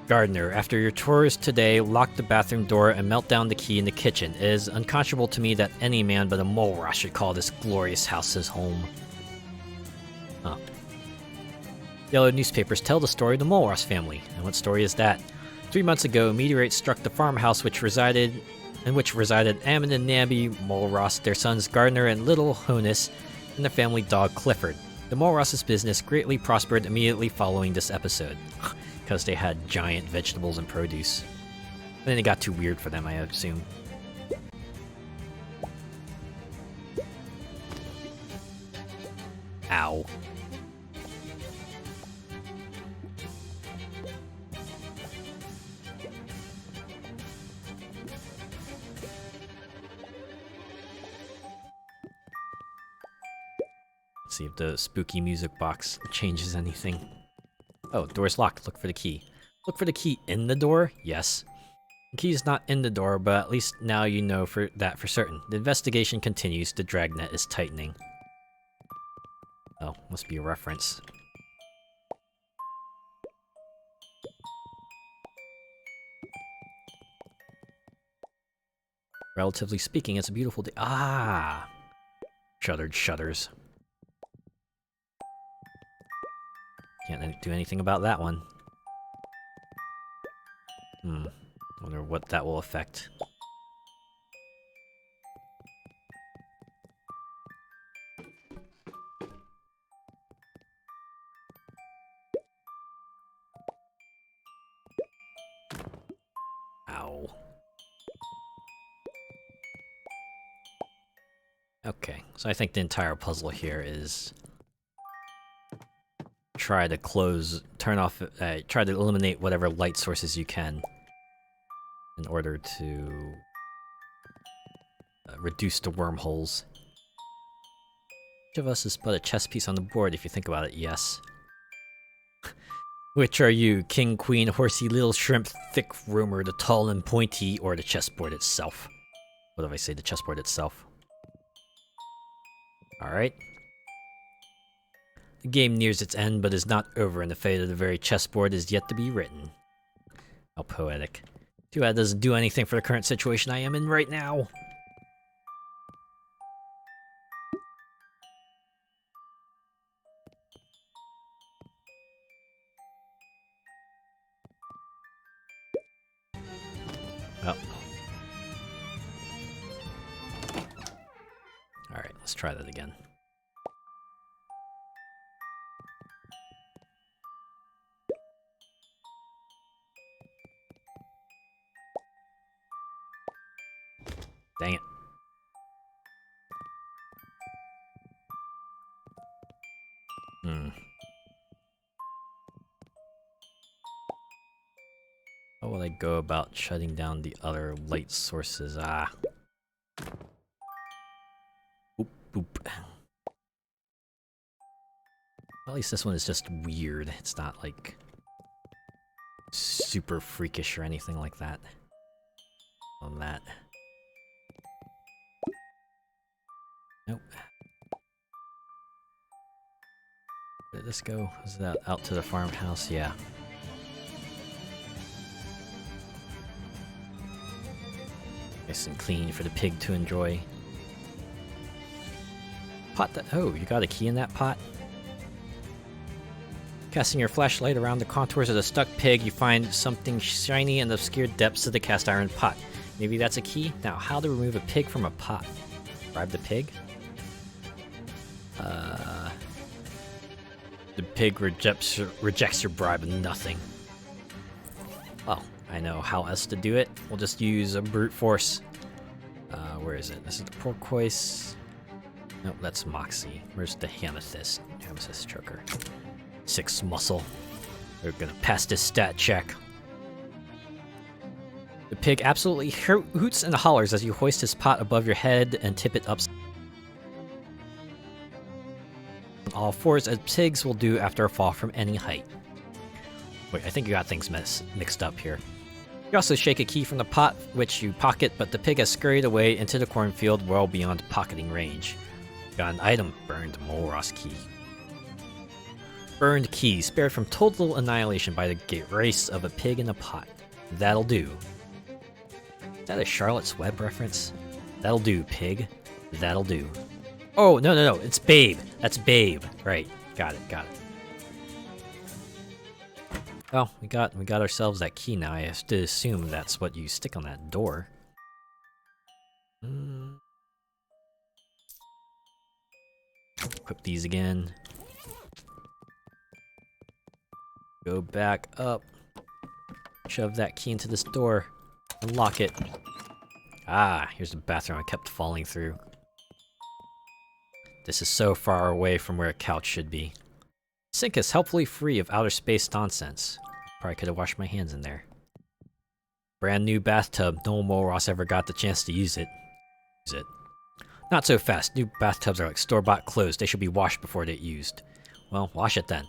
Gardener, after your tours today, lock the bathroom door and melt down the key in the kitchen. It is unconscionable to me that any man but a Molros should call this glorious house his home. Huh. Yellow newspapers tell the story of the Molros family. And what story is that? 3 months ago, a meteorite struck the farmhouse in which resided Ammon and Namby Molros, their sons Gardner and Little Honus, and their family dog Clifford. The Molros' business greatly prospered immediately following this episode, because they had giant vegetables and produce. And then it got too weird for them, I assume. Ow. See if the spooky music box changes anything. Oh, door's locked. Look for the key. Look for the key in the door? Yes. The key is not in the door, but at least now you know for certain. The investigation continues. The dragnet is tightening. Oh, must be a reference. Relatively speaking, it's a beautiful day. Ah! Shuddered shudders. Can't do anything about that one. Wonder what that will affect. Ow. Okay, so I think the entire puzzle here is try to try to eliminate whatever light sources you can in order to reduce the wormholes. Each of us is but a chess piece on the board if you think about it, yes. Which are you, king, queen, horsey, little shrimp, thick rumor, the tall and pointy, or the chessboard itself? What if I say the chessboard itself? Alright. The game nears its end, but is not over, and the fate of the very chessboard is yet to be written. How poetic. Too bad it doesn't do anything for the current situation I am in right now. Oh. Alright, let's try that again. Dang it. How will I go about shutting down the other light sources? Ah. Boop, boop. At least this one is just weird. It's not, like, super freakish or anything like that. On that. Nope. Where did this go? Is that out to the farmhouse? Yeah. Nice and clean for the pig to enjoy. Pot that. Oh, you got a key in that pot? Casting your flashlight around the contours of the stuck pig, you find something shiny in the obscure depths of the cast iron pot. Maybe that's a key? Now, how to remove a pig from a pot? Bribe the pig? The pig rejects your bribe and nothing. Well, I know how else to do it. We'll just use a brute force. Where is it? This is the turquoise. Nope, that's Moxie. Where's the amethyst? Amethyst choker. 6 muscle. We're gonna pass this stat check. The pig absolutely hoots and hollers as you hoist his pot above your head and tip it up. All fours as pigs will do after a fall from any height. Wait, I think you got things mixed up here. You also shake a key from the pot, which you pocket, but the pig has scurried away into the cornfield well beyond pocketing range. Got an item, burned Molros key. Burned key, spared from total annihilation by the race of a pig in a pot. That'll do. Is that a Charlotte's Web reference? That'll do, pig. That'll do. Oh, no, it's Babe. That's Babe. Right, got it. Well, we got ourselves that key now. I have to assume that's what you stick on that door. Equip these again. Go back up. Shove that key into this door. Unlock it. Ah, here's the bathroom I kept falling through. This is so far away from where a couch should be. Sink is helpfully free of outer space nonsense. Probably could have washed my hands in there. Brand new bathtub. No Molros ever got the chance to use it. Not so fast. New bathtubs are like store-bought clothes. They should be washed before they're used. Well, wash it then.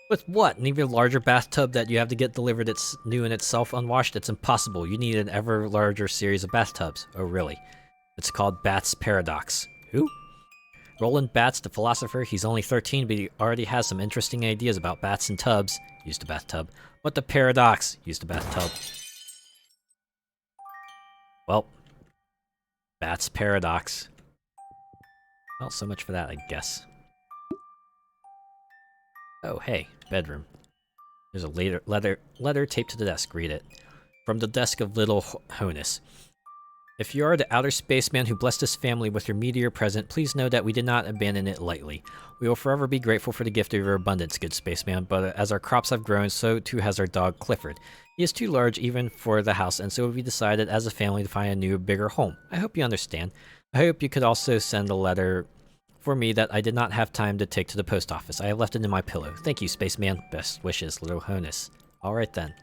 With what? An even larger bathtub that you have to get delivered that's new in itself unwashed? It's impossible. You need an ever larger series of bathtubs. Oh, really? It's called Bat's Paradox. Who? Roland Batts, the philosopher, he's only 13, but he already has some interesting ideas about bats and tubs. Use the bathtub. What the paradox? Use the bathtub. Well, Bat's paradox. Well, so much for that, I guess. Oh, hey, bedroom. There's a letter taped to the desk. Read it. From the desk of Little Honus. If you are the outer spaceman who blessed this family with your meteor present, please know that we did not abandon it lightly. We will forever be grateful for the gift of your abundance, good spaceman, but as our crops have grown, so too has our dog Clifford. He is too large even for the house, and so we decided as a family to find a new, bigger home. I hope you understand. I hope you could also send a letter for me that I did not have time to take to the post office. I have left it in my pillow. Thank you, spaceman. Best wishes, Little Honus. Alright then.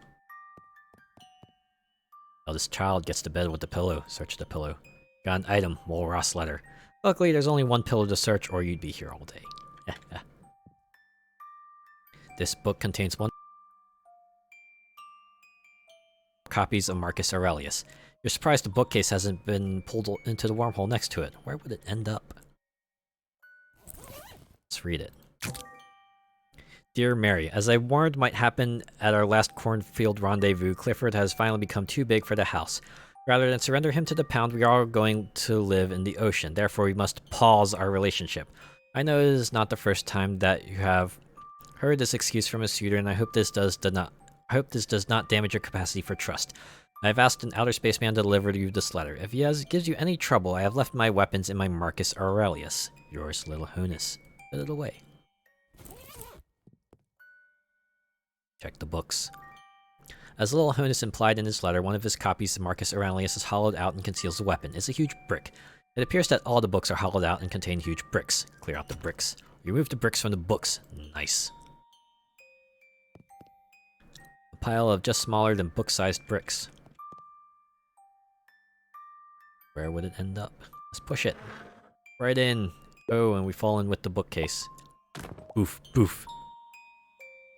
Eldest child gets to bed with the pillow. Search the pillow. Got an item. Mole Ross letter. Luckily, there's only one pillow to search, or you'd be here all day. This book contains 1 copies of Marcus Aurelius. You're surprised the bookcase hasn't been pulled into the wormhole next to it. Where would it end up? Let's read it. Dear Mary, as I warned might happen at our last cornfield rendezvous, Clifford has finally become too big for the house. Rather than surrender him to the pound, we are going to live in the ocean. Therefore, we must pause our relationship. I know it is not the first time that you have heard this excuse from a suitor, and I hope this does not damage your capacity for trust. I have asked an outer spaceman to deliver you this letter. If he gives you any trouble, I have left my weapons in my Marcus Aurelius. Yours, Little Honus. Put it away. Check the books. As Little Honus implied in his letter, one of his copies of Marcus Aurelius is hollowed out and conceals the weapon. It's a huge brick. It appears that all the books are hollowed out and contain huge bricks. Clear out the bricks. Remove the bricks from the books. Nice. A pile of just smaller than book-sized bricks. Where would it end up? Let's push it. Right in. Oh, and we fall in with the bookcase. Boof, boof.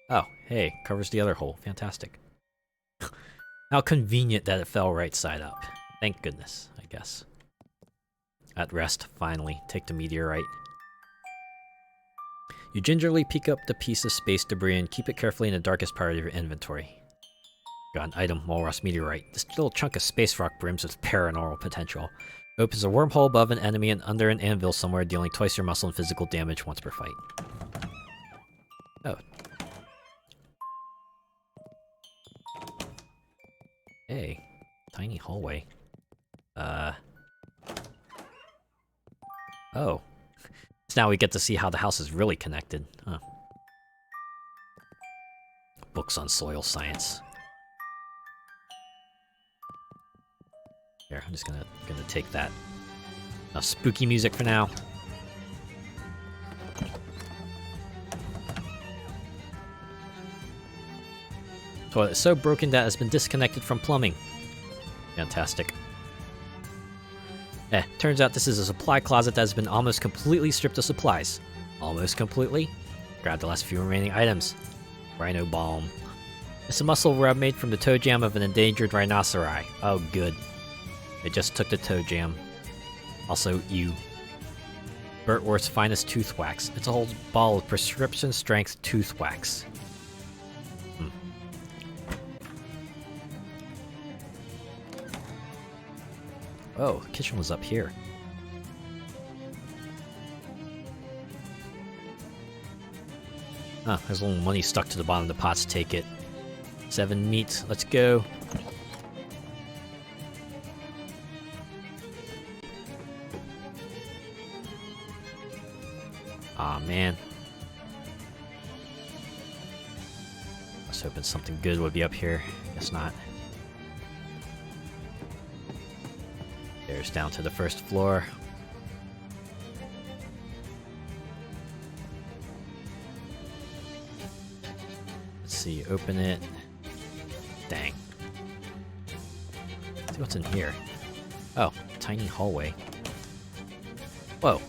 Oh, hey, covers the other hole. Fantastic. How convenient that it fell right side up. Thank goodness, I guess. At rest, finally. Take the meteorite. You gingerly pick up the piece of space debris and keep it carefully in the darkest part of your inventory. Got an item, Walrus meteorite. This little chunk of space rock brims with paranormal potential. It opens a wormhole above an enemy and under an anvil somewhere, dealing twice your muscle and physical damage once per fight. Oh. Hey, tiny hallway. Oh. So now we get to see how the house is really connected. Huh. Books on soil science. Here, I'm just gonna take that. Enough spooky music for now. Toilet is so broken that it has been disconnected from plumbing. Fantastic. Turns out this is a supply closet that has been almost completely stripped of supplies. Almost completely? Grab the last few remaining items. Rhino balm. It's a muscle rub made from the toe jam of an endangered rhinoceri. Oh, good. It just took the toe jam. Also, ew. Bertworth's finest tooth wax. It's a whole ball of prescription strength tooth wax. Oh, the kitchen was up here. Ah, there's a little money stuck to the bottom of the pots. Take it. 7 meat. Let's go. Aw, man. I was hoping something good would be up here. Guess not. Stairs down to the first floor. Let's see, open it. Dang. Let's see what's in here. Oh, tiny hallway. Whoa.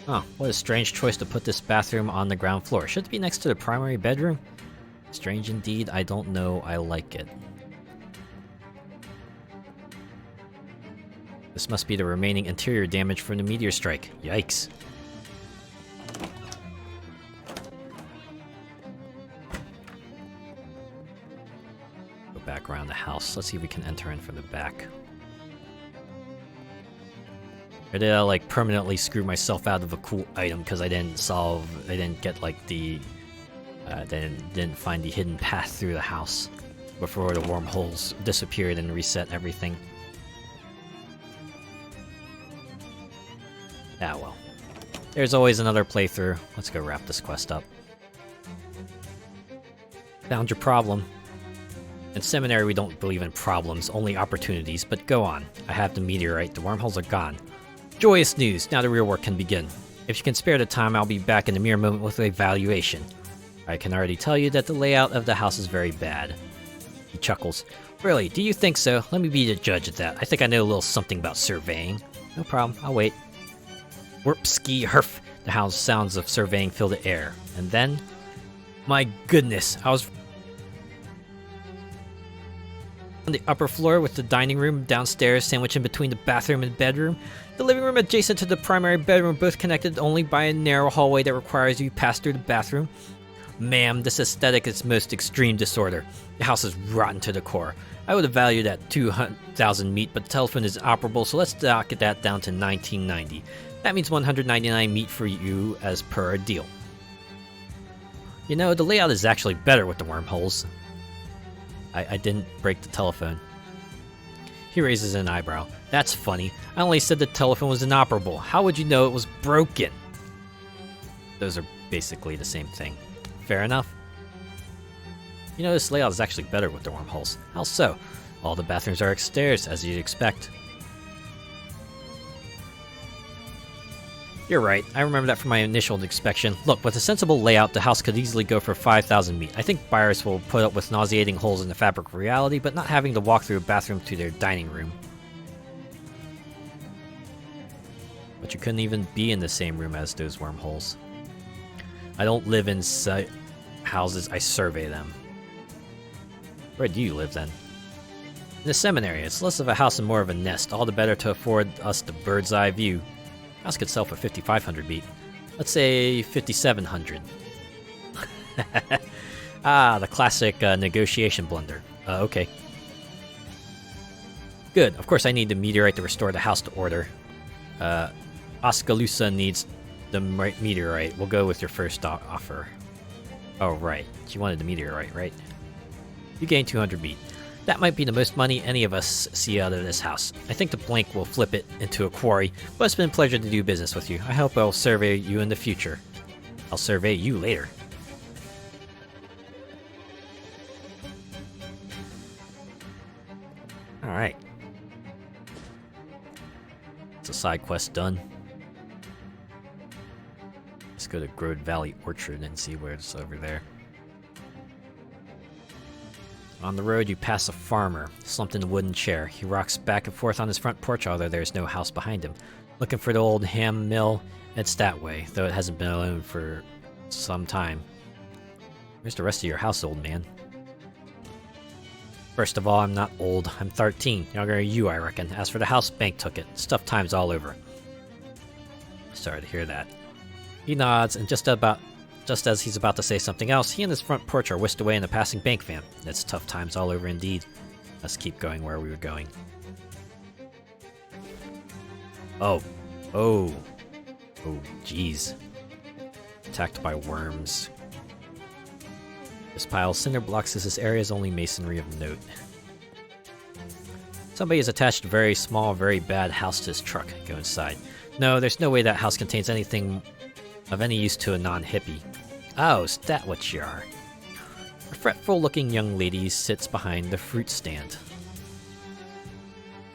Oh, what a strange choice to put this bathroom on the ground floor. Should it be next to the primary bedroom? Strange indeed, I don't know, I like it. This must be the remaining interior damage from the meteor strike. Yikes. Go back around the house. Let's see if we can enter in from the back. Or did I like permanently screw myself out of a cool item because I didn't get like the, didn't find the hidden path through the house before the wormholes disappeared and reset everything. Ah well. There's always another playthrough. Let's go wrap this quest up. Found your problem. In seminary we don't believe in problems, only opportunities, but go on. I have the meteorite, the wormholes are gone. Joyous news, now the real work can begin. If you can spare the time, I'll be back in a mere moment with a evaluation. I can already tell you that the layout of the house is very bad. He chuckles. Really, do you think so? Let me be the judge of that. I think I know a little something about surveying. No problem, I'll wait. Whoop-ski herf! The house sounds of surveying fill the air. And then... My goodness, I was on the upper floor with the dining room downstairs sandwiched in between the bathroom and bedroom. The living room adjacent to the primary bedroom, both connected only by a narrow hallway that requires you pass through the bathroom. Ma'am, this aesthetic is most extreme disorder. The house is rotten to the core. I would have valued at 200,000 meat, but the telephone is operable, so let's dock that down to 1990. That means 199 meat for you as per our deal. You know, the layout is actually better with the wormholes. I didn't break the telephone. He raises an eyebrow. That's funny. I only said the telephone was inoperable. How would you know it was broken? Those are basically the same thing. Fair enough. You know, this layout is actually better with the wormholes. How so? All the bathrooms are upstairs, as you'd expect. You're right, I remember that from my initial inspection. Look, with a sensible layout, the house could easily go for 5,000 meat. I think buyers will put up with nauseating holes in the fabric of reality, but not having to walk through a bathroom to their dining room. But you couldn't even be in the same room as those wormholes. I don't live in houses, I survey them. Where do you live then? In the seminary, it's less of a house and more of a nest, all the better to afford us the bird's eye view. House could sell for 5,500 meat. Let's say 5,700. Ah, the classic negotiation blunder. Okay. Good. Of course I need the meteorite to restore the house to order. Oskaloosa needs the meteorite. We'll go with your first offer. Oh, right. You wanted the meteorite, right? You gain 200 meat. That might be the most money any of us see out of this house. I think the blank will flip it into a quarry, but it's been a pleasure to do business with you. I hope I'll survey you in the future. I'll survey you later. Alright. It's a side quest done. Let's go to Grode Valley Orchard and see where it's over there. On the road, you pass a farmer, slumped in a wooden chair. He rocks back and forth on his front porch, although there's no house behind him. Looking for the old ham mill? It's that way, though it hasn't been alone for some time. Where's the rest of your house, old man? First of all, I'm not old. I'm 13. Younger than you, I reckon. As for the house, bank took it. It's tough times all over. Sorry to hear that. He nods, and just as he's about to say something else, he and his front porch are whisked away in a passing bank van. It's tough times all over indeed. Let's keep going where we were going. Oh, jeez. Attacked by worms. This pile of cinder blocks is this area's only masonry of note. Somebody has attached a very small, very bad house to his truck. Go inside. No, there's no way that house contains anything of any use to a non-hippie. Oh, is that what you are? A fretful-looking young lady sits behind the fruit stand.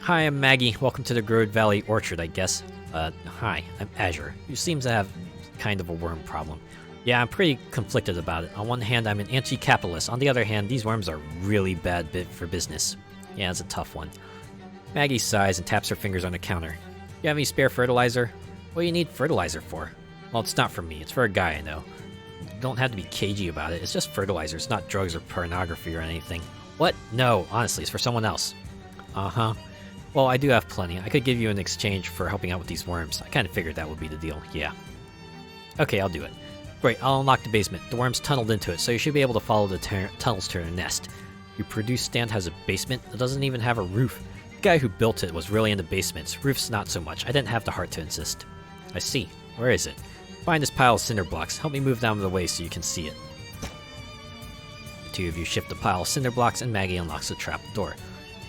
Hi, I'm Maggie. Welcome to the Grode Valley Orchard, I guess. Hi, I'm Azure, who seems to have kind of a worm problem. Yeah, I'm pretty conflicted about it. On one hand, I'm an anti-capitalist. On the other hand, these worms are really bad for business. Yeah, it's a tough one. Maggie sighs and taps her fingers on the counter. You have any spare fertilizer? What do you need fertilizer for? Well, it's not for me. It's for a guy I know. You don't have to be cagey about it. It's just fertilizer. It's not drugs or pornography or anything. What? No, honestly, it's for someone else. Uh-huh. Well, I do have plenty. I could give you in exchange for helping out with these worms. I kind of figured that would be the deal, yeah. Okay, I'll do it. Great, I'll unlock the basement. The worms tunneled into it, so you should be able to follow the tunnels to their nest. Your produce stand has a basement. It doesn't even have a roof. The guy who built it was really into basements. Roofs not so much. I didn't have the heart to insist. I see. Where is it? Find this pile of cinder blocks. Help me move them out of the way so you can see it. The two of you shift the pile of cinder blocks and Maggie unlocks the trap door.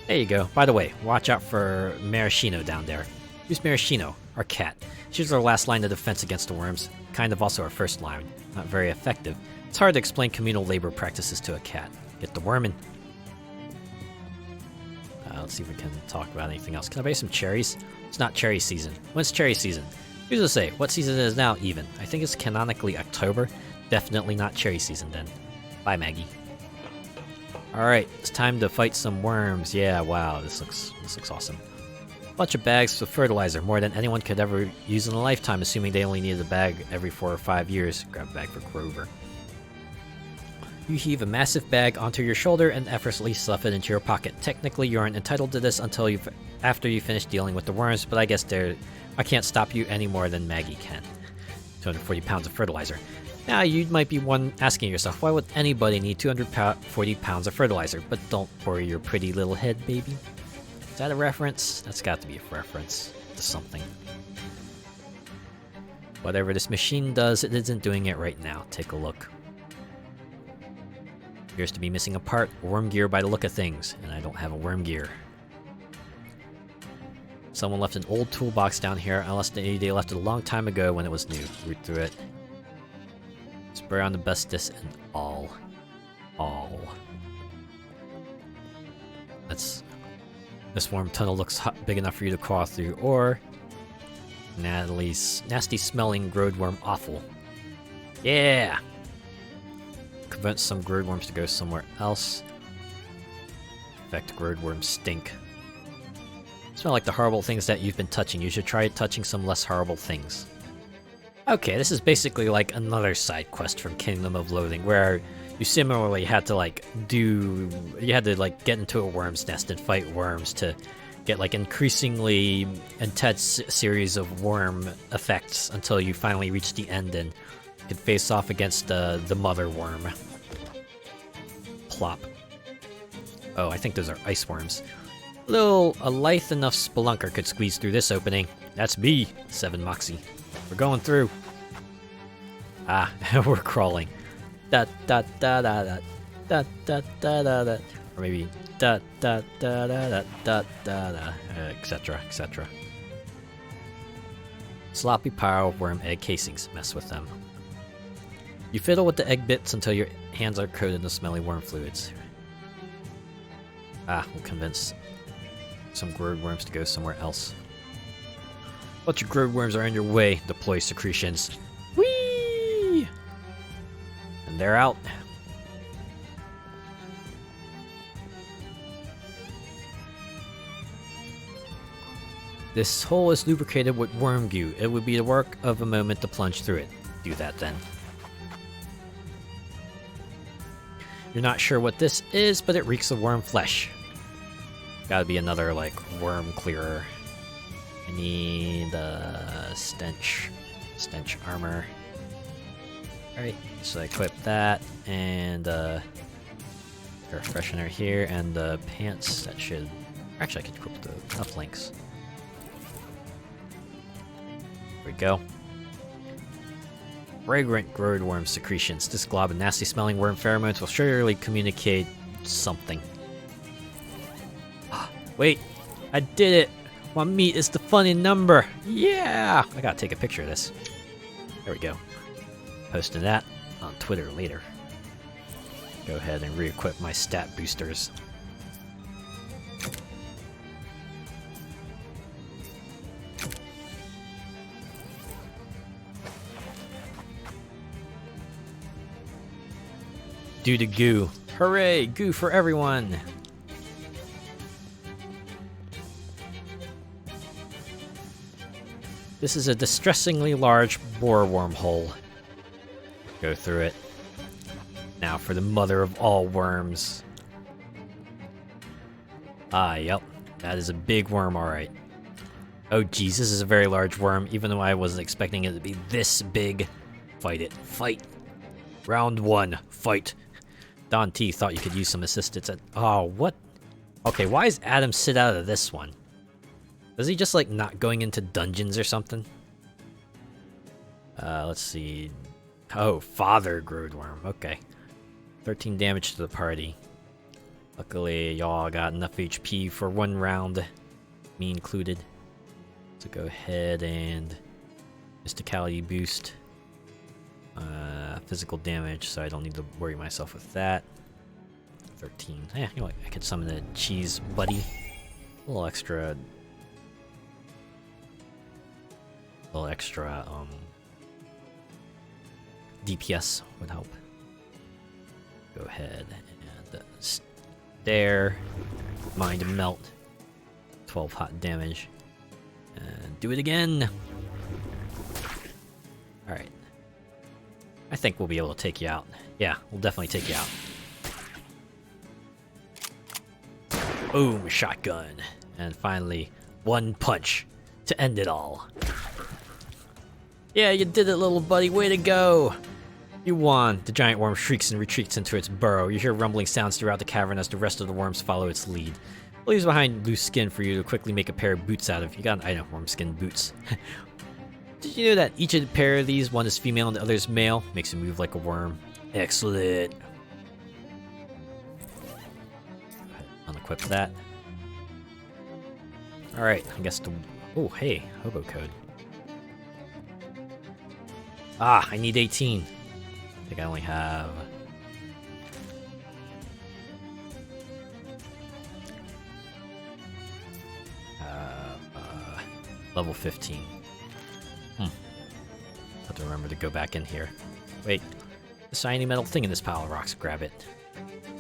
There you go. By the way, watch out for Maraschino down there. Who's Maraschino? Our cat. She's our last line of defense against the worms. Kind of also our first line. Not very effective. It's hard to explain communal labor practices to a cat. Get the wormin'. Let's see if we can talk about anything else. Can I buy some cherries? It's not cherry season. When's cherry season? Who's to say? What season it is now, even? I think it's canonically October. Definitely not cherry season then. Bye, Maggie. Alright, it's time to fight some worms. Yeah, wow, this looks awesome. Bunch of bags with fertilizer, more than anyone could ever use in a lifetime, assuming they only needed a bag every 4 or 5 years. Grab a bag for Grover. You heave a massive bag onto your shoulder and effortlessly stuff it into your pocket. Technically, you aren't entitled to this until after you finish dealing with the worms, but I guess I can't stop you any more than Maggie can. 240 pounds of fertilizer. Now, you might be asking yourself, why would anybody need 240 pounds of fertilizer? But don't worry your pretty little head, baby. Is that a reference? That's got to be a reference to something. Whatever this machine does, it isn't doing it right now. Take a look. Appears to be missing a part. Worm gear by the look of things, and I don't have a worm gear. Someone left an old toolbox down here, unless they left it a long time ago when it was new. Root through it. Spray on asbestos and all. This worm tunnel looks big enough for you to crawl through, or Natalie's nasty smelling growed worm offal. Yeah! Convince some growed worms to go somewhere else. Infect growed worms stink. Smell like the horrible things that you've been touching. You should try touching some less horrible things. Okay, this is basically like another side quest from Kingdom of Loathing, where you similarly had to get into a worm's nest and fight worms to get like increasingly intense series of worm effects until you finally reach the end and you could face off against the mother worm. Plop. Oh, I think those are ice worms. A lithe enough spelunker could squeeze through this opening. That's me, 7 Moxie. We're going through. Ah, we're crawling. Da da da da da da da da da da. Or maybe da da da da da da da da, etc. etc. Sloppy pile of worm egg casings. Mess with them. You fiddle with the egg bits until your hands are coated in smelly worm fluids. Ah, we'll convince some growed worms to go somewhere else. Bunch of growed worms are in your way. Deploy secretions. Whee! And they're out. This hole is lubricated with worm goo. It would be the work of a moment to plunge through it. Do that then. You're not sure what this is, but it reeks of worm flesh. Gotta be another, like, worm clearer. I need stench armor. Alright, so I equip that, and air freshener here, and the pants that should... Actually, I could equip the cufflinks. There we go. Fragrant growed worm secretions. This glob of nasty smelling worm pheromones will surely communicate something. Wait, I did it! My meat is the funny number! Yeah! I gotta take a picture of this. There we go. Posting that on Twitter later. Go ahead and re-equip my stat boosters. Do the goo. Hooray! Goo for everyone! This is a distressingly large boar wormhole. Go through it. Now for the mother of all worms. Ah, yep. That is a big worm, alright. Oh jeez, this is a very large worm, even though I wasn't expecting it to be this big. Fight it. Fight! Round 1. Fight! Don T thought you could use some assistance at— oh, what? Okay, why is Adam sit out of this one? Is he just, like, not going into dungeons or something? Let's see. Oh, Father Groodworm. Okay. 13 damage to the party. Luckily, y'all got enough HP for 1 round. Me included. So go ahead and mysticality boost. Physical damage, so I don't need to worry myself with that. 13. Yeah, you know what? I could summon a cheese buddy. A little extra. DPS would help. Go ahead and stare. Mind melt. 12 hot damage. And do it again. Alright. I think we'll be able to take you out. Yeah, we'll definitely take you out. Boom, shotgun. And finally, 1 punch to end it all. Yeah, you did it, little buddy. Way to go. You won. The giant worm shrieks and retreats into its burrow. You hear rumbling sounds throughout the cavern as the rest of the worms follow its lead. It leaves behind loose skin for you to quickly make a pair of boots out of. You got an item, worm skin boots. Did you know that each of the pair of these, one is female and the other is male? Makes you move like a worm. Excellent. Unequip that. Alright, I guess the... oh, hey, hobo code. Ah, I need 18. I think I only have... level 15. Have to remember to go back in here. Wait, the shiny metal thing in this pile of rocks, grab it.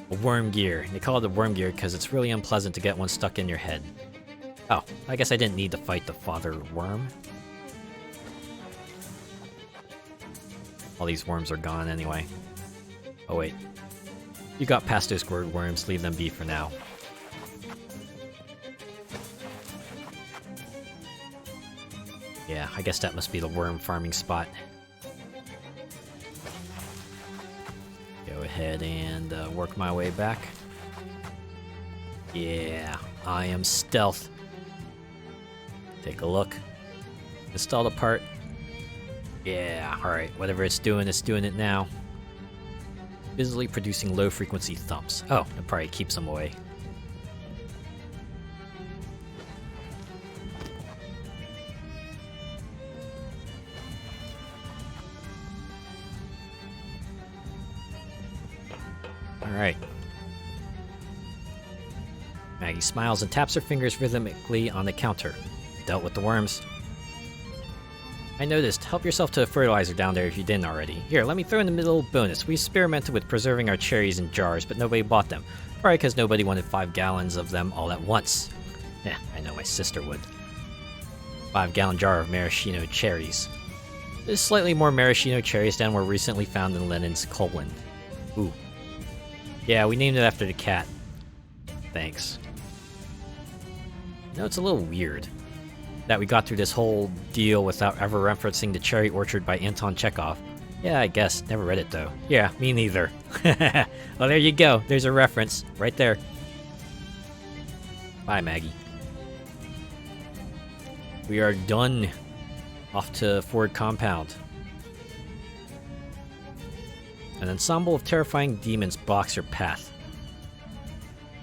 A worm gear. They call it a worm gear because it's really unpleasant to get one stuck in your head. Oh, I guess I didn't need to fight the father worm. All these worms are gone anyway. Oh wait. You got past those squirt worms, leave them be for now. Yeah, I guess that must be the worm farming spot. Go ahead and work my way back. Yeah, I am stealth. Take a look. Install the part. Yeah, alright, whatever it's doing it now. Busily producing low-frequency thumps. Oh, it probably keeps them away. Alright. Maggie smiles and taps her fingers rhythmically on the counter. Dealt with the worms. I noticed. Help yourself to a fertilizer down there if you didn't already. Here, let me throw in the middle bonus. We experimented with preserving our cherries in jars, but nobody bought them. Probably because nobody wanted 5 gallons of them all at once. Yeah, I know my sister would. 5-gallon jar of maraschino cherries. There's slightly more maraschino cherries than were recently found in Lenin's colon. Ooh. Yeah, we named it after the cat. Thanks. You know, it's a little weird that we got through this whole deal without ever referencing The Cherry Orchard by Anton Chekhov. Yeah, I guess. Never read it, though. Yeah, me neither. Well, there you go. There's a reference. Right there. Bye, Maggie. We are done. Off to Ford Compound. An ensemble of terrifying demons blocks your path.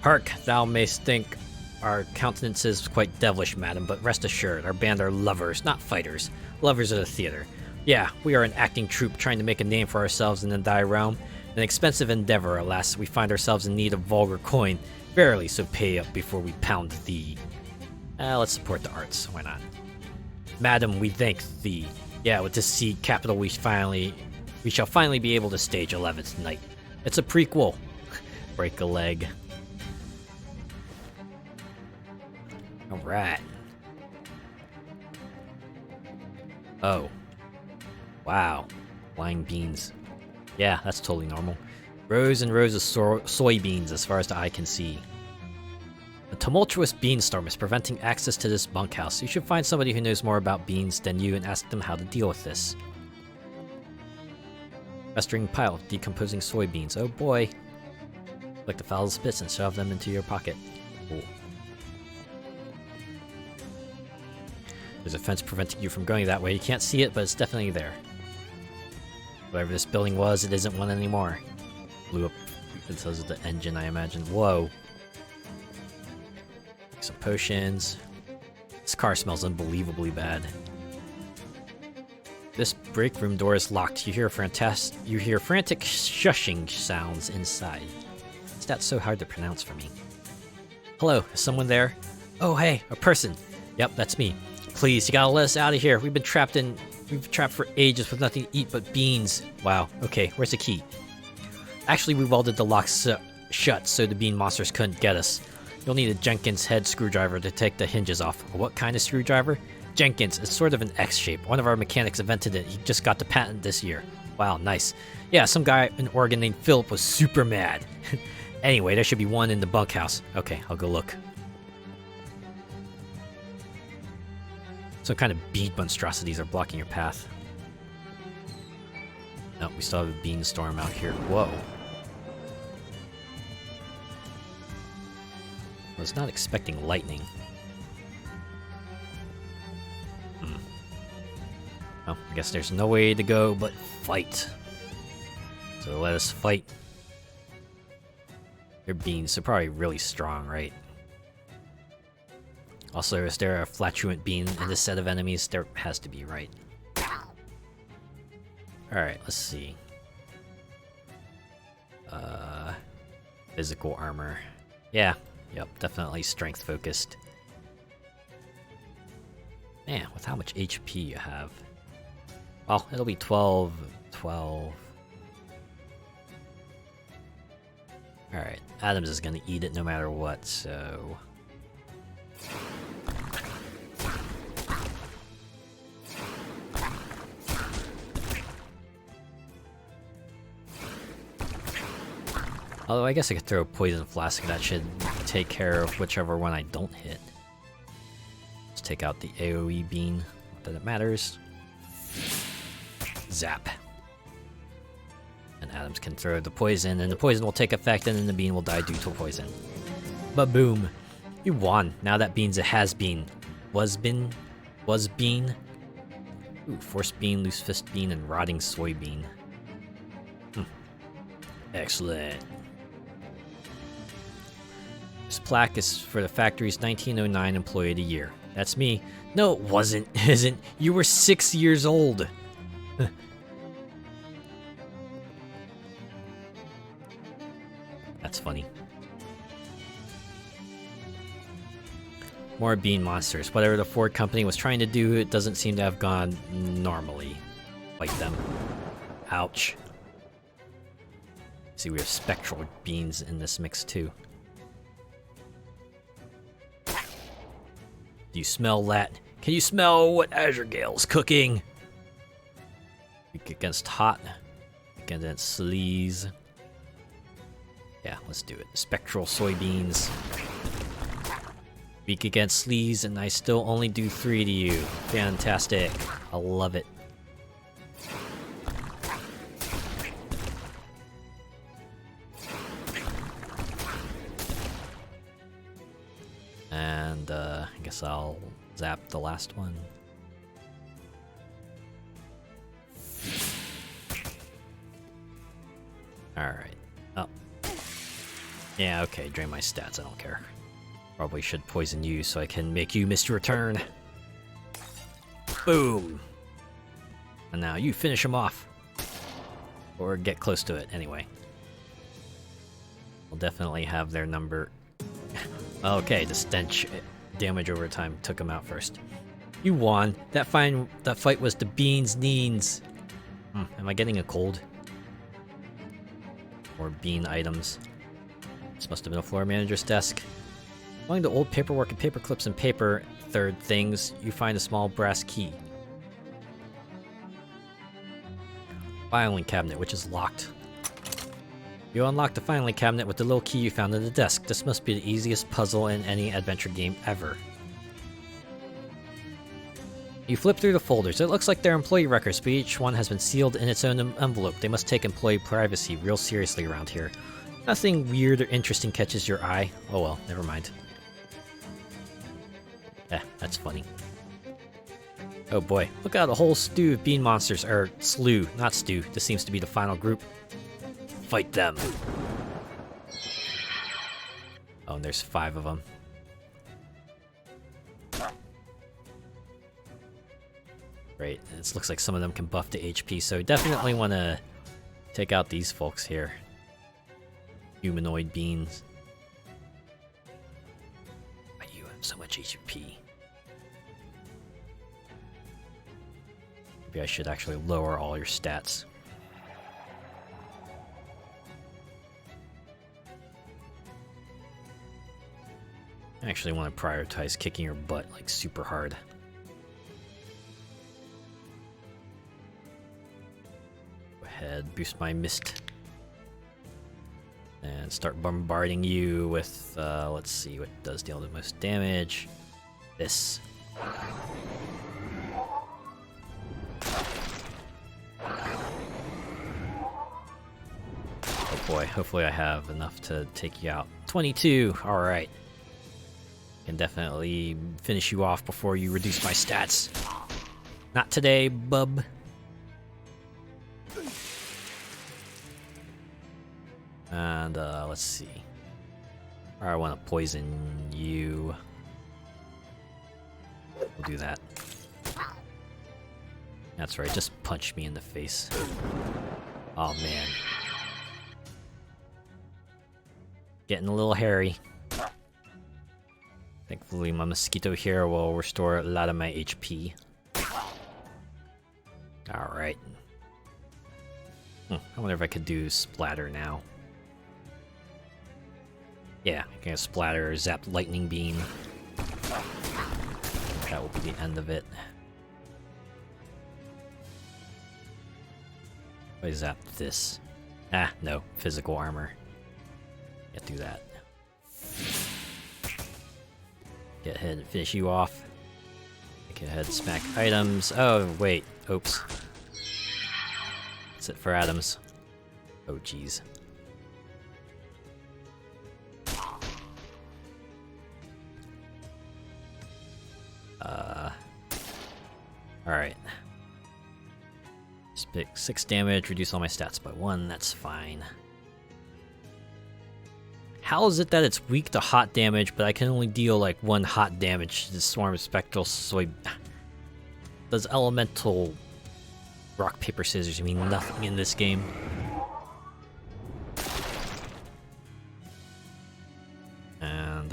Hark, thou mayst think our countenances quite devilish, madam, but rest assured, our band are lovers, not fighters. Lovers of the theater. Yeah, we are an acting troupe trying to make a name for ourselves in the Dai realm. An expensive endeavor, alas, we find ourselves in need of vulgar coin. Verily, so pay up before we pound thee. Let's support the arts, why not? Madam, we thank thee. Yeah, with this C capital we shall finally be able to stage 11th Night. It's a prequel. Break a leg. Alright. Oh. Wow. Flying beans. Yeah, that's totally normal. Rows and rows of soybeans as far as the eye can see. A tumultuous beanstorm is preventing access to this bunkhouse. You should find somebody who knows more about beans than you and ask them how to deal with this. Festering pile of decomposing soybeans. Oh boy. Collect the foul spits and shove them into your pocket. Cool. There's a fence preventing you from going that way. You can't see it, but it's definitely there. Whatever this building was, it isn't one anymore. Blew up because of the engine, I imagine. Whoa. Some potions. This car smells unbelievably bad. This break room door is locked. You hear frantic shushing sounds inside. Is that so hard to pronounce for me? Hello, is someone there? Oh, hey, a person. Yep, that's me. Please, you gotta let us out of here. We've been trapped for ages with nothing to eat but beans. Wow, okay, where's the key? Actually, we welded the lock shut so the bean monsters couldn't get us. You'll need a Jenkins head screwdriver to take the hinges off. What kind of screwdriver? Jenkins, it's sort of an X shape. One of our mechanics invented it. He just got the patent this year. Wow, nice. Yeah, some guy in Oregon named Philip was super mad. Anyway, there should be one in the bunkhouse. Okay, I'll go look. Some kind of bead monstrosities are blocking your path. No, we still have a bean storm out here. Whoa. I was not expecting lightning. Well, I guess there's no way to go but fight. So let us fight. They're beans, so probably really strong, right? Also, is there a flatulent bean in this set of enemies? There has to be, right? Alright, let's see. Physical armor. Yeah, yep, definitely strength focused. Man, with how much HP you have. Well, it'll be 12. Alright, Adams is gonna eat it no matter what, so... Although I guess I could throw a poison flask, that should take care of whichever one I don't hit. Let's take out the AoE bean, not that it matters. Zap. And Adams can throw the poison, and the poison will take effect, and then the bean will die due to poison. But boom. You won. Now that bean's a has-been. Was-been? Was-bean? Ooh, force bean, loose fist bean, and rotting soybean. Excellent. This plaque is for the factory's 1909 employee of the year. That's me. No, it wasn't. Isn't. You were 6 years old. That's funny. More bean monsters. Whatever the Ford company was trying to do, it doesn't seem to have gone normally. Fight them. Ouch. See, we have spectral beans in this mix too. Do you smell that? Can you smell what Azure Gale's cooking? Weak against hot. Weak against sleaze. Yeah, let's do it. Spectral soybeans. Weak against sleaze, and I still only do 3 to you. Fantastic. I love it. And I guess I'll zap the last one. Alright. Oh. Yeah, okay, drain my stats, I don't care. Probably should poison you so I can make you miss your turn. Boom! And now you finish him off. Or get close to it, anyway. We'll definitely have their number. Okay, the stench damage over time took him out first. You won. That fight was the beans neens. Am I getting a cold? Or bean items. This must have been a floor manager's desk. Among the old paperwork and paper clips and paper third things, you find a small brass key. Filing cabinet, which is locked. You unlock the filing cabinet with the little key you found in the desk. This must be the easiest puzzle in any adventure game ever. You flip through the folders. It looks like they're employee records, but each one has been sealed in its own envelope. They must take employee privacy real seriously around here. Nothing weird or interesting catches your eye. Oh well, never mind. That's funny. Oh boy, look out, a whole stew of bean monsters, or slew, not stew. This seems to be the final group. Fight them! Oh, and there's 5 of them. Great, it looks like some of them can buff the HP, so definitely want to take out these folks here. Humanoid beans. Why do you have so much HP? Maybe I should actually lower all your stats. I actually want to prioritize kicking your butt like super hard. Go ahead, boost my mist. And start bombarding you with, let's see what does deal the most damage. This. Oh boy, hopefully I have enough to take you out. 22, alright. Can definitely finish you off before you reduce my stats. Not today, bub. And, let's see. I want to poison you. We'll do that. That's right, just punch me in the face. Oh man. Getting a little hairy. Thankfully, my mosquito here will restore a lot of my HP. Alright. I wonder if I could do splatter now. Yeah, I can splatter, zap lightning beam. That will be the end of it. I zap this. Ah, no, physical armor. Can't do that. Get ahead and finish you off. Get ahead and smack items. Oh, wait. Oops. That's it for atoms. Oh, jeez. Alright. Just 6 damage, reduce all my stats by 1, that's fine. How is it that it's weak to hot damage, but I can only deal like 1 hot damage to the Swarm Spectral Soy? Does elemental rock, paper, scissors mean nothing in this game? And,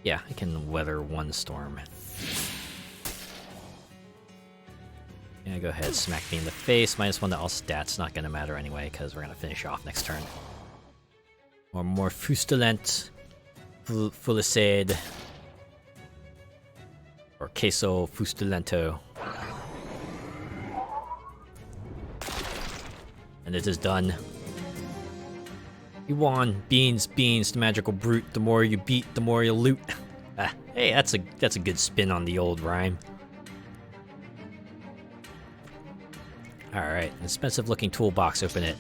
yeah, I can weather 1 storm. Yeah, go ahead, smack me in the face. -1 to all stats, not gonna matter anyway, because we're gonna finish off next turn. Or more Fustelent, Fulisade, or Queso Fustelento. And it is done. You won. Beans, beans, the magical brute. The more you beat, the more you loot. Hey, that's a good spin on the old rhyme. Alright, expensive looking toolbox, open it.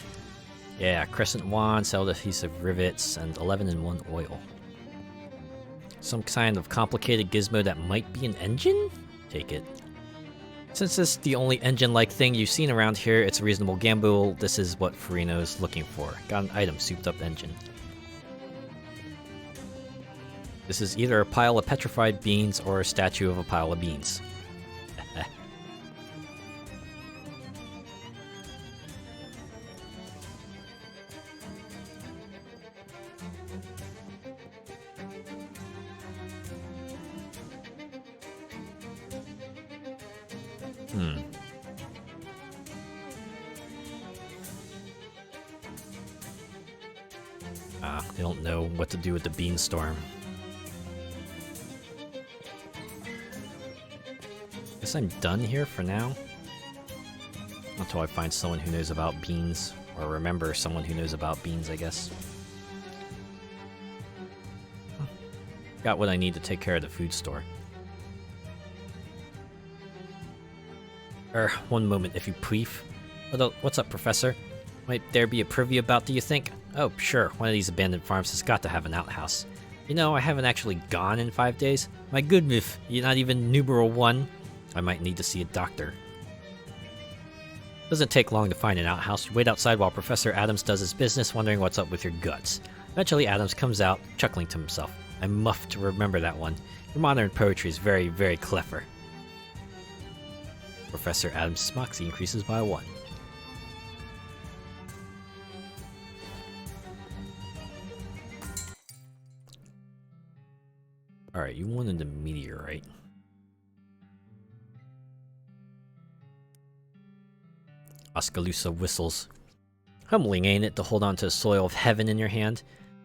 Yeah, crescent wand, cell adhesive rivets, and 11 in 1 oil. Some kind of complicated gizmo that might be an engine? Take it. Since this is the only engine-like thing you've seen around here, it's a reasonable gamble. This is what Farino's looking for. Got an item, souped up engine. This is either a pile of petrified beans or a statue of a pile of beans. They don't know what to do with the beanstorm. Guess I'm done here for now. Until I find someone who knows about beans. Or remember someone who knows about beans, I guess. Got what I need to take care of the food store. One moment, if you please. What's up, Professor? Might there be a privy about, do you think? Oh, sure, one of these abandoned farms has got to have an outhouse. You know, I haven't actually gone in 5 days. My goodness, you're not even numeral 1. I might need to see a doctor. Doesn't take long to find an outhouse. You wait outside while Professor Adams does his business, wondering what's up with your guts. Eventually, Adams comes out, chuckling to himself. I must remember that one. Your modern poetry is very, very clever. Professor Adams' moxie increases by 1. Alright, you wanted a meteorite. Oskaloosa whistles. Humbling, ain't it, to hold on to the soil of heaven in your hand?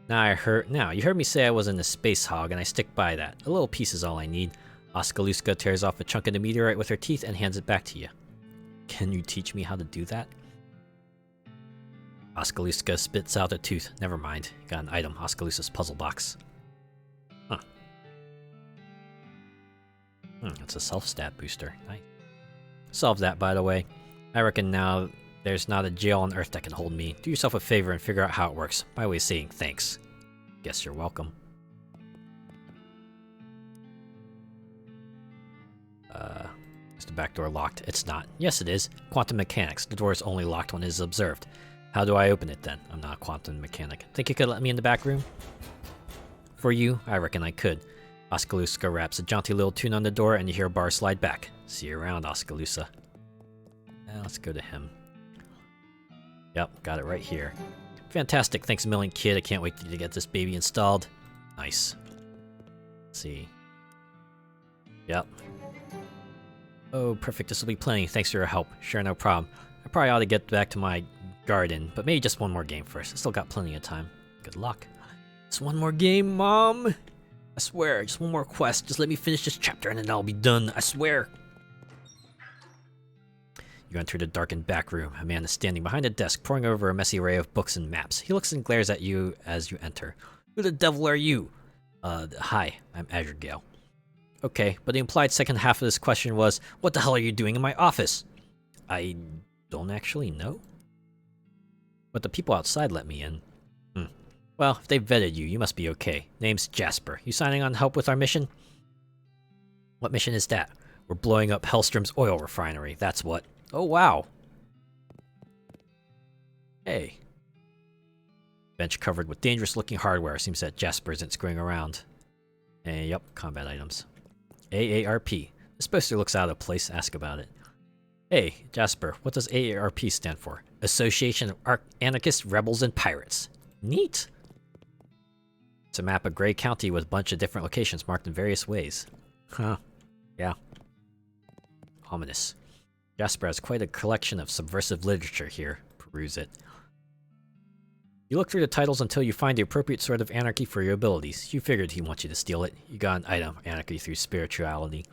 Now you heard me say I wasn't a space hog, and I stick by that. A little piece is all I need. Oskaloosa tears off a chunk of the meteorite with her teeth and hands it back to you. Can you teach me how to do that? Oskaloosa spits out a tooth. Never mind. Got an item. Oskaloosa's puzzle box. Huh. It's a self-stat booster. Nice. Solved that, by the way. I reckon now there's not a jail on Earth that can hold me. Do yourself a favor and figure out how it works. My way of saying thanks. Guess you're welcome. Is the back door locked? It's not. Yes, it is. Quantum mechanics. The door is only locked when it is observed. How do I open it then? I'm not a quantum mechanic. Think you could let me in the back room? For you, I reckon I could. Oskaloosa raps a jaunty little tune on the door and you hear a bar slide back. See you around, Oskaloosa. Let's go to him. Yep, got it right here. Fantastic, thanks a million, kid. I can't wait to get this baby installed. Nice. Let's see. Yep. Oh, perfect, this will be plenty. Thanks for your help. Sure, no problem. I probably ought to get back to my garden, but maybe just one more game first. I still got plenty of time. Good luck. Just one more game, Mom! I swear, just one more quest. Just let me finish this chapter and then I'll be done. I swear. You enter the darkened back room. A man is standing behind a desk, poring over a messy array of books and maps. He looks and glares at you as you enter. Who the devil are you? Hi, I'm Azure Gale. Okay, but the implied second half of this question was, what the hell are you doing in my office? I don't actually know. But the people outside let me in. Well, if they vetted you, you must be okay. Name's Jasper. You signing on to help with our mission? What mission is that? We're blowing up Hellstrom's oil refinery, that's what. Oh, wow. Hey. Bench covered with dangerous-looking hardware. Seems that Jasper isn't screwing around. Yep, combat items. AARP. This poster looks out of place. Ask about it. Hey, Jasper, what does AARP stand for? Association of Anarchists, Rebels, and Pirates. Neat. It's a map of Gray County with a bunch of different locations marked in various ways. Huh. Yeah. Ominous. Jasper has quite a collection of subversive literature here. Peruse it. You look through the titles until you find the appropriate sort of anarchy for your abilities. You figured he wants you to steal it. You got an item, Anarchy Through Spirituality.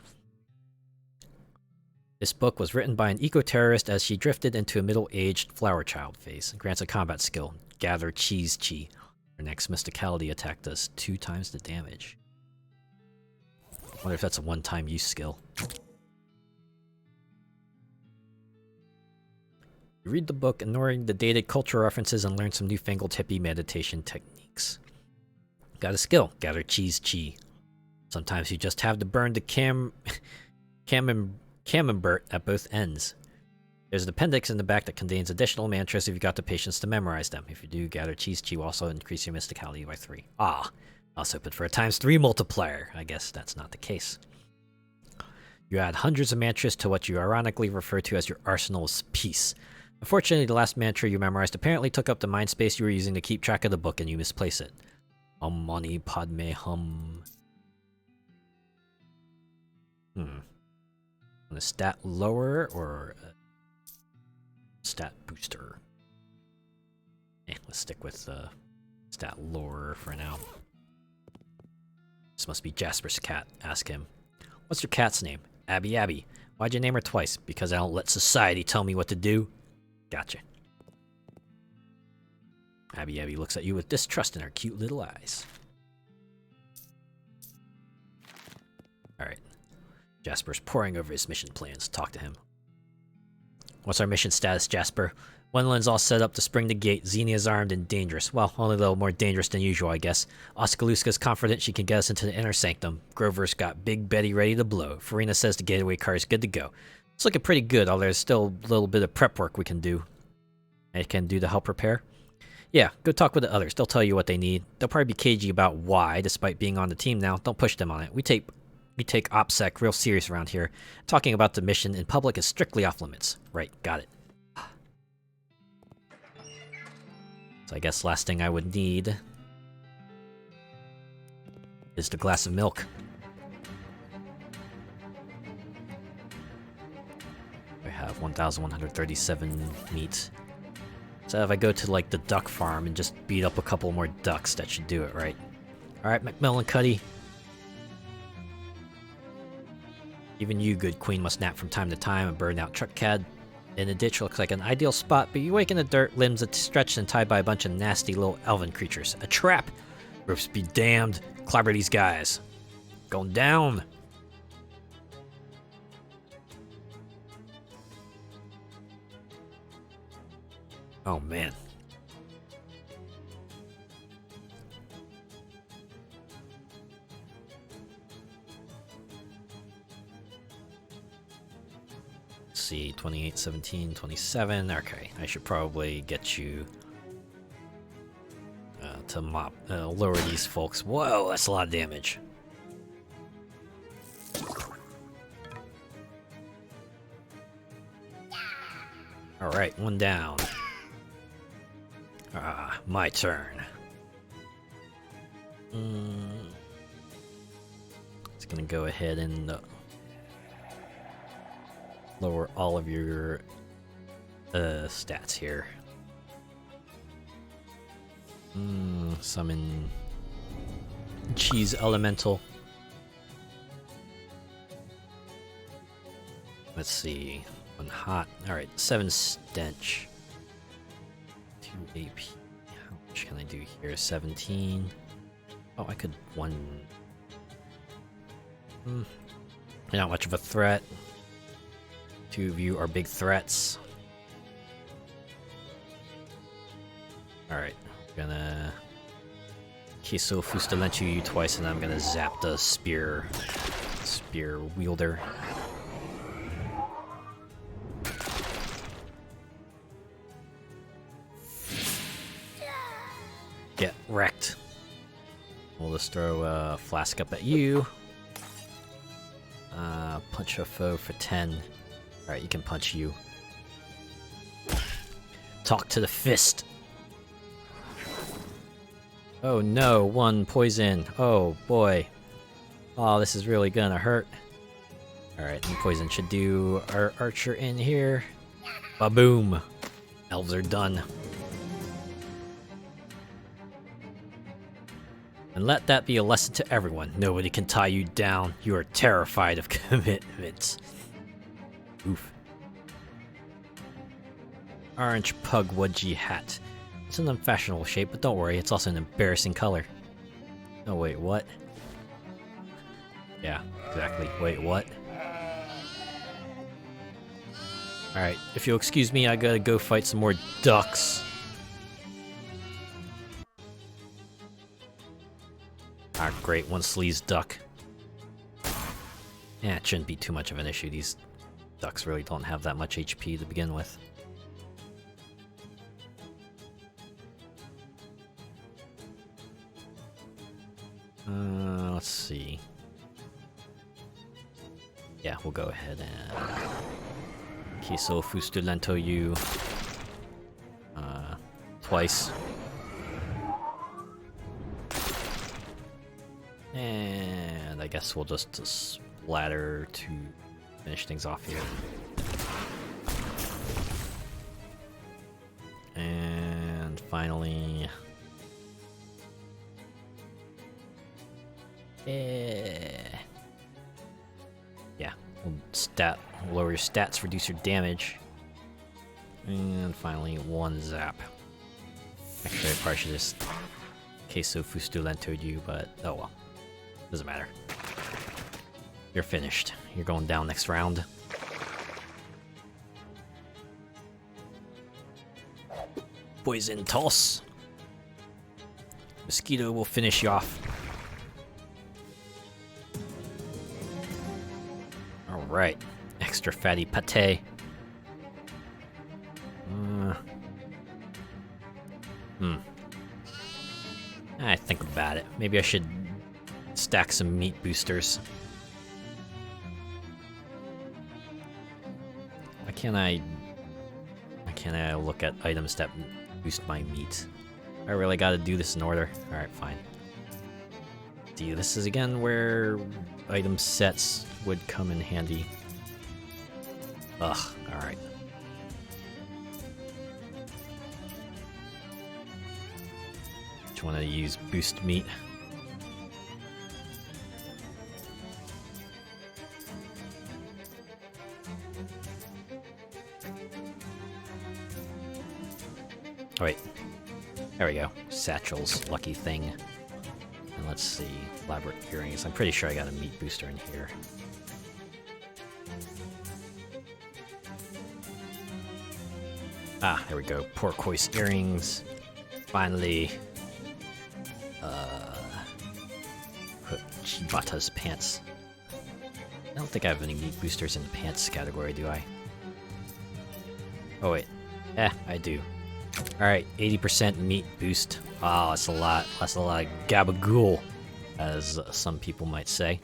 This book was written by an eco-terrorist as she drifted into a middle-aged flower child phase. It grants a combat skill, Gather Cheese Chi. Her next mysticality attack does 2 times the damage. I wonder if that's a one-time use skill. You read the book, ignoring the dated cultural references, and learn some newfangled hippie meditation techniques. Got a skill, Gather Cheese Chi. Sometimes you just have to burn the camembert at both ends. There's an appendix in the back that contains additional mantras if you got the patience to memorize them. If you do, Gather Cheese Chi will also increase your mysticality by 3. Ah, I was hoping for a ×3 multiplier. I guess that's not the case. You add hundreds of mantras to what you ironically refer to as your arsenal's piece. Unfortunately, the last mantra you memorized apparently took up the mind space you were using to keep track of the book, and you misplace it. Om Mani Padme Hum. On a stat lower or a stat booster? Let's stick with stat lower for now. This must be Jasper's cat. Ask him. What's your cat's name? Abby Abby. Why'd you name her twice? Because I don't let society tell me what to do? Gotcha. Abby looks at you with distrust in her cute little eyes. Alright. Jasper's poring over his mission plans. Talk to him. What's our mission status, Jasper? Wendland's all set up to spring the gate. Xenia's armed and dangerous. Well, only a little more dangerous than usual, I guess. Oskalooska's confident she can get us into the inner sanctum. Grover's got Big Betty ready to blow. Farina says the getaway car is good to go. It's looking pretty good, although there's still a little bit of prep work we can do. I can do to help prepare? Yeah, go talk with the others. They'll tell you what they need. They'll probably be cagey about why, despite being on the team now. Don't push them on it. We take OPSEC real serious around here. Talking about the mission in public is strictly off limits. Right, got it. So I guess last thing I would need is the glass of milk. I have 1,137 meat. So if I go to like the duck farm and just beat up a couple more ducks, that should do it, right? Alright, Macmillan Cuddy. Even you, good queen, must nap from time to time. A burned out truck cad in the ditch looks like an ideal spot, but you wake in the dirt, limbs stretched and tied by a bunch of nasty little elven creatures. A trap! Roofs be damned. Clobber these guys. Going down! Oh man. See, 28, 17, 27. Okay, I should probably get you to lower these folks. Whoa, that's a lot of damage. Alright, one down. My turn. It's gonna go ahead and lower all of your stats here. Summon Cheese Elemental. Let's see. One hot. Alright, 7 stench. 2 AP. How much can I do here? 17. Oh, I could one. Not much of a threat. 2 of you are big threats. Alright, I'm gonna Queso Fustalentu you twice, and I'm gonna zap the spear wielder. Get wrecked. We'll just throw a flask up at you. Punch a foe for 10. Alright, you can punch you. Talk to the fist. Oh no, 1 poison. Oh boy. Oh, this is really gonna hurt. Alright, the poison should do our archer in here. Ba-boom. Elves are done. And let that be a lesson to everyone. Nobody can tie you down. You are terrified of commitments. Oof. Orange pug wedgie hat. It's an unfashionable shape, but don't worry, it's also an embarrassing color. Oh wait, what? Yeah, exactly. Wait, what? Alright, if you'll excuse me, I gotta go fight some more ducks. Ah, great, 1 sleaze duck. Yeah, it shouldn't be too much of an issue. These ducks really don't have that much HP to begin with. Let's see. Yeah, we'll go ahead and Queso Fustulento you twice. And I guess we'll just splatter to finish things off here. And finally... Yeah, Lower your stats, reduce your damage. And finally, 1 zap. Actually, I probably should just queso fustulento'd you, but oh well. Doesn't matter. You're finished. You're going down next round. Poison toss. Mosquito will finish you off. Alright. Extra fatty pate. I think about it. Maybe I should stack some meat boosters. Why can't I look at items that boost my meat? I really gotta do this in order. Alright, fine. See, this is again where item sets would come in handy. Ugh, alright. Just want to use boost meat. Oh, wait. There we go. Satchel's lucky thing. And let's see. Elaborate earrings. I'm pretty sure I got a meat booster in here. Ah, there we go. Porcoise earrings. Finally. Put Chibata's pants. I don't think I have any meat boosters in the pants category, do I? Oh, wait. I do. Alright, 80% meat boost. Oh, that's a lot. That's a lot of gabagool, as some people might say.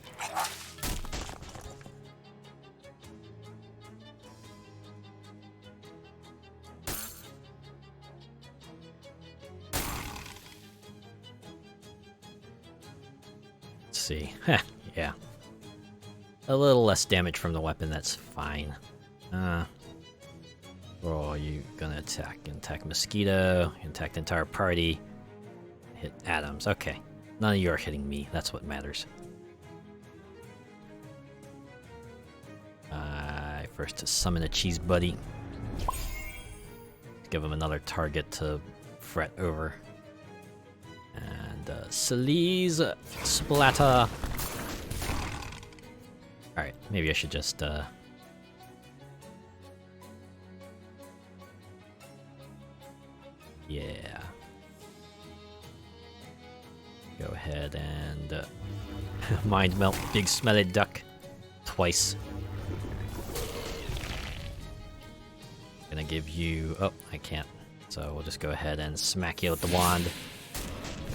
Let's see. Yeah. A little less damage from the weapon, that's fine. Oh, you gonna attack? Attack Mosquito, attack the entire party, hit Adams. Okay. None of you are hitting me, that's what matters. First to summon a cheese buddy. Give him another target to fret over. And Celise Splatter. Alright, maybe I should just yeah. Go ahead and mind melt big smelly duck twice. Gonna give you... Oh, I can't. So we'll just go ahead and smack you with the wand.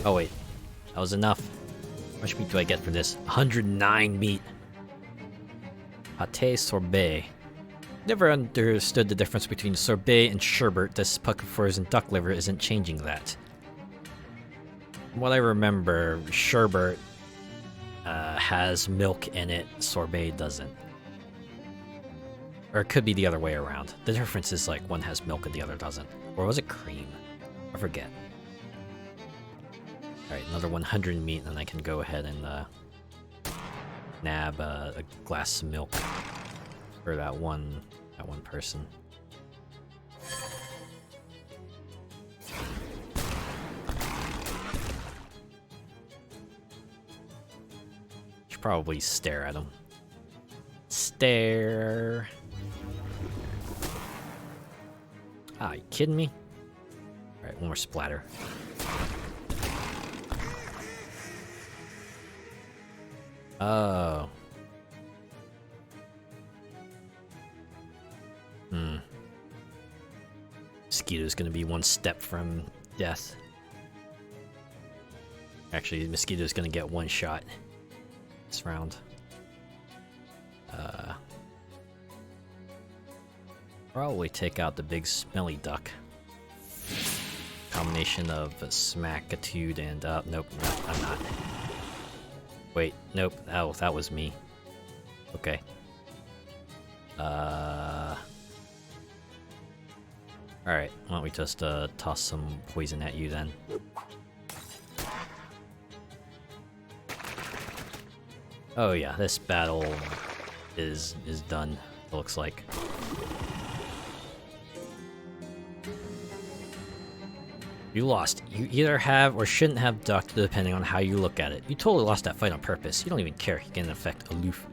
Oh wait, that was enough. How much meat do I get for this? 109 meat. Pate sorbet. Never understood the difference between sorbet and sherbet. This puck of frozen duck liver isn't changing that. From what I remember, sherbet has milk in it, sorbet doesn't. Or it could be the other way around. The difference is like one has milk and the other doesn't. Or was it cream? I forget. Alright, another 100 meat, and I can go ahead and nab a glass of milk for that one person. Should probably stare at him. Stare. Ah, you kidding me? Alright, one more splatter. Oh. Mosquito's gonna be one step from death. Actually, Mosquito's gonna get one shot this round. Probably take out the big smelly duck. Combination of smackitude and nope, I'm not. Wait, nope. Oh, that was me. Okay. Alright, why don't we just toss some poison at you then? Oh yeah, this battle is done, it looks like. You lost. You either have or shouldn't have ducked, depending on how you look at it. You totally lost that fight on purpose. You don't even care. You can, in effect, aloof.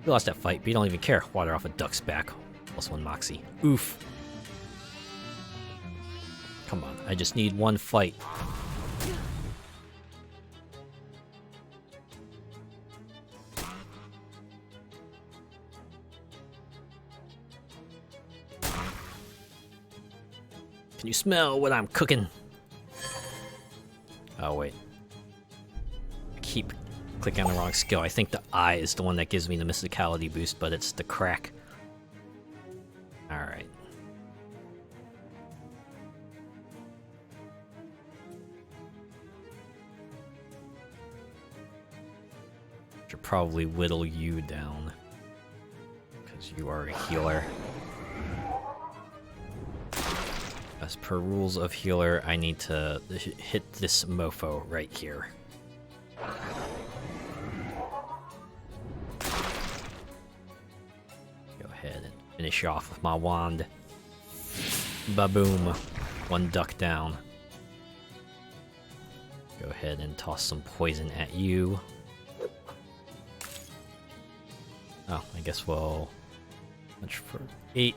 You lost that fight, but you don't even care. Water off a duck's back. +1 moxie. Oof. Come on, I just need one fight. Can you smell what I'm cooking? Oh, wait. I keep clicking on the wrong skill. I think the eye is the one that gives me the mysticality boost, but it's the crack. Alright. Should probably whittle you down, because you are a healer. As per rules of healer, I need to hit this mofo right here. Go ahead and finish off with my wand. Ba-boom. 1 duck down. Go ahead and toss some poison at you. Oh, I guess we'll punch for 8.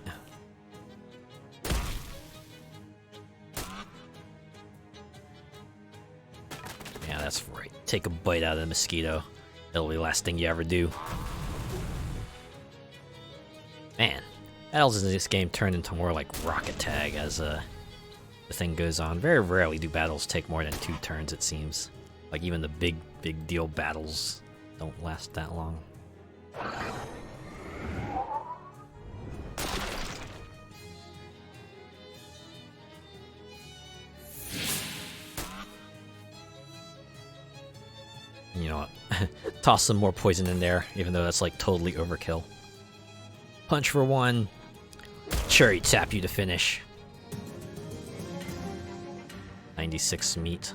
Yeah, that's right. Take a bite out of the mosquito. That'll be the last thing you ever do. Man, battles in this game turn into more like rocket tag as the thing goes on. Very rarely do battles take more than 2 turns, it seems. Like even the big deal battles don't last that long. You know what? Toss some more poison in there, even though that's like totally overkill. Punch for 1. Cherry tap you to finish. 96 meat.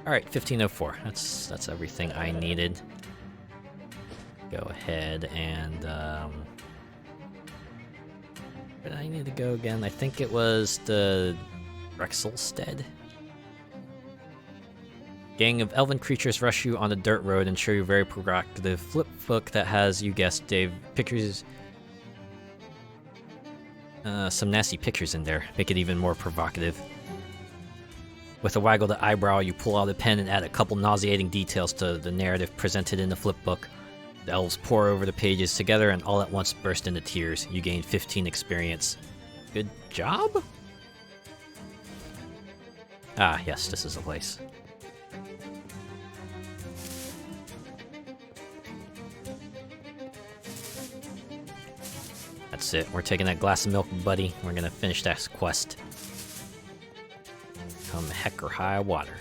Alright, 1504. That's everything I needed. Go ahead and where did I need to go again? I think it was the Rexelstead. Gang of elven creatures rush you on the dirt road and show you a very provocative flip book that has, you guessed, Dave, pictures. Some nasty pictures in there. Make it even more provocative. With a waggle of the eyebrow, you pull out a pen and add a couple nauseating details to the narrative presented in the flip book. The elves pour over the pages together and all at once burst into tears. You gain 15 experience. Good job? Ah, yes, this is the place. That's it. We're taking that glass of milk, buddy. We're gonna finish that quest. Come heck or high water.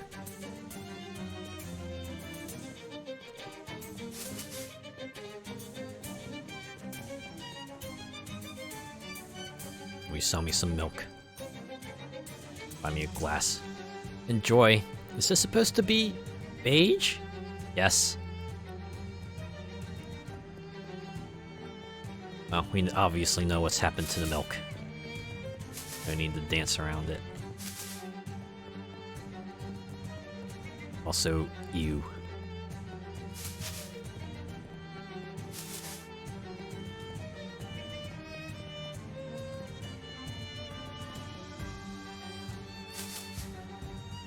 Will you sell me some milk? Buy me a glass. Enjoy. Is this supposed to be beige? Yes. Well, we obviously know what's happened to the milk. No need to dance around it. Also, you.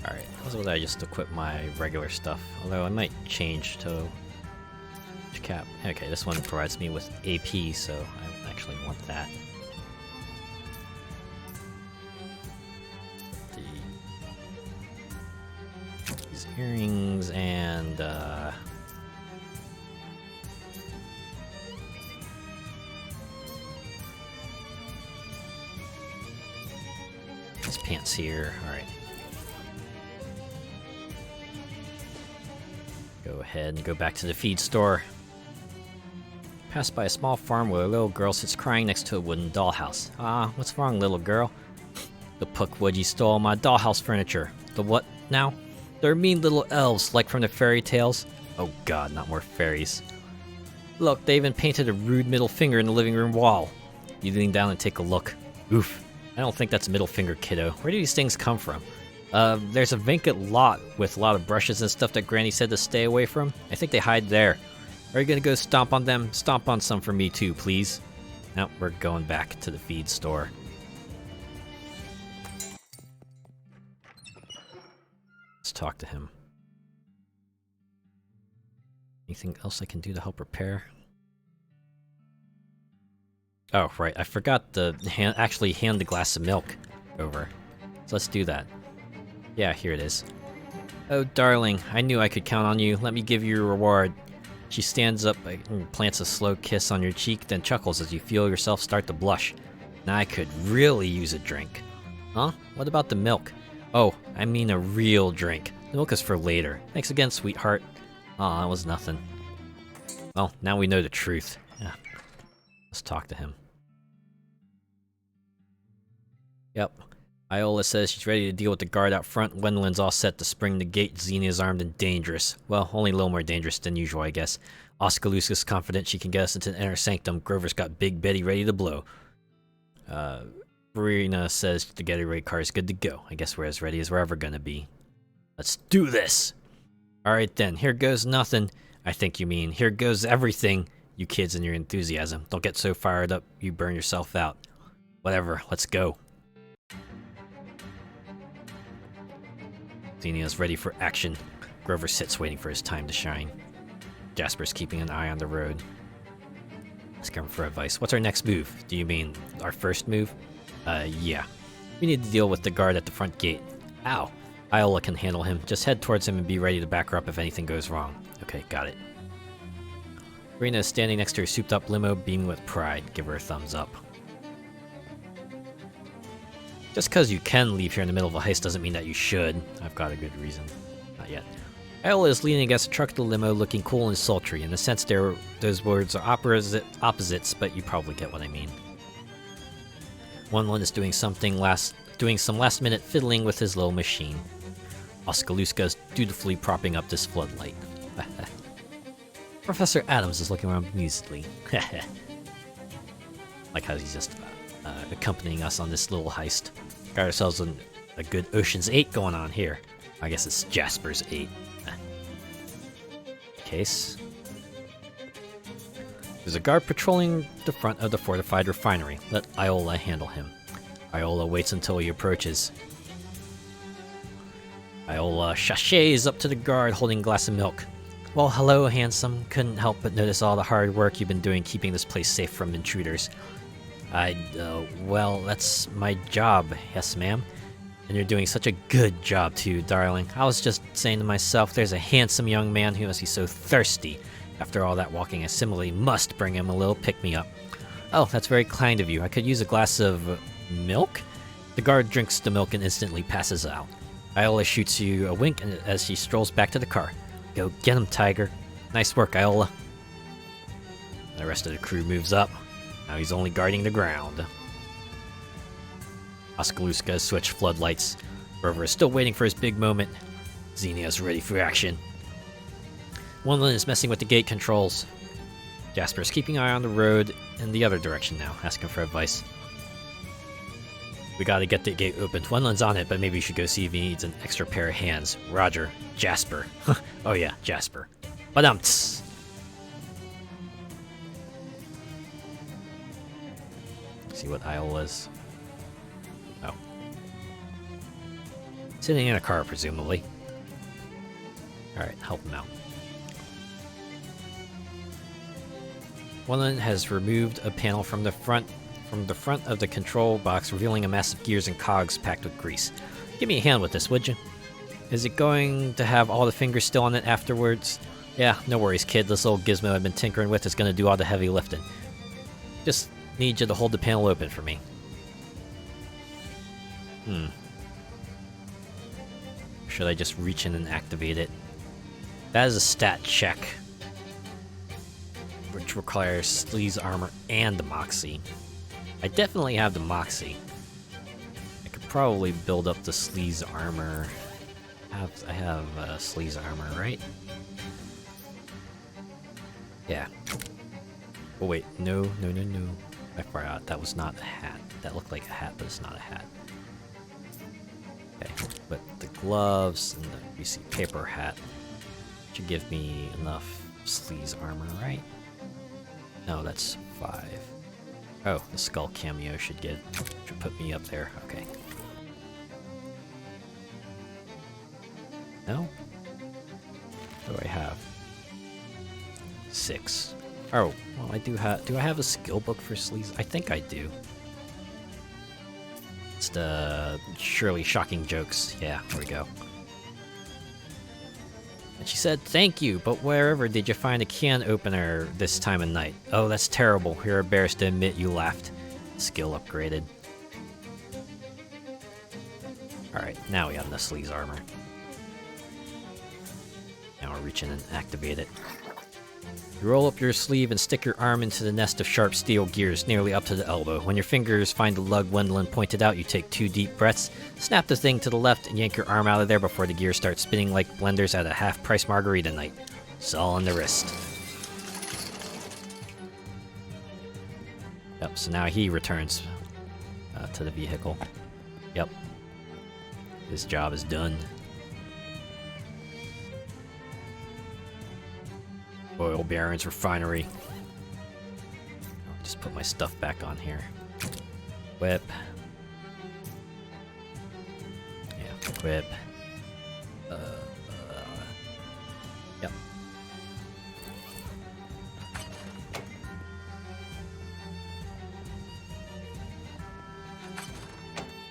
Alright, how's about I just equip my regular stuff? Although I might change to cap. Okay, this one provides me with AP, so I actually want that. These earrings and these pants here. All right. Go ahead and go back to the feed store. Pass by a small farm where a little girl sits crying next to a wooden dollhouse. Ah, what's wrong, little girl? The Puckwudgie stole my dollhouse furniture. The what now? They're mean little elves, like from the fairy tales. Oh god, not more fairies. Look, they even painted a rude middle finger in the living room wall. You lean down and take a look. Oof. I don't think that's a middle finger, kiddo. Where do these things come from? There's a vacant lot with a lot of brushes and stuff that Granny said to stay away from. I think they hide there. Are you gonna go stomp on them? Stomp on some for me too, please. Now we're going back to the feed store. Let's talk to him. Anything else I can do to help repair? Oh, right. I forgot to actually hand the glass of milk over. So let's do that. Yeah, here it is. Oh, darling, I knew I could count on you. Let me give you a reward. She stands up and plants a slow kiss on your cheek, then chuckles as you feel yourself start to blush. Now I could really use a drink. Huh? What about the milk? Oh, I mean a real drink. The milk is for later. Thanks again, sweetheart. Aw, that was nothing. Well, now we know the truth. Yeah. Let's talk to him. Yep. Iola says she's ready to deal with the guard out front. Wendland's all set to spring the gate. Xenia's armed and dangerous. Well, only a little more dangerous than usual, I guess. Oskaloosa's confident she can get us into the inner sanctum. Grover's got Big Betty ready to blow. Verena says the getaway car is good to go. I guess we're as ready as we're ever gonna be. Let's do this! Alright then, here goes nothing. I think you mean, here goes everything. You kids and your enthusiasm. Don't get so fired up you burn yourself out. Whatever, let's go. Xenia's ready for action. Grover sits waiting for his time to shine. Jasper's keeping an eye on the road. Ask him for advice. What's our next move? Do you mean our first move? Yeah. We need to deal with the guard at the front gate. Ow. Iola can handle him. Just head towards him and be ready to back her up if anything goes wrong. Okay, got it. Verena is standing next to her souped-up limo, beaming with pride. Give her a thumbs up. Just because you can leave here in the middle of a heist doesn't mean that you should. I've got a good reason. Not yet. Iola is leaning against the truck of the limo, looking cool and sultry. In a sense, those words are opposites, but you probably get what I mean. One is doing some last-minute fiddling with his little machine. Oskaloosa is dutifully propping up this floodlight. Professor Adams is looking around amusedly. Like how he's just accompanying us on this little heist. Got ourselves a good Ocean's 8 going on here. I guess it's Jasper's 8. Case. There's a guard patrolling the front of the fortified refinery. Let Iola handle him. Iola waits until he approaches. Iola sashays up to the guard holding a glass of milk. Well, hello, handsome. Couldn't help but notice all the hard work you've been doing keeping this place safe from intruders. Well, that's my job, yes ma'am. And you're doing such a good job too, darling. I was just saying to myself, there's a handsome young man who must be so thirsty. After all that walking, I simply must bring him a little pick-me-up. Oh, that's very kind of you. I could use a glass of milk? The guard drinks the milk and instantly passes out. Iola shoots you a wink as she strolls back to the car. Go get him, Tiger. Nice work, Iola. The rest of the crew moves up. Now he's only guarding the ground. Oskaloosa has switched floodlights. Grover is still waiting for his big moment. Xenia's ready for action. Wendland is messing with the gate controls. Jasper's keeping an eye on the road in the other direction now, asking for advice. We gotta get the gate opened. Wendland's on it, but maybe we should go see if he needs an extra pair of hands. Roger. Jasper. Oh yeah, Jasper. Badumts! See what Iola's. Oh. Sitting in a car, presumably. Alright, help him out. Wendland has removed a panel from the front of the control box, revealing a mass of gears and cogs packed with grease. Give me a hand with this, would you? Is it going to have all the fingers still on it afterwards? Yeah, no worries, kid. This little gizmo I've been tinkering with is going to do all the heavy lifting. Just need you to hold the panel open for me. Should I just reach in and activate it? That is a stat check, which requires Sleaze armor and the Moxie. I definitely have the Moxie. I could probably build up the Sleaze armor. I have Sleaze armor, right? Yeah. Oh wait, no. I forgot, that was not a hat. That looked like a hat, but it's not a hat. Okay, but the gloves and the greasy paper hat should give me enough sleaze armor, right? No, that's 5. Oh, the skull cameo should put me up there. Okay. No? What do I have? 6. Oh, well, I do have. Do I have a skill book for sleaze? I think I do. It's the Surely Shocking Jokes. Yeah, there we go. And she said, "Thank you, but wherever did you find a can opener this time of night?" Oh, that's terrible. You're embarrassed to admit you laughed. Skill upgraded. Alright, now we have enough sleaze armor. Now we'll reach in and activate it. You roll up your sleeve and stick your arm into the nest of sharp steel gears nearly up to the elbow. When your fingers find the lug Gwendolyn pointed out, you take 2 deep breaths, snap the thing to the left, and yank your arm out of there before the gears start spinning like blenders at a half-price margarita night. It's all on the wrist. Yep, so now he returns to the vehicle. Yep. His job is done. Oil Baron's refinery. I'll just put my stuff back on here. Whip. Yeah, whip. Yep.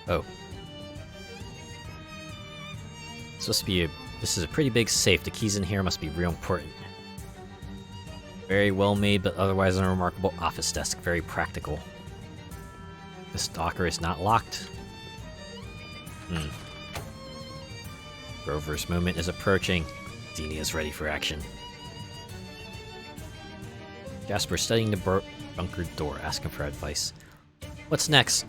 Oh. This is a pretty big safe. The keys in here must be real important. Very well made, but otherwise unremarkable office desk. Very practical. The stalker is not locked. Grover's moment is approaching. Xenia is ready for action. Jasper studying the bunkered door, asking for advice. What's next?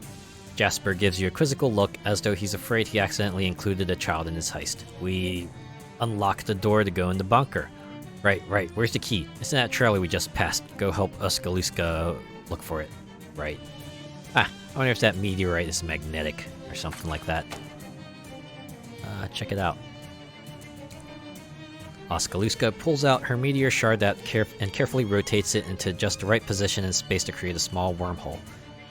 Jasper gives you a quizzical look, as though he's afraid he accidentally included a child in his heist. We unlock the door to go in the bunker. Right. Where's the key? Isn't that trailer we just passed? Go help Uskaluska look for it. Right. I wonder if that meteorite is magnetic or something like that. Check it out. Uskaluska pulls out her meteor shard and carefully rotates it into just the right position in space to create a small wormhole.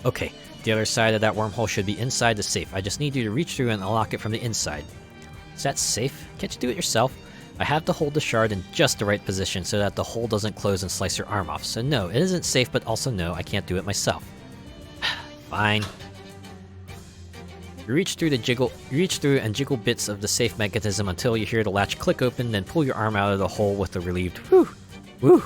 Okay, the other side of that wormhole should be inside the safe. I just need you to reach through and unlock it from the inside. Is that safe? Can't you do it yourself? I have to hold the shard in just the right position so that the hole doesn't close and slice your arm off. So no, it isn't safe, but also no, I can't do it myself. Fine. You reach through and jiggle bits of the safe mechanism until you hear the latch click open, then pull your arm out of the hole with a relieved whew. The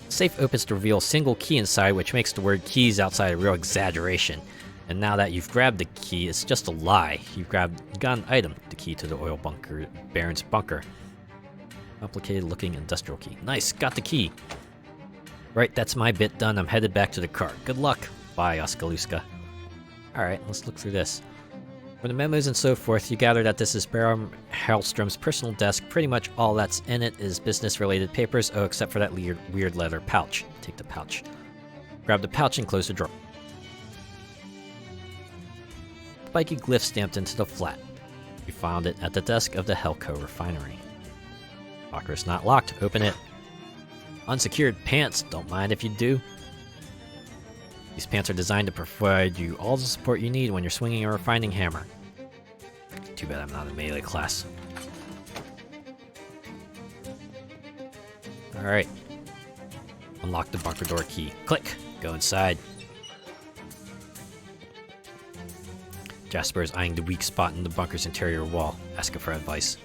safe opens to reveal a single key inside, which makes the word keys outside a real exaggeration. And now that you've grabbed the key, it's just a lie. You've got an item, the key to the oil baron's bunker. Complicated looking industrial key. Nice, got the key. Right, that's my bit done. I'm headed back to the car. Good luck. Bye, Uskaluska. Alright, let's look through this. From the memos and so forth, you gather that this is Baron Hellstrom's personal desk. Pretty much all that's in it is business-related papers, except for that weird leather pouch. Take the pouch. Grab the pouch and close the drawer. Spiky glyph stamped into the flat. You found it at the desk of the Hellco refinery. Locker is not locked. Open it. Unsecured pants. Don't mind if you do. These pants are designed to provide you all the support you need when you're swinging a refining hammer. Too bad I'm not a melee class. Alright. Unlock the bunker door key. Click. Go inside. Jasper is eyeing the weak spot in the bunker's interior wall, asking for advice.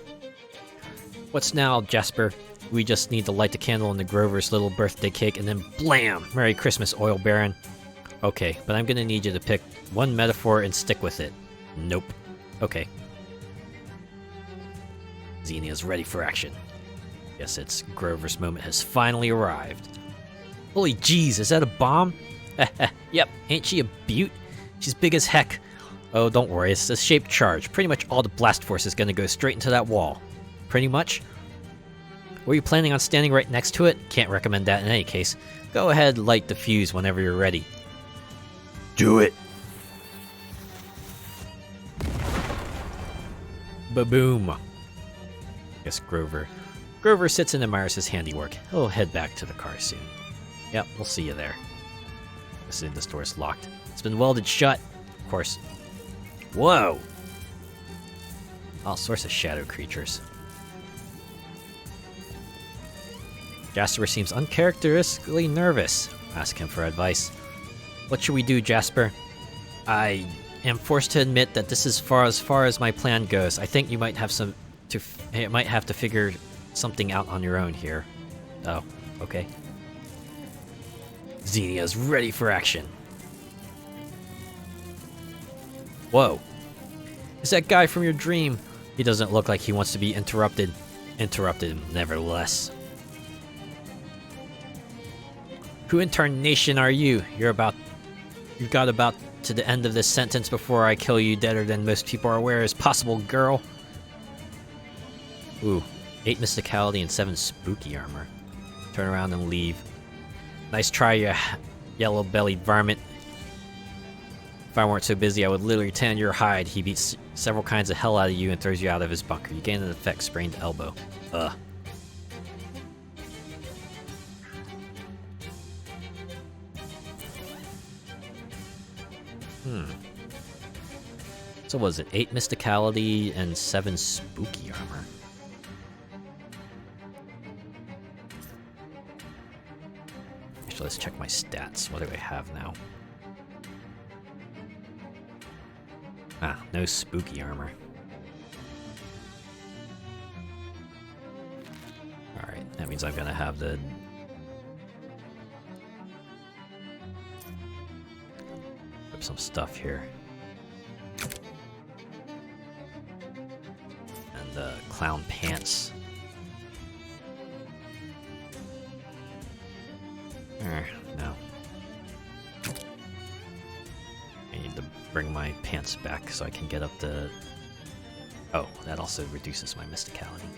What's now, Jasper? We just need to light the candle in the Grover's little birthday cake and then blam! Merry Christmas, Oil Baron. Okay, but I'm gonna need you to pick one metaphor and stick with it. Nope. Okay. Xenia's ready for action. Guess it's Grover's moment has finally arrived. Holy jeez, is that a bomb? Yep, ain't she a beaut? She's big as heck. Oh, don't worry, it's a shaped charge. Pretty much all the blast force is gonna go straight into that wall. Pretty much? Were you planning on standing right next to it? Can't recommend that in any case. Go ahead, light the fuse whenever you're ready. Do it! Ba-boom! Guess Grover. Grover sits and admires his handiwork. He'll head back to the car soon. Yep, we'll see you there. This door's locked. It's been welded shut. Of course. Whoa! All sorts of shadow creatures. Jasper seems uncharacteristically nervous. Ask him for advice. What should we do, Jasper? I am forced to admit that this is as far as my plan goes. I think you might have to figure something out on your own here. Oh, okay. Xenia's ready for action. Whoa. Is that guy from your dream? He doesn't look like he wants to be interrupted. Interrupted, nevertheless. Who in tarnation are you? You got about to the end of this sentence before I kill you deader than most people are aware is possible, girl. Ooh, 8 mysticality and 7 spooky armor. Turn around and leave. Nice try, you yellow-bellied varmint. If I weren't so busy, I would literally tan your hide. He beats several kinds of hell out of you and throws you out of his bunker. You gain an effect sprained elbow. Ugh. So was it 8 mysticality and 7 spooky armor? Actually, let's check my stats. What do I have now? Ah, no spooky armor. Alright, that means I'm gonna have the... Put some stuff here. And clown pants. No. I need to bring my pants back so I can get up the... Oh, that also reduces my mysticality.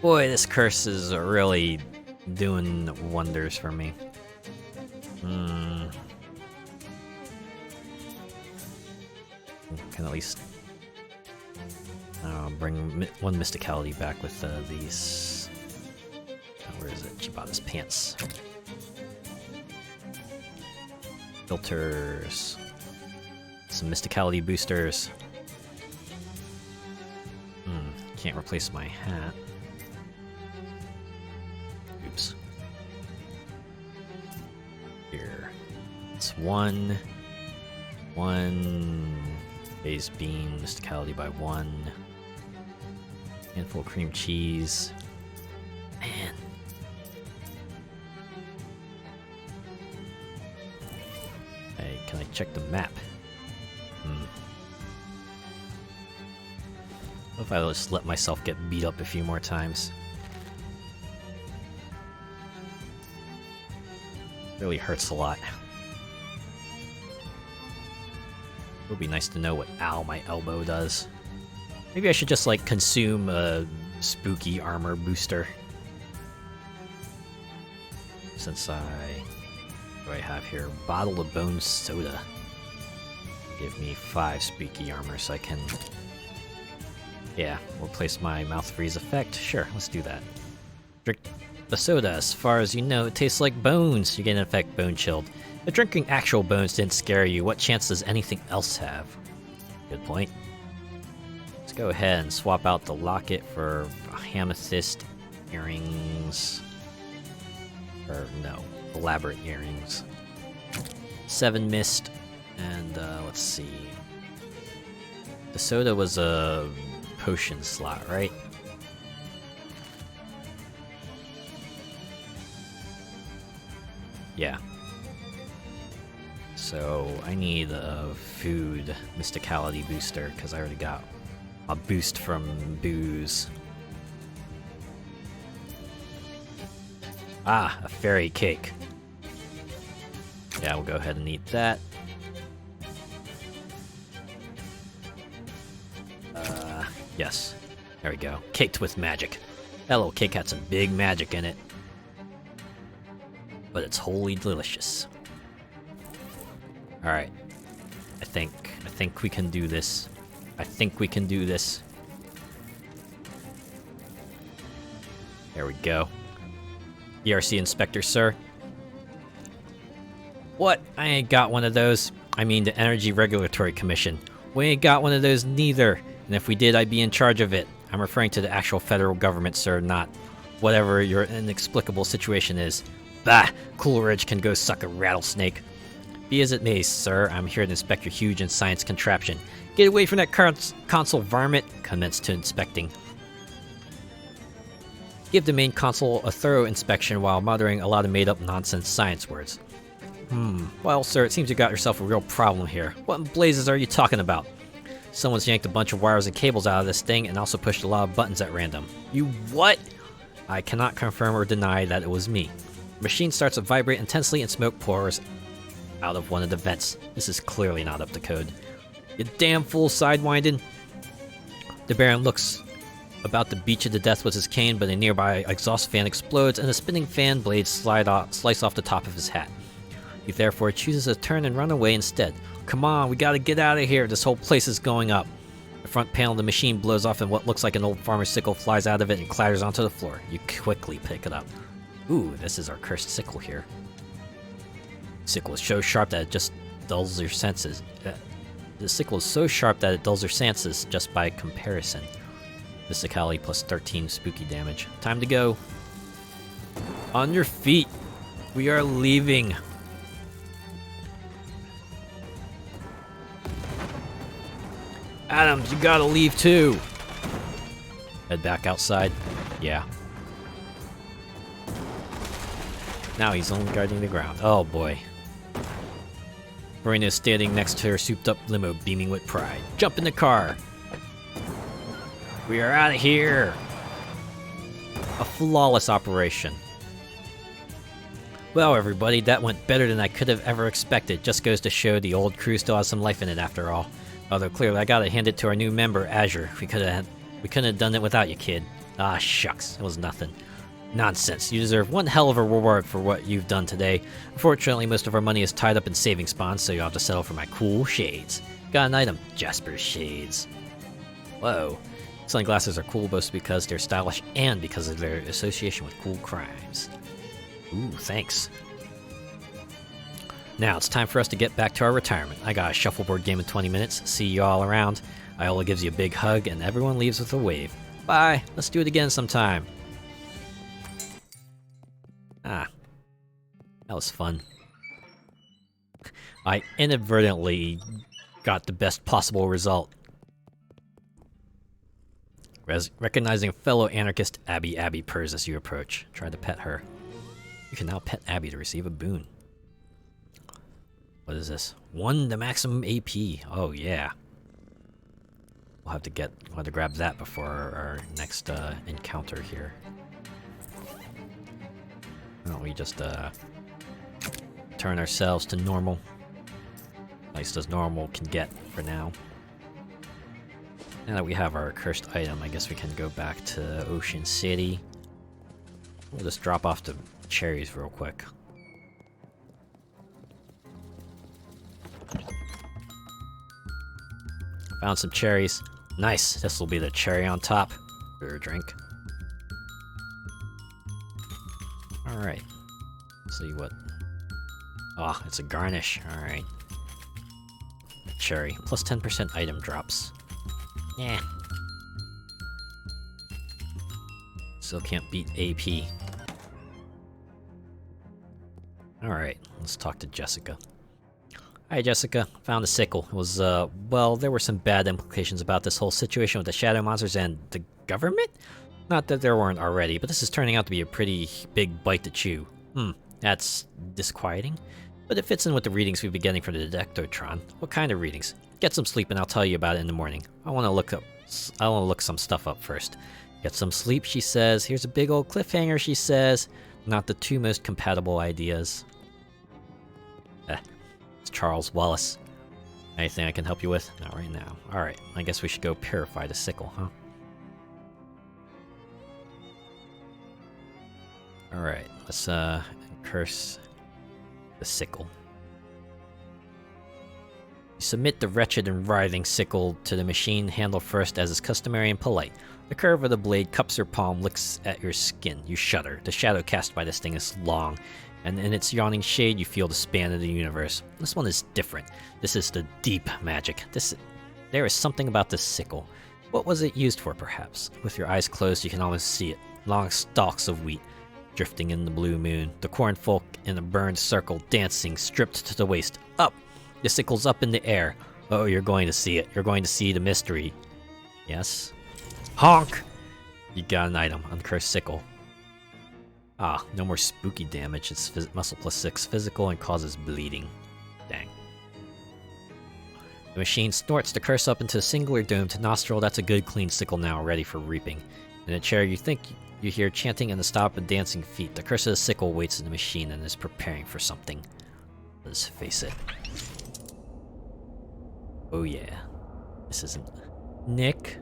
Boy, this curse is really doing wonders for me. Can at least bring 1 mysticality back with these. Where is it? She bought his pants. Filters. Some mysticality boosters. Can't replace my hat. Oops. Here. It's 1. Phase bean, mysticality by 1. Handful of cream cheese. Man. Hey, can I check the map? What if I just let myself get beat up a few more times? Really hurts a lot. It would be nice to know what ow my elbow does. Maybe I should just like consume a spooky armor booster. Since what do I have here? Bottle of bone soda. Give me 5 spooky armor so I can... Yeah, replace my mouth freeze effect. Sure, let's do that. Drink the soda. As far as you know, it tastes like bones. You get an effect bone chilled. If drinking actual bones didn't scare you, what chance does anything else have? Good point. Let's go ahead and swap out the locket for amethyst earrings. Or no, elaborate earrings. 7 mist, and let's see. The soda was a potion slot, right? Yeah. So I need a food mysticality booster because I already got a boost from booze. Ah, a fairy cake. Yeah, we'll go ahead and eat that. Yes. There we go. Caked with magic. That little cake had some big magic in it. But it's wholly delicious. Alright. I think we can do this. I think we can do this. There we go. ERC Inspector, sir. What? I ain't got one of those. I mean the Energy Regulatory Commission. We ain't got one of those neither. And if we did, I'd be in charge of it. I'm referring to the actual federal government, sir, not whatever your inexplicable situation is. Bah! Coolidge can go suck a rattlesnake. Be as it may, sir, I'm here to inspect your huge and science contraption. Get away from that console varmint. Commence to inspecting. Give the main console a thorough inspection while muttering a lot of made-up nonsense science words. Well, sir, it seems you got yourself a real problem here. What in blazes are you talking about? Someone's yanked a bunch of wires and cables out of this thing and also pushed a lot of buttons at random. You what? I cannot confirm or deny that it was me. The machine starts to vibrate intensely and smoke pours out of one of the vents. This is clearly not up to code. You damn fool, sidewinding. The Baron looks about to beat you to death with his cane, but a nearby exhaust fan explodes and a spinning fan blades slice off the top of his hat. He therefore chooses to turn and run away instead. Come on, we gotta get out of here. This whole place is going up. The front panel of the machine blows off and what looks like an old farmer's sickle flies out of it and clatters onto the floor. You quickly pick it up. Ooh, this is our cursed sickle here. Sickle is so sharp that it just dulls your senses. The sickle is so sharp that it dulls your senses just by comparison. Mysticality plus 13 spooky damage. Time to go. On your feet. We are leaving. Adams, you gotta leave too. Head back outside. Yeah. Now he's only guarding the ground. Oh boy. Marina is standing next to her souped-up limo, beaming with pride. Jump in the car! We are out of here! A flawless operation. Well, everybody, that went better than I could have ever expected. Just goes to show the old crew still has some life in it after all. Although clearly, I gotta hand it to our new member, Azure. We couldn't have done it without you, kid. Ah, shucks, it was nothing. Nonsense. You deserve one hell of a reward for what you've done today. Unfortunately, most of our money is tied up in savings bonds, so you'll have to settle for my cool shades. Got an item. Jasper's Shades. Whoa. Sunglasses are cool both because they're stylish and because of their association with cool crimes. Ooh, thanks. Now, it's time for us to get back to our retirement. I got a shuffleboard game in 20 minutes. See you all around. Iola gives you a big hug, and everyone leaves with a wave. Bye. Let's do it again sometime. Ah, that was fun. I inadvertently got the best possible result. Recognizing a fellow anarchist, Abby purrs as you approach. Try to pet her. You can now pet Abby to receive a boon. What is this? 1 to maximum AP. Oh yeah. We'll have to grab that before our next encounter here. Why don't we just turn ourselves to normal? At least as normal can get for now. Now that we have our cursed item, I guess we can go back to Ocean City. We'll just drop off the cherries real quick. Found some cherries. Nice. This will be the cherry on top. For a drink. Alright. Let's see what... Oh, it's a garnish. Alright. Cherry. Plus 10% item drops. Yeah. Still can't beat AP. Alright, let's talk to Jessica. Hi, Jessica. Found a sickle. It was, well, there were some bad implications about this whole situation with the shadow monsters and the government? Not that there weren't already, but this is turning out to be a pretty big bite to chew. That's disquieting. But it fits in with the readings we've been getting from the Detectotron. What kind of readings? Get some sleep and I'll tell you about it in the morning. I want to look some stuff up first. Get some sleep, she says. Here's a big old cliffhanger, she says. Not the two most compatible ideas. It's Charles Wallace. Anything I can help you with? Not right now. Alright, I guess we should go purify the sickle, huh? Alright, let's curse the sickle. You submit the wretched and writhing sickle to the machine handle first, as is customary and polite. The curve of the blade cups your palm, licks at your skin. You shudder. The shadow cast by this thing is long, and in its yawning shade you feel the span of the universe. This one is different. This is the deep magic. There is something about this sickle. What was it used for, perhaps? With your eyes closed you can almost see it. Long stalks of wheat, drifting in the blue moon. The cornfolk in a burned circle, dancing, stripped to the waist. Up! The sickle's up in the air. Oh, you're going to see it. You're going to see the mystery. Yes? Honk! You got an item. Uncursed sickle. Ah, no more spooky damage. It's muscle +6 physical and causes bleeding. Dang. The machine snorts the curse up into a singular domed nostril. That's a good clean sickle now, ready for reaping. In a chair you think you hear chanting and the stop of dancing feet. The curse of the sickle waits in the machine and is preparing for something. Let's face it. Oh yeah. This isn't... Nick?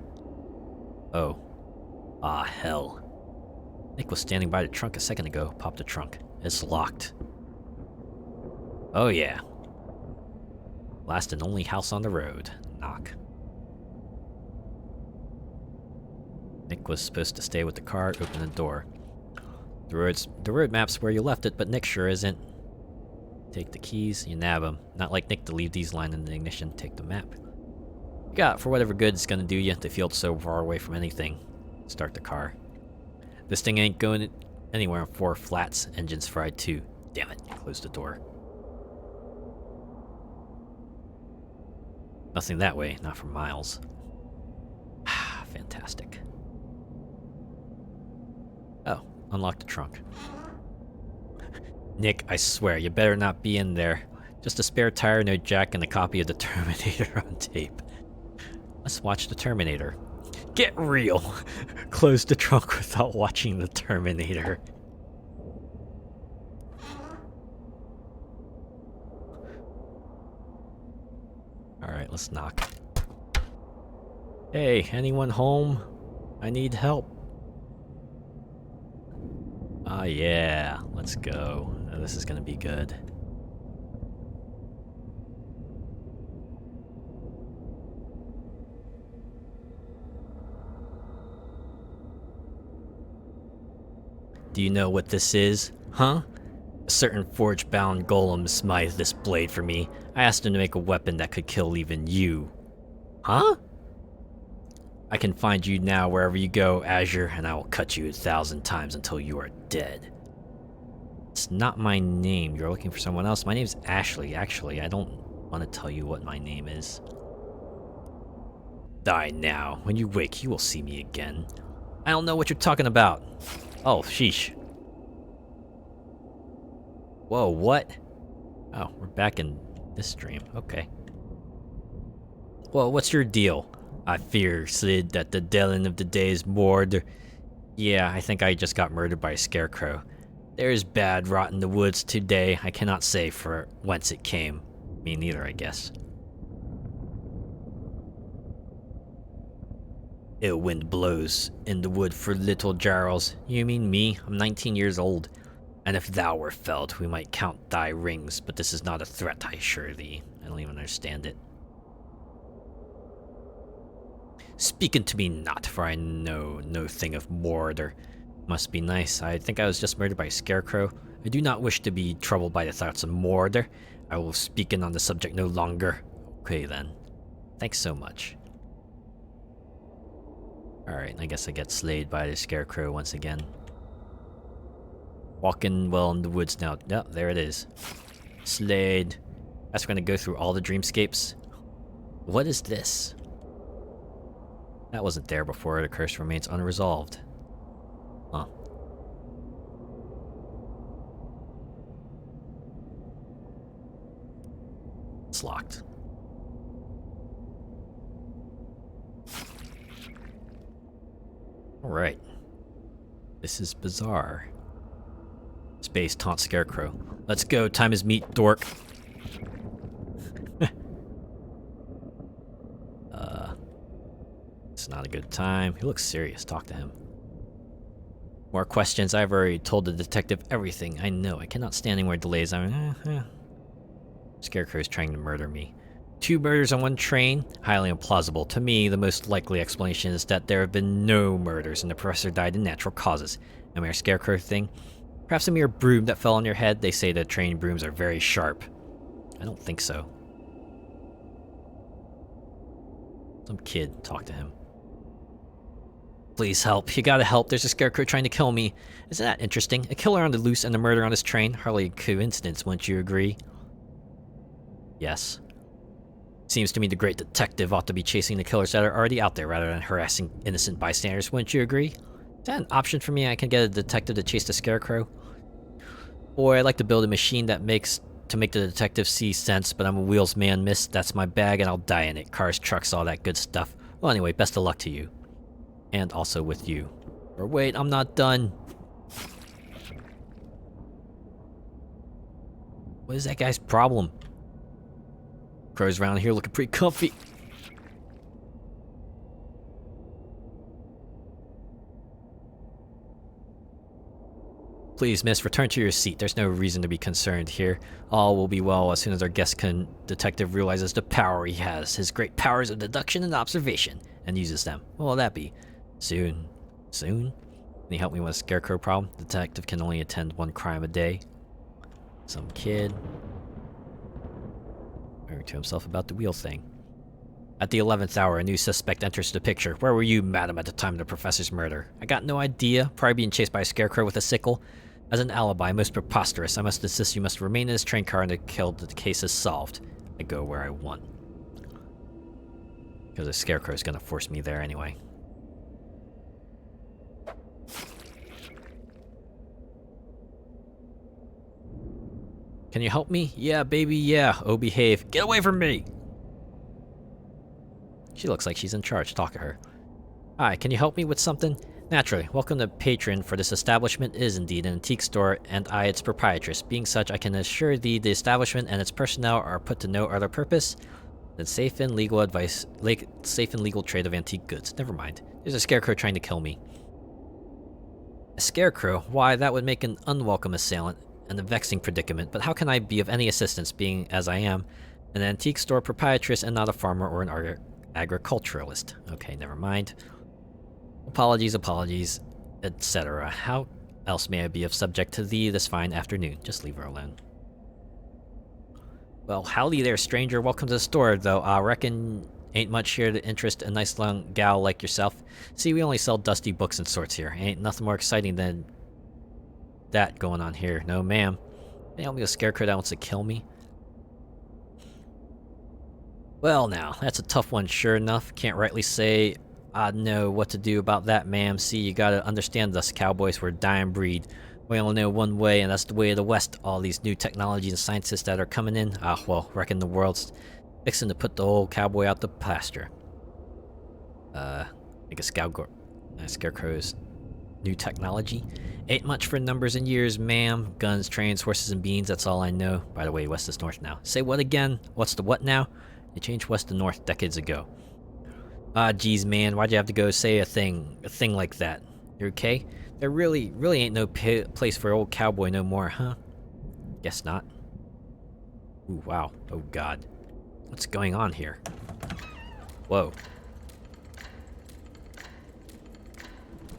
Oh. Ah, hell. Nick was standing by the trunk a second ago. Pop the trunk. It's locked. Oh yeah. Last and only house on the road. Knock. Nick was supposed to stay with the car. Open the door. The road map's where you left it, but Nick sure isn't. Take the keys, you nab them. Not like Nick to leave these lying in the ignition. Take the map. You got for whatever good it's gonna do you. The field's so far away from anything. Start the car. This thing ain't going anywhere on 4 flats. Engine's fried too. Damn it. Close the door. Nothing that way. Not for miles. Fantastic. Oh, unlock the trunk. Nick, I swear, you better not be in there. Just a spare tire, no jack, and a copy of the Terminator on tape. Let's watch the Terminator. Get real! Close the trunk without watching the Terminator. Alright, let's knock. Hey, anyone home? I need help. Ah, yeah. Let's go. Oh, this is gonna be good. Do you know what this is? Huh? A certain forge-bound golem smithed this blade for me. I asked him to make a weapon that could kill even you. Huh? I can find you now wherever you go, Azure, and I will cut you 1,000 times until you are dead. It's not my name. You're looking for someone else. My name's Ashley. Actually, I don't want to tell you what my name is. Die now. When you wake, you will see me again. I don't know what you're talking about. Oh, sheesh. Whoa, what? Oh, we're back in this stream. Okay. Well, what's your deal? I fear, Sid, that the Dylan of the day is moored. Yeah, I think I just got murdered by a scarecrow. There is bad rot in the woods today. I cannot say for whence it came. Me neither, I guess. Ill wind blows in the wood for little Jarls. You mean me? I'm 19 years old. And if thou were felled, we might count thy rings, but this is not a threat, I assure thee. I don't even understand it. Speak unto me not, for I know no thing of murder. Must be nice. I think I was just murdered by a scarecrow. I do not wish to be troubled by the thoughts of murder. I will speak in on the subject no longer. Okay then. Thanks so much. Alright, I guess I get slayed by the scarecrow once again. Walking well in the woods now. Yep, there it is. Slayed. That's gonna go through all the dreamscapes. What is this? That wasn't there before. The curse remains unresolved. Huh. It's locked. Alright. This is bizarre. Space taunt scarecrow. Let's go, time is meat, dork. It's not a good time. He looks serious, talk to him. More questions? I've already told the detective everything I know. I cannot stand any more delays. Scarecrow's trying to murder me. 2 murders on one train? Highly implausible. To me, the most likely explanation is that there have been no murders and the professor died in natural causes. A mere Scarecrow thing? Perhaps a mere broom that fell on your head? They say that train brooms are very sharp. I don't think so. Some kid, talk to him. Please help. You gotta help. There's a Scarecrow trying to kill me. Isn't that interesting? A killer on the loose and a murder on this train? Hardly a coincidence, wouldn't you agree? Yes. Seems to me the great detective ought to be chasing the killers that are already out there rather than harassing innocent bystanders, wouldn't you agree? Is that an option for me? I can get a detective to chase the Scarecrow? Boy, I'd like to build a machine that make the detective see sense, but I'm a wheels man, miss. That's my bag and I'll die in it. Cars, trucks, all that good stuff. Well, anyway, best of luck to you. And also with you. Or wait, I'm not done. What is that guy's problem? Crows around here looking pretty comfy. Please, miss, return to your seat. There's no reason to be concerned here. All will be well as soon as our detective realizes the power he has. His great powers of deduction and observation. And uses them. What will that be? Soon. Soon? Can you help me with a Scarecrow problem? The detective can only attend 1 crime a day. Some kid. Worrying to himself about the wheel thing. At the 11th hour, a new suspect enters the picture. Where were you, madam, at the time of the professor's murder? I got no idea. Probably being chased by a Scarecrow with a sickle. As an alibi, most preposterous. I must insist you must remain in this train car until the case is solved. I go where I want. Because a Scarecrow is going to force me there anyway. Can you help me? Yeah, baby, yeah. Oh, behave. Get away from me! She looks like she's in charge. Talk to her. Hi, can you help me with something? Naturally. Welcome to patron for this establishment is indeed an antique store, and I its proprietress. Being such, I can assure thee the establishment and its personnel are put to no other purpose than safe and legal trade of antique goods. Never mind. There's a Scarecrow trying to kill me. A Scarecrow? Why, that would make an unwelcome assailant and a vexing predicament, but how can I be of any assistance, being, as I am, an antique store proprietress and not a farmer or an agriculturalist? Okay, never mind. Apologies, etc. How else may I be of subject to thee this fine afternoon? Just leave her alone. Well, howdy there, stranger. Welcome to the store, though. I reckon ain't much here to interest a nice young gal like yourself. See, we only sell dusty books and sorts here. Ain't nothing more exciting than that going on here. No, ma'am. Can you help me with a Scarecrow that wants to kill me? Well, now, that's a tough one, sure enough. Can't rightly say I know what to do about that, ma'am. See, you gotta understand us cowboys, we're a dying breed. We only know one way, and that's the way of the West. All these new technologies and scientists that are coming in, well, reckon the world's fixing to put the old cowboy out the pasture. Like a Scarecrow's new technology. Ain't much for numbers and years, ma'am. Guns, trains, horses, and beans, that's all I know. By the way, west is north now. Say what again? What's the what now? They changed west to north decades ago. Geez, man, why'd you have to go say a thing like that? You okay? There really ain't no place for old cowboy no more, huh? Guess not. Ooh, wow. Oh, God. What's going on here? Whoa.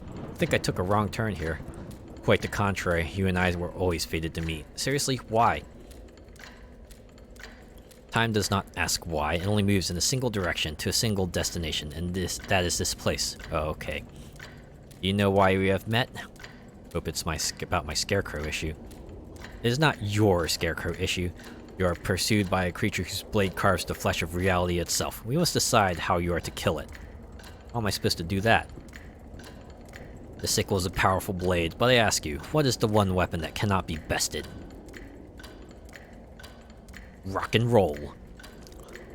I think I took a wrong turn here. Quite the contrary, you and I were always fated to meet. Seriously, why? Time does not ask why, it only moves in a single direction to a single destination, and that is this place. Oh, okay. You know why we have met? Hope it's about my Scarecrow issue. It is not your Scarecrow issue. You are pursued by a creature whose blade carves the flesh of reality itself. We must decide how you are to kill it. How am I supposed to do that? The sickle is a powerful blade, but I ask you, what is the one weapon that cannot be bested? Rock and roll.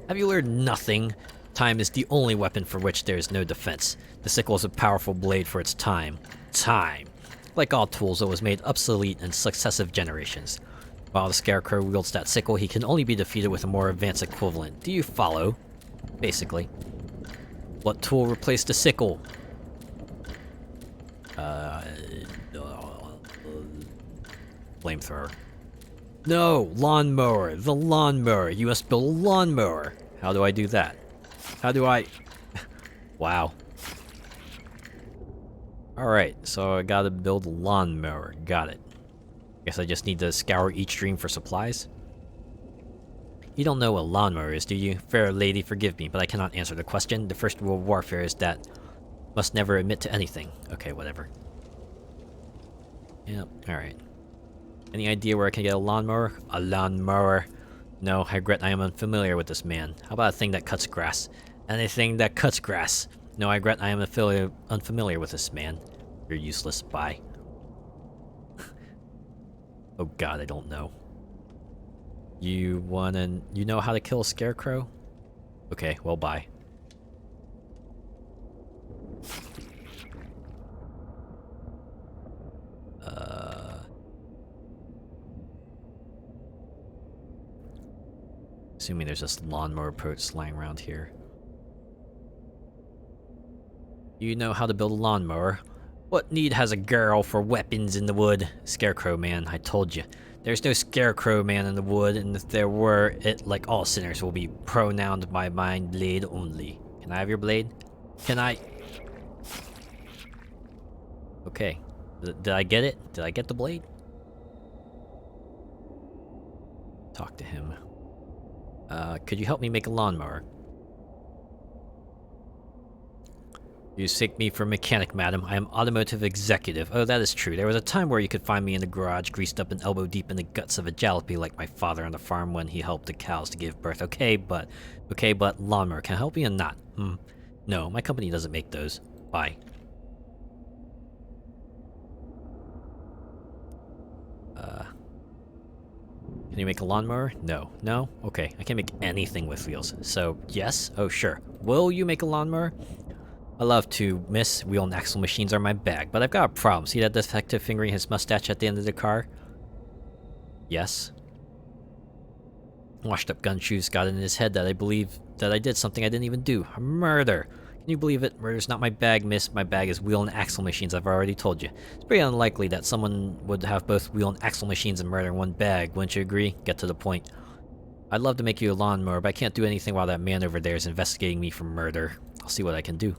Have you learned nothing? Time is the only weapon for which there is no defense. The sickle is a powerful blade for its time. Time. Like all tools, it was made obsolete in successive generations. While the Scarecrow wields that sickle, he can only be defeated with a more advanced equivalent. Do you follow? Basically. What tool replaced the sickle? flamethrower. No! Lawnmower! The lawnmower! You must build a lawnmower! How do I do that? How do I... Wow. Alright, so I gotta build a lawnmower. Got it. Guess I just need to scour each dream for supplies? You don't know what a lawnmower is, do you? Fair lady, forgive me, but I cannot answer the question. The first rule of warfare is that must never admit to anything. Okay, whatever. Yep, alright. Any idea where I can get a lawnmower? A lawnmower. No, I regret I am unfamiliar with this man. How about a thing that cuts grass? Anything that cuts grass. No, I regret I am unfamiliar with this man. You're useless. Bye. Oh god, I don't know. You know how to kill a scarecrow? Okay, well, bye. Assuming there's this lawnmower approach lying around here. You know how to build a lawnmower? What need has a girl for weapons in the wood? Scarecrow man, I told you. There's no scarecrow man in the wood, and if there were, it, like all sinners, will be pronounced by my blade only. Can I have your blade? Can I? Okay. Did I get it? Did I get the blade? Talk to him. Could you help me make a lawnmower? You seek me for mechanic, madam. I am automotive executive. Oh, that is true. There was a time where you could find me in the garage, greased up and elbow deep in the guts of a jalopy like my father on the farm when he helped the cows to give birth. Okay, but lawnmower, can I help you or not? No, my company doesn't make those. Bye. Can you make a lawnmower? No. No? Okay, I can't make anything with wheels. So, yes? Oh, sure. Will you make a lawnmower? I love to, miss. Wheel and axle machines are my bag, but I've got a problem. See that defective fingering his mustache at the end of the car? Yes. Washed up gumshoes got in his head that I believe that I did something I didn't even do. A murder. Can you believe it? Murder's not my bag, miss. My bag is wheel and axle machines, I've already told you. It's pretty unlikely that someone would have both wheel and axle machines and murder in one bag, wouldn't you agree? Get to the point. I'd love to make you a lawnmower, but I can't do anything while that man over there is investigating me for murder. I'll see what I can do.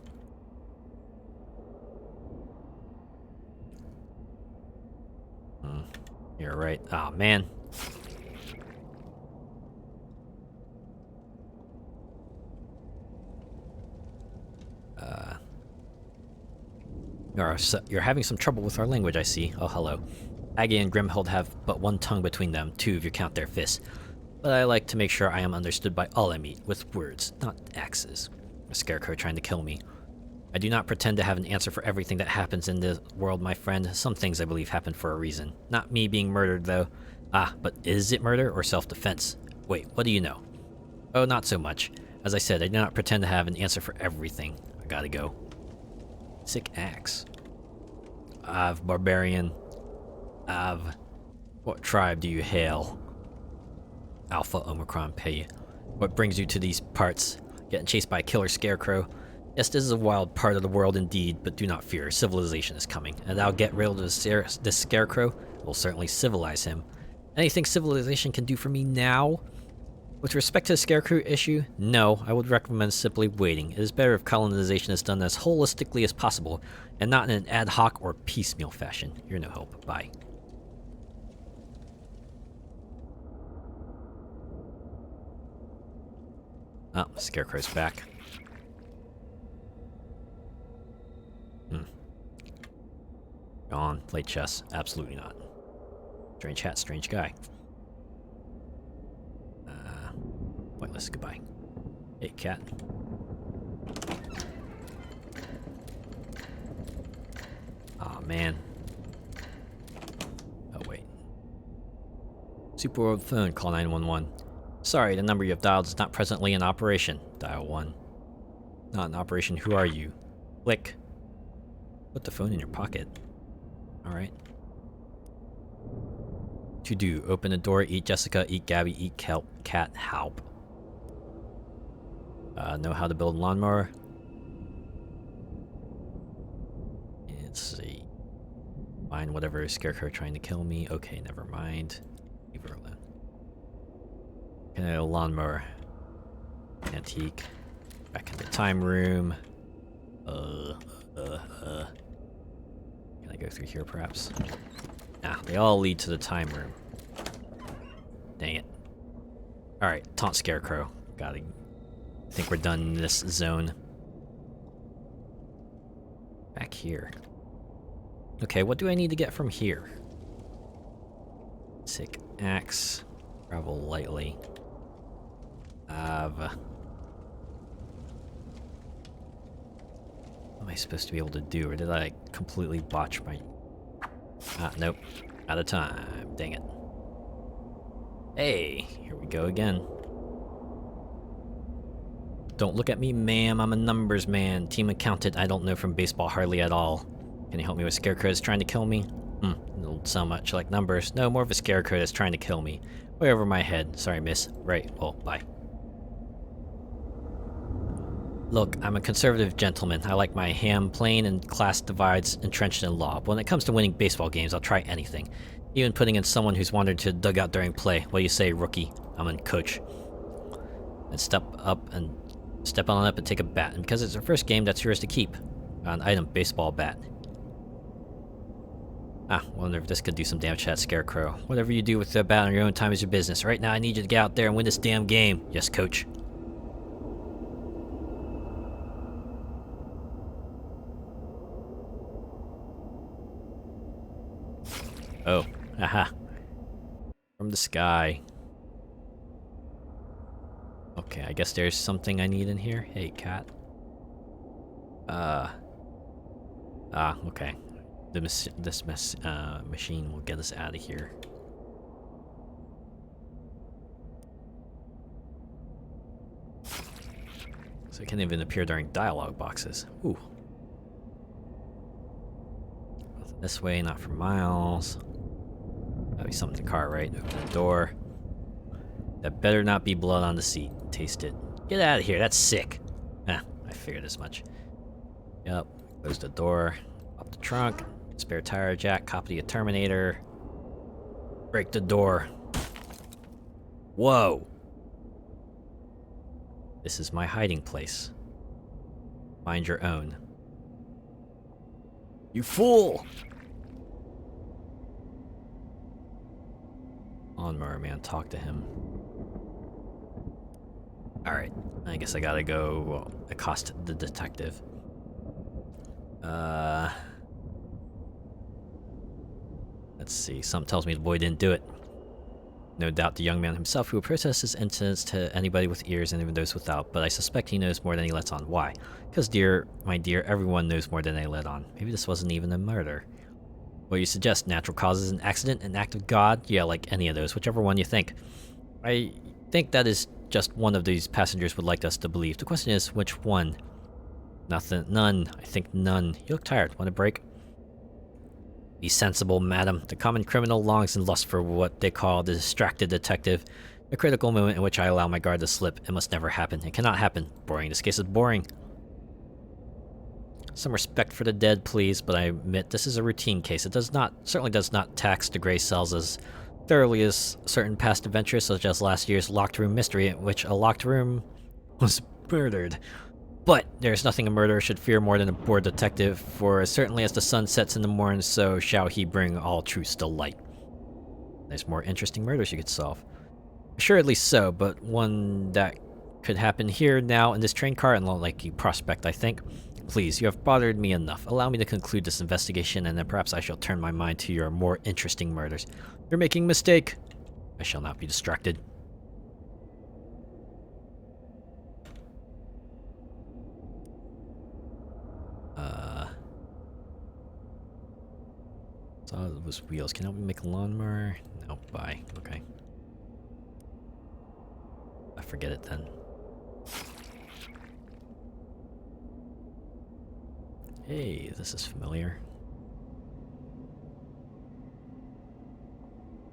You're right. Aw, man. You're having some trouble with our language, I see. Oh, hello. Aggie and Grimhild have but one tongue between them, two if you count their fists. But I like to make sure I am understood by all I meet, with words, not axes. A scarecrow trying to kill me. I do not pretend to have an answer for everything that happens in the world, my friend. Some things I believe happen for a reason. Not me being murdered, though. Ah, but is it murder or self-defense? Wait, what do you know? Oh, not so much. As I said, I do not pretend to have an answer for everything. I gotta go. Sick axe. Barbarian. What tribe do you hail? Alpha Omicron pay. What brings you to these parts? Getting chased by a killer scarecrow? Yes, this is a wild part of the world indeed, but do not fear, civilization is coming, and I'll get rid of this scarecrow. We'll certainly civilize him. Anything civilization can do for me now? With respect to the scarecrow issue, no, I would recommend simply waiting. It is better if colonization is done as holistically as possible, and not in an ad hoc or piecemeal fashion. You're no help. Bye. Oh, scarecrow's back. Gone. Play chess. Absolutely not. Strange hat, strange guy. Pointless. Goodbye. Hey, cat. Aw, man. Oh, wait. Super World phone, call 911. Sorry, the number you have dialed is not presently in operation. Dial 1. Not in operation, who are you? Click. Put the phone in your pocket. Alright. To do. Open the door, eat Jessica, eat Gabby, eat cat, help. Know how to build a lawnmower? Let's see. Find whatever scarecrow trying to kill me. Okay, never mind. Leave her alone. Okay, a lawnmower. Antique. Back in the time room. Can I go through here, perhaps? Nah, they all lead to the time room. Dang it. Alright, taunt scarecrow. Got it. I think we're done in this zone. Back here. Okay, what do I need to get from here? Sick axe. Travel lightly. What am I supposed to be able to do? Or did I completely botch my... Ah, nope. Out of time. Dang it. Hey, here we go again. Don't look at me, ma'am. I'm a numbers man. Team accountant. I don't know from baseball hardly at all. Can you help me with scarecrows trying to kill me? Don't sound much like numbers. No, more of a scarecrow that's trying to kill me. Way over my head. Sorry, miss. Right. Well, bye. Look, I'm a conservative gentleman. I like my ham plain and class divides entrenched in law. But when it comes to winning baseball games, I'll try anything. Even putting in someone who's wandered to the dugout during play. What do you say, rookie? I'm a coach. And step on up and take a bat. And because it's our first game, that's yours to keep. An item, baseball bat. Ah, wonder if this could do some damage to that scarecrow. Whatever you do with the bat on your own time is your business. Right now, I need you to get out there and win this damn game. Yes, coach. Oh, aha. From the sky. Okay, I guess there's something I need in here. Hey, cat. Okay. This machine will get us out of here. So it can even appear during dialogue boxes. Ooh. Nothing this way, not for miles. That'll be something in the car, right? Open the door. That better not be blood on the seat. Taste it. Get out of here, that's sick. Ah, I figured as much. Yep. Close the door. Pop the trunk. Spare tire jack. Copy a Terminator. Break the door. Whoa! This is my hiding place. Find your own. You fool! Lawnmower man, talk to him. Alright, I guess I gotta go accost the detective. Let's see, something tells me the boy didn't do it. No doubt the young man himself who will process his incidents to anybody with ears and even those without, but I suspect he knows more than he lets on. Why? Because, my dear, everyone knows more than they let on. Maybe this wasn't even a murder. What you suggest, natural causes, an accident, an act of God? Yeah, like any of those, whichever one you think. I think that is just one of these passengers would like us to believe. The question is, which one? Nothing. None. I think none. You look tired. Want a break? Be sensible, madam. The common criminal longs and lusts for what they call the distracted detective. A critical moment in which I allow my guard to slip. It must never happen. It cannot happen. Boring. This case is boring. Some respect for the dead, please, but I admit this is a routine case. It certainly does not tax the gray cells as thoroughly as certain past adventures, such as last year's locked room mystery, in which a locked room was murdered. But there's nothing a murderer should fear more than a bored detective, for as certainly as the sun sets in the morn, so shall he bring all truths to light. There's more interesting murders you could solve. Assuredly so, but one that could happen here, now, in this train car, and likely prospect, I think. Please, you have bothered me enough. Allow me to conclude this investigation, and then perhaps I shall turn my mind to your more interesting murders. You're making a mistake. I shall not be distracted. Saw those wheels. Can I help me make a lawnmower? No, bye. Okay. I forget it then. Hey, this is familiar.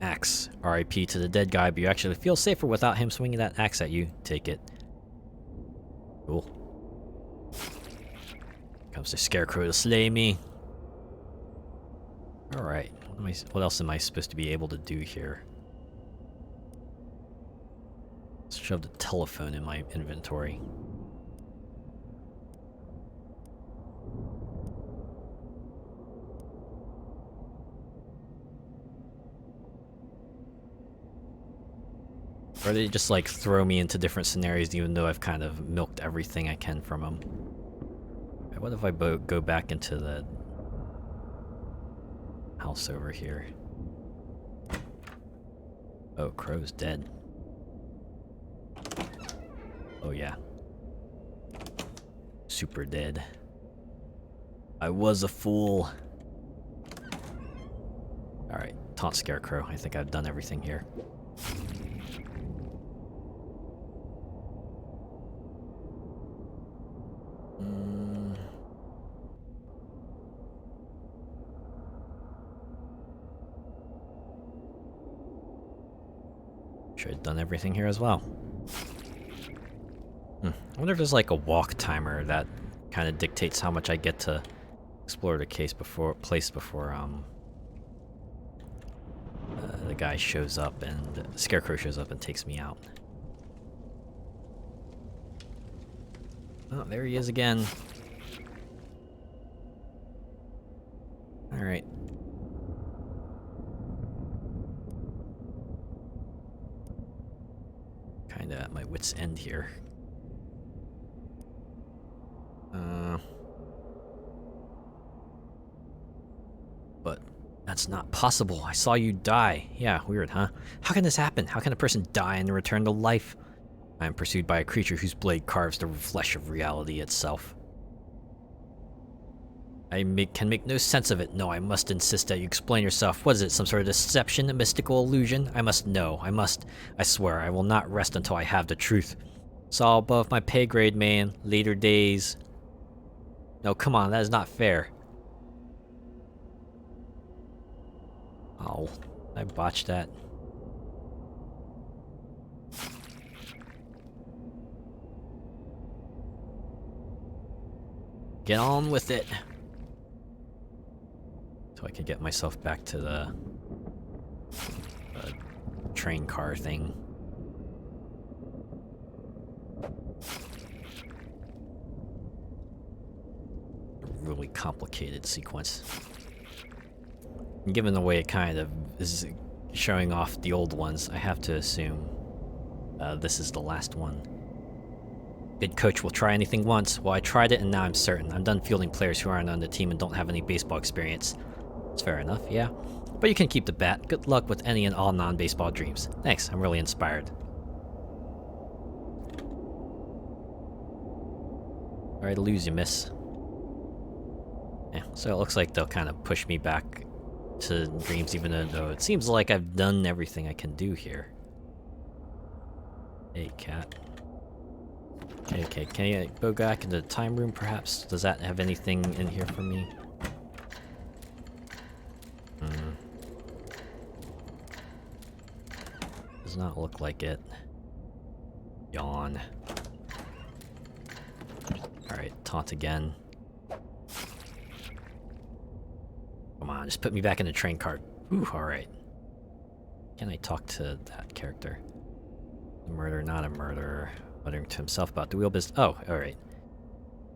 Axe. R.I.P. to the dead guy, but you actually feel safer without him swinging that axe at you. Take it. Cool. Comes the scarecrow to slay me. Alright, what else am I supposed to be able to do here? Let's shove the telephone in my inventory. Or they just like throw me into different scenarios even though I've kind of milked everything I can from them. Right, what if I go back into the house over here? Oh, Crow's dead. Oh yeah. Super dead. I was a fool. Alright, taunt Scarecrow. I think I've done everything here. Should have done everything here as well. I wonder if there's like a walk timer that kind of dictates how much I get to explore the place before the guy shows up and the Scarecrow shows up and takes me out. Oh, there he is again. Alright. Kinda at my wit's end here. But that's not possible. I saw you die. Yeah, weird, huh? How can this happen? How can a person die and return to life? I am pursued by a creature whose blade carves the flesh of reality itself. I can make no sense of it. No, I must insist that you explain yourself. What is it, some sort of deception, a mystical illusion? I must know. I swear, I will not rest until I have the truth. It's all above my pay grade, man. Later days. No, come on, that is not fair. Oh, I botched that. Get on with it. So I can get myself back to the train car thing. A really complicated sequence. And given the way it kind of is showing off the old ones, I have to assume this is the last one. Good coach will try anything once. Well, I tried it and now I'm certain. I'm done fielding players who aren't on the team and don't have any baseball experience. That's fair enough, yeah. But you can keep the bat. Good luck with any and all non-baseball dreams. Thanks, I'm really inspired. Alright, I'll lose you, miss. Yeah, so it looks like they'll kind of push me back to dreams even though it seems like I've done everything I can do here. Hey, cat. Okay, can you go back into the time room perhaps? Does that have anything in here for me? Does not look like it. Yawn. Alright, taunt again. Come on, just put me back in the train cart. Ooh, alright. Can I talk to that character? A murderer, not a murderer. Muttering to himself about the wheel business. Oh, alright.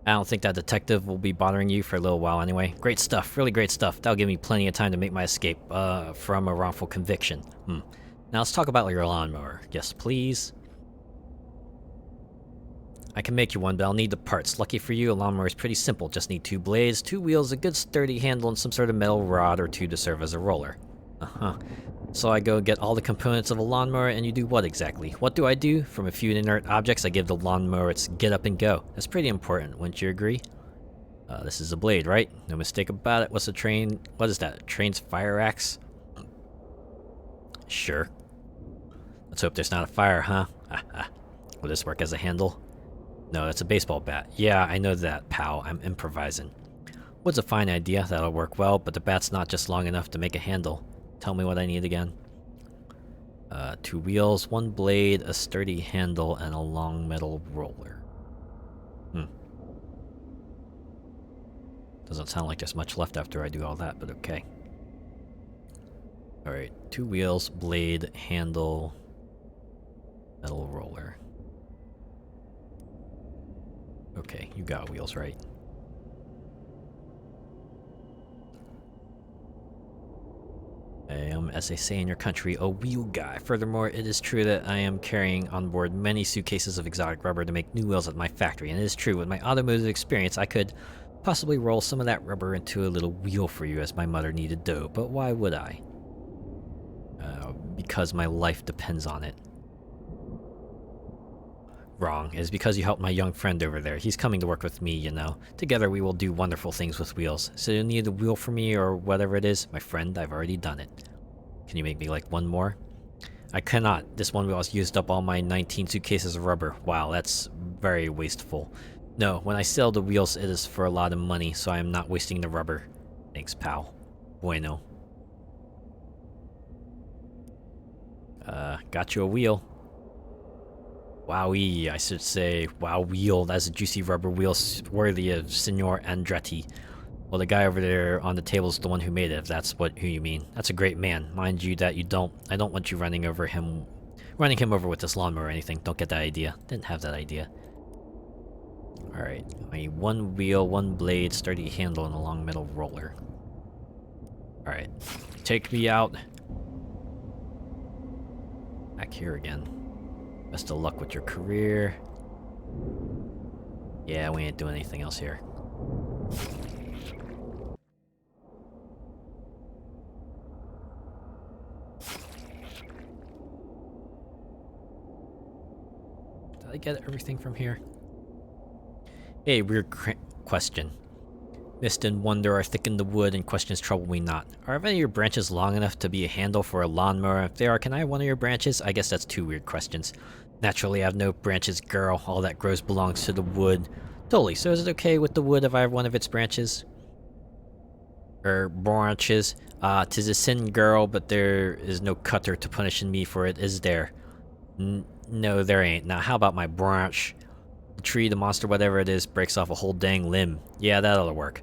I don't think that detective will be bothering you for a little while anyway. Great stuff, really great stuff. That'll give me plenty of time to make my escape from a wrongful conviction. Now let's talk about your lawnmower. Yes, please. I can make you one, but I'll need the parts. Lucky for you, a lawnmower is pretty simple. Just need 2 blades, 2 wheels, a good sturdy handle, and some sort of metal rod or 2 to serve as a roller. So I go get all the components of a lawnmower, and you do what exactly? What do I do? From a few inert objects, I give the lawnmower its get up and go. That's pretty important, wouldn't you agree? This is a blade, right? No mistake about it. What's a train? What is that? A train's fire axe? Sure. Let's hope there's not a fire, huh? Will this work as a handle? No, that's a baseball bat. Yeah, I know that, pal. I'm improvising. What's a fine idea? That'll work well, but the bat's not just long enough to make a handle. Tell me what I need again. 2 wheels, 1 blade, a sturdy handle, and a long metal roller. Doesn't sound like there's much left after I do all that, but okay. Alright, 2 wheels, blade, handle, metal roller. Okay, you got wheels, right? I am, as they say in your country, a wheel guy. Furthermore, it is true that I am carrying on board many suitcases of exotic rubber to make new wheels at my factory, and it is true, with my automotive experience, I could possibly roll some of that rubber into a little wheel for you as my mother needed dough, but why would I? Because my life depends on it. Wrong. It is because you helped my young friend over there. He's coming to work with me, you know. Together we will do wonderful things with wheels. So you need a wheel for me or whatever it is? My friend, I've already done it. Can you make me like one more? I cannot. This one wheel has used up all my 19 suitcases of rubber. Wow, that's very wasteful. No, when I sell the wheels, it is for a lot of money, so I am not wasting the rubber. Thanks, pal. Bueno. Got you a wheel. Wowie, I should say. Wow, wheel. That's a juicy rubber wheel worthy of Signor Andretti. Well, the guy over there on the table is the one who made it, if that's who you mean. That's a great man. Mind you that I don't want you running him over with this lawnmower or anything. Don't get that idea. Didn't have that idea. Alright, I need 1 wheel, 1 blade, sturdy handle, and a long metal roller. Alright, take me out. Back here again. Best of luck with your career. Yeah, we ain't doing anything else here. Did I get everything from here? Hey, weird question. Mist and wonder are thick in the wood, and questions trouble me not. Are any of your branches long enough to be a handle for a lawnmower? If they are, can I have one of your branches? I guess that's 2 weird questions. Naturally, I have no branches, girl. All that grows belongs to the wood. Totally, so is it okay with the wood if I have one of its branches? Branches. 'Tis a sin, girl, but there is no cutter to punish me for it, is there? No, there ain't. Now, how about my branch? The tree, the monster, whatever it is, breaks off a whole dang limb. Yeah, that'll work.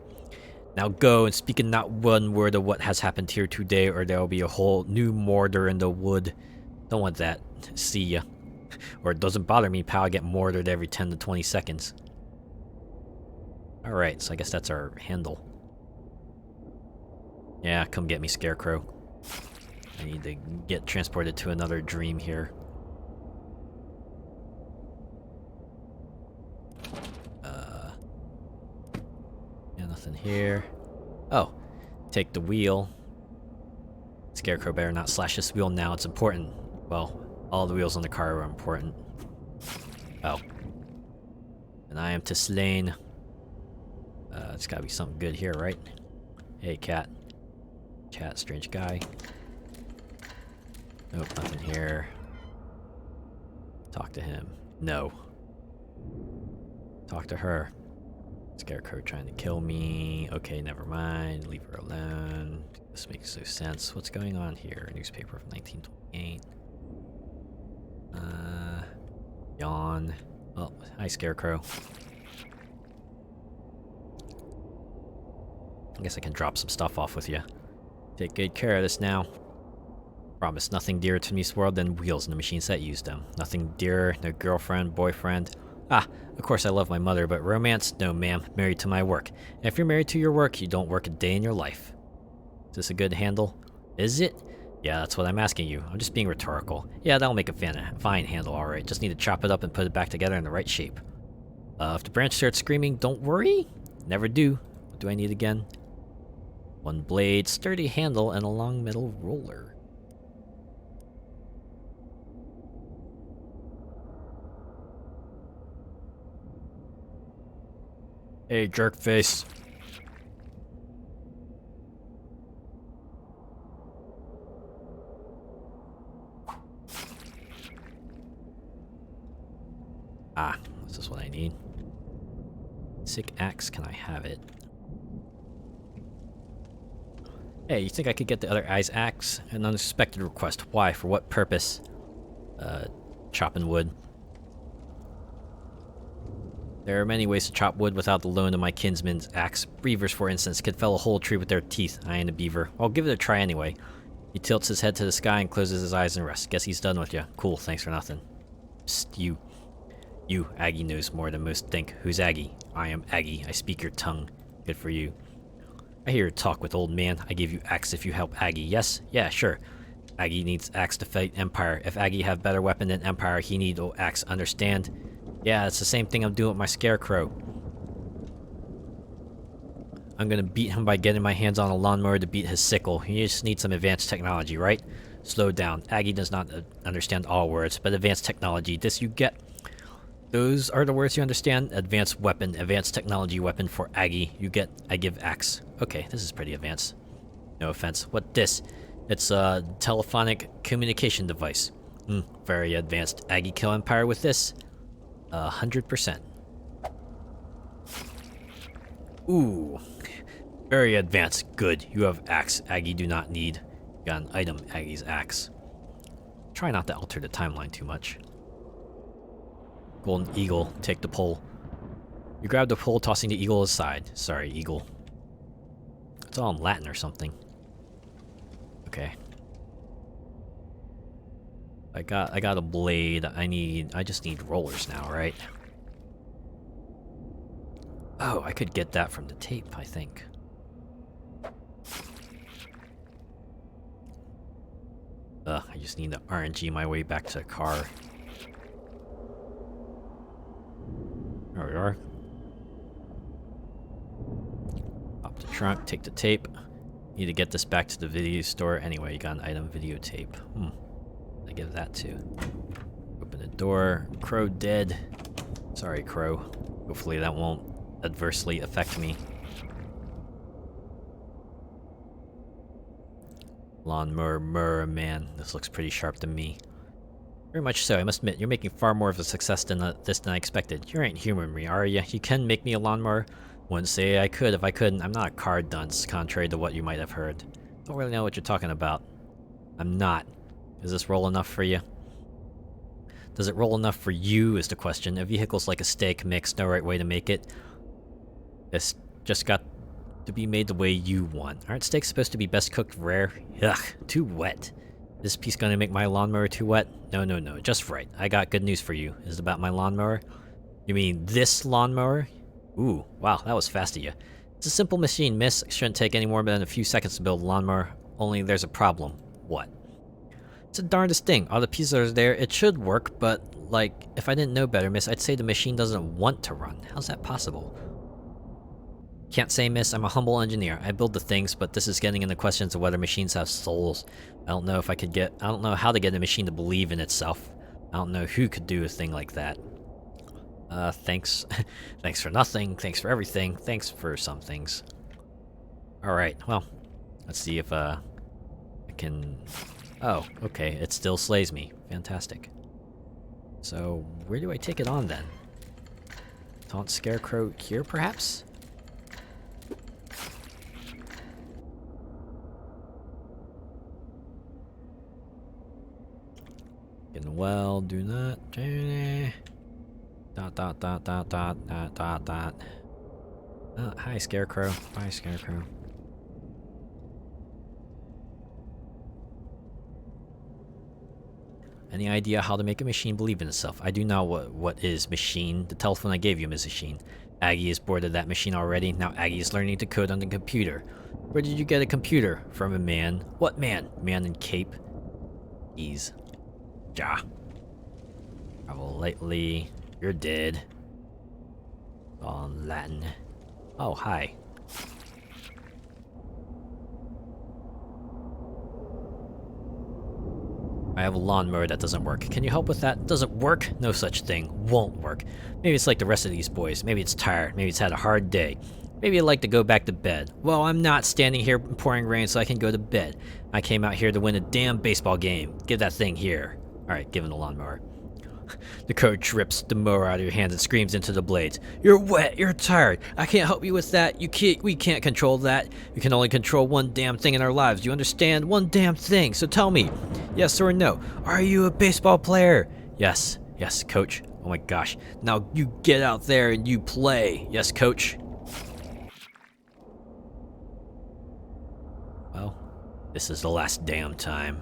Now go, and speak not one word of what has happened here today, or there'll be a whole new mortar in the wood. Don't want that. See ya. Or it doesn't bother me, pal. I get mortared every 10 to 20 seconds. Alright, so I guess that's our handle. Yeah, come get me, Scarecrow. I need to get transported to another dream here. Yeah, nothing here. Oh, take the wheel. Scarecrow better not slash this wheel now, it's important. Well, all the wheels on the car are important. Oh. And I am to slain. It's gotta be something good here, right? Hey, cat. Cat, strange guy. Nope, nothing here. Talk to him. No. Talk to her. Scarecrow trying to kill me. Okay, never mind. Leave her alone. This makes no sense. What's going on here? A newspaper from 1928. Yawn. Oh, hi, Scarecrow. I guess I can drop some stuff off with you. Take good care of this now. Promise nothing dearer to me in this world than wheels and the machines that use them. Nothing dearer, no girlfriend, boyfriend. Ah, of course I love my mother, but romance? No, ma'am. Married to my work. And if you're married to your work, you don't work a day in your life. Is this a good handle? Is it? Yeah, that's what I'm asking you. I'm just being rhetorical. Yeah, that'll make a fine handle, alright. Just need to chop it up and put it back together in the right shape. If the branch starts screaming, don't worry. Never do. What do I need again? 1 blade, sturdy handle, and a long metal roller. Hey, jerk face. Ah, this is what I need. Sick axe, can I have it? Hey, you think I could get the other guy's axe? An unexpected request. Why? For what purpose? Chopping wood. There are many ways to chop wood without the loan of my kinsman's axe. Beavers, for instance, could fell a whole tree with their teeth. I ain't a beaver. I'll give it a try anyway. He tilts his head to the sky and closes his eyes and rests. Guess he's done with you. Cool, thanks for nothing. Psst, you. You, Aggie knows more than most think. Who's Aggie? I am Aggie. I speak your tongue. Good for you. I hear you talk with old man. I give you axe if you help Aggie. Yes? Yeah, sure. Aggie needs axe to fight Empire. If Aggie have better weapon than Empire, he need axe. Understand? Yeah, it's the same thing I'm doing with my Scarecrow. I'm gonna beat him by getting my hands on a lawnmower to beat his sickle. He just needs some advanced technology, right? Slow down. Aggie does not understand all words, but advanced technology. This you get. Those are the words you understand. Advanced weapon, advanced technology weapon for Aggie. You get, I give axe. Okay, this is pretty advanced. No offense. What this? It's a telephonic communication device. Very advanced. Aggie kill Empire with this? 100%. Ooh. Very advanced. Good. You have axe. Aggie do not need. You got an item. Aggie's axe. Try not to alter the timeline too much. Golden eagle. Take the pole. You grab the pole, tossing the eagle aside. Sorry, eagle. It's all in Latin or something. Okay. I got a blade. I just need rollers now, right? Oh, I could get that from the tape, I think. I just need to RNG my way back to the car. There we are. Pop the trunk, take the tape. Need to get this back to the video store. Anyway, you got an item videotape. I give that to. Open the door. Crow dead. Sorry, Crow. Hopefully that won't adversely affect me. Lawnmower, man. This looks pretty sharp to me. Very much so. I must admit, you're making far more of a success than this than I expected. You ain't humoring me, are ya? You can make me a lawnmower? Wouldn't say I could if I couldn't. I'm not a car dunce, contrary to what you might have heard. Don't really know what you're talking about. I'm not. Is this roll enough for you? Does it roll enough for you is the question. A vehicle's like a steak mix, no right way to make it. It's just got to be made the way you want. Aren't steaks supposed to be best cooked rare? Ugh, too wet. This piece gonna make my lawnmower too wet? No, just right. I got good news for you. Is it about my lawnmower? You mean this lawnmower? Ooh, wow, that was fast of you. It's a simple machine, miss. It shouldn't take any more than a few seconds to build a lawnmower. Only there's a problem. What? It's the darndest thing. All the pieces are there. It should work, but, like, if I didn't know better, miss, I'd say the machine doesn't want to run. How's that possible? Can't say, miss. I'm a humble engineer. I build the things, but this is getting into questions of whether machines have souls. I don't know how to get a machine to believe in itself. I don't know who could do a thing like that. Thanks. Thanks for nothing. Thanks for everything. Thanks for some things. Alright, well, let's see if, I can... Oh, okay, it still slays me. Fantastic. So, where do I take it on, then? Taunt Scarecrow here, perhaps? Well, do not... Dot. Hi, Scarecrow. Bye, Scarecrow. Any idea how to make a machine believe in itself? I do know what is machine. The telephone I gave you is machine. Aggie is bored of that machine already. Now Aggie is learning to code on the computer. Where did you get a computer? From a man. What man? Man in cape. Ease. Ja. Travel lightly. You're dead. All in Latin. Oh, hi. I have a lawnmower that doesn't work. Can you help with that? Doesn't work? No such thing. Won't work. Maybe it's like the rest of these boys. Maybe it's tired. Maybe it's had a hard day. Maybe I'd like to go back to bed. Well, I'm not standing here in pouring rain so I can go to bed. I came out here to win a damn baseball game. Give that thing here. Alright, give him the lawnmower. The coach rips the mower out of your hands and screams into the blades. You're wet, you're tired. I can't help you with that. We can't control that. We can only control one damn thing in our lives. Do you understand? One damn thing. So tell me, yes or no, are you a baseball player? Yes, coach. Oh my gosh. Now you get out there and you play. Yes, coach. Well, This is the last damn time.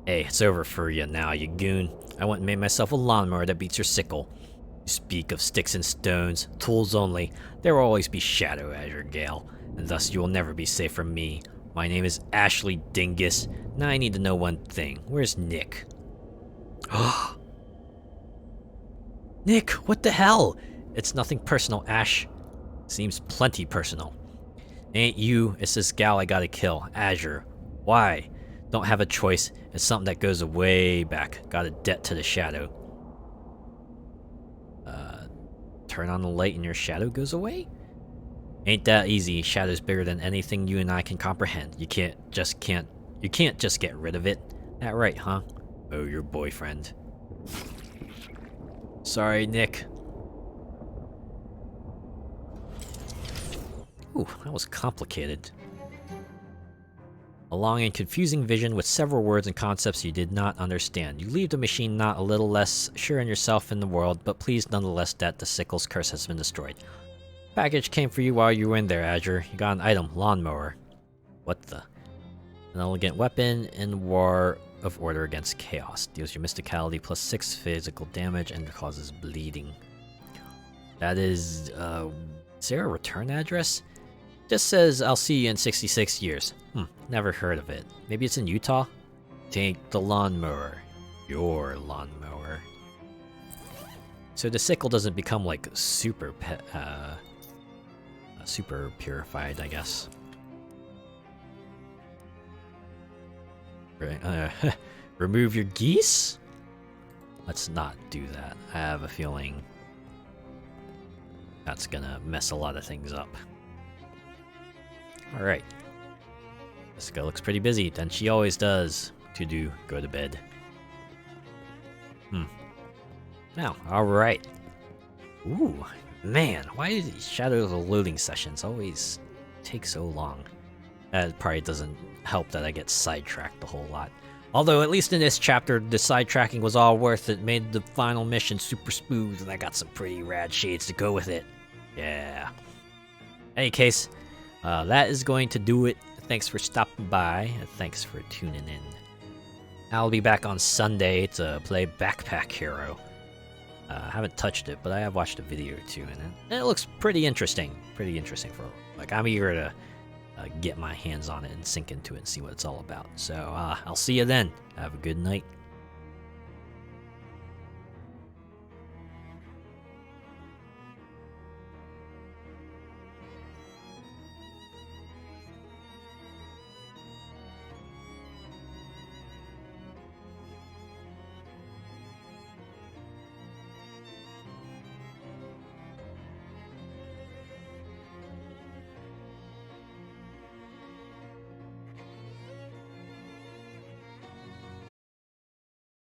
Hey, it's over for you now, you goon. I went and made myself a lawnmower that beats your sickle. You speak of sticks and stones, tools only. There will always be shadow as your gale, and thus you will never be safe from me. My name is Ashley Dingus. Now I need to know one thing. Where's Nick? Nick, what the hell? It's nothing personal, Ash. Seems plenty personal. Ain't you, it's this gal I gotta kill, Azure. Why? Don't have a choice. It's something that goes way back. Got a debt to the shadow. Turn on the light and your shadow goes away? Ain't that easy. Shadow's bigger than anything you and I can comprehend. You can't just get rid of it. That right, huh? Oh, your boyfriend. Sorry, Nick. Ooh, that was complicated. A long and confusing vision with several words and concepts you did not understand. You leave the machine not a little less sure in yourself and the world, but pleased nonetheless that the sickle's curse has been destroyed. Package came for you while you were in there, Azure. You got an item, lawnmower. What the? An elegant weapon in War of Order against Chaos. Deals your mysticality plus 6 physical damage and causes bleeding. That is there a return address? Just says, I'll see you in 66 years. Never heard of it. Maybe it's in Utah? Take the lawnmower. Your lawnmower. So the sickle doesn't become like super purified, I guess. Right, remove your geese? Let's not do that. I have a feeling that's gonna mess a lot of things up. Alright. Jessica looks pretty busy, then she always does. Go to bed. Now, alright. Ooh, man, why do these Shadow of the Loathing sessions always take so long? That probably doesn't help that I get sidetracked a whole lot. Although, at least in this chapter, the sidetracking was all worth it. Made the final mission super smooth, and I got some pretty rad shades to go with it. Yeah. Any case, that is going to do it. Thanks for stopping by, and thanks for tuning in. I'll be back on Sunday to play Backpack Hero. I haven't touched it, but I have watched a video or two, and it looks pretty interesting. Pretty interesting for, like, I'm eager to get my hands on it and sink into it and see what it's all about. So, I'll see you then. Have a good night.